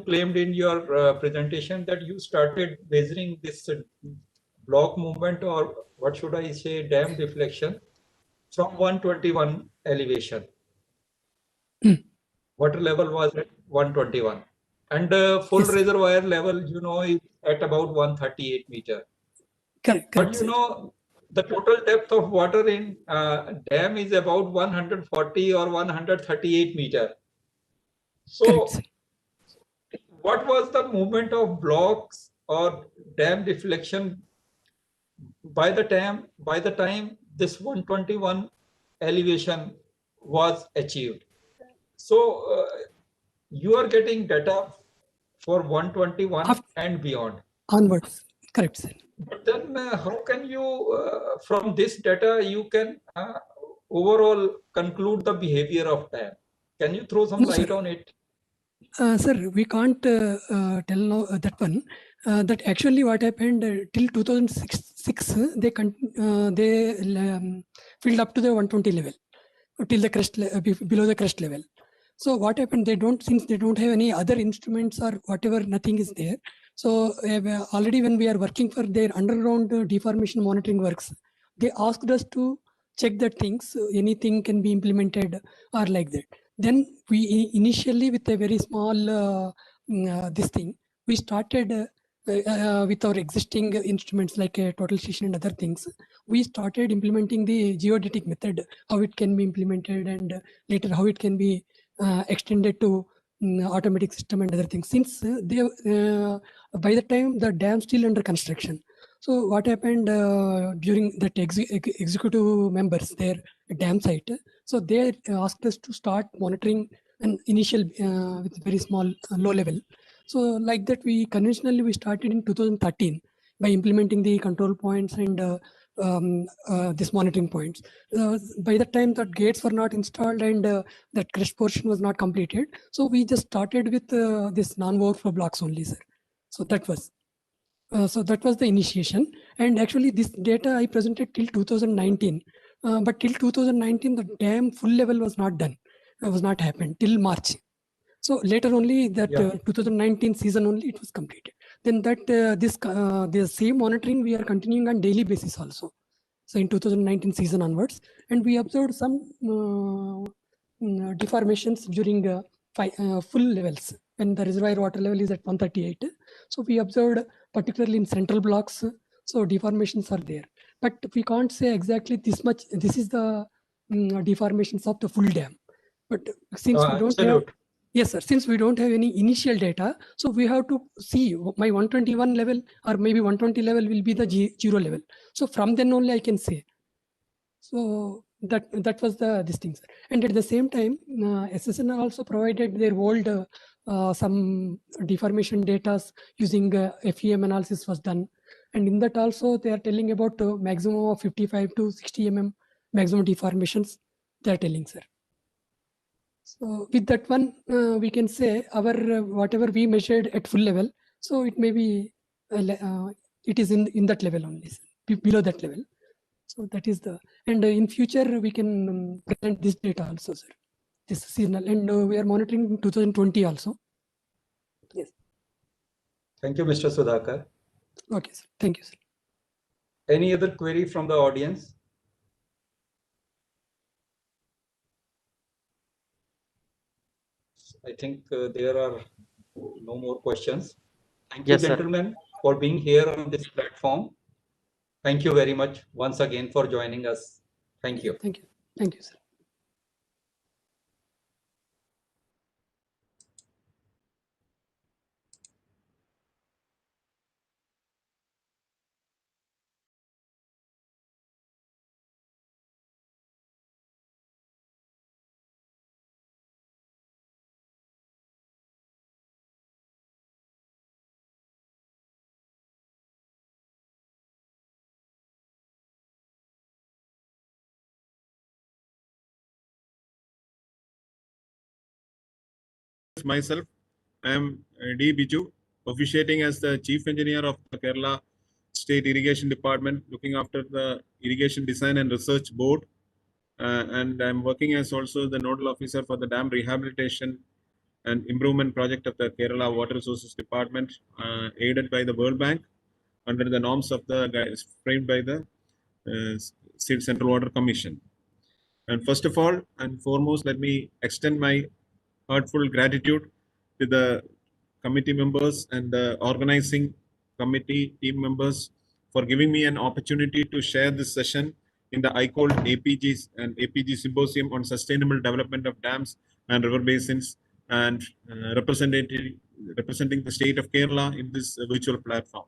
claimed in your presentation that you started measuring this block movement, or what should I say, dam deflection from 121 elevation. Water level was at 121, and full reservoir level, you know, is at about 138 meter. Correct. But you know, the total depth of water in dam is about 140 or 138 meter. So what was the movement of blocks or dam deflection by the time this 121 elevation was achieved? So you are getting data for 121 and beyond. Onwards, correct, sir. But then how can you, from this data, you can overall conclude the behavior of dam? Can you throw some No, light sir. on it? Sir, we can't tell now that one. That actually what happened till 2006, they filled up to the 120 level, till the crest below the crest level. So what happened? Since they don't have any other instruments or whatever, nothing is there. So already when we are working for their underground deformation monitoring works, they asked us to check that things, anything can be implemented or like that. Then we initially with a very small this thing, we started with our existing instruments like a total station and other things. We started implementing the geodetic method, how it can be implemented, and later how it can be extended to automatic system and other things. Since by the time the dam still under construction, So what happened during that executive members, their dam site, so they asked us to start monitoring an initial with very small low level. So like that, we conventionally we started in 2013 by implementing the control points and this monitoring points. By the time that gates were not installed and that crush portion was not completed, so we just started with this non-overflow blocks only, sir. So that was the initiation. And actually, this data I presented till 2019, but till 2019 the dam full level was not done, was not happened till March. So later only that 2019 season only it was completed. Then that the same monitoring we are continuing on daily basis also. So in 2019 season onwards, and we observed some deformations during full levels when the reservoir water level is at 138. So we observed particularly in central blocks, so deformations are there. But we can't say exactly this much, this is the deformations of the full dam. But since we don't have, yes sir, since we don't have any initial data, so we have to see my 121 level or maybe 120 level will be the zero level. So from then only I can say. So that was this thing, sir. And at the same time, SSNR also provided their old some deformation data using FEM analysis was done. And in that also they are telling about maximum of 55 to 60 maximum deformations they are telling, sir. So with that one, we can say our whatever we measured at full level, so it may be it is in that level only, below that level. So that is and in future we can present this data also, sir. This signal, and we are monitoring in 2020 also. Yes. Thank you, Mr. Sudhakar. Okay, sir. Thank you, sir. Any other query from the audience? I think there are no more questions. Thank you, Yes, sir. gentlemen, for being here on this platform. Thank you very much once again for joining us. Thank you. Thank you. Thank you, sir. Myself, I am D. Biju, officiating as the Chief Engineer of the Kerala State Irrigation Department, looking after the Irrigation Design and Research Board. And I'm working as also the Nodal Officer for the Dam Rehabilitation and Improvement Project of the Kerala Water Resources Department, aided by the World Bank under the norms of the framed by the State Central Water Commission. And first of all and foremost, let me extend my heartfelt gratitude to the committee members and the organizing committee team members for giving me an opportunity to share this session in the Icold APGs and APG Symposium on Sustainable Development of Dams and River Basins, and representing the state of Kerala in this virtual platform.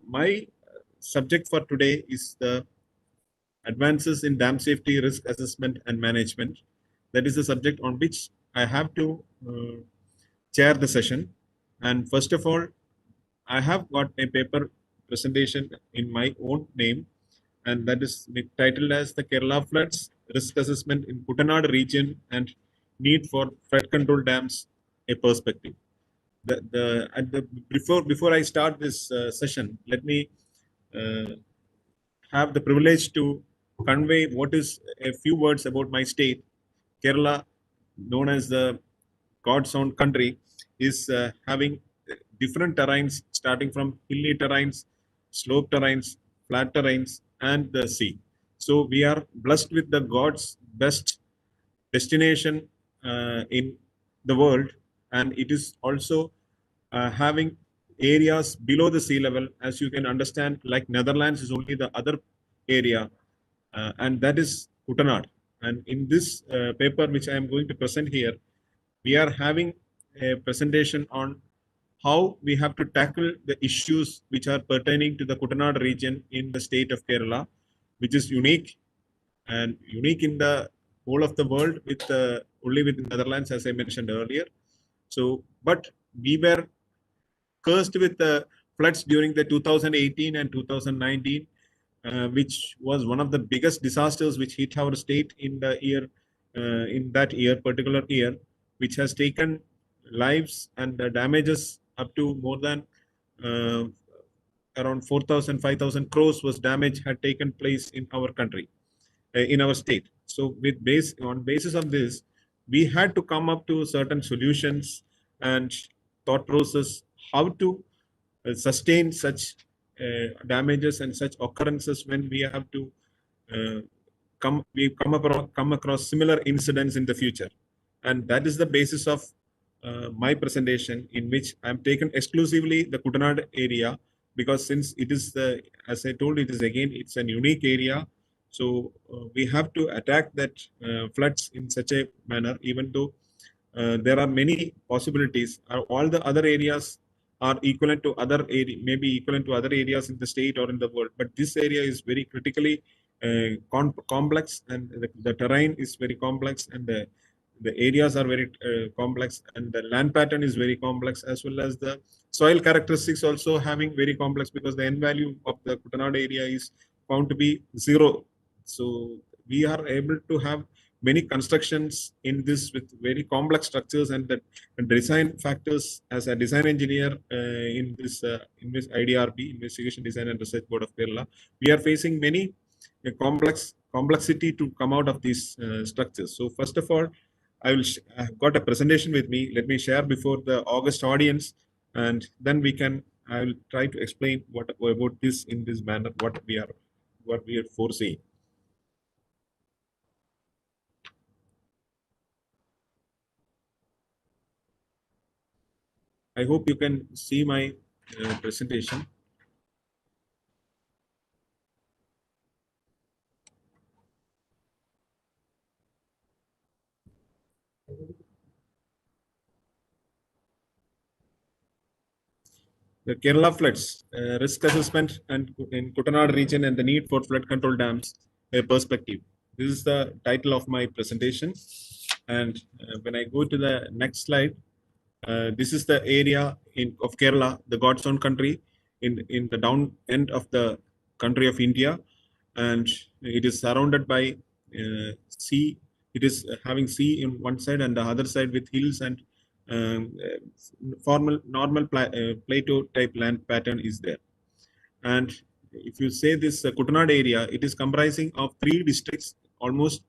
My subject for today is the advances in dam safety, risk assessment and management. That is the subject on which I have to chair the session. And first of all, I have got a paper presentation in my own name, and that is titled as the Kerala Floods Risk Assessment in Kuttanad Region and Need for Flood Control Dams, a Perspective. Before I start this session, let me have the privilege to convey what is a few words about my state. Kerala, known as the God's own country, is having different terrains, starting from hilly terrains, slope terrains, flat terrains, and the sea. So we are blessed with the God's best destination in the world, and it is also having areas below the sea level. As you can understand, like Netherlands is only the other area, and that is Kuttanad. And in this paper which I am going to present here, we are having a presentation on how we have to tackle the issues which are pertaining to the Kuttanad region in the state of Kerala, which is unique and unique in the whole of the world, with only with Netherlands, as I mentioned earlier. So, but we were cursed with the floods during the 2018 and 2019, which was one of the biggest disasters which hit our state in the year, in that year, particular year, which has taken lives and the damages up to more than around 4,000, 5,000 crores was damage had taken place in our country, in our state. So with on basis of this, we had to come up to certain solutions and thought process how to sustain such damages and such occurrences when we have to come across similar incidents in the future. And that is the basis of my presentation, in which I'm taken exclusively the Kuttanad area, because since it is the, as I told, it is again, it's an unique area. So we have to attack that floods in such a manner, even though there are many possibilities. All the other areas are equivalent to other area, maybe equivalent to other areas in the state or in the world, but this area is very critically complex, and the terrain is very complex, and the areas are very complex, and the land pattern is very complex, as well as the soil characteristics also having very complex, because the N value of the Kuttanad area is found to be 0. So we are able to have many constructions in this with very complex structures, and the design factors. As a design engineer in this IDRB, Investigation Design and Research Board of Kerala, we are facing many complexity to come out of these structures. So first of all, I've got a presentation with me. Let me share before the August audience, and then I will try to explain what about this in this manner, what we are foreseeing. I hope you can see my presentation. The Kerala floods, risk assessment and in Kuttanad region and the need for flood control dams, a perspective. This is the title of my presentation. And when I go to the next slide, this is the area of Kerala, the God's own country, in the down end of the country of India, and it is surrounded by sea. It is having sea in one side, and the other side with hills, and normal plateau type land pattern is there. And if you say this Kuttanad area, it is comprising of 3 districts, almost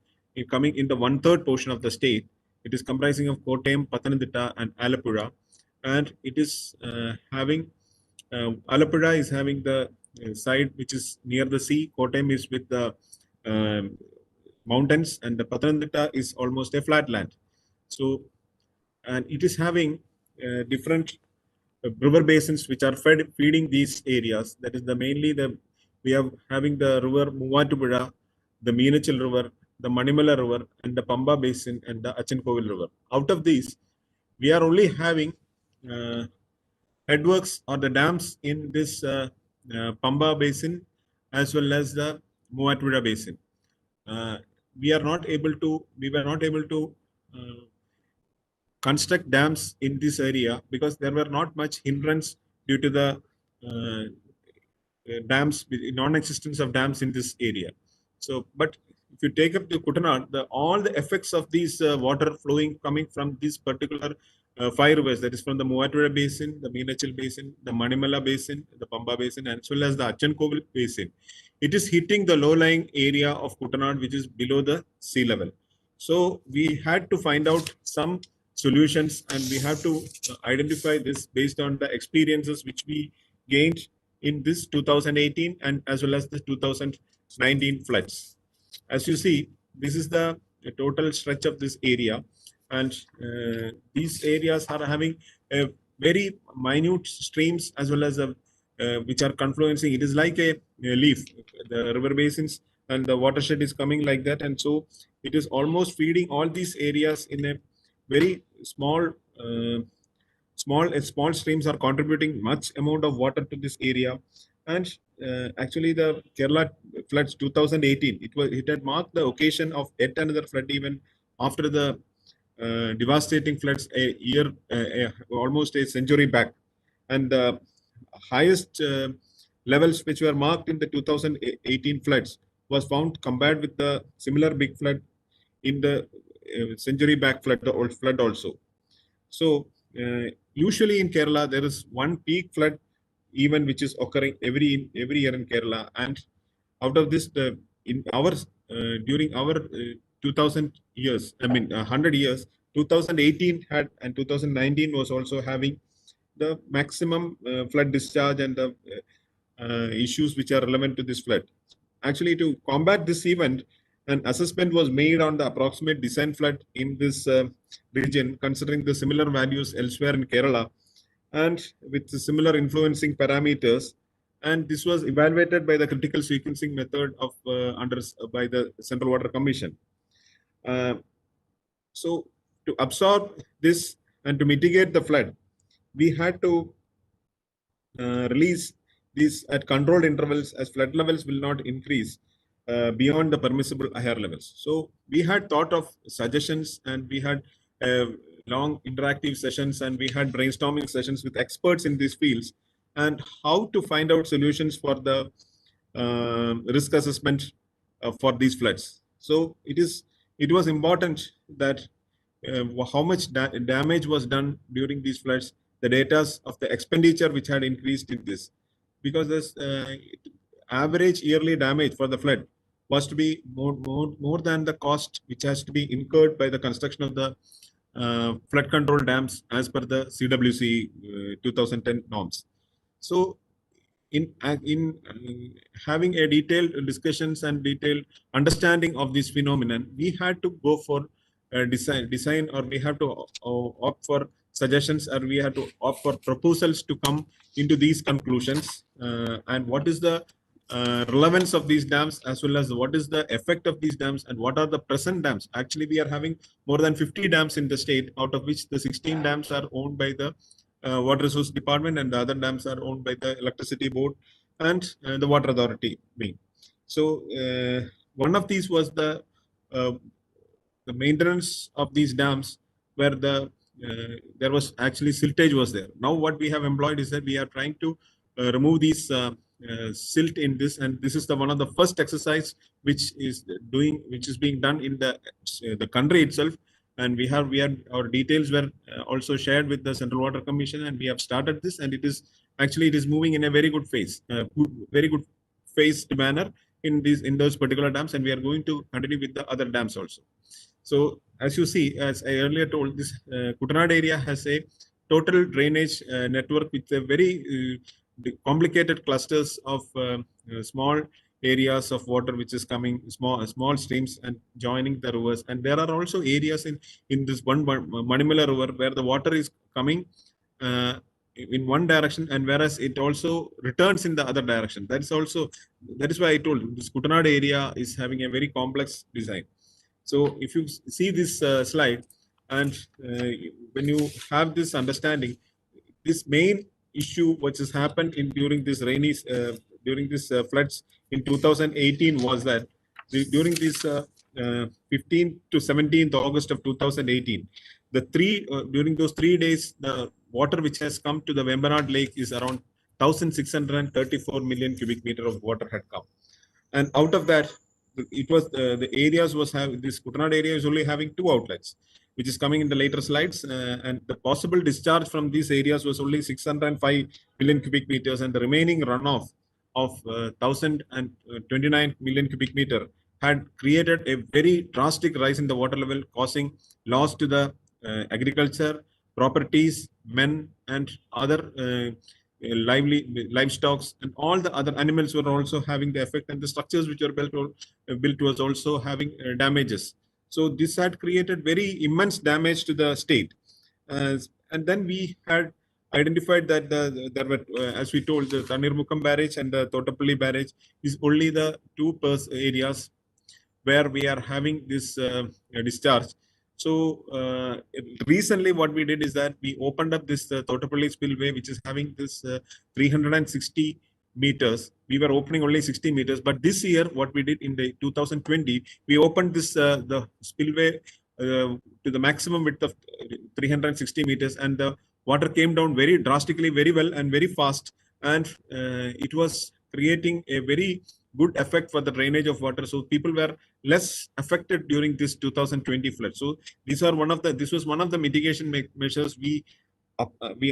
coming in the 1/3 portion of the state. It is comprising of Kottayam, Pathanamthitta, and Alappuzha, and it is having Alappuzha is having the side which is near the sea. Kottayam is with the mountains, and the Pathanamthitta is almost a flat land. So, and it is having different river basins which are feeding these areas. That is we are having the river Muvatupuzha, the Meenachal River, the Manimala River, and the Pamba Basin, and the Achankovil River. Out of these, we are only having headworks or the dams in this Pamba Basin as well as the Muvatupuzha Basin. We were not able to construct dams in this area because there were not much hindrance due to the dams, non-existence of dams in this area. So, but if you take up the Kuttanad, all the effects of these water flowing coming from this particular 5 rivers, that is from the Muvatupuzha Basin, the Meenachal Basin, the Manimala Basin, the Pamba Basin, as well as the Achankovil Basin, it is hitting the low-lying area of Kuttanad, which is below the sea level. So we had to find out some solutions, and we have to identify this based on the experiences which we gained in this 2018 and as well as the 2019 floods. As you see, this is the total stretch of this area, and these areas are having a very minute streams as well as which are confluencing. It is like a leaf, the river basins, and the watershed is coming like that, and so it is almost feeding all these areas in a very small small streams are contributing much amount of water to this area. And actually the Kerala floods 2018, it had marked the occasion of yet another flood event after the devastating floods a year, almost a century back. And the highest levels which were marked in the 2018 floods was found compared with the similar big flood in the century back flood also. So usually in Kerala there is one peak flood event which is occurring every year in Kerala, and out of this in our during our 2000 years, 100 years, 2018 had and 2019 was also having the maximum flood discharge and the issues which are relevant to this flood. Actually, to combat this event, an assessment was made on the approximate design flood in this region, considering the similar values elsewhere in Kerala and with similar influencing parameters. And this was evaluated by the critical sequencing method of by the Central Water Commission. So to absorb this and to mitigate the flood, we had to release these at controlled intervals as flood levels will not increase beyond the permissible higher levels. So we had thought of suggestions, and we had long interactive sessions, and we had brainstorming sessions with experts in these fields, and how to find out solutions for the risk assessment for these floods. So it was important that how much damage was done during these floods, the data of the expenditure which had increased in this, because this average yearly damage for the flood was to be more than the cost which has to be incurred by the construction of the flood control dams as per the CWC 2010 norms. So in having a detailed discussions and detailed understanding of this phenomenon, we had to go for design, or we have to opt for suggestions, or we have to opt for proposals to come into these conclusions, and what is the relevance of these dams, as well as what is the effect of these dams, and what are the present dams. Actually, we are having more than 50 dams in the state, out of which the 16 dams are owned by the Water Resource Department, and the other dams are owned by the Electricity Board and the Water Authority wing. So one of these was the maintenance of these dams, where there was actually siltage was there. Now what we have employed is that we are trying to remove these silt in this, and this is the one of the first exercise which is being done in the country itself. And we had our details were also shared with the Central Water Commission, and we have started this, and it is moving in a very good phase, very good phased manner in those particular dams, and we are going to continue with the other dams also. So as you see, as I earlier told, this Kutanad area has a total drainage network with a very complicated clusters of small areas of water which is coming, small streams and joining the rivers. And there are also areas in this one Manimala river where the water is coming in one direction, and whereas it also returns in the other direction. That is why I told this Kutanad area is having a very complex design. So if you see this slide, and when you have this understanding, this main issue which has happened during this floods in 2018 was that during this 15th to 17th August of 2018, during those 3 days, the water which has come to the Vembanad Lake is around 1,634 million cubic meter of water had come, and out of that, it was the areas was having this Kutanad area is only having 2 outlets, which is coming in the later slides, and the possible discharge from these areas was only 605 million cubic meters, and the remaining runoff of 1,029 million cubic meter had created a very drastic rise in the water level, causing loss to the agriculture, properties, men, and other livestock, and all the other animals were also having the effect, and the structures which were built was also having damages. So this had created very immense damage to the state, and then we had identified that there were, as we told, the Tanirmukam barrage and the Totapalli barrage is only the 2 areas where we are having this discharge. So recently what we did is that we opened up this Thotapalli spillway, which is having this 360 meters. We were opening only 60 meters, but this year what we did in the 2020, we opened this the spillway to the maximum width of 360 meters, and the water came down very drastically, very well and very fast, and it was creating a very good effect for the drainage of water. So people were less affected during this 2020 flood. So this was one of the mitigation measures we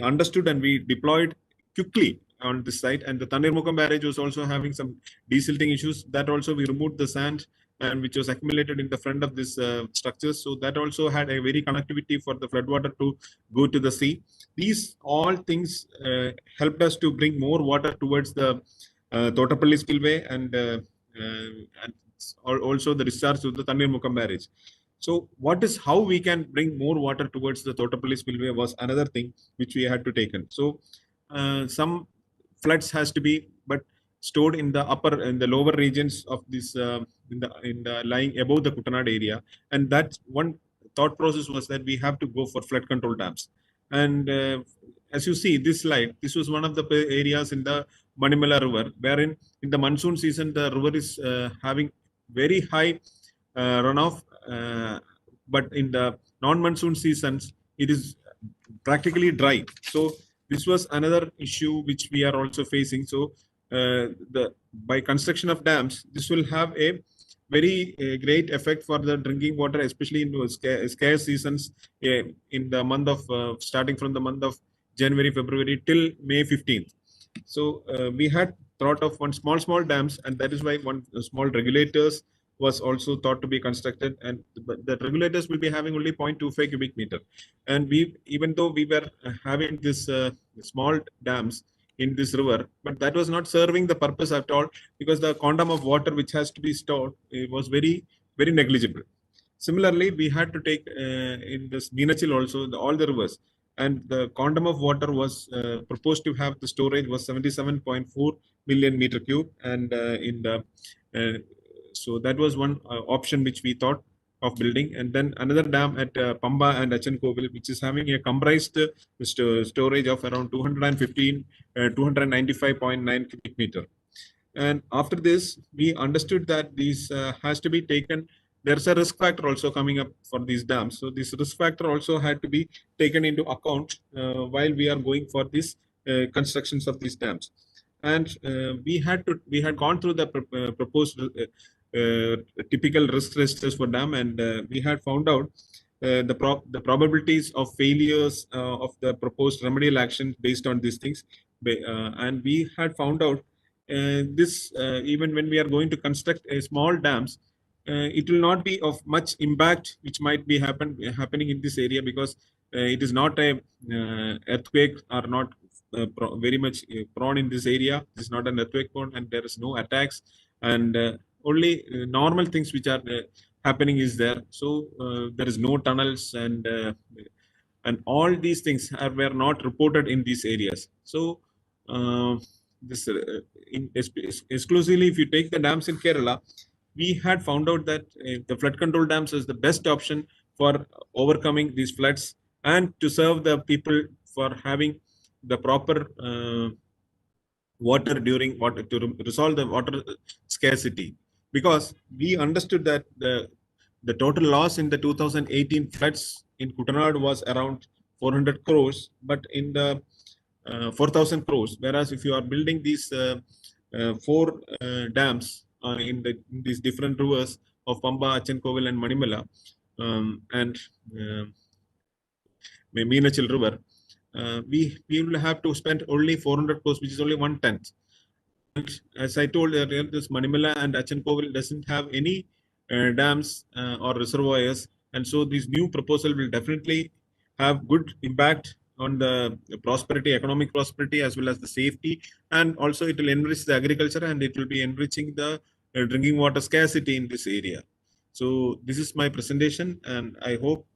understood and we deployed quickly on this site. And the Tanirmukam barrage was also having some desilting issues. That also we removed the sand and which was accumulated in the front of this structures. So that also had a very connectivity for the floodwater to go to the sea. These all things helped us to bring more water towards the Thotapalli spillway and also the discharge to the Tanirmukam barrage. So how we can bring more water towards the Thotapalli spillway was another thing which we had to take in. So some floods has to be stored in the lower regions of this in the lying above the Kutanad area, and that's one thought process was that we have to go for flood control dams. And as you see this slide, this was one of the areas in the Manimala River, wherein in the monsoon season the river is having very high runoff, but in the non-monsoon seasons it is practically dry. So this was another issue which we are also facing. So by construction of dams, this will have a very great effect for the drinking water, especially in scarce seasons in the month of starting from the month of January, February till May 15th. So we had thought of one small dams, and that is why one small regulators was also thought to be constructed, and the regulators will be having only 0.25 cubic meter. And even though we were having this small dams in this river, but that was not serving the purpose at all, because the quantum of water which has to be stored was very negligible. Similarly, we had to take in this Meenachil also all the rivers, and the quantum of water was proposed to have the storage was 77.4 million meter cube, and in the so that was one option which we thought of building. And then another dam at Pamba and Achenkovil, which is having a comprised storage of around 295.9 cubic meter. And after this, we understood that these has to be taken. There's a risk factor also coming up for these dams. So this risk factor also had to be taken into account while we are going for these constructions of these dams. And we had gone through the proposed typical risk registers for dam, and we had found out the probabilities of failures of the proposed remedial action based on these things. And we had found out this even when we are going to construct a small dams, it will not be of much impact which might be happening in this area, because it is not a earthquake are not very much prone in this area. It is not an earthquake prone, and there is no attacks, and only normal things which are happening is there. So there is no tunnels, and all these things were not reported in these areas. So this exclusively, if you take the dams in Kerala, we had found out that the flood control dams is the best option for overcoming these floods and to serve the people for having the proper water during to resolve the water scarcity. Because we understood that the total loss in the 2018 floods in Kutanad was around 400 crores, but in the 4,000 crores. Whereas if you are building these 4 dams in these different rivers of Pamba, Achenkovil, and Manimala, and Meenachil River, we will have to spend only 400 crores, which is only 1/10. And as I told earlier, this Manimala and Achenkovil doesn't have any dams or reservoirs, and so this new proposal will definitely have good impact on the prosperity, economic prosperity, as well as the safety, and also it will enrich the agriculture, and it will be enriching the drinking water scarcity in this area. So this is my presentation, and I hope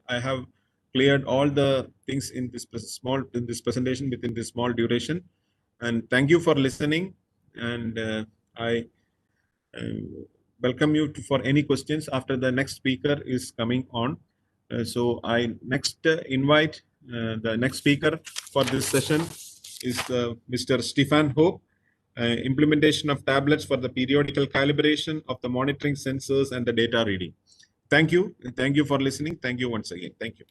I have cleared all the things in this presentation within this small duration. And thank you for listening, and I welcome you for any questions after the next speaker is coming on. So I next invite the next speaker for this session is Mr. Stefan Hope, implementation of tablets for the periodical calibration of the monitoring sensors and the data reading. Thank you. And thank you for listening. Thank you once again. Thank you.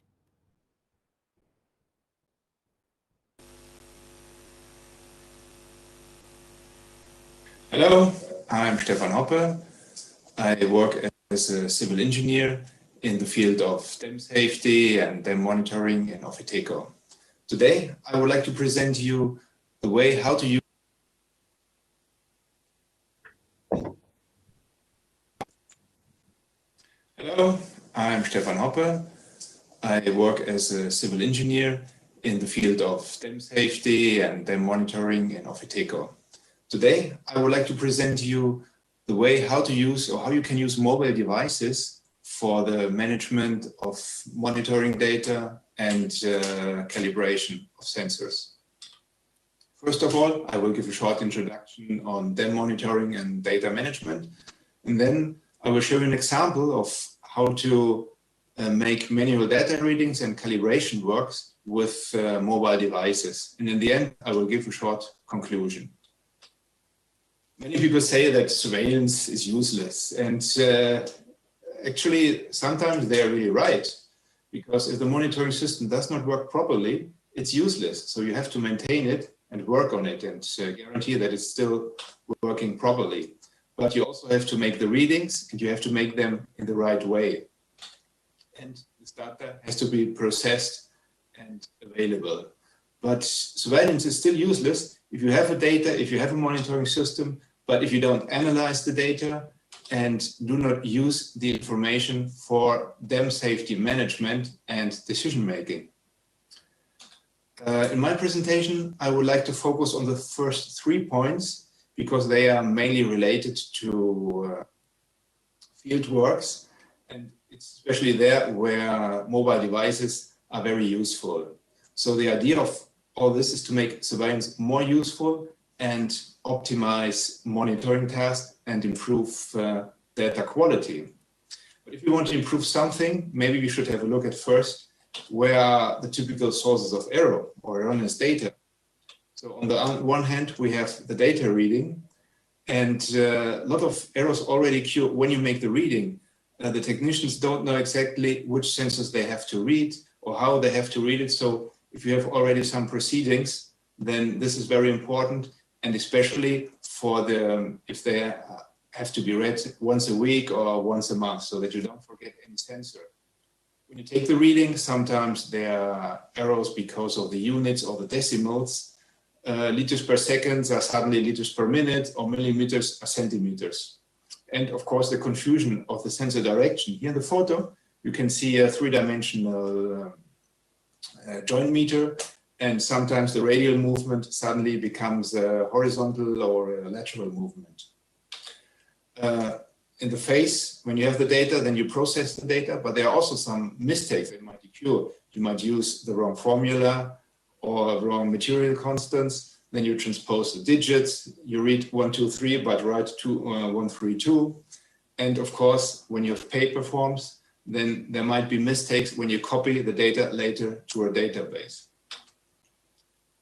Hello, I'm Stefan Hoppe. I work as a civil engineer in the field of dam safety and dam monitoring in Icold. Today, I would like to present you the way how to use. Hello, I'm Stefan Hoppe. I work as a civil engineer in the field of dam safety and dam monitoring in Icold. Today, I would like to present you the way how to use or how you can use mobile devices for the management of monitoring data and calibration of sensors. First of all, I will give a short introduction on dam monitoring and data management, and then I will show you an example of how to make manual data readings and calibration works with mobile devices. And in the end, I will give a short conclusion. Many people say that surveillance is useless, and actually sometimes they are really right, because if the monitoring system does not work properly, it's useless. So you have to maintain it and work on it and guarantee that it's still working properly. But you also have to make the readings, and you have to make them in the right way. And this data has to be processed and available. But surveillance is still useless if you have a data, if you have a monitoring system, but if you don't analyze the data and do not use the information for dam safety management and decision making. In my presentation, I would like to focus on the first 3 points because they are mainly related to field works, and it's especially there where mobile devices are very useful. So the idea of all this is to make surveillance more useful and optimize monitoring tasks and improve data quality. But if you want to improve something, maybe we should have a look at first where are the typical sources of error or erroneous data. So on the one hand, we have the data reading, and a lot of errors already occur when you make the reading. The technicians don't know exactly which sensors they have to read or how they have to read it. So if you have already some proceedings, then this is very important, and especially for the if they have to be read once a week or once a month, so that you don't forget any sensor. When you take the reading, sometimes there are errors because of the units or the decimals. Liters per second are suddenly liters per minute, or millimeters are centimeters. And of course, the confusion of the sensor direction. Here in the photo, you can see a three-dimensional joint meter, and sometimes the radial movement suddenly becomes a horizontal or a lateral movement. In the phase, when you have the data, then you process the data, but there are also some mistakes that might occur. You might use the wrong formula or wrong material constants, then you transpose the digits, you read 1, 2, 3, but write 1, 3, 2. And of course, when you have paper forms, then there might be mistakes when you copy the data later to a database.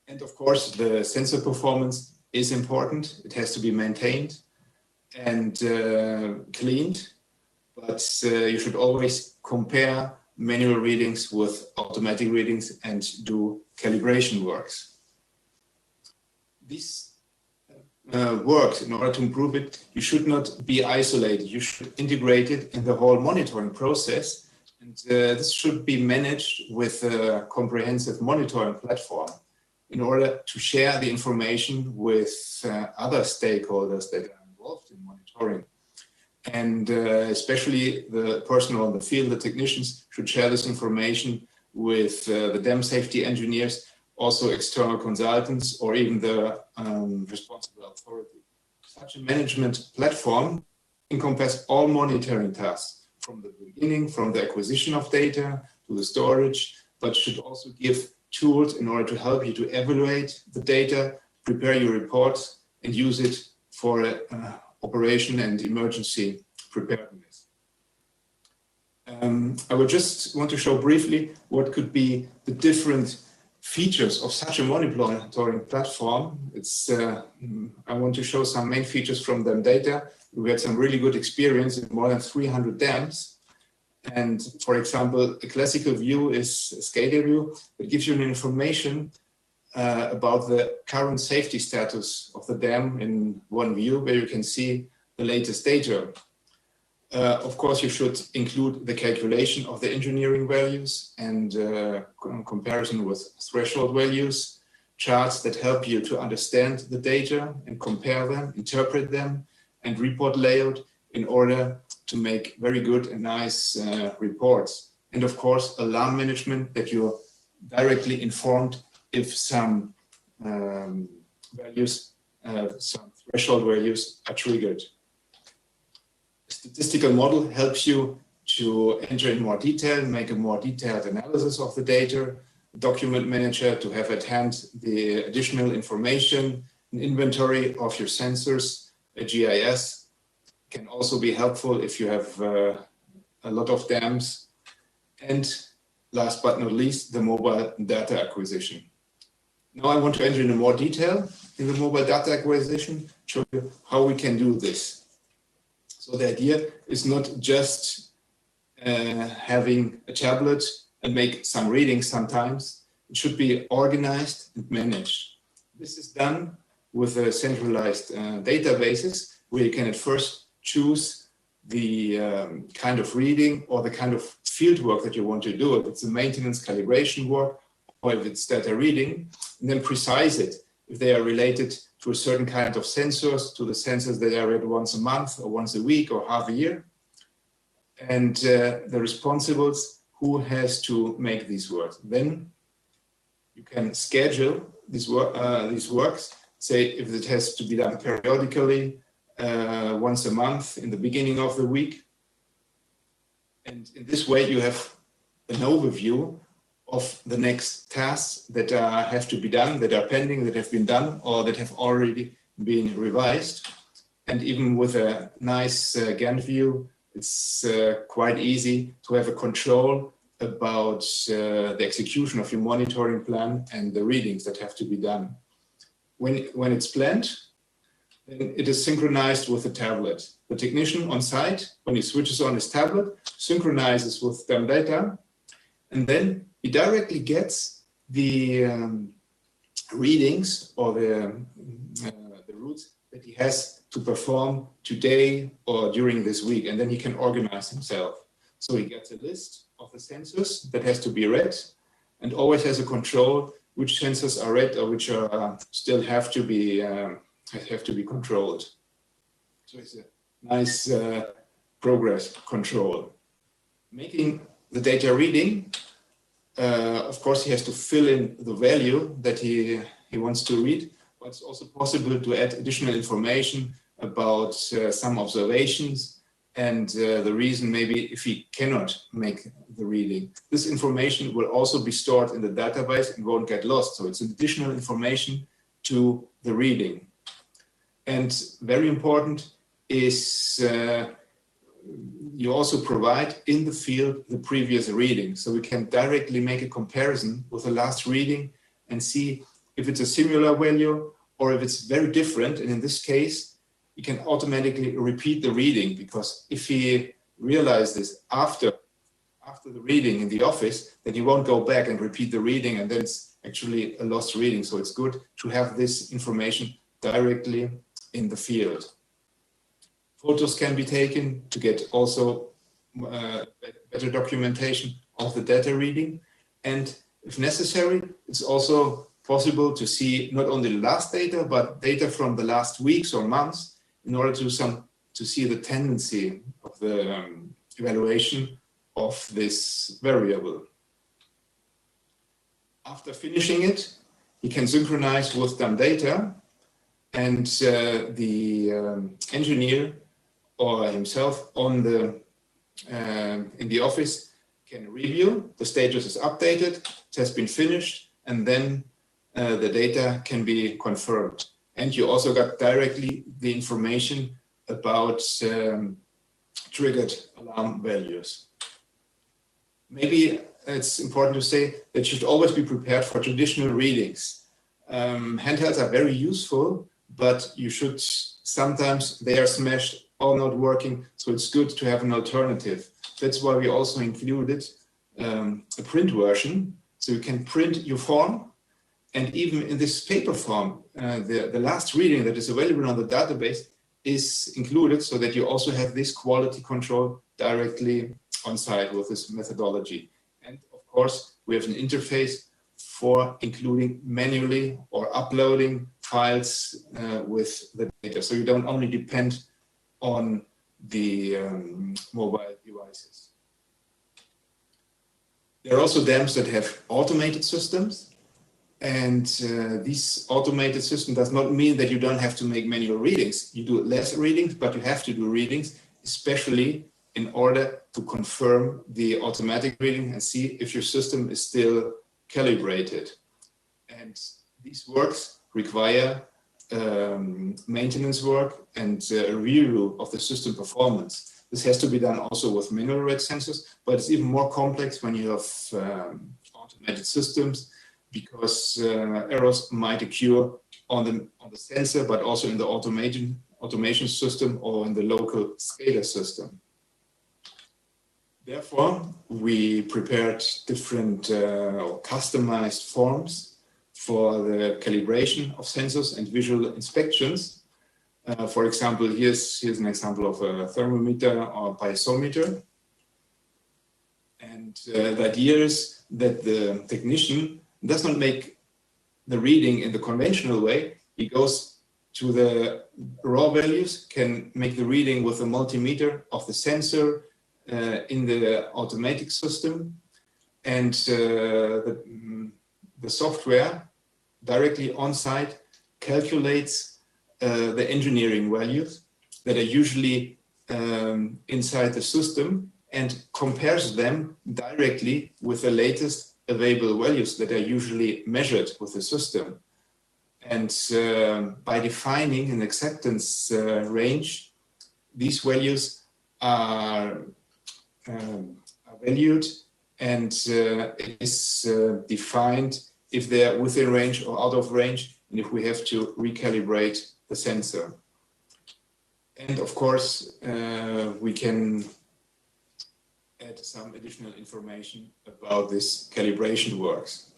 And of course, the sensor performance is important. It has to be maintained and cleaned, but you should always compare manual readings with automatic readings and do calibration works. This works, in order to improve it, you should not be isolated. You should integrate it in the whole monitoring process. And this should be managed with a comprehensive monitoring platform in order to share the information with other stakeholders that are involved in monitoring. And especially the personnel on the field, the technicians, should share this information with the dam safety engineers, also external consultants, or even the responsible authority. Such a management platform encompasses all monitoring tasks from the beginning, from the acquisition of data to the storage, but should also give tools in order to help you to evaluate the data, prepare your reports, and use it for operation and emergency preparedness. I would just want to show briefly what could be the different features of such a monitoring platform. I want to show some main features from them data. We had some really good experience in more than 300 dams. And for example, a classical view is a SCADA view. It gives you an information about the current safety status of the dam in one view, where you can see the latest data. Of course, you should include the calculation of the engineering values and comparison with threshold values, charts that help you to understand the data and compare them, interpret them, and report layout in order to make very good and nice reports. And of course, alarm management, that you're directly informed if some values, some threshold values are triggered. A statistical model helps you to enter in more detail, make a more detailed analysis of the data. A document manager to have at hand the additional information, an inventory of your sensors. A GIS can also be helpful if you have a lot of dams. And last but not least, the mobile data acquisition. Now I want to enter into more detail in the mobile data acquisition, show you how we can do this. So the idea is not just having a tablet and make some readings sometimes. It should be organized and managed. This is done with a centralized databases where you can at first choose the kind of reading or the kind of field work that you want to do. If it's a maintenance calibration work or if it's data reading, and then precise it if they are related to a certain kind of sensors, to the sensors that are read once a month or once a week or half a year. And the responsibles who has to make these works. Then you can schedule these works, say if it has to be done periodically, once a month in the beginning of the week. And in this way you have an overview of the next tasks that have to be done, that are pending, that have been done, or that have already been revised. And even with a nice Gantt view, it's quite easy to have a control about the execution of your monitoring plan and the readings that have to be done. When it's planned, then it is synchronized with the tablet. The technician on site, when he switches on his tablet, synchronizes with them data, and then he directly gets the readings or the routes that he has to perform today or during this week, and then he can organize himself. So he gets a list of the sensors that has to be read, and always has a control which sensors are read or which are still have to be controlled. So it's a nice progress control. Making the data reading, of course, he has to fill in the value that he wants to read, but it's also possible to add additional information about some observations and the reason maybe if he cannot make the reading. This information will also be stored in the database and won't get lost. So it's additional information to the reading. And very important is you also provide in the field the previous reading. So we can directly make a comparison with the last reading and see if it's a similar value or if it's very different. And in this case, you can automatically repeat the reading, because if he realizes after the reading in the office, then he won't go back and repeat the reading, and then it's actually a lost reading. So it's good to have this information directly in the field. Photos can be taken to get also better documentation of the data reading. And if necessary, it's also possible to see not only the last data, but data from the last weeks or months in order to see the tendency of the evaluation of this variable. After finishing it, he can synchronize with them data, and the engineer or himself on the in the office can review the status is updated, it has been finished, and then the data can be confirmed. And you also got directly the information about triggered alarm values. maybe it's important to say that you should always be prepared for traditional readings. Handhelds are very useful, but you should sometimes they are smashed or not working, so it's good to have an alternative. That's why we also included a print version, so you can print your form, and even in this paper form, the last reading that is available on the database is included, so that you also have this quality control directly on site with this methodology. And of course, we have an interface for including manually or uploading files with the data, so you don't only depend on the mobile devices. There are also dams that have automated systems, and this automated system does not mean that you don't have to make manual readings. You do less readings, but you have to do readings, especially in order to confirm the automatic reading and see if your system is still calibrated. And these works require maintenance work and a review of the system performance. This has to be done also with manual rate sensors, but it's even more complex when you have automated systems, because errors might occur on the sensor, but also in the automation system or in the local SCADA system. Therefore, we prepared different or customized forms for the calibration of sensors and visual inspections. For example, here's an example of a thermometer or piezometer. And the idea is that the technician does not make the reading in the conventional way. He goes to the raw values, can make the reading with a multimeter of the sensor in the automatic system, and the software directly on site calculates the engineering values that are usually inside the system and compares them directly with the latest available values that are usually measured with the system. And by defining an acceptance range, these values are valued, and it is defined if they're within range or out of range, and if we have to recalibrate the sensor. And of course, we can add some additional information about this calibration works.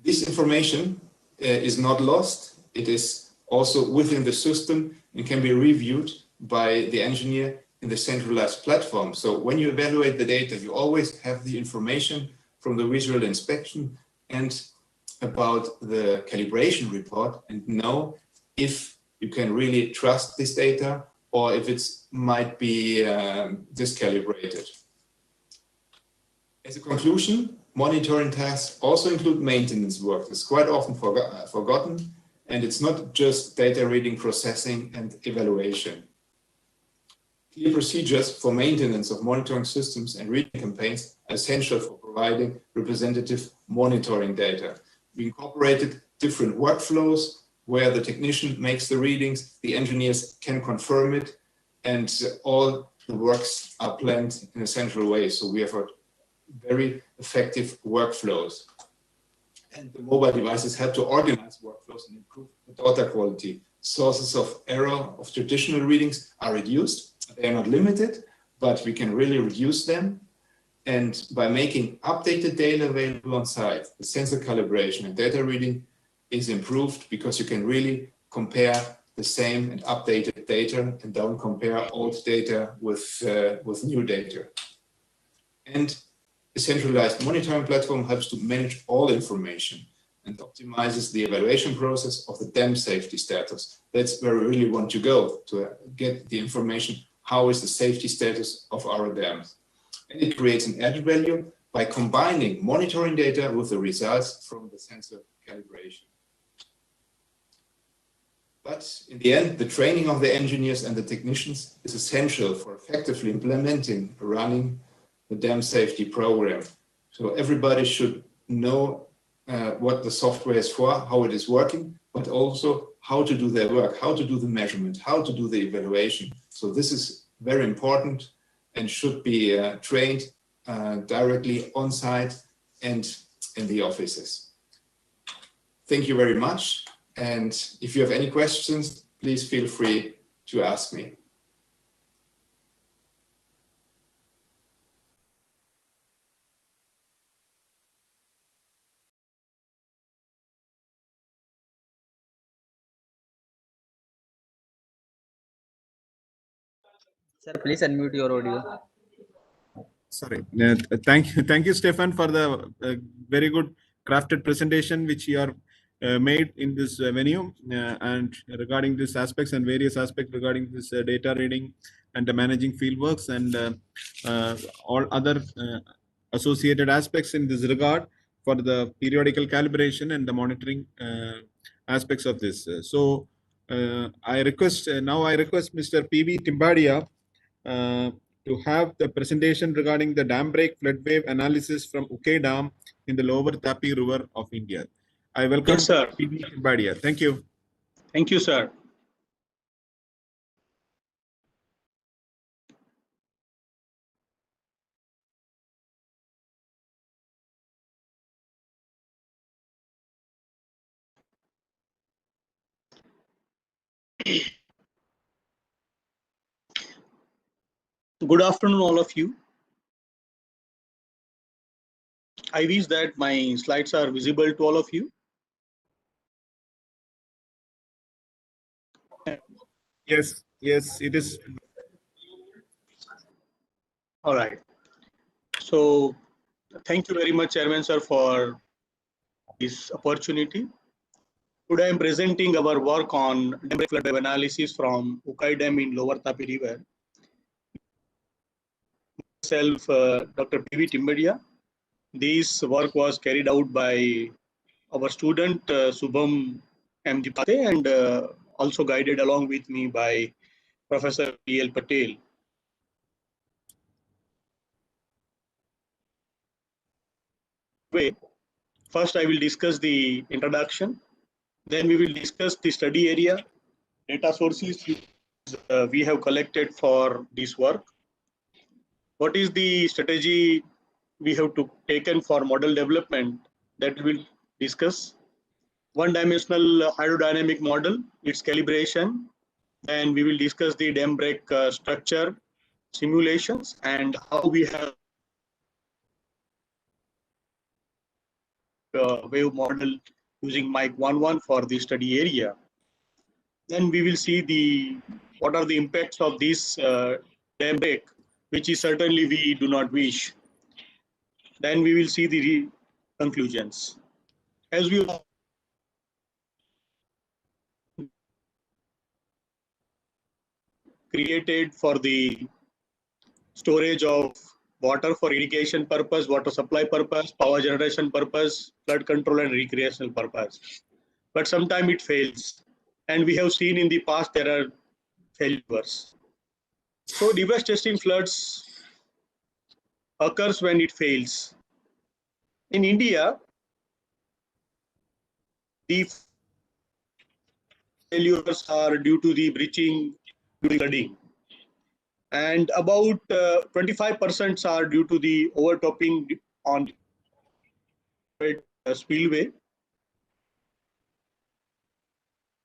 This information is not lost. It is also within the system and can be reviewed by the engineer in the centralized platform. So when you evaluate the data, you always have the information from the visual inspection and about the calibration report, and know if you can really trust this data or if it might be discalibrated. As a conclusion, monitoring tasks also include maintenance work. It's quite often forgotten, and it's not just data reading, processing, and evaluation. Clear procedures for maintenance of monitoring systems and reading campaigns are essential for providing representative monitoring data. We incorporated different workflows where the technician makes the readings, the engineers can confirm it, and all the works are planned in a central way. So we have a very effective workflows. And the mobile devices help to organize workflows and improve the data quality. Sources of error of traditional readings are reduced. They are not limited, but we can really reduce them. And by making updated data available on site, the sensor calibration and data reading is improved, because you can really compare the same and updated data and don't compare old data with new data. And a centralized monitoring platform helps to manage all information and optimizes the evaluation process of the dam safety status. That's where we really want to go, to get the information. How is the safety status of our dams? And it creates an added value by combining monitoring data with the results from the sensor calibration. But in the end, the training of the engineers and the technicians is essential for effectively implementing, running the dam safety program. So everybody should know what the software is for, how it is working, but also how to do their work, how to do the measurement, how to do the evaluation. So this is very important and should be trained directly on site and in the offices. Thank you very much. And if you have any questions, please feel free to ask me. Sir, please unmute your audio. Sorry. Thank you, Stefan, for the very good crafted presentation which you are made in this venue and regarding these aspects and various aspects regarding this data reading and the managing fieldworks and all other associated aspects in this regard for the periodical calibration and the monitoring aspects of this. I request Mr. P.V. Timbadia to have the presentation regarding the dam break flood wave analysis from Ukai Dam in the lower Tapi River of India. I welcome Yes, sir. P.V. Timbadia. Thank you. Thank you, sir. Good afternoon, all of you. I wish that my slides are visible to all of you. Yes, it is. All right. So, thank you very much, Chairman, sir, for this opportunity. Today, I am presenting our work on dam break flood wave analysis from Ukai Dam in Lower Tapi River. Myself, Dr. P.V. Timbadia. This work was carried out by our student Subham M. Dipate and also guided along with me by Professor E.L. Patel. First, I will discuss the introduction. Then we will discuss the study area, data sources we have collected for this work. What is the strategy we have taken for model development that we will discuss. One-dimensional hydrodynamic model, its calibration, and we will discuss the dam break structure simulations and how we have wave model using Mike 11 for the study area. Then we will see what are the impacts of this dam break, which is certainly we do not wish. Then we will see the conclusions. As we created for the storage of water for irrigation purpose, water supply purpose, power generation purpose, flood control and recreational purpose. But sometimes it fails. And we have seen in the past there are failures. So devastating floods occurs when it fails. In India, the failures are due to the breaching due to flooding. And about 25% are due to the overtopping on spillway.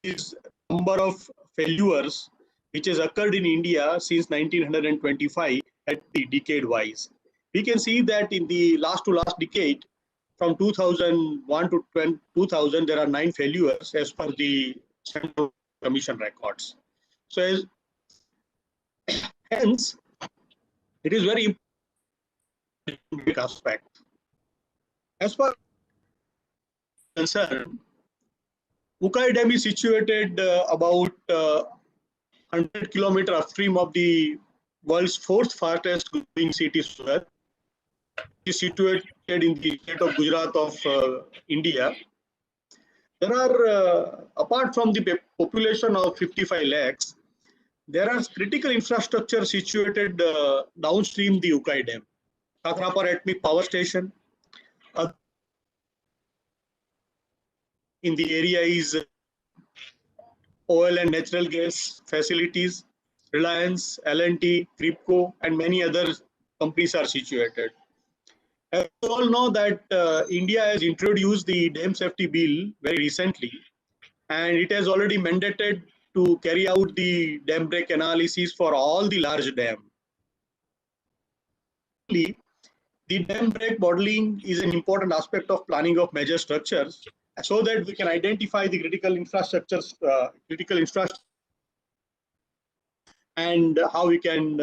Is number of failures which has occurred in India since 1925 at the decade wise. We can see that in the last decade, from 2001 to 2000, there are 9 failures as per the Central Commission records. So hence, it is very important aspect. As far as concerned, Ukai Dam is situated about 100 kilometers upstream of the world's 4th fastest growing city, Surat. It is situated in the state of Gujarat of India. There are, apart from the population of 55 lakhs, there are critical infrastructure situated downstream the Ukai Dam. Kakrapar Atomic Power Station. In the area is oil and natural gas facilities, Reliance, L&T, Kripco, and many other companies are situated. As you all know that India has introduced the dam safety bill very recently, and it has already mandated to carry out the dam break analysis for all the large dams. The dam break modeling is an important aspect of planning of major structures, so that we can identify the critical infrastructures, and how we can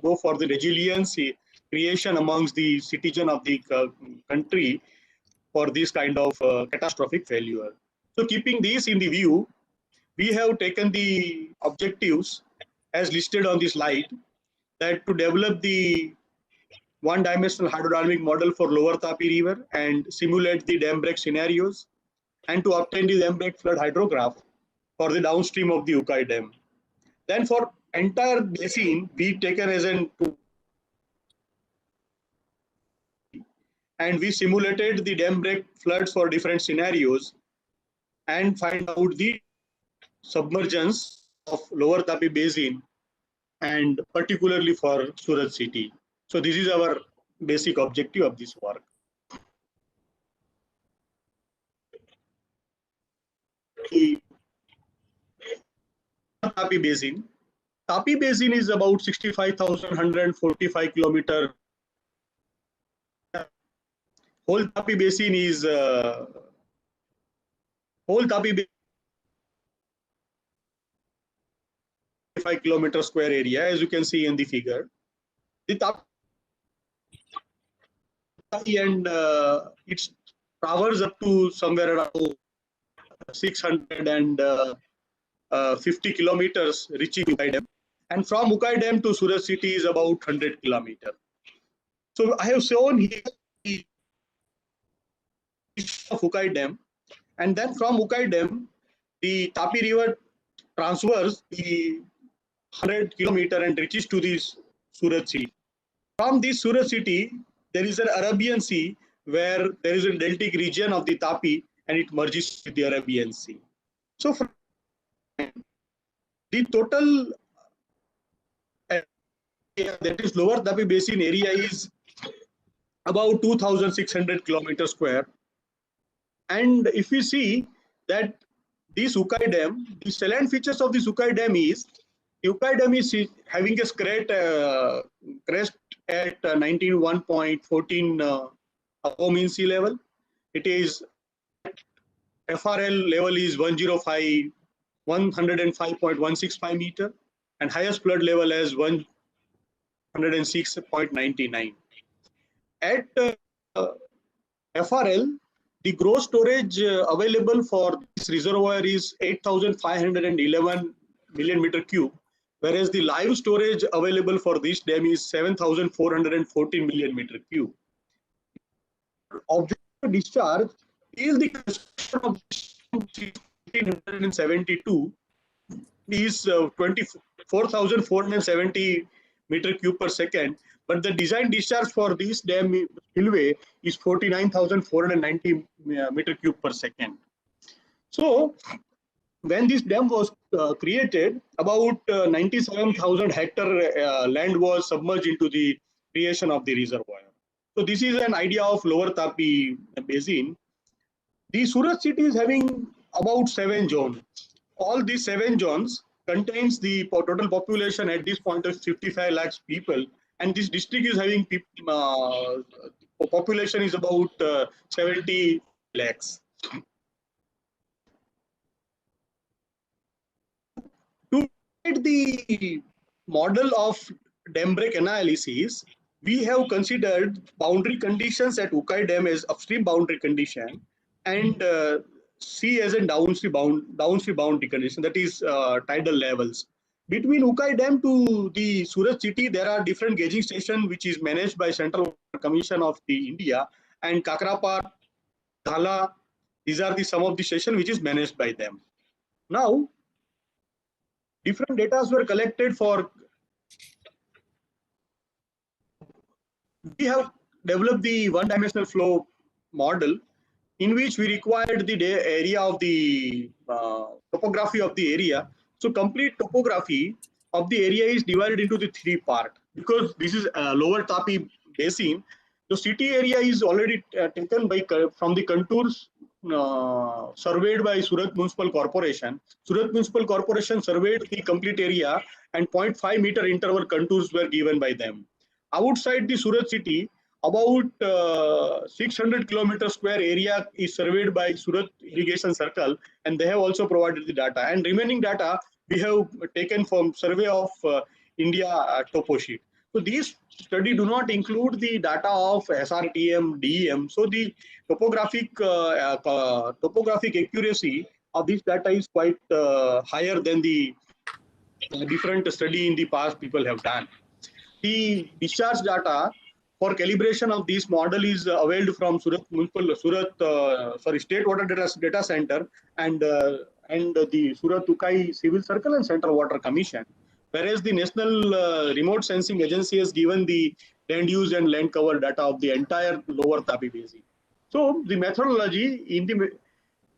go for the resiliency creation amongst the citizen of the country for this kind of catastrophic failure. So keeping this in the view, we have taken the objectives as listed on this slide, that to develop the one-dimensional hydrodynamic model for lower Tapi River and simulate the dam break scenarios, and to obtain the dam break flood hydrograph for the downstream of the Ukai Dam. Then for entire basin, we taken as an and we simulated the dam break floods for different scenarios and find out the submergence of lower Tapi Basin, and particularly for Surat city. So this is our basic objective of this work. The Tapi Basin. Tapi Basin is about 65,145 kilometers. Whole Tapi Basin is whole Tapi Basin 5 kilometer square area, as you can see in the figure. The Tapi and it travels up to somewhere around 650 kilometers, reaching Ukai Dam, and from Ukai Dam to Surat city is about 100 kilometers. So I have shown here the of Ukai Dam, and then from Ukai Dam, the Tapi River transfers the 100 kilometers and reaches to this Surat city. From this Surat city, there is an Arabian Sea where there is a deltic region of the Tapi, and it merges with the Arabian Sea. So from the total area, that is lower Tapi Basin area, is about 2,600 kilometers square. And if we see that this Ukai Dam, the salient features of this Ukai Dam is, Ukai Dam is having a crest at 91.14 above mean sea level. It is FRL level is 105.165 meter, and highest flood level as 106.99. At FRL, the gross storage available for this reservoir is 8,511 million meter cube, whereas the live storage available for this dam is 7,414 million meter cube. Object discharge is the construction of 1972 is 24,470 meter cube per second, but the design discharge for this dam spillway is 49,490 meter cube per second. So when this dam was created, about 97,000 hectare land was submerged into the creation of the reservoir. So this is an idea of lower Tapi Basin. The Surat city is having about 7 zones. All these 7 zones contains the total population at this point of 55 lakhs people, and this district is having population is about 70 lakhs. To get the model of dam break analysis, we have considered boundary conditions at Ukai Dam as upstream boundary condition, and C as a downstream boundary condition, that is tidal levels. Between Ukai Dam to the Surat city, there are different gauging stations which is managed by Central Water Commission of the India, and Kakrapar, Dhala, these are some of the stations which is managed by them. Now, different data were collected for. We have developed the one-dimensional flow model, in which we required the area of the topography of the area. So complete topography of the area is divided into the 3 parts, because this is a lower Tapi Basin. The city area is already taken by from the contours surveyed by Surat Municipal Corporation. Surat Municipal Corporation surveyed the complete area and 0.5 meter interval contours were given by them. Outside the Surat city, about 600 kilometer square area is surveyed by Surat Irrigation Circle, and they have also provided the data. And remaining data we have taken from survey of India topo sheet. So these study do not include the data of SRTM, DEM. So the topographic accuracy of this data is quite higher than the different study in the past people have done. The discharge data for calibration of this model is availed from State Water Data Center and the Surat Ukai Civil Circle and Central Water Commission. Whereas the National Remote Sensing Agency has given the land use and land cover data of the entire lower Tapi Basin. So the methodology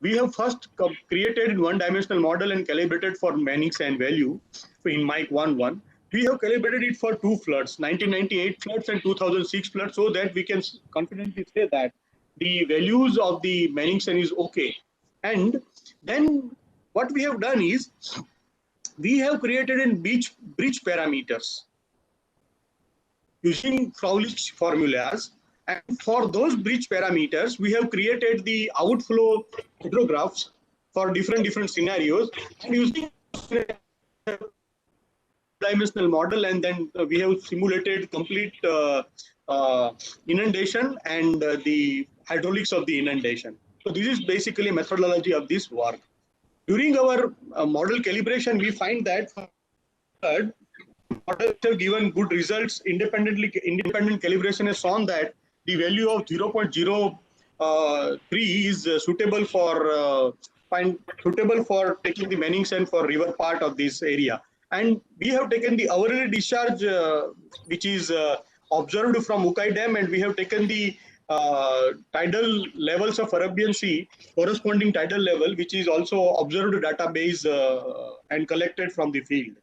we have first created in one-dimensional model and calibrated for Manning's and value in Mike 1.1. We have calibrated it for two floods, 1998 floods and 2006 floods, so that we can confidently say that the values of the Manning's is okay. And then what we have done is we have created in bridge parameters using Froelich formulas. And for those bridge parameters, we have created the outflow hydrographs for different scenarios and using dimensional model, and then we have simulated complete inundation and the hydraulics of the inundation. So this is basically a methodology of this work. During our model calibration, we find that models have given good results. Independent calibration has shown that the value of 0.03 is suitable for taking the Manning's and for river part of this area. And we have taken the hourly discharge, which is observed from Ukai Dam, and we have taken the tidal levels of Arabian Sea, corresponding tidal level, which is also observed database and collected from the field.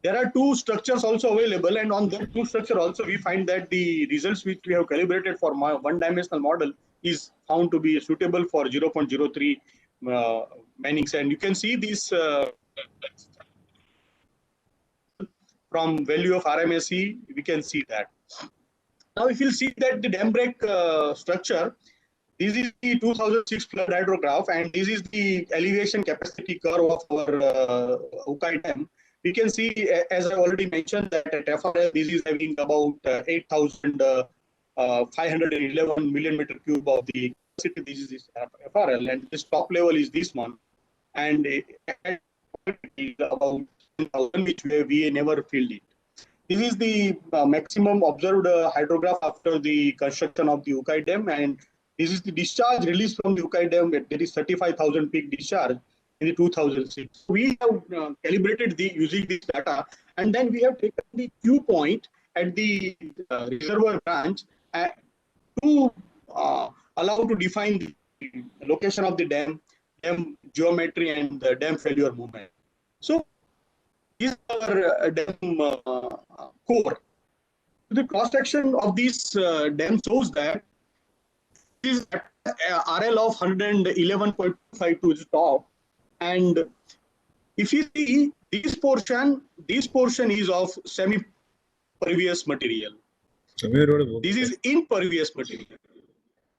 There are two structures also available, and on that two structure also we find that the results which we have calibrated for one-dimensional model is found to be suitable for 0.03 Manning's, and you can see this from value of RMSE, we can see that. Now, if you see that the dam break structure, this is the 2006 flood hydrograph, and this is the elevation capacity curve of our Ukai Dam. We can see, as I already mentioned, that at FRL, this is having about 8,511 million meter cube of the capacity. This is this FRL, and this top level is this one, and about 10,000, which we never filled it. This is the maximum observed hydrograph after the construction of the Ukai Dam, and this is the discharge released from the Ukai Dam. There is 35,000 peak discharge in the 2006. We have calibrated using this data, and then we have taken the Q point at the reservoir branch to allow to define the location of the dam geometry, and the dam failure movement. So these are dam core. The cross section of this dam shows that this is RL of 111.52 is top, and if you see this portion is of semi-pervious material. This is impervious material,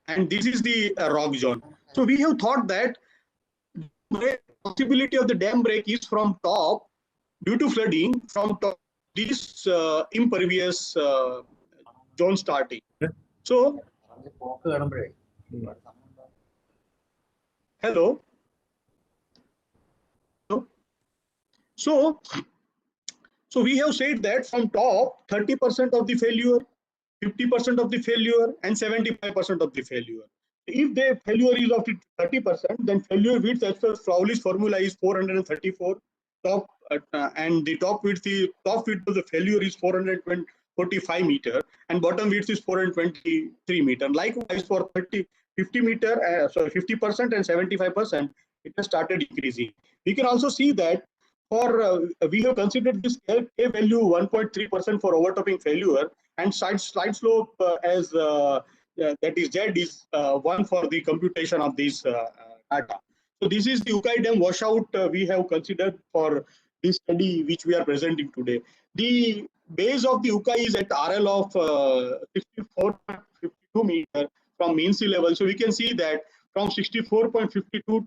and this is the rock zone. So we have thought that the possibility of the dam break is from top due to flooding from top this impervious zone starting. So hello. So we have said that from top 30% of the failure, 50% of the failure, and 75% of the failure. If the failure is of 30%, then failure width as per Froelich formula is 434 top, and the top width of the failure is 445 meter, and bottom width is 423 meter. Likewise, for 50 meter, 50% and 75%, it has started increasing. We can also see that for we have considered this K value 1.3% for overtopping failure and slide slope as that is Z is 1 for the computation of this data. So this is the Ukai Dam washout we have considered for this study which we are presenting today. The base of the Ukai is at RL of 64.52 meter from mean sea level. So we can see that from 64.52 to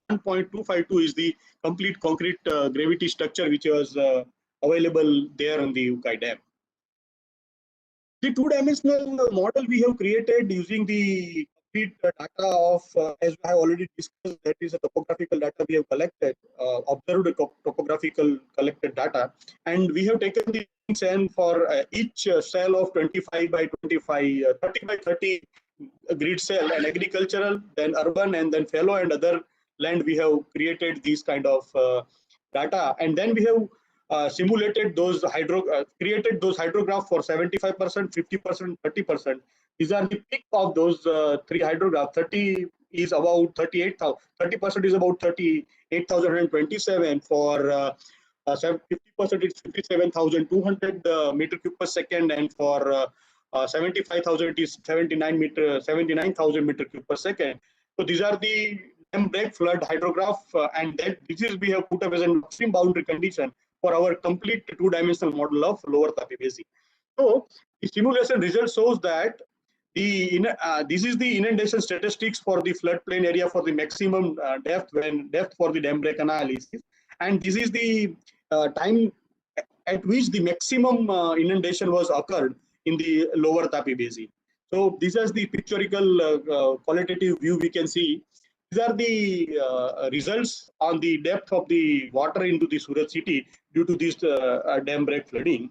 1.252 is the complete concrete gravity structure which was available there on the Ukai Dam. The two-dimensional model we have created using the complete data of, as I have already discussed, that is a topographical data we have collected, observed topographical collected data, and we have taken the and for each cell of 25 by 25, 30 by 30 grid cell and agricultural, then urban, and then fallow and other land, we have created these kind of data, and then we have simulated those created those hydrographs for 75%, 50%, 30%. These are the peak of those three hydrographs. 30 is about 38,000. 30% is about 38,127. For 50% is 57,200 meter cube per second, and for 75,000 it is 79,000 meter cube per second. So these are the dam break flood hydrograph, and that this is we have put up as an extreme boundary condition for our complete two-dimensional model of lower Tapi Basin. So the simulation result shows that this is the inundation statistics for the floodplain area for the maximum depth for the dam break analysis, and this is the time at which the maximum inundation was occurred in the lower Tapi Basin. So this is the pictorial qualitative view we can see. These are the results on the depth of the water into the Surat city due to this dam break flooding.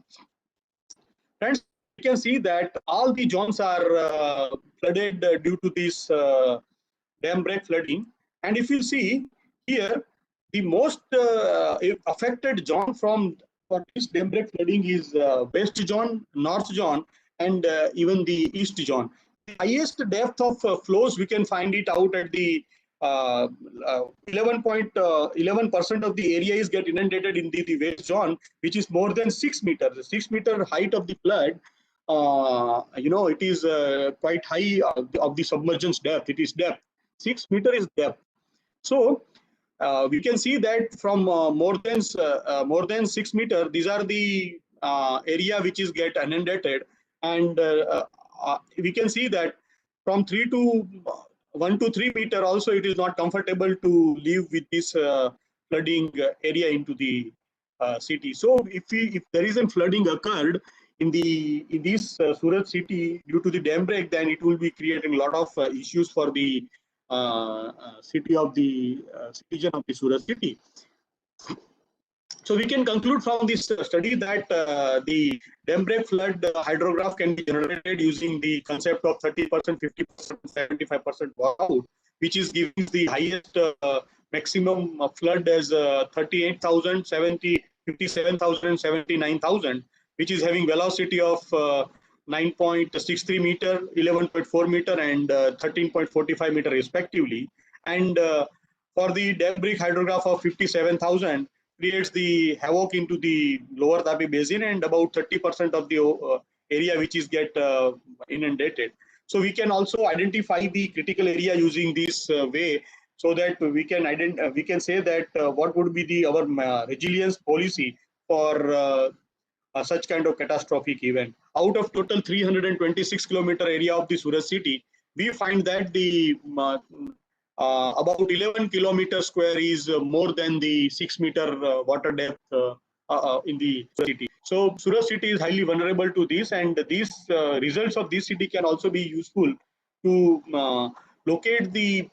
Friends, you can see that all the zones are flooded due to this dam break flooding. And if you see here, the most affected zone for this dam break flooding is west zone, north zone, and even the east zone. The highest depth of flows we can find it out at the 11% of the area is get inundated in the west zone, which is more than 6 meters. The 6 meter height of the flood, it is quite high of the submergence depth. It is depth. 6 meter is depth. So we can see that from more than 6 meter, these are the area which is get inundated, and we can see that from 1 to 3 meter also it is not comfortable to live with this flooding area into the city. So if there is a flooding occurred in this Surat city due to the dam break, then it will be creating a lot of issues for the city of the citizen of the Surat city. So we can conclude from this study that the dam break flood hydrograph can be generated using the concept of 30%, 50%, 75% washout, which is giving the highest maximum flood as 38,000, 57,000, 79,000, which is having velocity of 9.63 meter, 11.4 meter, and 13.45 meter respectively. And for the dam break hydrograph of 57,000, creates the havoc into the lower Tapi Basin, and about 30% of the area which is get inundated. So we can also identify the critical area using this way, so that we can say that what would be our resilience policy for such kind of catastrophic event. Out of total 326 kilometer area of the Surat city, we find that the about 11 kilometers square is more than the 6 meter water depth in the city. So Surat city is highly vulnerable to this, and these results of this city can also be useful to locate the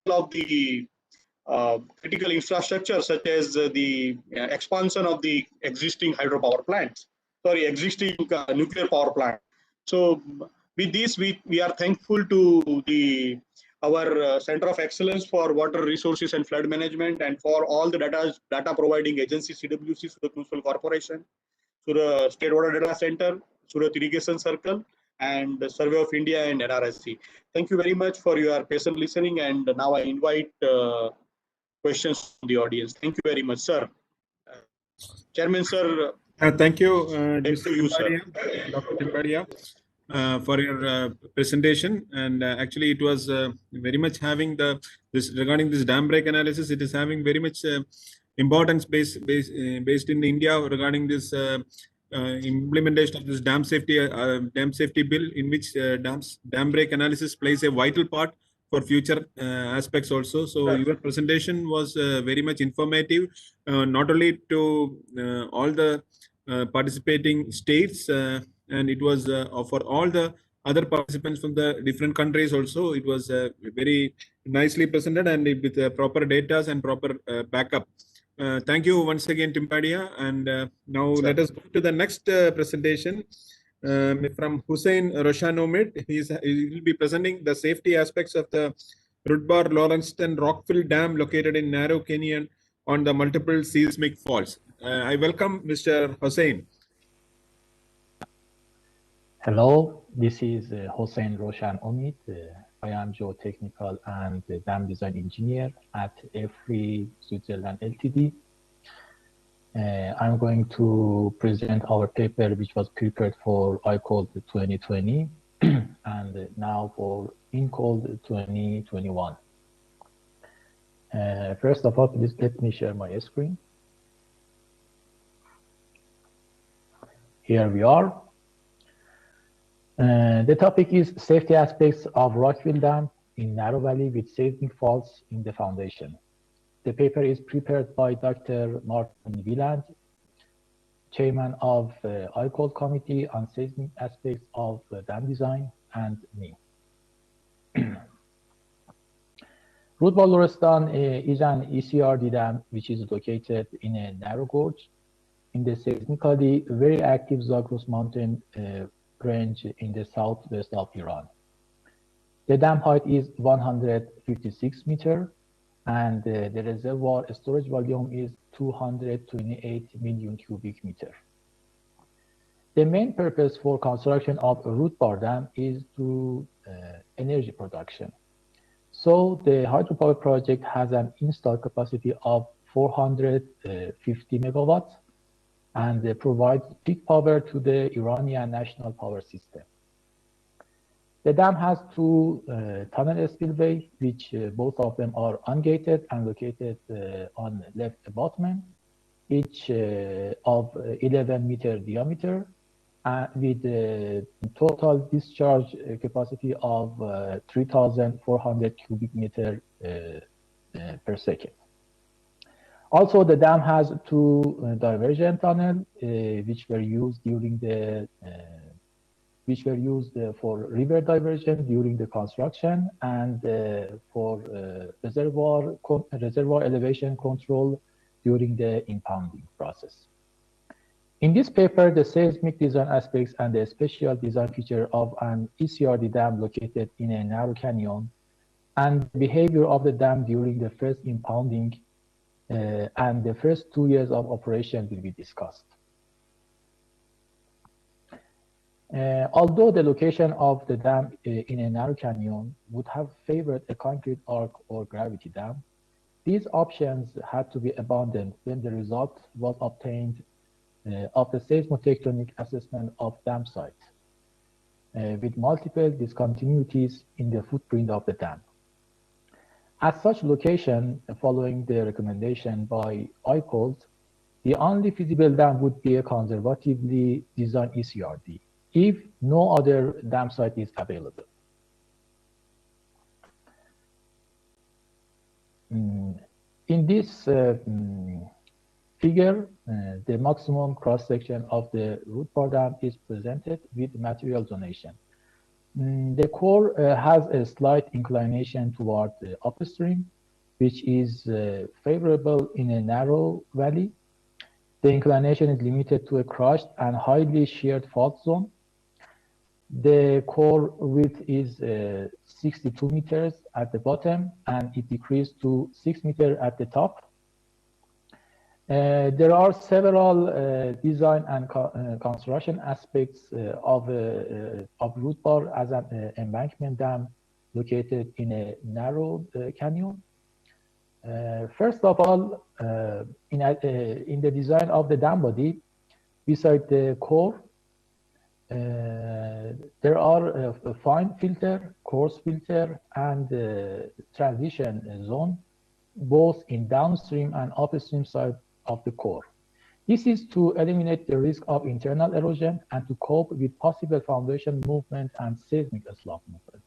of the critical infrastructure, such as the expansion of the existing hydropower plants, existing nuclear power plant. So with this, we are thankful to our Center of Excellence for Water Resources and Flood Management, and for all the data providing agencies, CWC, Surat Municipal Corporation, Surat State Water Data Center, Surat Irrigation Circle, and the Survey of India and NRSC. Thank you very much for your patient listening, and now I invite questions from the audience. Thank you very much, sir. Chairman, sir, Thank you, To Mr. you, sir. Timpadia, Dr. Timpadia, for your presentation. And actually, it was very much having this regarding this dam break analysis. It is having very much importance based in India regarding this implementation of this dam safety bill, in which dam break analysis plays a vital part for future aspects also. So your presentation was very much informative, not only to all the participating states, and it was for all the other participants from the different countries also. It was very nicely presented and with proper data and proper backup. Thank you once again, Timpadia. And now let us go to the next presentation from Hussein Roshanomid. He will be presenting the safety aspects of the Rudbar Lawrencetown Rockfill Dam located in Narrow Canyon on the multiple seismic faults. I welcome Mr. Hussein. Hello, this is Hossein Roshan Omid. I am geotechnical and dam design engineer at EFRI Switzerland Ltd. I'm going to present our paper, which was prepared for Icold 2020 and now for Icold 2021. First of all, please let me share my screen. Here we are. The topic is safety aspects of Rockfill Dam in Narrow Valley with seismic faults in the foundation. The paper is prepared by Dr. Martin Wieland, chairman of the Icold Committee on Seismic Aspects of Dam Design, and me. Rudbar Lawrencetown is an ECRD dam which is located in a narrow gorge in the seismically very active Zagros mountain range in the southwest of Iran. The dam height is 156 meters and the reservoir storage volume is 228 million cubic meters. The main purpose for construction of a Rudbar dam is to energy production. So the hydropower project has an installed capacity of 450 megawatts and provides peak power to the Iranian national power system. The dam has two tunnel spillway, which both of them are ungated and located on left abutment, each of 11-meter diameter, with a total discharge capacity of 3,400 cubic meter per second. Also, the dam has two diversion tunnels, which were used for river diversion during the construction and for reservoir elevation control during the impounding process. In this paper, the seismic design aspects and the special design feature of an ECRD dam located in a narrow canyon and the behavior of the dam during the first impounding and the first 2 years of operation will be discussed. Although the location of the dam in a narrow canyon would have favored a concrete arc or gravity dam, these options had to be abandoned when the result was obtained of the seismotectonic assessment of dam site, with multiple discontinuities in the footprint of the dam. At such location, following the recommendation by Icold, the only feasible dam would be a conservatively designed ECRD, if no other dam site is available. In this figure, the maximum cross-section of the Rudbar dam is presented with material donation. The core has a slight inclination toward the upstream, which is favorable in a narrow valley. The inclination is limited to a crushed and highly sheared fault zone. The core width is 62 meters at the bottom, and it decreased to 6 meters at the top. There are several design and construction aspects of Rudbar as an embankment dam located in a narrow canyon. First of all, in the design of the dam body, Beside the core, there are a fine filter, coarse filter, and transition zone, both in downstream and upstream side of the core. This is to eliminate the risk of internal erosion and to cope with possible foundation movement and seismic slope movement.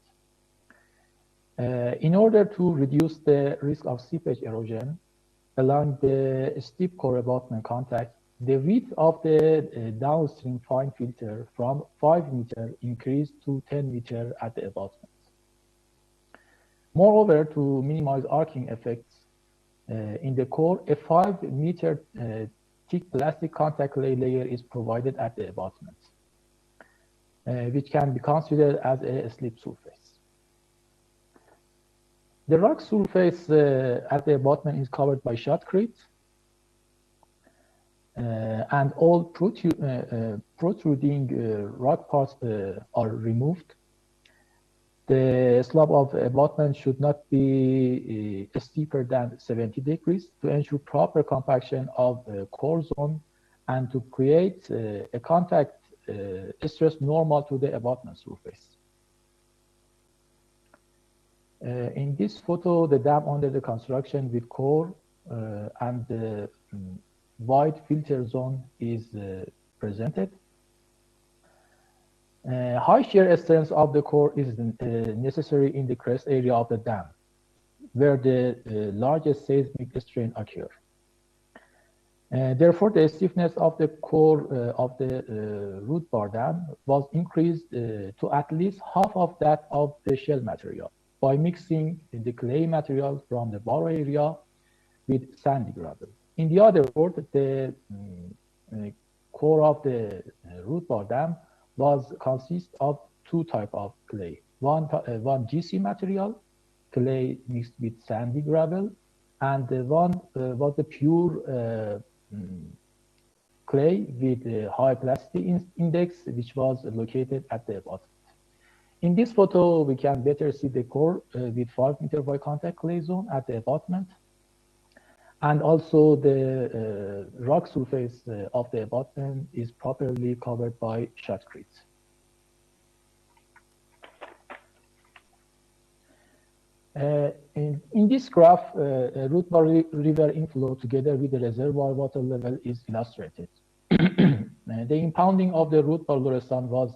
In order to reduce the risk of seepage erosion along the steep core abutment contact, the width of the downstream fine filter from 5 meter increased to 10 meter at the abutment. Moreover, to minimize arcing effects in the core, a 5 meter thick plastic contact clay layer is provided at the abutment, which can be considered as a slip surface. The rock surface at the abutment is covered by shotcrete, and all protruding rock parts are removed. The slope of abutment should not be steeper than 70 degrees to ensure proper compaction of the core zone and to create a contact stress normal to the abutment surface. In this photo, the dam under the construction with core and the wide filter zone is presented. High shear strength of the core is necessary in the crest area of the dam, where the largest seismic strain occur. Therefore, the stiffness of the core of the root bar dam was increased to at least half of that of the shell material by mixing the clay material from the bar area with sandy gravel. In the other word, the core of the root bar dam was consist of two types of clay. One GC material, clay mixed with sandy gravel, and the one was the pure clay with a high plasticity index, which was located at the bottom. In this photo, we can better see the core with 5 meter wide contact clay zone at the abutment, and also the rock surface of the abutment is properly covered by shotcrete. In this graph, root bar river inflow together with the reservoir water level is illustrated. The impounding of the root bar Lorestan was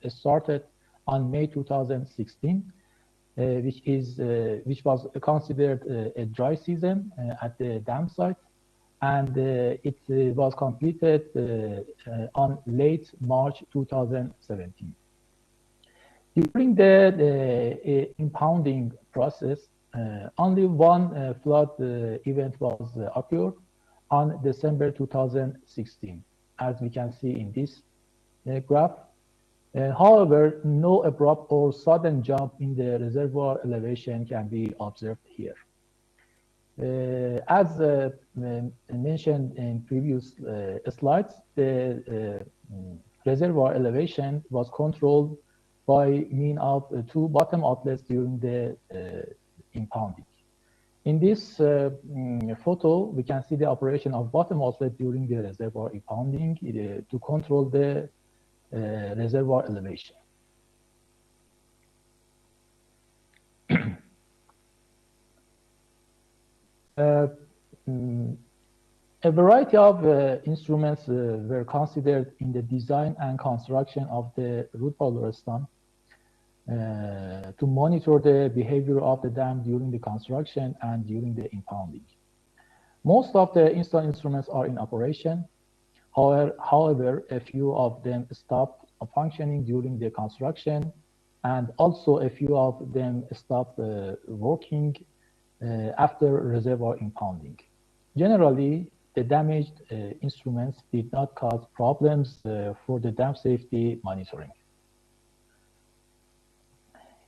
started on May 2016, which was considered a dry season at the dam site, and it was completed on late March 2017. During the impounding process, only one flood event was occurred on December 2016, as we can see in this graph. However, no abrupt or sudden jump in the reservoir elevation can be observed here. As mentioned in previous slides, the reservoir elevation was controlled by means of two bottom outlets during the impounding. In this photo, we can see the operation of bottom outlet during the reservoir impounding to control the reservoir elevation. A variety of instruments were considered in the design and construction of the root bar Lorestan to monitor the behavior of the dam during the construction and during the impounding. Most of the installed instruments are in operation. However, a few of them stopped functioning during the construction, and also a few of them stopped working after reservoir impounding. Generally, the damaged instruments did not cause problems for the dam safety monitoring.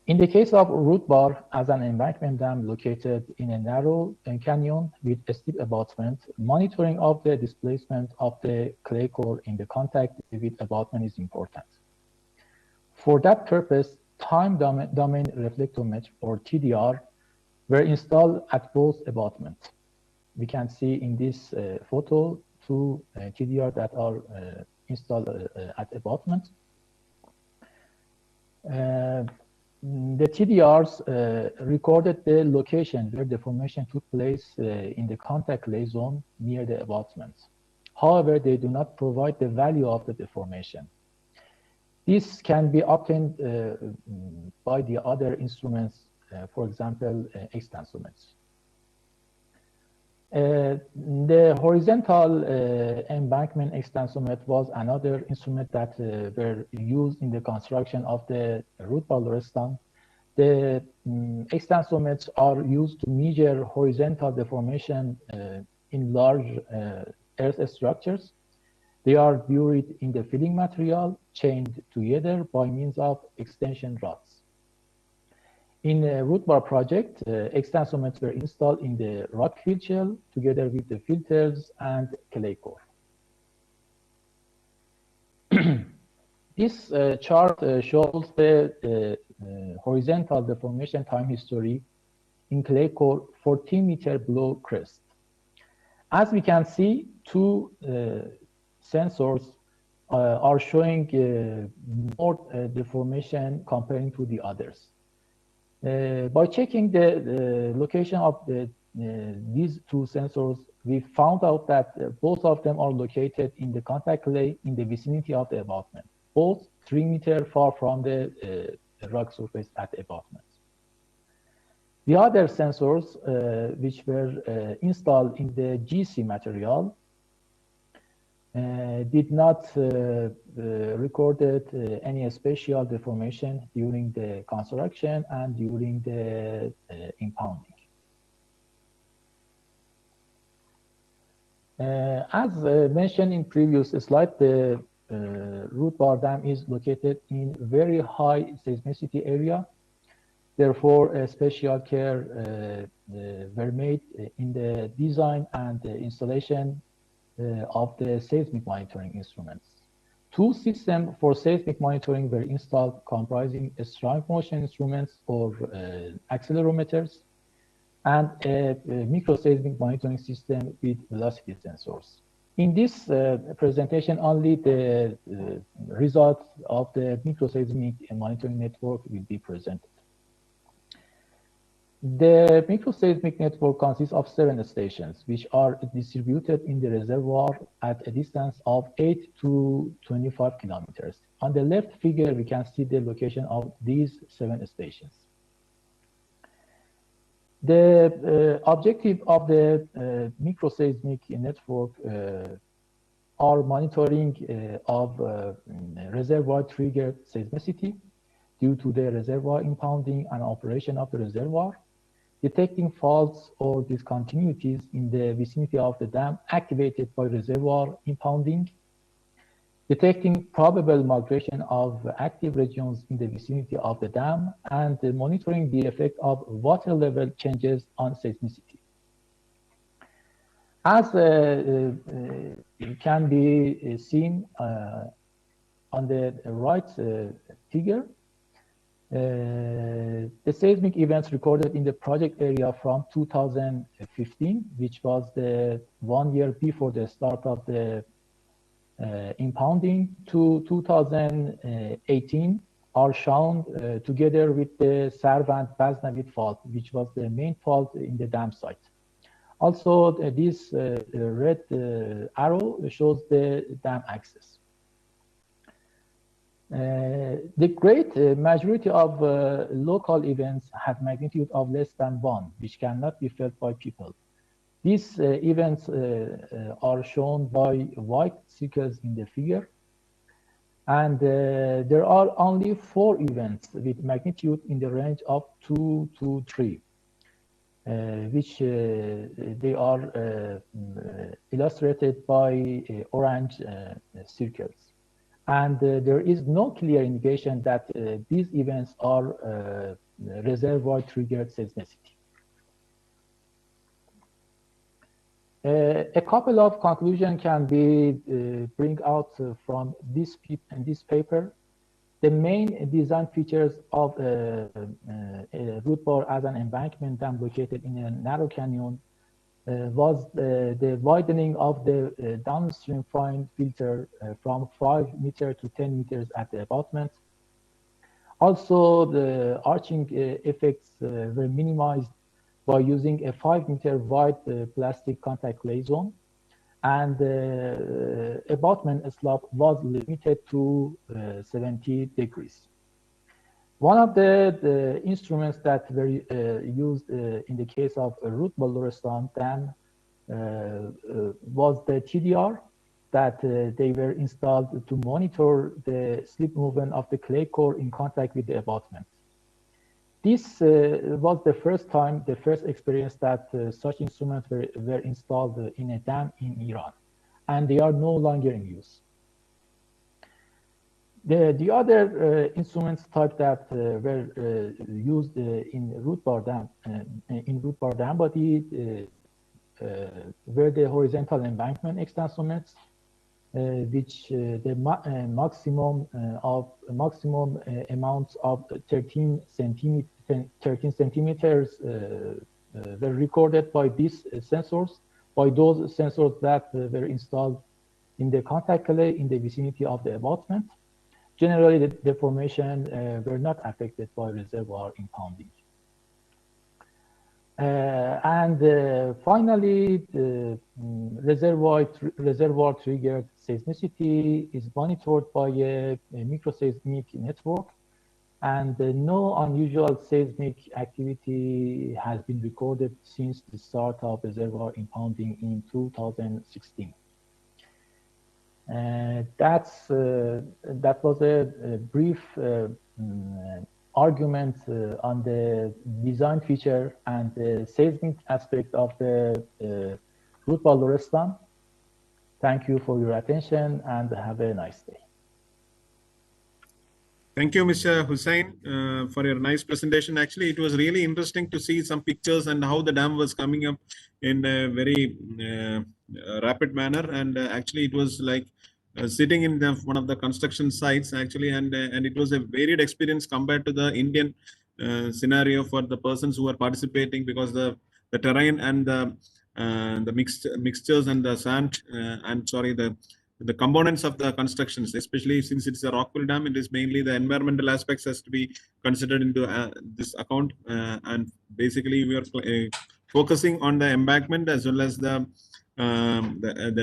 In the case of root bar as an embankment dam located in a narrow canyon with a steep abutment, monitoring of the displacement of the clay core in the contact with abutment is important. For that purpose, time domain reflectometer or TDR were installed at both abutments. We can see in this photo two TDR that are installed at abutment. The TDRs recorded the location where the formation took place in the contact lay zone near the abutment. However, they do not provide the value of the deformation. This can be obtained by the other instruments, for example, extensometers. The horizontal embankment extensometer was another instrument that were used in the construction of the root Balderistan. The extensometers are used to measure horizontal deformation in large earth structures. They are buried in the filling material, chained together by means of extension rods. In the root bar project, extensometers were installed in the rock field shell together with the filters and clay core. This chart shows the horizontal deformation time history in clay core 14 meter below crest. As we can see, two sensors are showing more deformation comparing to the others. By checking the location of these two sensors, we found out that both of them are located in the contact lay in the vicinity of the abutment, both 3 meters far from the rock surface at the abutment. The other sensors, which were installed in the GC material, did not recorded any special deformation during the construction and during the impounding. As mentioned in previous slide, the root bar dam is located in very high seismicity area. Therefore, special care were made in the design and the installation of the seismic monitoring instruments. Two systems for seismic monitoring were installed, comprising strong motion instruments or accelerometers and a microseismic monitoring system with velocity sensors. In this presentation, only the results of the microseismic monitoring network will be presented. The microseismic network consists of 7 stations, which are distributed in the reservoir at a distance of 8 to 25 kilometers. On the left figure, we can see the location of these 7 stations. The objective of the microseismic network are monitoring of reservoir triggered seismicity due to the reservoir impounding and operation of the reservoir, detecting faults or discontinuities in the vicinity of the dam activated by reservoir impounding, detecting probable migration of active regions in the vicinity of the dam, and monitoring the effect of water level changes on seismicity. As can be seen on the right figure, the seismic events recorded in the project area from 2015, which was the 1 year before the start of the impounding, to 2018 are shown together with the Servant Baznavit fault, which was the main fault in the dam site. Also, this red arrow shows the dam axis. The great majority of local events have magnitude of less than 1, which cannot be felt by people. These events are shown by white circles in the figure. And there are only 4 events with magnitude in the range of 2 to 3, which they are illustrated by orange circles. And there is no clear indication that these events are reservoir triggered seismicity. A couple of conclusions can be bring out from this paper. The main design features of a root bar as an embankment dam located in a narrow canyon was the widening of the downstream fine filter from 5 meters to 10 meters at the abutment. Also, the arching effects were minimized by using a 5-meter wide plastic contact clay zone, and the abutment slope was limited to 70 degrees. One of the instruments that were used in the case of Ruth Balduristan Dam was the TDR, that they were installed to monitor the slip movement of the clay core in contact with the abutment. This was the first experience that such instruments were installed in a dam in Iran, and they are no longer in use. The other instruments type that were used in root bar dam body were the horizontal embankment extensometers, which the maximum amounts of 13 centimeters were recorded by these sensors, by those sensors that were installed in the contact clay in the vicinity of the abutment. Generally, the deformation were not affected by reservoir impounding. Finally, the reservoir triggered seismicity is monitored by a microseismic network, and no unusual seismic activity has been recorded since the start of reservoir impounding in 2016. That was a brief argument on the design feature and the seismic aspect of the Ruth Balduristan. Thank you for your attention and have a nice day. Thank you, Mr. Hussain, for your nice presentation. Actually, it was really interesting to see some pictures and how the dam was coming up in a very rapid manner. And actually, it was like sitting in one of the construction sites, actually, and it was a varied experience compared to the Indian scenario for the persons who are participating, because the terrain and the mixtures and the sand the components of the constructions, especially since it's a rockfill dam, it is mainly the environmental aspects has to be considered into this account. And basically, we are focusing on the embankment as well as the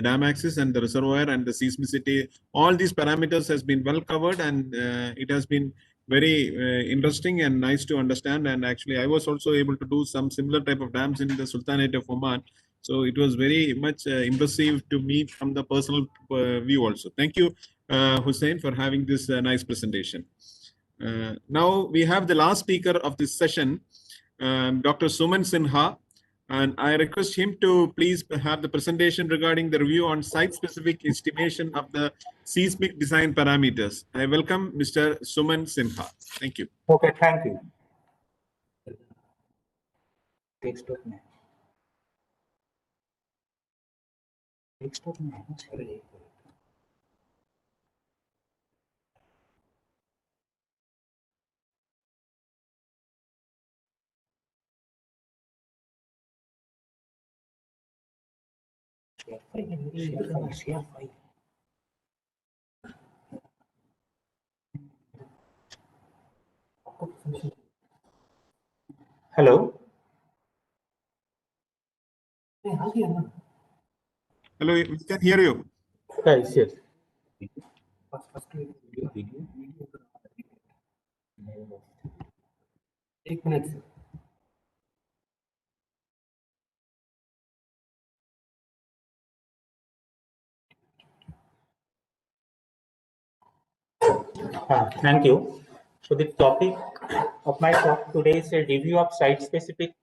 dam axis and the reservoir and the seismicity. All these parameters has been well covered, and it has been very interesting and nice to understand. And actually, I was also able to do some similar type of dams in the Sultanate of Oman. So it was very much impressive to me from the personal view also. Thank you, Hussain, for having this nice presentation. Now we have the last speaker of this session, Dr. Suman Sinha, and I request him to please have the presentation regarding the review on site-specific estimation of the seismic design parameters. I welcome Mr. Suman Sinha. Thank you. Okay, thank you. Hello. Hello, we can hear you. Yes, yes. Thank you. So the topic of my talk today is a review of site-specific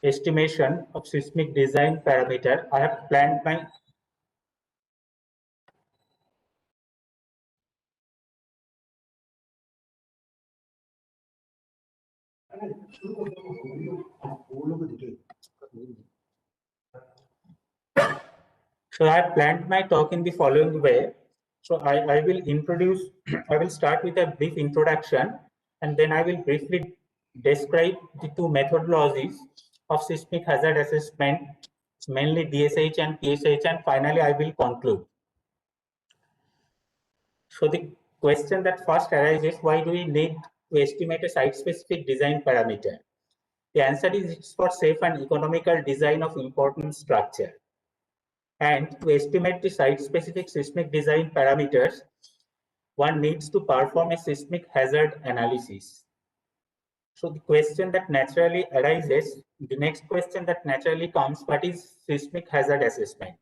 estimation of seismic design parameter. I have planned my So I have planned my talk in the following way. So I will start with a brief introduction, and then I will briefly describe the two methodologies of seismic hazard assessment, mainly DSH and PSH, and finally I will conclude. So the question that first arises, why do we need to estimate a site-specific design parameter? The answer is it's for safe and economical design of important structure. And to estimate the site-specific seismic design parameters, one needs to perform a seismic hazard analysis. So the question that naturally arises, the next question that naturally comes, what is seismic hazard assessment?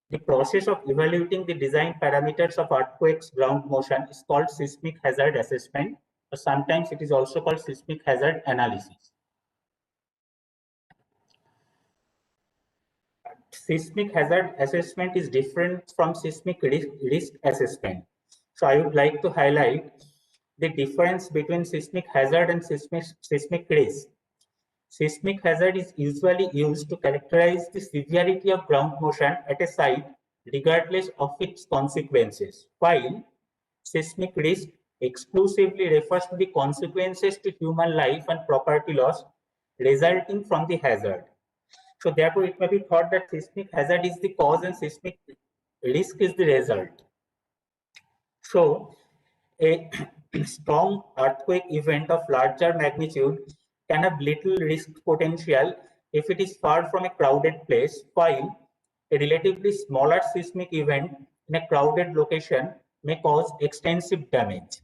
The process of evaluating the design parameters of earthquakes ground motion is called seismic hazard assessment, or sometimes it is also called seismic hazard analysis. Seismic hazard assessment is different from seismic risk assessment. So I would like to highlight the difference between seismic hazard and seismic risk. Seismic hazard is usually used to characterize the severity of ground motion at a site regardless of its consequences, while seismic risk exclusively refers to the consequences to human life and property loss resulting from the hazard. So therefore, it may be thought that seismic hazard is the cause and seismic risk is the result. So a strong earthquake event of larger magnitude can have little risk potential if it is far from a crowded place, while a relatively smaller seismic event in a crowded location may cause extensive damage.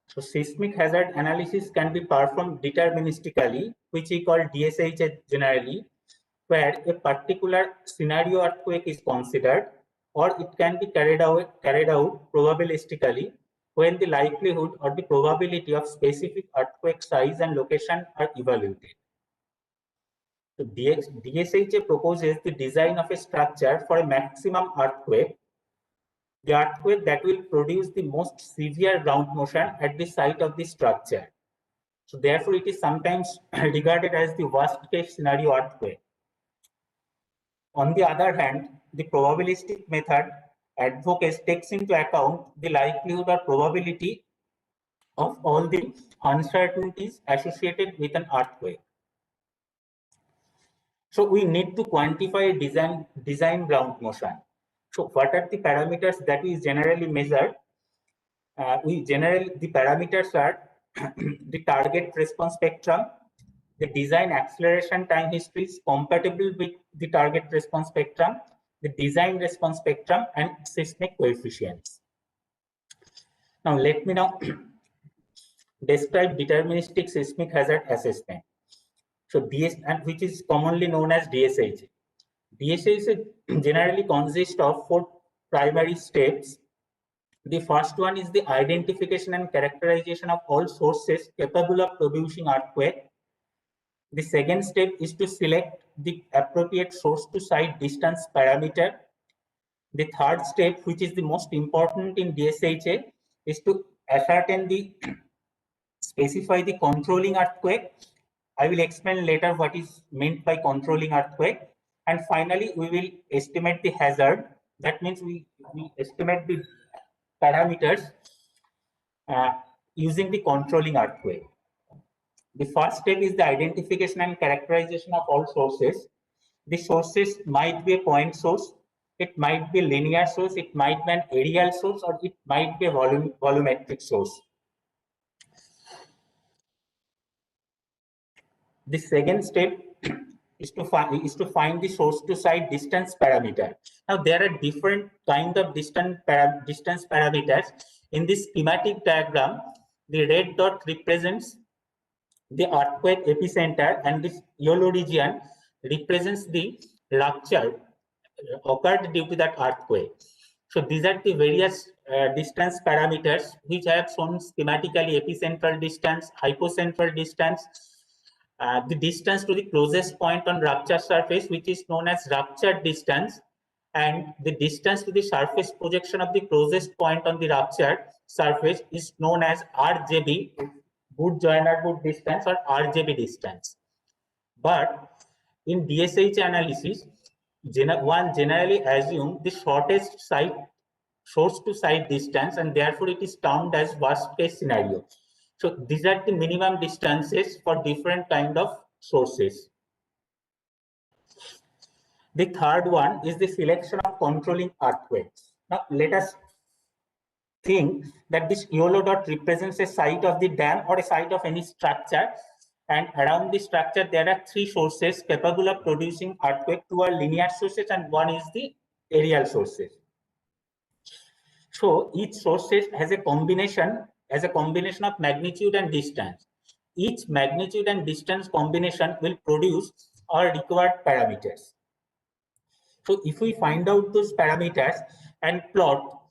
So seismic hazard analysis can be performed deterministically, which we call DSH generally, where a particular scenario earthquake is considered, or it can be carried out probabilistically when the likelihood or the probability of specific earthquake size and location are evaluated. So DSHA proposes the design of a structure for a maximum earthquake, the earthquake that will produce the most severe ground motion at the site of the structure. So therefore, it is sometimes regarded as the worst case scenario earthquake. On the other hand, the probabilistic method takes into account the likelihood or probability of all the uncertainties associated with an earthquake. So we need to quantify design ground motion. So what are the parameters that we generally measure? The parameters are the target response spectrum, the design acceleration time history is compatible with the target response spectrum, the design response spectrum, and seismic coefficients. Now let me describe deterministic seismic hazard assessment. So which is commonly known as DSH. DSH generally consists of 4 primary steps. The first one is the identification and characterization of all sources capable of producing earthquake. The second step is to select the appropriate source to site distance parameter. The third step, which is the most important in DSHA, is to specify the controlling earthquake. I will explain later what is meant by controlling earthquake. And finally, we will estimate the hazard. That means we estimate the parameters using the controlling earthquake. The first step is the identification and characterization of all sources. The sources might be a point source, it might be a linear source, it might be an aerial source, or it might be a volumetric source. The second step is to find the source to site distance parameter. Now there are different kind of distance parameters. In this schematic diagram, the red dot represents the earthquake epicenter, and this yellow region represents the rupture occurred due to that earthquake. So these are the various distance parameters which I have shown schematically: epicentral distance, hypocentral distance, the distance to the closest point on rupture surface, which is known as rupture distance, and the distance to the surface projection of the closest point on the rupture surface is known as RJB, Wood joiner boot distance, or RJB distance. But in DSH analysis, one generally assumes the shortest source to site distance, and therefore it is termed as worst case scenario. So these are the minimum distances for different kind of sources. The third one is the selection of controlling earthquakes. Now let us think that this yellow dot represents a site of the dam or a site of any structure, and around the structure there are three sources capable of producing earthquake. Two are linear sources and one is the aerial sources. So each source has a combination of magnitude and distance. Each magnitude and distance combination will produce our required parameters. So if we find out those parameters and plot,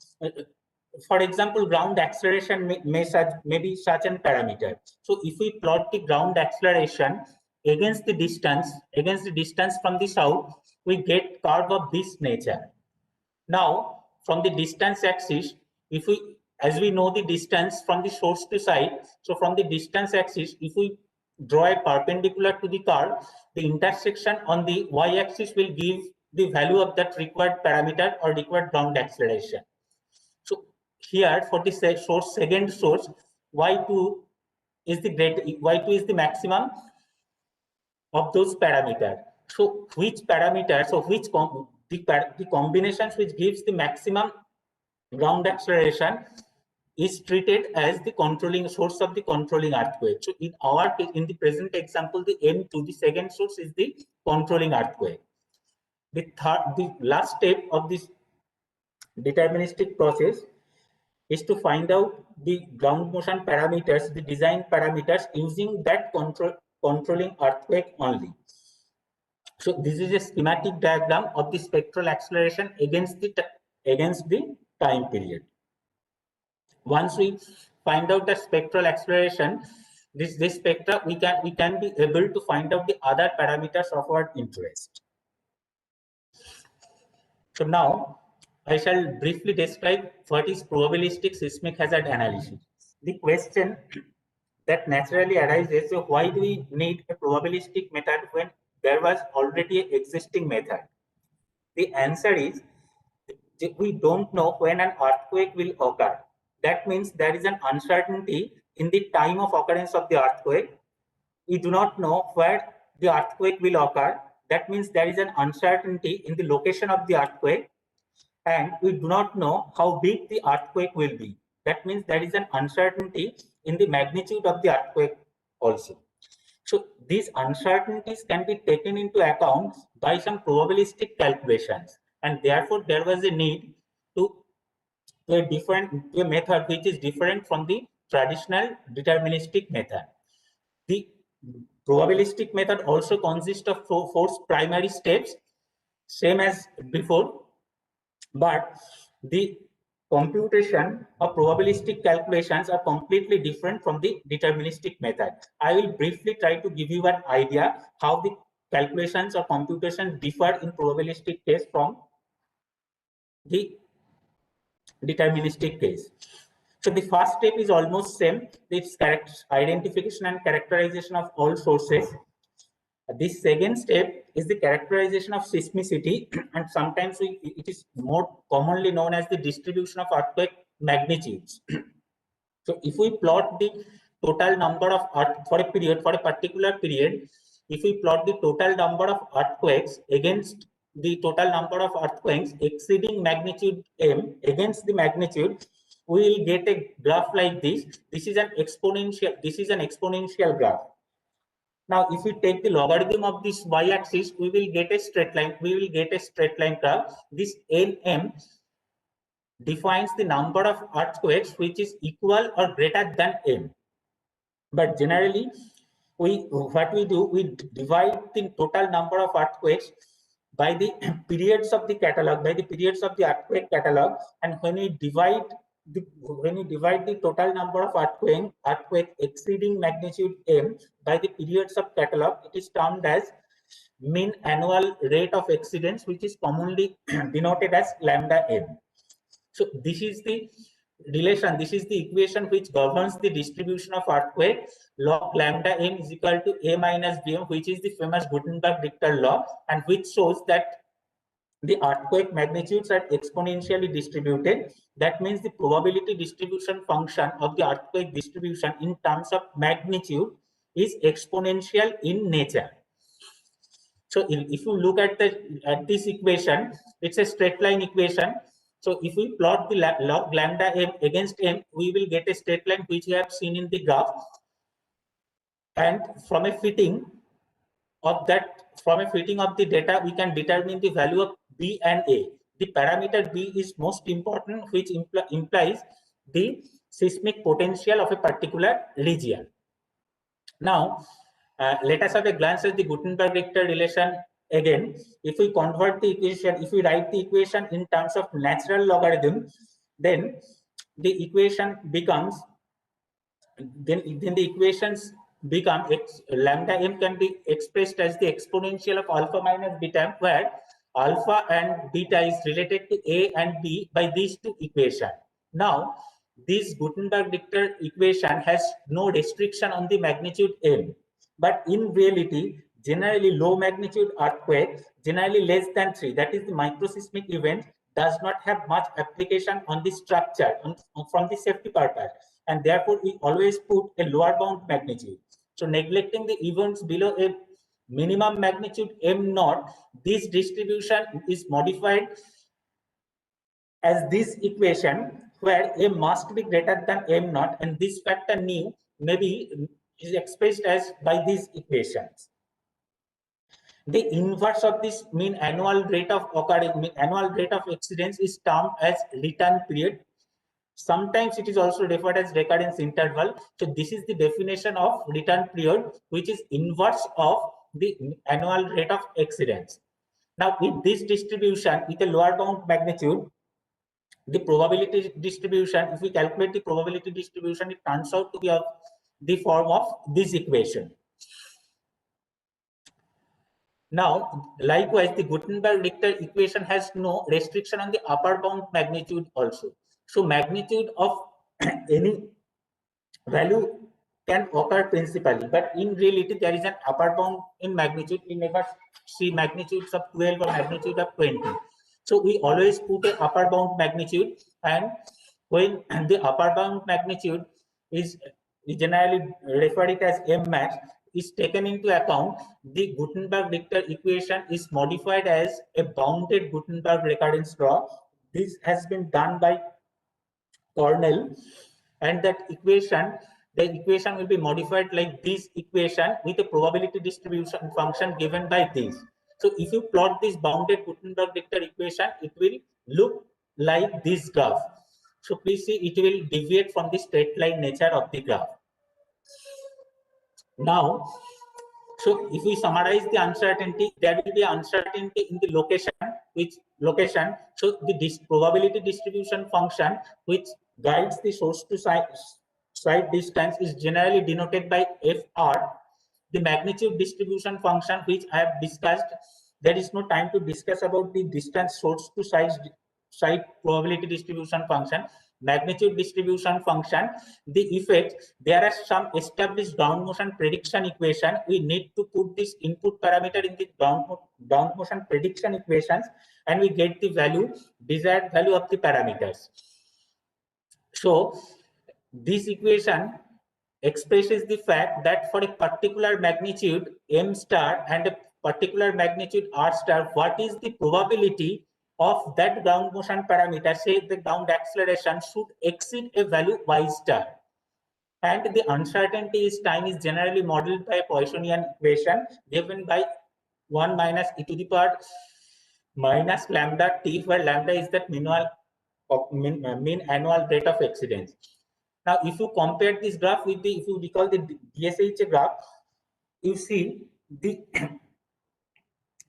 for example, ground acceleration may be such an parameter. So if we plot the ground acceleration against the distance from the south, we get curve of this nature. Now, from the distance axis, as we know the distance from the source to site, so from the distance axis, if we draw a perpendicular to the curve, the intersection on the y-axis will give the value of that required parameter or required ground acceleration. So here for the second source, y2 is the maximum of those parameters. So which parameters, so which the combinations which gives the maximum ground acceleration is treated as the controlling source of the controlling earthquake. So in the present example, the M2, the second source, is the controlling earthquake. The last step of this deterministic process is to find out the ground motion parameters, the design parameters, using that controlling earthquake only. So this is a schematic diagram of the spectral acceleration against the time period. Once we find out the spectral acceleration, this spectra, we can be able to find out the other parameters of our interest. So now I shall briefly describe what is probabilistic seismic hazard analysis. The question that naturally arises, so why do we need a probabilistic method when there was already an existing method? The answer is, we don't know when an earthquake will occur. That means there is an uncertainty in the time of occurrence of the earthquake. We do not know where the earthquake will occur. That means there is an uncertainty in the location of the earthquake, and we do not know how big the earthquake will be. That means there is an uncertainty in the magnitude of the earthquake also. So these uncertainties can be taken into account by some probabilistic calculations, and therefore there was a need to a method which is different from the traditional deterministic method. The probabilistic method also consists of four primary steps, same as before, but the computation of probabilistic calculations are completely different from the deterministic method. I will briefly try to give you an idea how the calculations or computations differ in probabilistic case from the deterministic case. So the first step is almost same. It's identification and characterization of all sources. This second step is the characterization of seismicity, and sometimes it is more commonly known as the distribution of earthquake magnitudes. So if we plot the total number of for a particular period, if we plot the total number of earthquakes against the total number of earthquakes exceeding magnitude M against the magnitude, we will get a graph like this. This is an exponential graph. Now, if we take the logarithm of this y-axis, we will get a straight line. We will get a straight line graph. This Nm defines the number of earthquakes which is equal or greater than M. But generally, what we do, we divide the total number of earthquakes by the periods of the catalog, by the periods of the earthquake catalog, and when we divide the total number of earthquake exceeding magnitude M by the periods of catalog, it is termed as mean annual rate of exceedance, which is commonly denoted as lambda M. So this is the relation, this is the equation which governs the distribution of earthquake. Log lambda M is equal to A minus Bm, which is the famous Gutenberg-Richter law, and which shows that the earthquake magnitudes are exponentially distributed. That means the probability distribution function of the earthquake distribution in terms of magnitude is exponential in nature. So if you look at this equation, it's a straight line equation. So if we plot the log lambda m against m, we will get a straight line which we have seen in the graph. And from a fitting of the data, we can determine the value of B and A. The parameter B is most important, which implies the seismic potential of a particular region. Now, let us have a glance at the Gutenberg-Richter relation again. If we convert the equation, if we write the equation in terms of natural logarithm, then the equation becomes, then the equations become lambda m can be expressed as the exponential of alpha minus beta, where alpha and beta is related to A and B by these two equations. Now, this Gutenberg-Richter equation has no restriction on the magnitude m, but in reality, generally low magnitude earthquake, generally less than 3, that is the microseismic event, does not have much application on the structure from the safety purpose, and therefore we always put a lower bound magnitude. So neglecting the events below a minimum magnitude m naught, this distribution is modified as this equation, where m must be greater than m naught, and this factor nu is expressed as by these equations. The inverse of this mean annual rate of exceedance is termed as return period. Sometimes it is also referred as recurrence interval. So this is the definition of return period, which is inverse of the annual rate of exceedance. Now, with this distribution, with a lower bound magnitude, the probability distribution, if we calculate the probability distribution, it turns out to be of the form of this equation. Now, likewise, the Gutenberg-Richter equation has no restriction on the upper bound magnitude also. So magnitude of any value can occur principally, but in reality, there is an upper bound in magnitude. We never see magnitudes of 12 or magnitude of 20. So we always put an upper bound magnitude, and when the upper bound magnitude is, we generally refer it as m max, is taken into account, the Gutenberg-Richter equation is modified as a bounded Gutenberg recurrence law. This has been done by Cornell, and that equation, the equation will be modified like this equation with a probability distribution function given by this. So if you plot this bounded Gutenberg-Richter equation, it will look like this graph. So please see, it will deviate from the straight line nature of the graph. Now, so if we summarize the uncertainty, there will be uncertainty in the location, so the probability distribution function which guides the source to site distance is generally denoted by FR. The magnitude distribution function which I have discussed, there is no time to discuss about the distance source to site probability distribution function. Magnitude distribution function, the effect, there are some established ground motion prediction equation. We need to put this input parameter in the ground motion prediction equations, and we get the value, desired value of the parameters. So this equation expresses the fact that for a particular magnitude m star and a particular magnitude r star, what is the probability of that ground motion parameter, say the ground acceleration, should exceed a value y star. And the uncertainty is time is generally modeled by a Poissonian equation given by 1 minus e to the power minus lambda t, where lambda is that mean annual rate of exceedance. Now, if you compare this graph with the, if you recall the DSH graph, you see the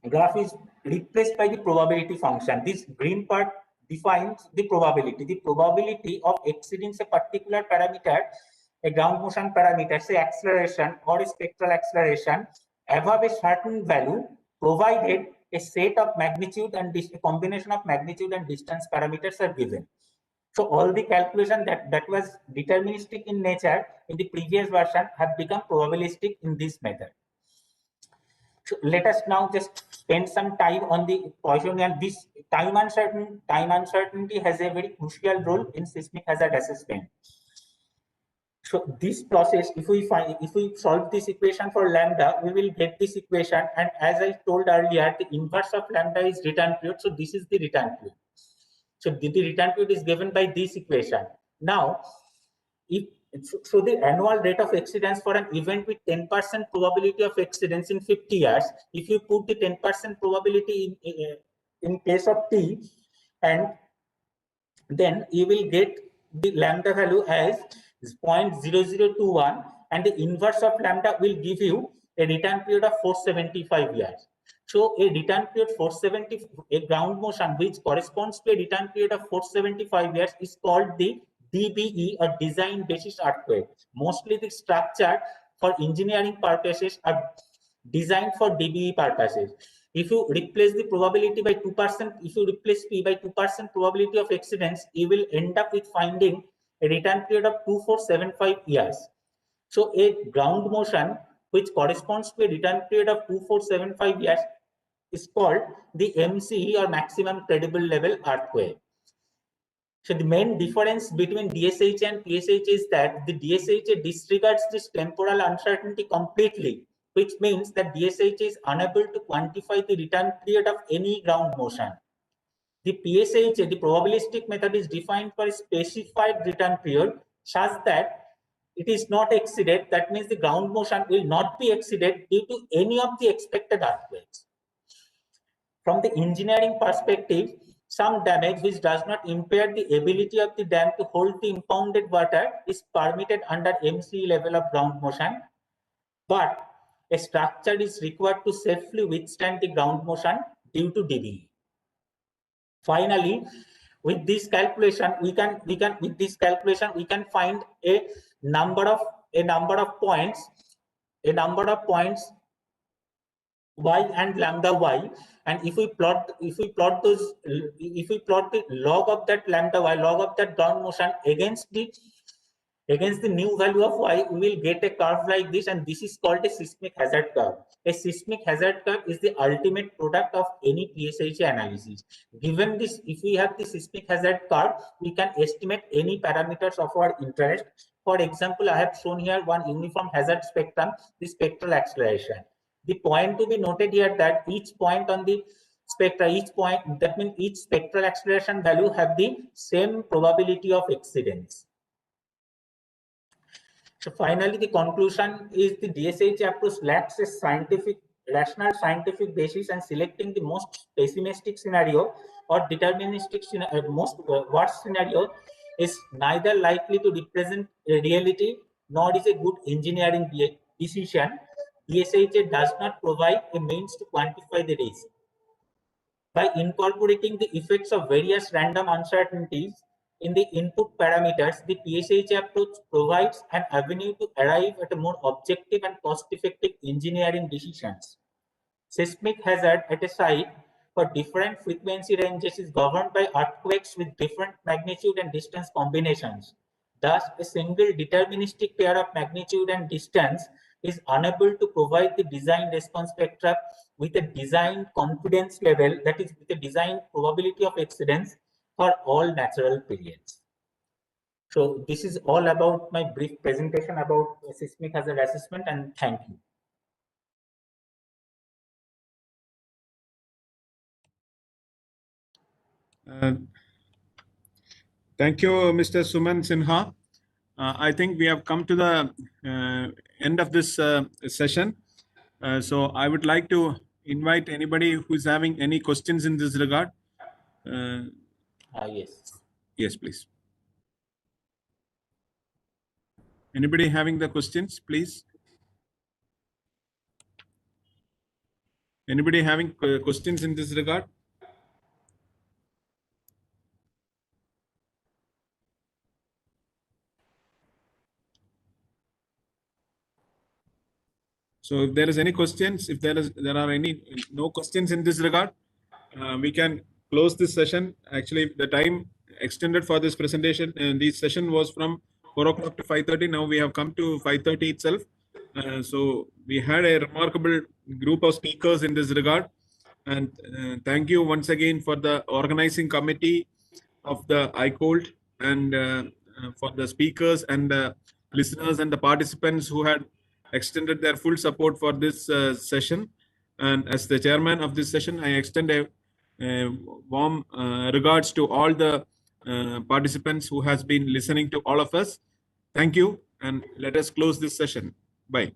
graph is replaced by the probability function. This green part defines the probability. The probability of exceeding a particular parameter, a ground motion parameter, say acceleration or a spectral acceleration, above a certain value, provided a set of magnitude and a combination of magnitude and distance parameters are given. So all the calculation that was deterministic in nature in the previous version have become probabilistic in this method. So let us now just spend some time on the Poisson, and this time uncertainty has a very crucial role in seismic hazard assessment. So this process, if we solve this equation for lambda, we will get this equation, and as I told earlier, the inverse of lambda is return period. So this is the return period. So the return period is given by this equation. Now, so the annual rate of exceedance for an event with 10% probability of exceedance in 50 years, if you put the 10% probability in case of t, and then you will get the lambda value as 0.0021, and the inverse of lambda will give you a return period of 475 years. So a return period a ground motion which corresponds to a return period of 475 years is called the DBE, or design basis earthquake. Mostly the structure for engineering purposes are designed for DBE purposes. If you replace the probability by 2%, if you replace P by 2% probability of exceedance, you will end up with finding a return period of 2475 years. So a ground motion which corresponds to a return period of 2475 years is called the MCE, or maximum credible level earthquake. So the main difference between DSH and PSH is that the DSH disregards this temporal uncertainty completely, which means that DSH is unable to quantify the return period of any ground motion. The PSH, the probabilistic method, is defined for a specified return period such that it is not exceeded. That means the ground motion will not be exceeded due to any of the expected earthquakes. From the engineering perspective, some damage which does not impair the ability of the dam to hold the impounded water is permitted under MCE level of ground motion, but a structure is required to safely withstand the ground motion due to DBE. Finally, with this calculation, we can find a number of points y and lambda y, and if we plot the log of that lambda y, log of that ground motion against the new value of y, we will get a curve like this, and this is called a seismic hazard curve. A seismic hazard curve is the ultimate product of any PSH analysis. Given this, if we have the seismic hazard curve, we can estimate any parameters of our interest. For example, I have shown here one uniform hazard spectrum, the spectral acceleration. The point to be noted here that each point on the spectra, that means each spectral acceleration value have the same probability of exceedance. So finally, the conclusion is the DSH approach lacks a rational scientific basis, and selecting the most pessimistic scenario or deterministic most worst scenario is neither likely to represent a reality nor is a good engineering decision. DSH does not provide a means to quantify the risk. By incorporating the effects of various random uncertainties in the input parameters, the PSH approach provides an avenue to arrive at a more objective and cost-effective engineering decisions. Seismic hazard at a site for different frequency ranges is governed by earthquakes with different magnitude and distance combinations. Thus, a single deterministic pair of magnitude and distance is unable to provide the design response spectra with a design confidence level, that is, with a design probability of exceedance for all natural periods. So this is all about my brief presentation about seismic hazard assessment, and thank you. Thank you, Mr. Suman Sinha. I think we have come to the end of this session. So I would like to invite anybody who is having any questions in this regard. Yes. Yes, please. Anybody having the questions, please? Anybody having questions in this regard? So if there is any questions, if there are no questions in this regard, we can close this session. Actually, the time extended for this presentation and this session was from 4 o'clock to 5:30. Now we have come to 5:30 itself. So we had a remarkable group of speakers in this regard. And thank you once again for the organizing committee of the Icold, and for the speakers and the listeners and the participants who had extended their full support for this session. And as the chairman of this session, I extend a warm regards to all the participants who has been listening to all of us. Thank you, and let us close this session. Bye.